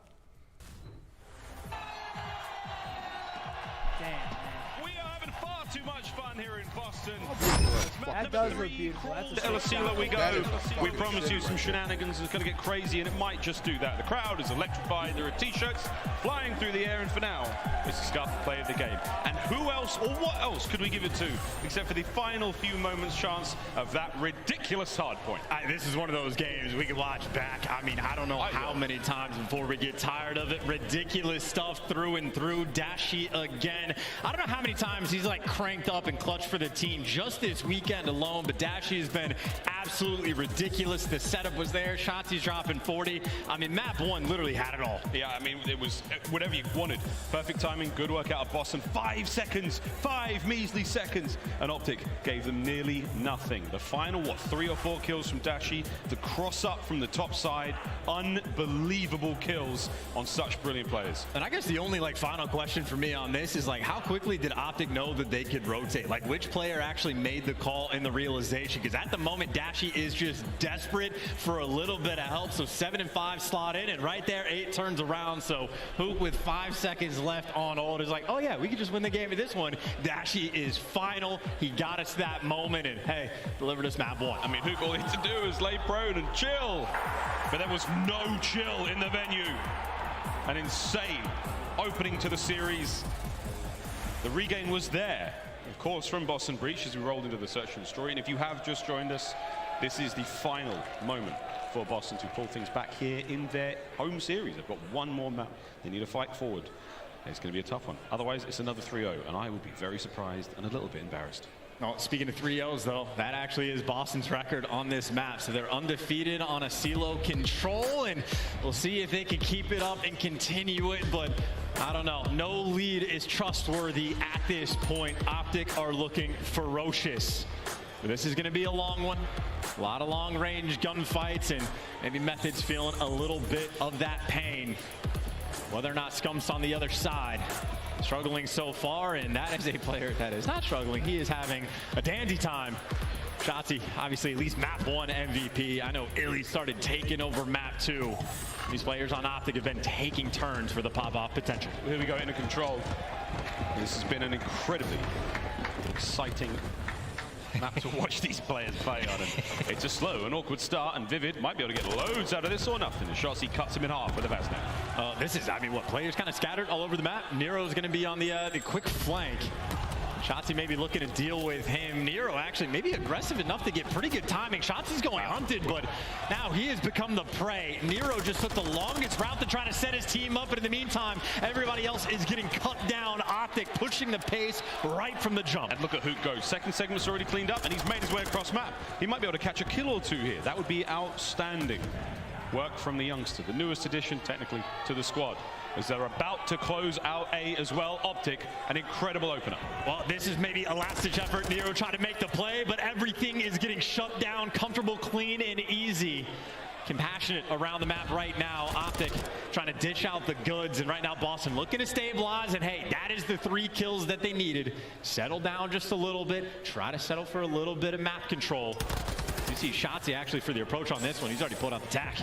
Damn, man. We are having far too much fun here in Boston. That does look beautiful. That's a Asilo we go. We promise you some shenanigans is going to get crazy, and it might just do that. The crowd is electrified. There are t-shirts flying through the air, and for now, it's the Scuff play of the game. And who else or what else could we give it to except for the final few moments chance of that ridiculous hard point? This is one of those games we can watch back. I mean, I don't know how many times before we get tired of it. Ridiculous stuff through and through. Dashi again. I don't know how many times he's like cranked up and clutch for the team just this weekend alone, but Dashy has been absolutely ridiculous. The setup was there. Shotzzy's dropping 40. I mean, map 1 literally had it all. Yeah, I mean, it was whatever you wanted. Perfect timing, good work out of Boston. 5 seconds, 5 measly seconds. And OpTic gave them nearly nothing. The final, 3 or 4 kills from Dashy. The cross up from the top side. Unbelievable kills on such brilliant players. And I guess the only final question for me on this is how quickly did OpTic know that they could rotate? Which player actually made the call and the realization? Because at the moment, Dashy is just desperate for a little bit of help. So 7 and 5 slot in, and right there, 8 turns around. So Hoot with 5 seconds left on ult is oh yeah, we could just win the game with this one. Dashy is final. He got us that moment, and hey, delivered us map 1. I mean, Hoot, all he had to do is lay prone and chill. But there was no chill in the venue. An insane opening to the series. The regain was there, of course, from Boston Breach as we rolled into the search and destroy. And if you have just joined us, this is the final moment for Boston to pull things back here in their home series. They've got one more map. They need to fight forward. It's going to be a tough one. Otherwise, it's another 3-0, and I would be very surprised and a little bit embarrassed. Oh, speaking of 3-0s, though, that actually is Boston's record on this map. So they're undefeated on Asilo control, and we'll see if they can keep it up and continue it. But I don't know. No lead is trustworthy at this point. OpTic are looking ferocious. But this is going to be a long one. A lot of long-range gunfights, and maybe Method's feeling a little bit of that pain. Whether or not Scump's on the other side. Struggling so far, and that is a player that is not struggling. He is having a dandy time. Shotzzy, obviously, at least map 1 MVP. I know Illy started taking over map 2. These players on OpTic have been taking turns for the pop-off potential. Here we go into control. This has been an incredibly exciting map to watch these players play on. And it's a slow and awkward start, and Vivid might be able to get loads out of this or nothing. Shotzzy cuts him in half with a Faze now. This is, players kind of scattered all over the map. Nero's going to be on the quick flank. Shotzzy maybe looking to deal with him. Nero actually maybe aggressive enough to get pretty good timing. Shotzzy's going hunted, but now he has become the prey. Nero just took the longest route to try to set his team up, but in the meantime, everybody else is getting cut down. OpTic pushing the pace right from the jump. And look at Hoot go. Second segment's already cleaned up, and he's made his way across map. He might be able to catch a kill or 2 here. That would be outstanding work from the youngster, the newest addition, technically, to the squad. As they're about to close out A as well. OpTic, an incredible opener. Well, this is maybe a last-ditch effort. Nero trying to make the play, but everything is getting shut down. Comfortable, clean, and easy. Compassionate around the map right now. OpTic trying to dish out the goods, and right now Boston looking to stabilize, and hey, that is the 3 kills that they needed. Settle down just a little bit. Try to settle for a little bit of map control. You see Shotzzy actually for the approach on this one. He's already pulled out the tack.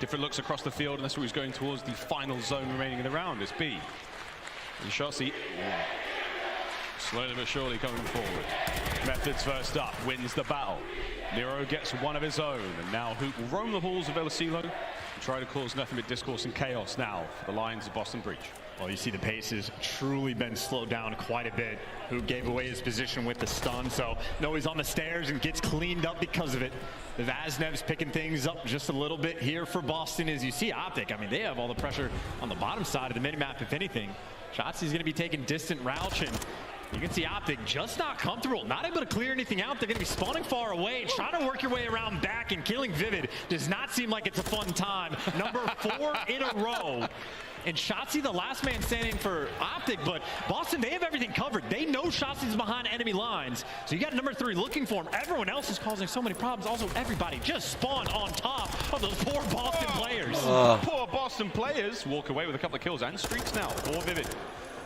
Different looks across the field, and that's where he's going towards the final zone remaining in the round. It's B. And Shotzzy, slowly but surely coming forward. Methods first up, wins the battle. Nero gets one of his own, and now Hoot will roam the halls of Asilo and try to cause nothing but discourse and chaos now for the Lions of Boston Breach. Well, you see the pace has truly been slowed down quite a bit. Hoot gave away his position with the stun, so no, he's on the stairs and gets cleaned up because of it. The Vaznev's picking things up just a little bit here for Boston. As you see OpTic, they have all the pressure on the bottom side of the minimap, if anything. Shotzzy's going to be taking distant routes, and you can see OpTic just not comfortable, not able to clear anything out. They're going to be spawning far away, trying to work your way around back, and killing Vivid does not seem like it's a fun time. Number 4 in a row. And Shotzzy, the last man standing for OpTic, but Boston, they have everything covered. They know Shotzzy's behind enemy lines. So you got number 3 looking for him. Everyone else is causing so many problems. Also, everybody just spawned on top of those poor Boston players. Poor Boston players walk away with a couple of kills and streaks now for Vivid.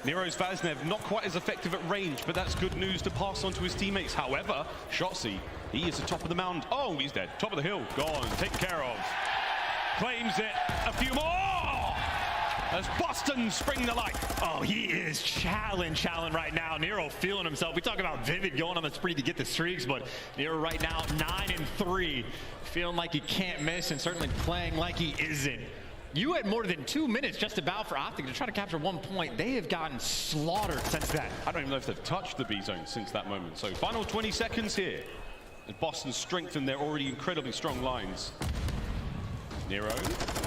Nero's Vaznev not quite as effective at range, but that's good news to pass on to his teammates. However, Shotzzy, he is the top of the mound. Oh, he's dead. Top of the hill, gone, taken care of. Claims it, a few more! As Boston spring the light. Oh, he is challenge right now. Nero feeling himself. We talk about Vivid going on the spree to get the streaks, but Nero right now 9-3, feeling like he can't miss and certainly playing like he isn't. You had more than 2 minutes just about for OpTic to try to capture 1 point. They have gotten slaughtered since then. I don't even know if they've touched the B zone since that moment. So final 20 seconds here. As Boston strengthen their already incredibly strong lines. Nero.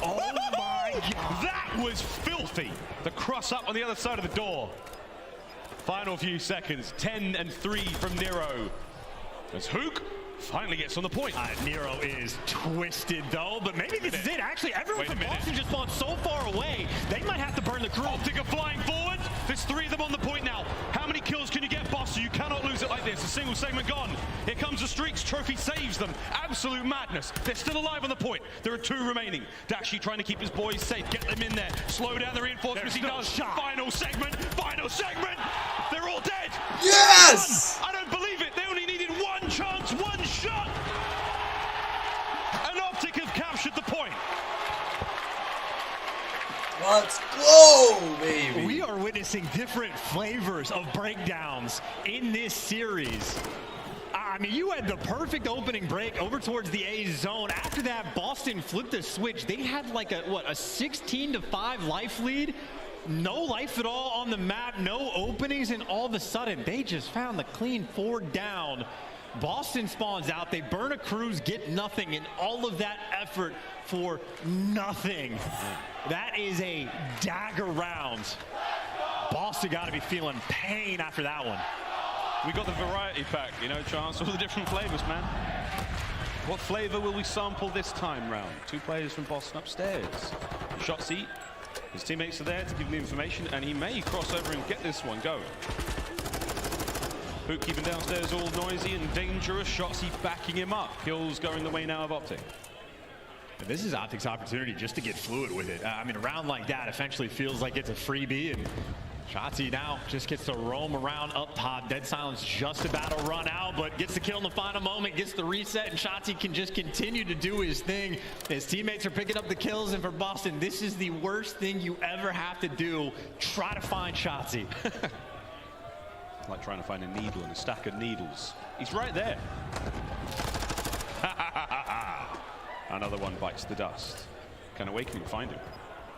Oh my God. That was filthy. The cross up on the other side of the door. Final few seconds, 10 and 3 from Nero. As Hook finally gets on the point. Nero is twisted though, but maybe this is it. Actually, everyone from Boston just spawned so far away, they might have to burn the crew. OpTic are flying forward. There's 3 of them on the point now. How many kills can you get, Boston? You cannot lose it like this. A single segment gone. Here comes the streaks. Trophy saves them. Absolute madness. They're still alive on the point. There are 2 remaining. Dashi trying to keep his boys safe. Get them in there. Slow down the reinforcements. He does. Final segment. Final segment. They're all dead. Yes! I don't believe it. They only needed 1 chance, 1 shot. And OpTic have captured the point. Let's go, baby. We are witnessing different flavors of breakdowns in this series. I mean, you had the perfect opening break over towards the A zone. After that, Boston flipped the switch. They had like a 16-5 life lead. No life at all on the map, no openings, and all of a sudden, they just found the clean 4 down. Boston spawns out, they burn a cruise, get nothing, and all of that effort for nothing. That is a dagger round. Boston got to be feeling pain after that one. We got the variety pack, you know, Chance, all the different flavors, man. What flavor will we sample this time round? 2 players from Boston upstairs. Shotzzy, his teammates are there to give him the information, and he may cross over and get this one going. Hook keeping downstairs all noisy and dangerous. Shotzzy backing him up. Kills going the way now of OpTic. This is OpTic's opportunity just to get fluid with it. I mean, a round like that essentially feels like it's a freebie, and Shotzzy now just gets to roam around up top. Dead Silence just about to run out, but gets the kill in the final moment, gets the reset, and Shotzzy can just continue to do his thing. His teammates are picking up the kills, and for Boston, this is the worst thing you ever have to do. Try to find Shotzzy. Like trying to find a needle in a stack of needles. He's right there. Another one bites the dust. Can Awakening find him?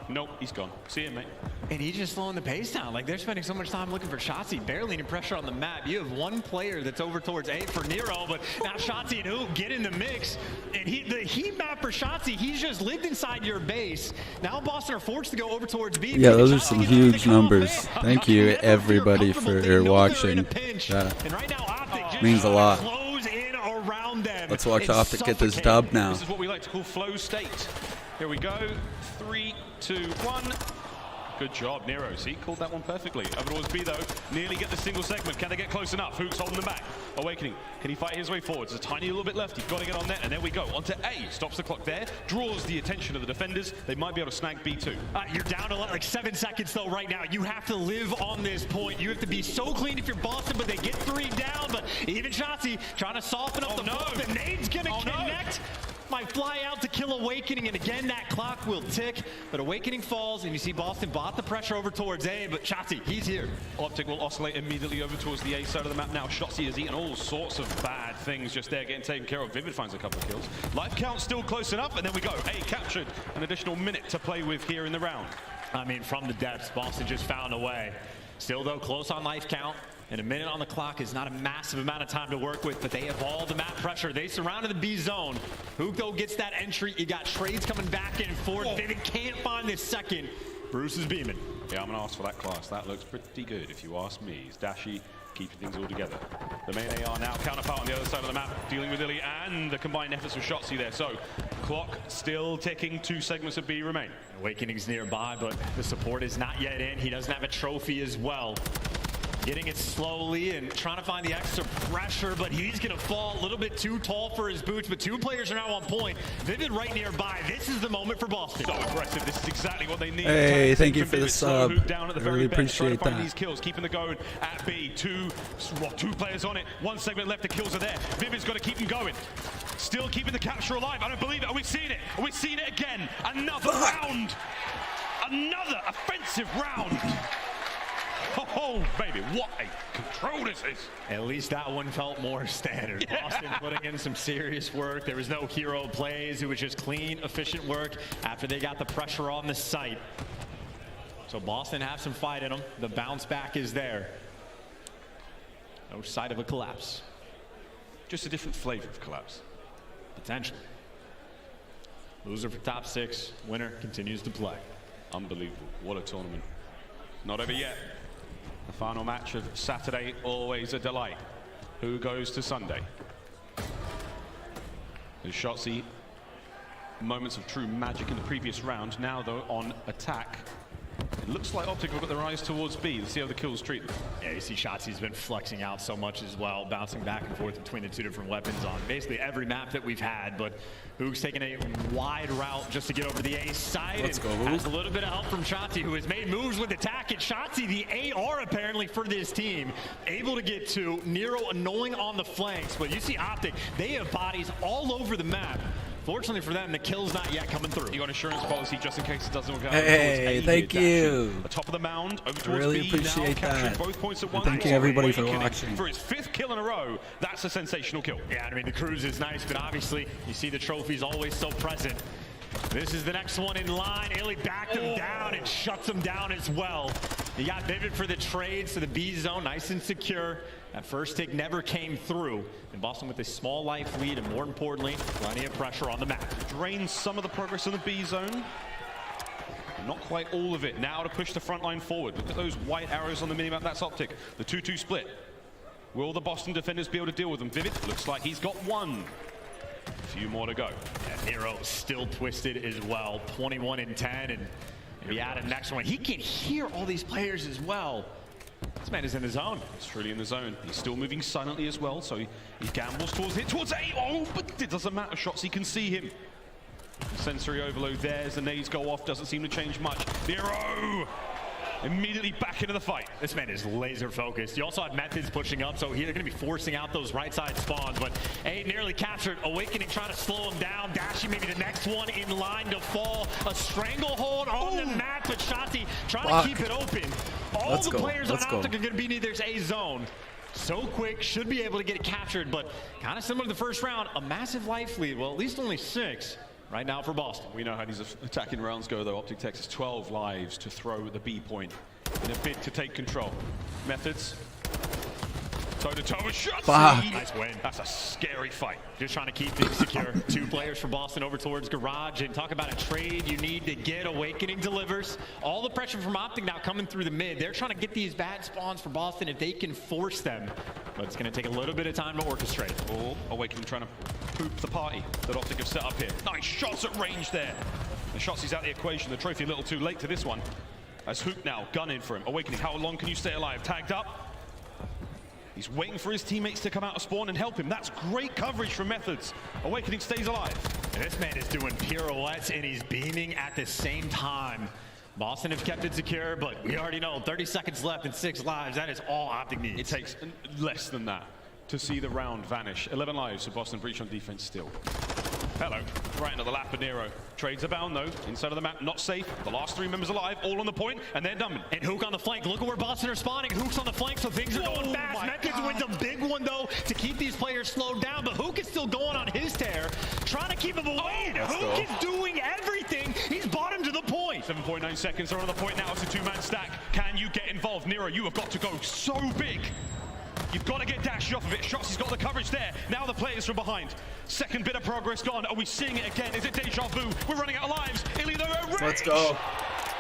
Nope, he's gone. See him, mate. And he's just slowing the pace down. Like, they're spending so much time looking for Shotzzy, barely any pressure on the map. You have 1 player that's over towards A for Nero, but now Shotzzy and Hoop get in the mix. And the heat map for Shotzzy, he's just lived inside your base. Now Boston are forced to go over towards B. Yeah, those are some huge numbers. Thank you, everybody, for watching. That means a lot. Let's watch OpTic get this dub now. This is what we like to call flow state. Here we go. 3, 2, 1. Good job, Nero. See, called that one perfectly. Over towards B, though. Nearly get the single segment. Can they get close enough? Hook's holding them back. Awakening. Can he fight his way forward? There's a tiny little bit left. He's got to get on net. And there we go. Onto A. Stops the clock there. Draws the attention of the defenders. They might be able to snag B2. You're down to like 7 seconds, though, right now. You have to live on this point. You have to be so clean if you're Boston, but they get 3 down. But even Shotzzy trying to soften up the blow. The nade's going to connect. Might fly out to kill Awakening, and again, that clock will tick. But Awakening falls, and you see Boston bought the pressure over towards A, but Shotzzy, he's here. OpTic will oscillate immediately over towards the A side of the map now. Shotzzy has eaten all sorts of bad things just there, getting taken care of. Vivid finds a couple of kills. Life count still close enough, and then we go. A captured. An additional minute to play with here in the round. I mean, from the depths, Boston just found a way. Still, though, close on life count. And a minute on the clock is not a massive amount of time to work with, but they have all the map pressure. They surrounded the B zone. Hugo gets that entry. You got trades coming back and forth. Vivid can't find this second. Bruce is beaming. Yeah, I'm going to ask for that class. That looks pretty good, if you ask me. He's Dashi, keeping things all together. The main AR now, counterpart on the other side of the map, dealing with Illy and the combined efforts of Shotzzy there. So, clock still ticking. 2 segments of B remain. Awakening's nearby, but the support is not yet in. He doesn't have a trophy as well. Getting it slowly and trying to find the extra pressure, but he's going to fall a little bit too tall for his boots, but 2 players are now on point. Vivid right nearby. This is the moment for Boston. So aggressive. This is exactly what they need. Hey, thank you for the sub. I really appreciate that. These kills, keeping the going at B. 2 players on it. 1 segment left. The kills are there. Vivid's got to keep them going. Still keeping the capture alive. I don't believe it. Are we seeing it? Are we seeing it again? Another round. Another offensive round. Oh, baby, what a control this is. At least that one felt more standard. Yeah. Boston putting in some serious work. There was no hero plays. It was just clean, efficient work after they got the pressure on the site. So Boston have some fight in them. The bounce back is there. No sight of a collapse. Just a different flavor of collapse. Potentially. Loser for top 6. Winner continues to play. Unbelievable. What a tournament. Not over yet. The final match of Saturday, always a delight. Who goes to Sunday? There's Shotzzy. Moments of true magic in the previous round. Now, though, on attack. It looks like OpTic have got their eyes towards B. Let's see how the kills treat them. Yeah, you see Shotzi's been flexing out so much as well, bouncing back and forth between the two different weapons on basically every map that we've had. But Hook's taking a wide route just to get over the A side. Let's go, Has a little bit of help from Shotzzy, who has made moves with attack. And Shotzzy, the AR apparently for this team, able to get to Nero annoying on the flanks. But you see OpTic, they have bodies all over the map. Fortunately for them, the kill's not yet coming through. You got insurance policy just in case it doesn't work out. Hey, thank you. The top of the mound, over towards Really B, appreciate now capturing that. both points at once. Thank you everybody for watching. For his 5th kill in a row, that's a sensational kill. Yeah, I mean, the cruise is nice, but obviously, you see the trophies always so present. This is the next one in line. Illy backed him down and shuts him down as well. You got Vivid for the trades to the B zone, nice and secure. That first take never came through. And Boston with a small life lead, and more importantly, plenty of pressure on the map. Drains some of the progress in the B zone. Not quite all of it. Now to push the front line forward. Look at those white arrows on the minimap. That's OpTic. The 2-2 split. Will the Boston defenders be able to deal with them? Vivid looks like he's got one. A few more to go. And Nero still twisted as well. 21 and 10, and we add a next one. He can hear all these players as well. This man is in the zone. He's truly in the zone. He's still moving silently as well, so he gambles towards it, towards A. Oh, but it doesn't matter. Shotzzy can see him. Sensory overload there as the nades go off. Doesn't seem to change much. Nero immediately back into the fight. This man is laser focused. You also had Methods pushing up, so they're going to be forcing out those right side spawns. But A nearly captured. Awakening trying to slow him down. Dashing maybe the next one in line to fall. A stranglehold on the map, but Shotzzy trying to keep it open. All the players on OpTic are going to be near their A zone. So quick, should be able to get it captured, but kind of similar to the first round, a massive life lead. Well, at least only 6. Right now for Boston. We know how these attacking rounds go, though. OpTic Texas 12 lives to throw the B point in a bid to take control. Methods. Toe-to-toe with Shotzzy. Nice win. That's a scary fight. Just trying to keep things secure. 2 players for Boston over towards Garage. And talk about a trade you need to get. Awakening delivers. All the pressure from OpTic now coming through the mid. They're trying to get these bad spawns for Boston if they can force them. But it's going to take a little bit of time to orchestrate. Oh, Awakening trying to poop the party that OpTic have set up here. Nice shots at range there. The Shotzzy's out the equation. The trophy a little too late to this one. As Hook now gunning for him. Awakening, how long can you stay alive? Tagged up. He's waiting for his teammates to come out of spawn and help him. That's great coverage from Methods. Awakening stays alive. And this man is doing pirouettes and he's beaming at the same time. Boston have kept it secure, but we already know 30 seconds left and 6 lives. That is all OpTic needs. It takes less than that to see the round vanish. 11 lives for Boston. Breach on defense still. Hello. Right into the lap of Nero. Trades abound though. Inside of the map, not safe. The last 3 members alive, all on the point, and they're done. And Hook on the flank. Look at where Boston are spawning. Hook's on the flank, so things are going fast. Methods wins a big one though to keep these players slowed down, but Hook is still going on his tear, trying to keep him away. Hook is doing everything. He's brought him to the point. 7.9 seconds are on the point now. It's a 2-man stack. Can you get involved? Nero, you have got to go so big. You've got to get Dash off of it. Shotzzy's got the coverage there. Now the players from behind. Second bit of progress gone. Are we seeing it again? Is it deja vu? We're running out of lives. Illy, let's go.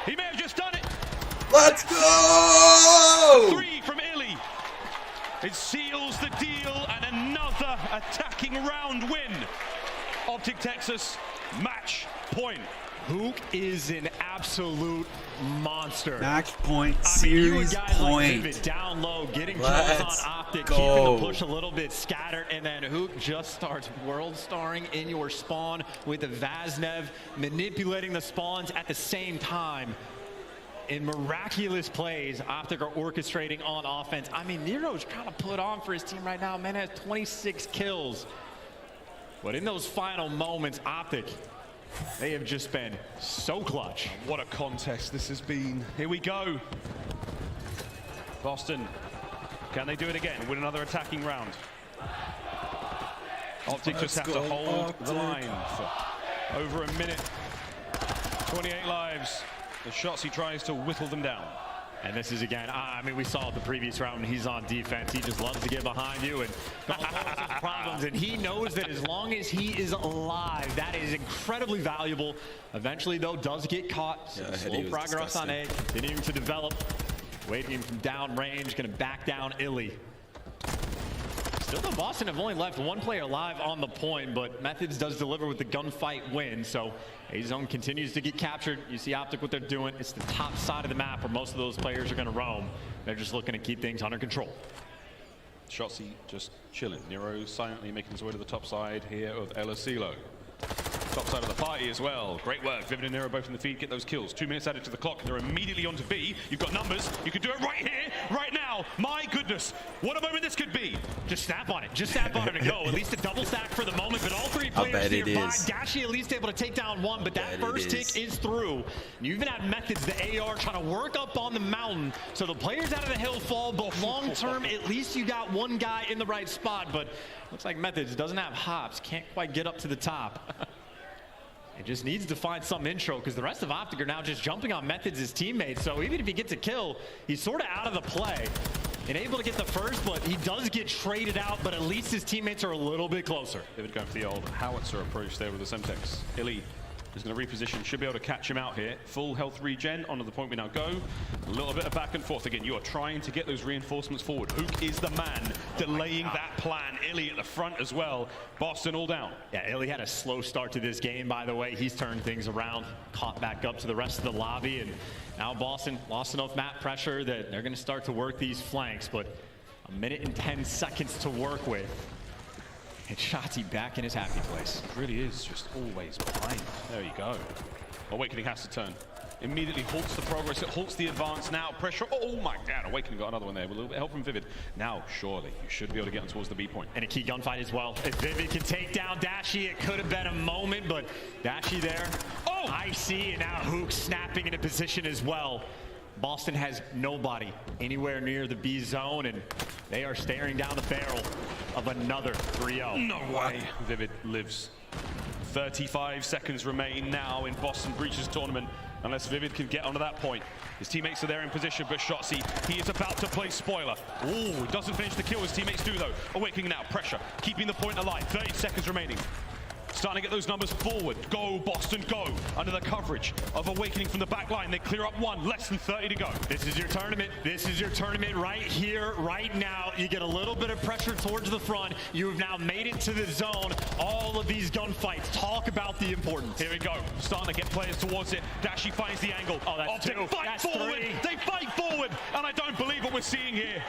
He may have just done it. Let's go! 3 from Illy. It seals the deal and another attacking round win. OpTic Texas, match point. Hook is an absolute monster. Match point, series point. Like down low, getting kills on OpTic, keeping the push a little bit scattered, and then Hook just starts world starring in your spawn with the Vaznev, manipulating the spawns at the same time. In miraculous plays, OpTic are orchestrating on offense. I mean, Nero's trying to put on for his team right now. Man has 26 kills. But in those final moments, OpTic, they have just been so clutch. What a contest this has been. Here we go. Boston, can they do it again? Win another attacking round. OpTic just have to hold the line for over a minute. 28 lives. The Shotzzy tries to whittle them down. And this is again, I mean, we saw the previous round when he's on defense. He just loves to get behind you and cause problems. And he knows that as long as he is alive, that is incredibly valuable. Eventually, though, does get caught. So slow progress on A, continuing to develop. Waiting from downrange, going to back down Illy. Still, the Boston have only left one player alive on the point, but Methods does deliver with the gunfight win. So A-Zone continues to get captured. You see OpTic what they're doing. It's the top side of the map where most of those players are going to roam. They're just looking to keep things under control. Shotzzy just chilling. Nero silently making his way to the top side here of Asilo. Top side of the party as well. Great work. Vivid and Nero both in the feed. Get those kills. 2 minutes added to the clock. They're immediately onto B. You've got numbers. You can do it right here, right now. My goodness. What a moment this could be. Just snap on it. Just snap on it and go. At least a double stack for the moment, but all three players nearby. Dashi at least able to take down one, but that first tick is through. You even have Methods, the AR, trying to work up on the mountain. So the players out of the hill fall, but long term, at least you got one guy in the right spot. But looks like Methods doesn't have hops. Can't quite get up to the top. It just needs to find some intro because the rest of OpTic are now just jumping on Methods, his teammates. So even if he gets a kill, he's sort of out of the play. And able to get the first, but he does get traded out, but at least his teammates are a little bit closer. David going for the old howitzer approach there with the Semtex. Illy is going to reposition, should be able to catch him out here. Full health regen, onto the point we now go. A little bit of back and forth again. You are trying to get those reinforcements forward. Hook is the man delaying that plan. Illy at the front as well. Boston all down. Yeah, Illy had a slow start to this game, by the way. He's turned things around, caught back up to the rest of the lobby, and now Boston lost enough map pressure that they're going to start to work these flanks, but a minute and 10 seconds to work with. And Shotzzy back in his happy place. It really is just always behind. There you go. Awakening has to turn. Immediately halts the progress. It halts the advance now. Pressure. Oh my God. Awakening got another one there with a little bit of help from Vivid. Now, surely, you should be able to get on towards the B point. And a key gunfight as well. If Vivid can take down Dashi, it could have been a moment, but Dashi there. Oh! I see, and now Hook snapping into position as well. Boston has nobody anywhere near the B zone, and they are staring down the barrel of another 3-0. No way. Vivid lives. 35 seconds remain now in Boston Breach's tournament, unless Vivid can get onto that point. His teammates are there in position, but Shotzzy, he is about to play spoiler. Ooh, doesn't finish the kill. His teammates do, though. Awakening now. Pressure. Keeping the point alive. 30 seconds remaining. Starting to get those numbers forward. Go, Boston, go. Under the coverage of Awakening from the back line. They clear up one. Less than 30 to go. This is your tournament. This is your tournament right here, right now. You get a little bit of pressure towards the front. You have now made it to the zone. All of these gunfights. Talk about the importance. Here we go. Starting to get players towards it. Dashi finds the angle. Oh, that's OpTic two. Fight That's forward. three. They fight forward. And I don't believe what we're seeing here.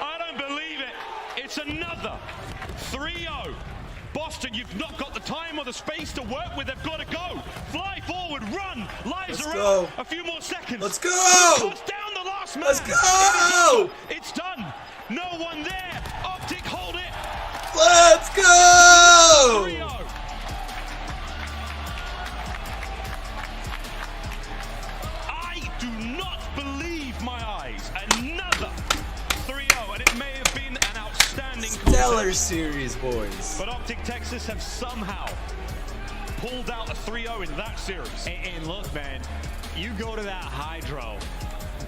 I don't believe it. It's another 3-0. Boston, you've not got the time or the space to work with. They've got to go. Fly forward, run. Lives are out. A few more seconds. Let's go. Cuts down the last man. Let's go. It's done. No one there. OpTic hold it. Let's go. 3-0. I do not believe my eyes. Another 3-0, and it may have been an outstanding Stellar series, boys. But OpTic Texas have somehow pulled out a 3-0 in that series. And look, man, you go to that Hydro.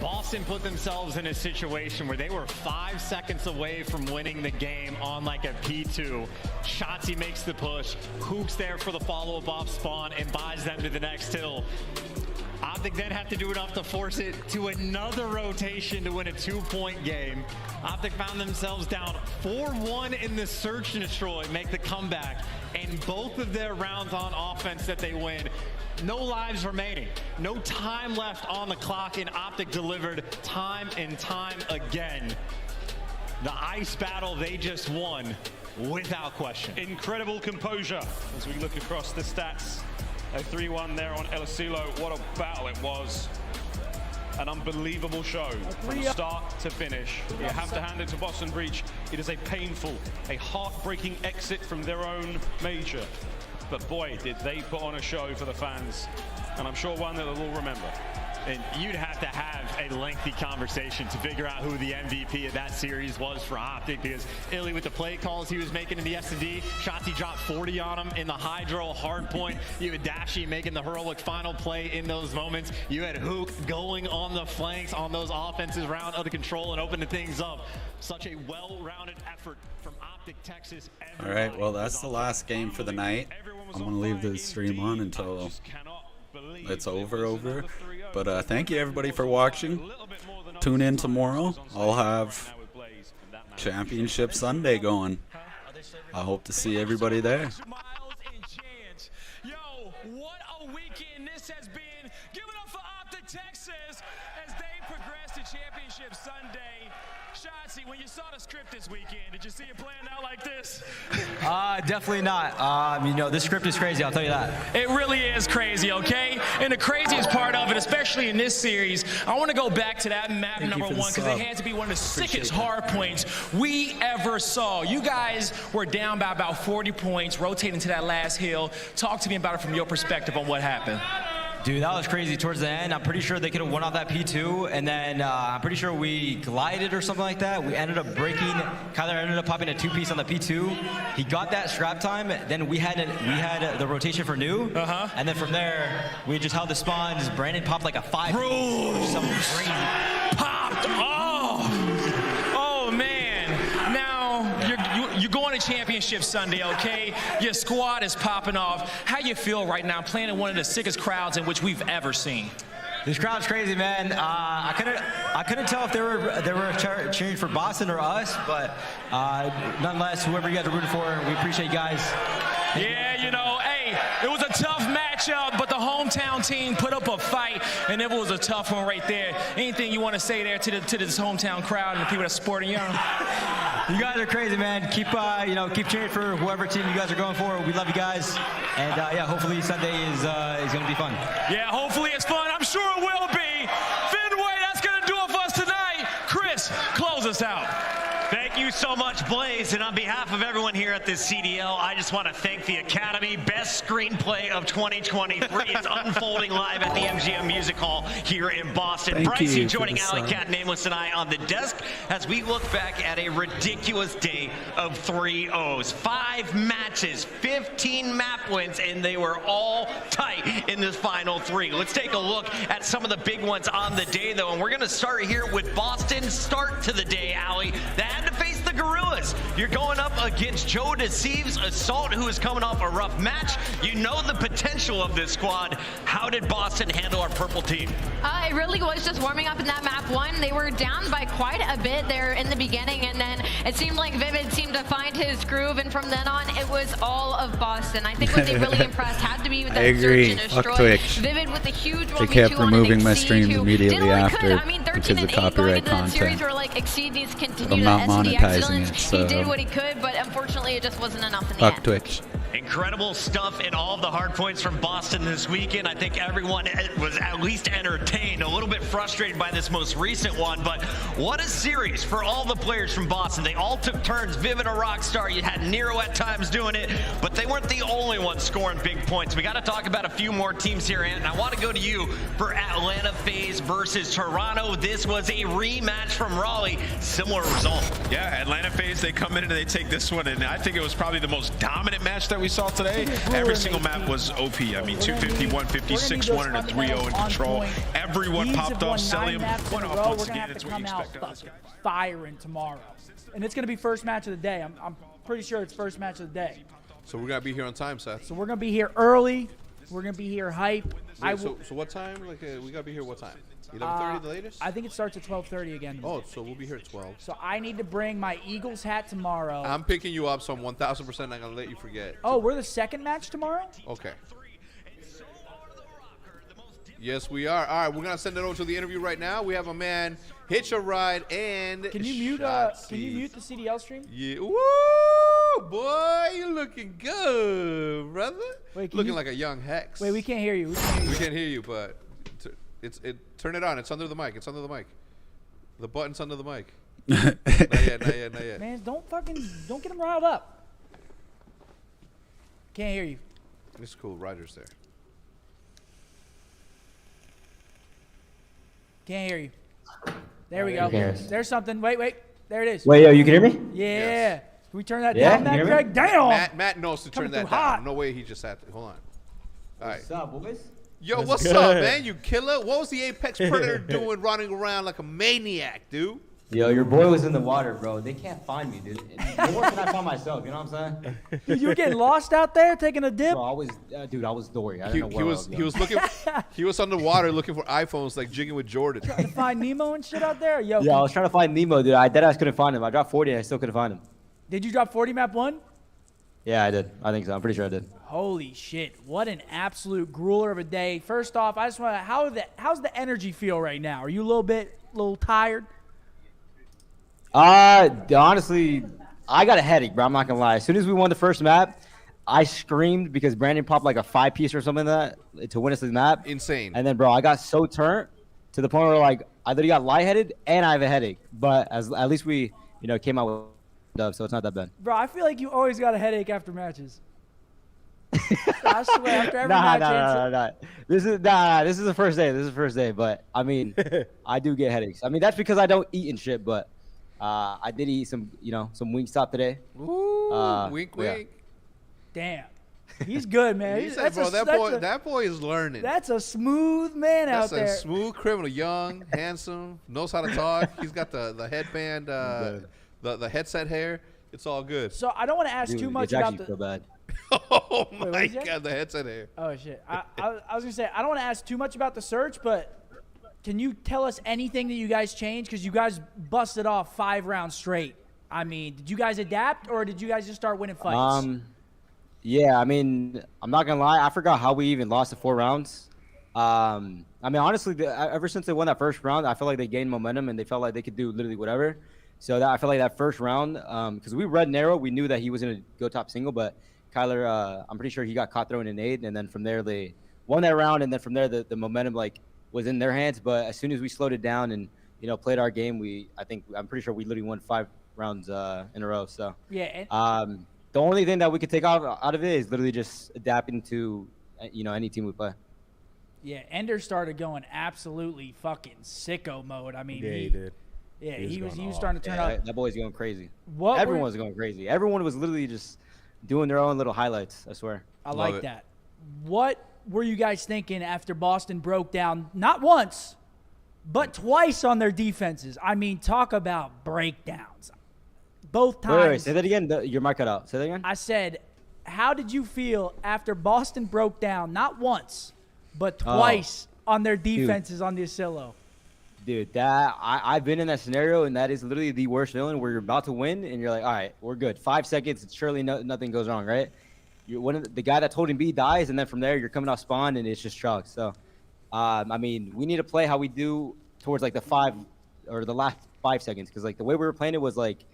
Boston put themselves in a situation where they were 5 seconds away from winning the game on like a P2. Shotzzy makes the push. Hook's there for the follow-up off spawn and buys them to the next hill. OpTic then have to do enough to force it to another rotation to win a 2-point game. OpTic found themselves down 4-1 in the search and destroy, make the comeback, and both of their rounds on offense that they win. No lives remaining, no time left on the clock, and OpTic delivered time and time again. The ice battle they just won, without question. Incredible composure as we look across the stats. A 3-1 there on Asilo. What a battle it was. An unbelievable show from start to finish. You have to hand it to Boston Breach. It is a painful, a heartbreaking exit from their own major. But boy, did they put on a show for the fans. And I'm sure one that they'll all remember. And you'd have to have a lengthy conversation to figure out who the MVP of that series was for OpTic, because Illy with the play calls he was making in the S&D, Shotzzy dropped 40 on him in the Hydro Hardpoint. You had Dashi making the heroic final play in those moments. You had Hook going on the flanks on those offenses round of the control and opening things up. Such a well-rounded effort from OpTic Texas. All right, well, that's the last game for the night. I'm going to leave the stream on until it's over. But thank you, everybody, for watching. tune in tomorrow. I'll have Championship Sunday going. I hope to see everybody there. Yo, what a weekend this has been. Give it up for OpTic Texas as they progress to Championship Sunday. Shotzzy, when you saw the script this weekend, did you see it playing out like this? Definitely not. You know, this script is crazy, I'll tell you that. It really is crazy, okay? And the craziest part of it, especially in this series, I want to go back to that map number 1 because it had to be one of the sickest hard points we ever saw. You guys were down by about 40 points, rotating to that last hill. Talk to me about it from your perspective on what happened. Dude, that was crazy towards the end. I'm pretty sure they could have won off that P2, and then I'm pretty sure we glided or something like that. We ended up breaking. Kyler ended up popping a 2-piece on the P2. He got that scrap time. Then we had the rotation for new, and then from there we just held the spawns. Brandon popped like a 5. Something crazy. Popped! Oh man! Now you're going to Championship Sunday, okay? Your squad is popping off. How you feel right now playing in one of the sickest crowds in which we've ever seen? This crowd's crazy, man. I couldn't tell if they were cheering for Boston or us, but nonetheless, whoever you guys are rooting for, we appreciate you guys. Yeah, you know, hey, it was a tough matchup, but the hometown team put up a fight, and it was a tough one right there. Anything you want to say there to this hometown crowd and the people that's supporting you? You guys are crazy, man. Keep cheering for whoever team you guys are going for. We love you guys, and yeah, hopefully Sunday is going to be fun. Yeah, hopefully it's fun. I'm sure it will be. Fenway, that's going to do it for us tonight. Chris, close us out. Thank you so much, Blaze. And on behalf of everyone here at this CDL, I just want to thank the Academy. Best screenplay of 2023. It's unfolding live at the MGM Music Hall here in Boston. Thank Bryce, you joining for the Alley Cat, Nameless, and I on the desk as we look back at a ridiculous day of 3-0s. 5 matches, 15 map wins, and they were all tight in the final 3. Let's take a look at some of the big ones on the day, though. And we're going to start here with Boston. Start to the day, Alley. That to face the Guerrillas. You're going up against Joe Deceives, Assault, who is coming off a rough match. You know the potential of this squad. How did Boston handle our purple team? It really was just warming up in that map 1. They were down by quite a bit there in the beginning, and then it seemed like Vivid seemed to find his groove, and from then on, it was all of Boston. I think what they really impressed had to be with that agree. search and destroy. Fuck Twitch. Vivid with the huge 1v2 They kept removing my Exceed, streams who immediately did what he after could. I mean, 13 because and of 8 going copyright into that series content. where like Exceed needs to continue I'm not that SD monetizing excellence. it, so He did what he could, but unfortunately, it just wasn't enough in the fuck end. Twitch. Incredible stuff in all of the hard points from Boston this weekend. I think everyone was at least entertained, a little bit frustrated by this most recent one, but what a series for all the players from Boston. They all took turns. Vivid, a rock star. You had Nero at times doing it, but they weren't the only ones scoring big points. We got to talk about a few more teams here, and I want to go to you for Atlanta Faze versus Toronto. This was a rematch from Raleigh. Similar result. Yeah, Atlanta Faze, they come in and they take this one, and I think it was probably the most dominant match that we saw today. Every single map was OP. I mean, 250, 150, 6-1, and a 3-0 in control. Everyone popped off. Cellium went off once again. It's what you expect out of this guy. Firing tomorrow, and it's going to be first match of the day. I'm pretty sure it's first match of the day. So we're going to be here on time, Seth. So we're going to be here early. We're going to be here hype. Wait, so what time? Like, we got to be here what time? 11:30 the latest? I think it starts at 12:30 again. Oh, so we'll be here at 12. So I need to bring my Eagles hat tomorrow. I'm picking you up, so I'm 1,000% not going to let you forget. Oh, we're the second match tomorrow? Okay. Yes, we are. All right, we're going to send it over to the interview right now. We have a man, Hitch a Ride, and Can you mute the CDL stream? Yeah. Woo! Boy, you looking good, brother. Wait, looking like a young Hex. Wait, we can't hear you. We can't hear you, but turn it on. It's under the mic. It's under the mic. The button's under the mic. Not yet. Man, don't get him riled up. Can't hear you. It's cool. Ryder's there. Can't hear you. There we go. There's something. Wait. There it is. Wait, yo, you can hear me? Yeah. Yes. Can we turn that down, Matt Greg? Damn. Matt knows to turn that down. Hot. No way he just had to. Hold on. All right. What's up, boys? Yo, what's up, man? You killer? What was the Apex Predator doing running around like a maniac, dude? Yo, your boy was in the water, bro. They can't find me, dude. No more can I find myself. You know what I'm saying? Dude, you were getting lost out there taking a dip? Bro, I was, dude. I was Dory. I didn't know where He was looking. He was underwater looking for iPhones, like jigging with Jordan. Trying to find Nemo and shit out there? Yo, Yeah, I was trying to find Nemo, dude. I deadass couldn't find him. I dropped 40 and I still couldn't find him. Did you drop 40 map 1? Yeah, I did. I think so. I'm pretty sure I did. Holy shit. What an absolute grueler of a day. First off, I just want to, how's the energy feel right now? Are you a little tired? Honestly, I got a headache, bro. I'm not gonna lie. As soon as we won the first map, I screamed because Brandon popped like a 5-piece or something like that to win us the map. Insane. And then, bro, I got so turned to the point where like I literally got lightheaded and I have a headache. But at least we, came out with dub, so it's not that bad. Bro, I feel like you always got a headache after matches. I swear, after every match. Nah. This is the first day. This is the first day. But I mean, I do get headaches. I mean, that's because I don't eat and shit. But I did eat some, some Wingstop today. Ooh, wink, wink. Damn, he's good, man. That boy is learning. That's a smooth man out there. That's a smooth criminal, young, handsome, knows how to talk. He's got the headband, the headset hair. It's all good. So I don't want to ask too much about the. Feel bad. Oh my God, the headset hair. Oh shit! I was gonna say I don't want to ask too much about the search, but can you tell us anything that you guys changed? Because you guys busted off 5 rounds straight. I mean, did you guys adapt or did you guys just start winning fights? Yeah, I mean, I'm not gonna lie. I forgot how we even lost the 4 rounds. I mean, honestly, ever since they won that first round, I felt like they gained momentum and they felt like they could do literally whatever. So I felt like that first round, because we read narrow, we knew that he was gonna go top single, but Kyler, I'm pretty sure he got caught throwing a nade, and then from there they won that round, and then from there the momentum was in their hands. But as soon as we slowed it down and played our game, I'm pretty sure we literally won 5 rounds in a row. So yeah. The only thing that we could take out of it is literally just adapting to any team we play. Yeah, Ender started going absolutely fucking sicko mode. I mean, yeah, he did. Yeah, he was starting to turn up. That boy's going crazy. Everyone was going crazy. Everyone was literally just doing their own little highlights, I swear. I like that. What were you guys thinking after Boston broke down not once, but twice on their defenses? I mean, talk about breakdowns. Both times. Wait, say that again. Your mic cut out. Say that again. I said, how did you feel after Boston broke down not once, but twice on their defenses on the Asilo? Dude, I've been in that scenario, and that is literally the worst feeling where you're about to win, and you're like, all right, we're good. 5 seconds, surely nothing goes wrong, right? The guy that's holding B dies, and then from there, you're coming off spawn, and it's just chalk. So, I mean, we need to play how we do towards, like, the last 5 seconds, because, like, the way we were playing it was, like,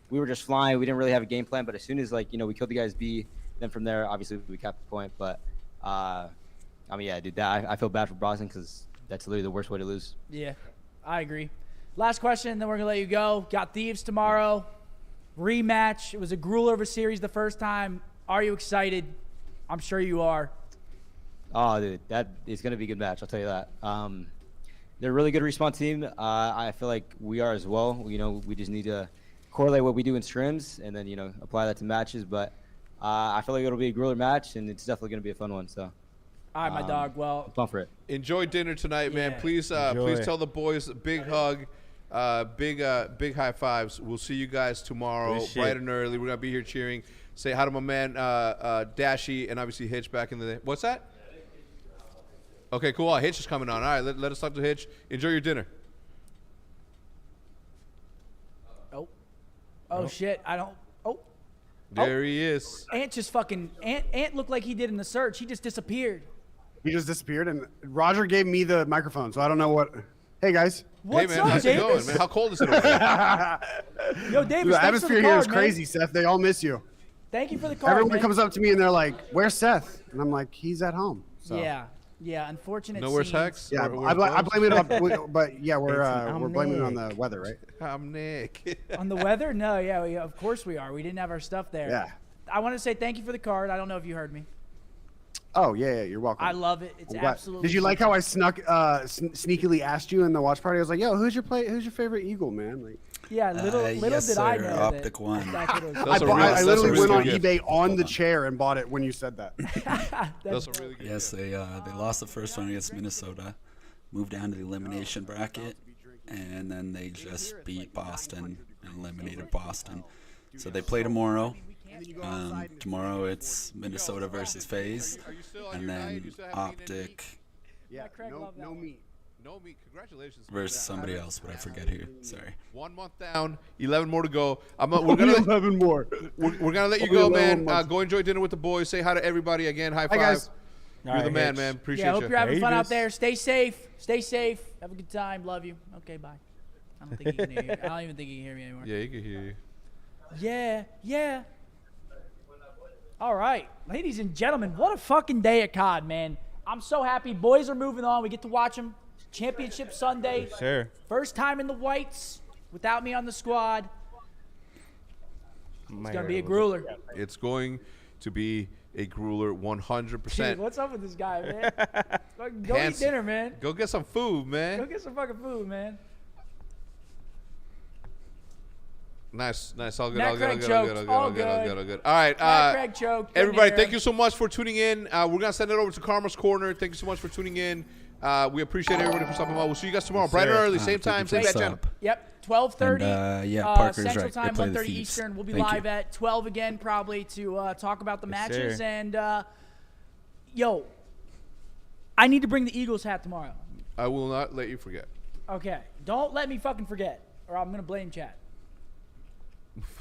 we were just flying. We didn't really have a game plan, but as soon as, like, we killed the guy's B, then from there, obviously, we capped the point. But, I mean, yeah, dude, I feel bad for Boston because that's literally the worst way to lose. Yeah. I agree. Last question, then we're going to let you go. Got Thieves tomorrow. Rematch. It was a grueler of a series the first time. Are you excited? I'm sure you are. Oh, dude, that is going to be a good match. I'll tell you that. They're a really good respawn team. I feel like we are as well. We just need to correlate what we do in scrims and then, apply that to matches. But I feel like it'll be a grueler match, and it's definitely going to be a fun one. So. All right, my dog. Well, I'm pumped for it. Enjoy dinner tonight, man. Please tell the boys a big hug, big high fives. We'll see you guys tomorrow, bright and early. We're gonna be here cheering. Say hi to my man Dashy and obviously Hitch back in the day. What's that? Okay, cool. Hitch is coming on. All right, let us talk to Hitch. Enjoy your dinner. Oh shit! I don't. Oh. There he is. Ant just fucking Ant looked like he did in the search. He just disappeared. He just disappeared, and Roger gave me the microphone, so I don't know what. Hey guys. What's hey man, how's it going, man? How cold is it over there? Yo, Davis, the atmosphere here is crazy, man. Seth. They all miss you. Thank you for the card. Everyone comes up to me and they're like, "Where's Seth?" And I'm like, "He's at home." So. Yeah. Unfortunate. Nowhere's Hex? Yeah, I blame it on. But yeah, we're blaming it on the weather, right? I'm Nick. On the weather? No, yeah, of course we are. We didn't have our stuff there. Yeah. I want to say thank you for the card. I don't know if you heard me. Oh yeah, you're welcome. I love it. It's absolutely. Did you like how I sneakily asked you in the watch party? I was like, "Yo, who's your favorite Eagle, man?" Like, yeah, little did I know OpTic one. I literally went on eBay on the chair and bought it when you said that. That's a really good. Yes, they lost the first one against Minnesota, moved down to the elimination bracket, and then they just beat Boston and eliminated Boston. So they play tomorrow. Tomorrow it's Minnesota versus Faze, and then OpTic No meat. Congratulations. versus somebody else, but I forget who. Sorry. 1 month down, 11 more to go. We're gonna 11 more. We're gonna let you go, man. Go enjoy dinner with the boys. Say hi to everybody again. High five. guys. You're the man, man. Appreciate yeah, you. hope you're having fun out there. Stay safe. Stay safe. Have a good time. Love you. Okay, bye. I don't think he can hear you. I don't even think he can hear me anymore. Yeah, he can hear you. Yeah, yeah. All right, ladies and gentlemen, what a fucking day at COD, man. I'm so happy. Boys are moving on. We get to watch them. Championship Sunday. Sure. First time in the whites without me on the squad. It's going to be a grueler. It's going to be a grueler 100%. Dude, what's up with this guy, man? Go eat dinner, man. Go get some food, man. Go get some fucking food, man. Nice. All good. Matt All Craig good. choked. All good. All right. Matt Craig choked. Everybody, thank you so much for tuning in. We're going to send it over to Karma's Corner. Thank you so much for tuning in. We appreciate everybody for stopping by. We'll see you guys tomorrow. Bright and early, same time, same bad channel. Yep, 12:30 And, Parker's Central right. Time, They play the 1:30 Thieves. Eastern. We'll be Thank live you. at 12 again, probably to talk about the matches. sir. And yo, I need to bring the Eagles hat tomorrow. I will not let you forget. Okay, don't let me fucking forget, or I'm gonna blame chat.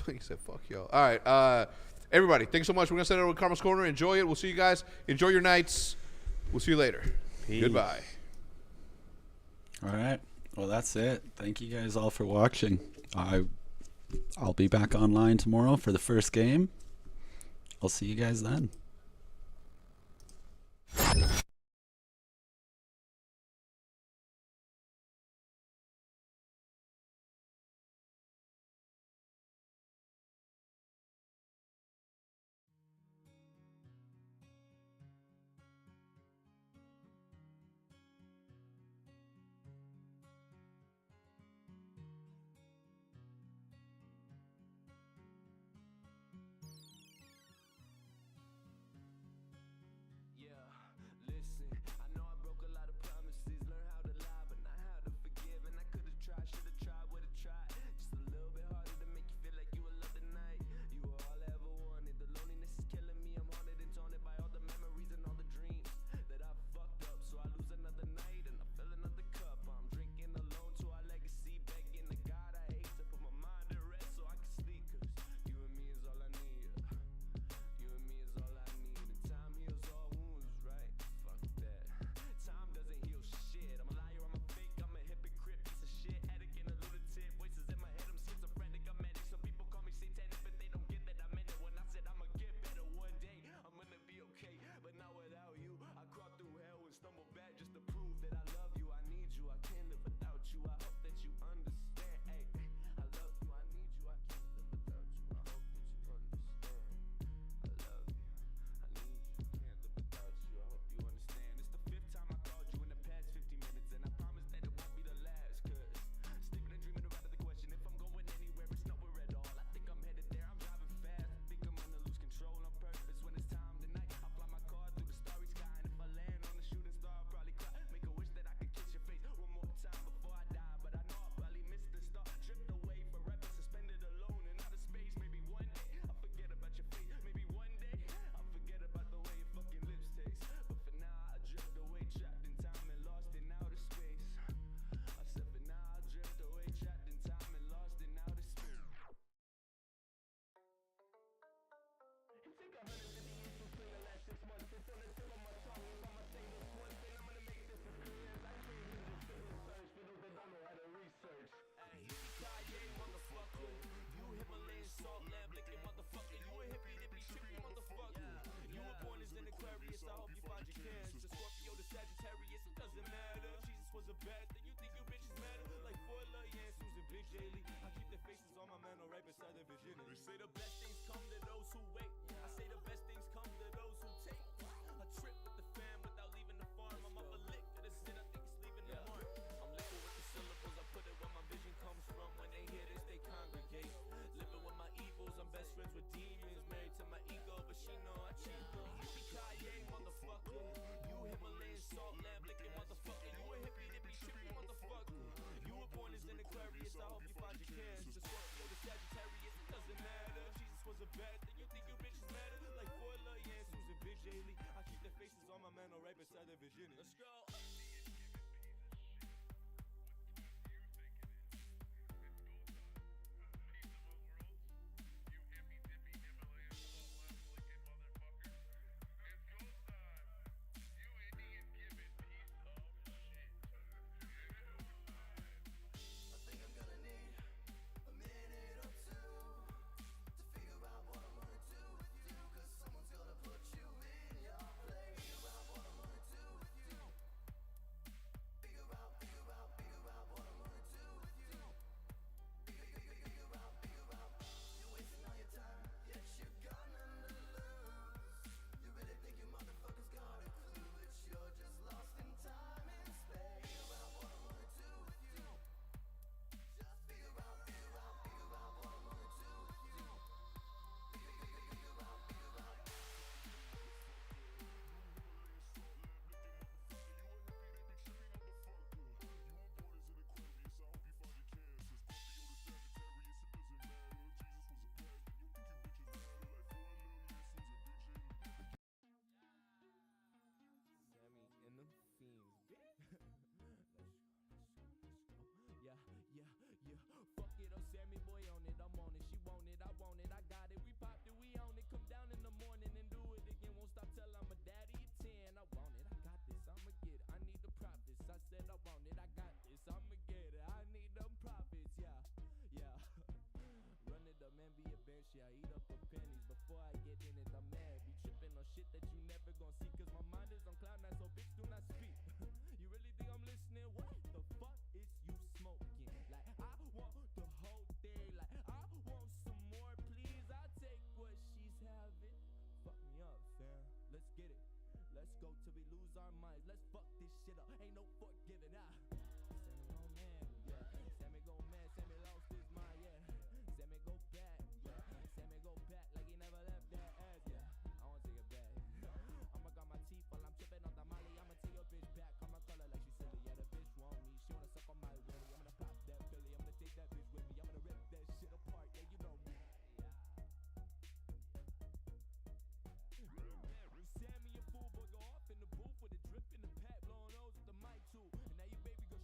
He said, fuck y'all. All right. Everybody, thanks so much. We're going to send it over to Karma's Corner. Enjoy it. We'll see you guys. Enjoy your nights. We'll see you later. Peace. Goodbye. All right. Well, that's it. Thank you guys all for watching. I'll be back online tomorrow for the first game. I'll see you guys then. I hope you find your Cancer. Scorpio to Sagittarius, it doesn't matter. Jesus was a bad thing, you think your bitches matter? Like 4 little Yansons and Big J Lee. I keep their faces on my mantle right beside their virginity. Let's go. Yeah. Fuck it, oh Sammy boy on it, I'm on it. She want it, I want it, I got it. We popped it, we own it. Come down in the morning and do it again. Won't stop till I'm a daddy at 10. I want it, I got this, I'ma get it. I need the profits. I said I want it, I got this, I'ma get it. I need them profits, yeah. Run it up, man, be a bench, yeah. Eat up for pennies before I get in it. I'm mad, be tripping on shit that you never gon' see. Cause my mind is on cloud nine, so bitch do not speak. You really think I'm listening? What the fuck is you smoking? Like, I want the whole thing. Like, I want some more, please. I take what she's having. Fuck me up, fam. Let's get it. Let's go till we lose our minds. Let's fuck this shit up. Ain't no forgiving. Sammy go man, yeah. Sammy go man. Sammy lost his mind, yeah. Sammy go back, yeah. Sammy go back like he never left that ass, yeah. I wanna take it back. I'ma got my teeth while I'm tripping on the molly. I'ma take your bitch back. I'ma call her like she silly. Yeah, the bitch want me. She wanna suck on my willy. I'm gonna pop that Philly. I'm gonna take that bitch with me. I'm gonna rip that shit apart. Yeah, you know me. Sammy, a fool boy, go off in the booth with a drip in the pack, blowing O's with the mic too. And now your baby girl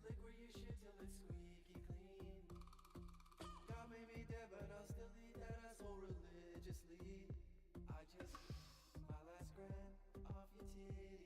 lick where you shit till it's squeaky clean. God made me dead, but I'll still eat that asshole religiously. I just, my last grand off your titty.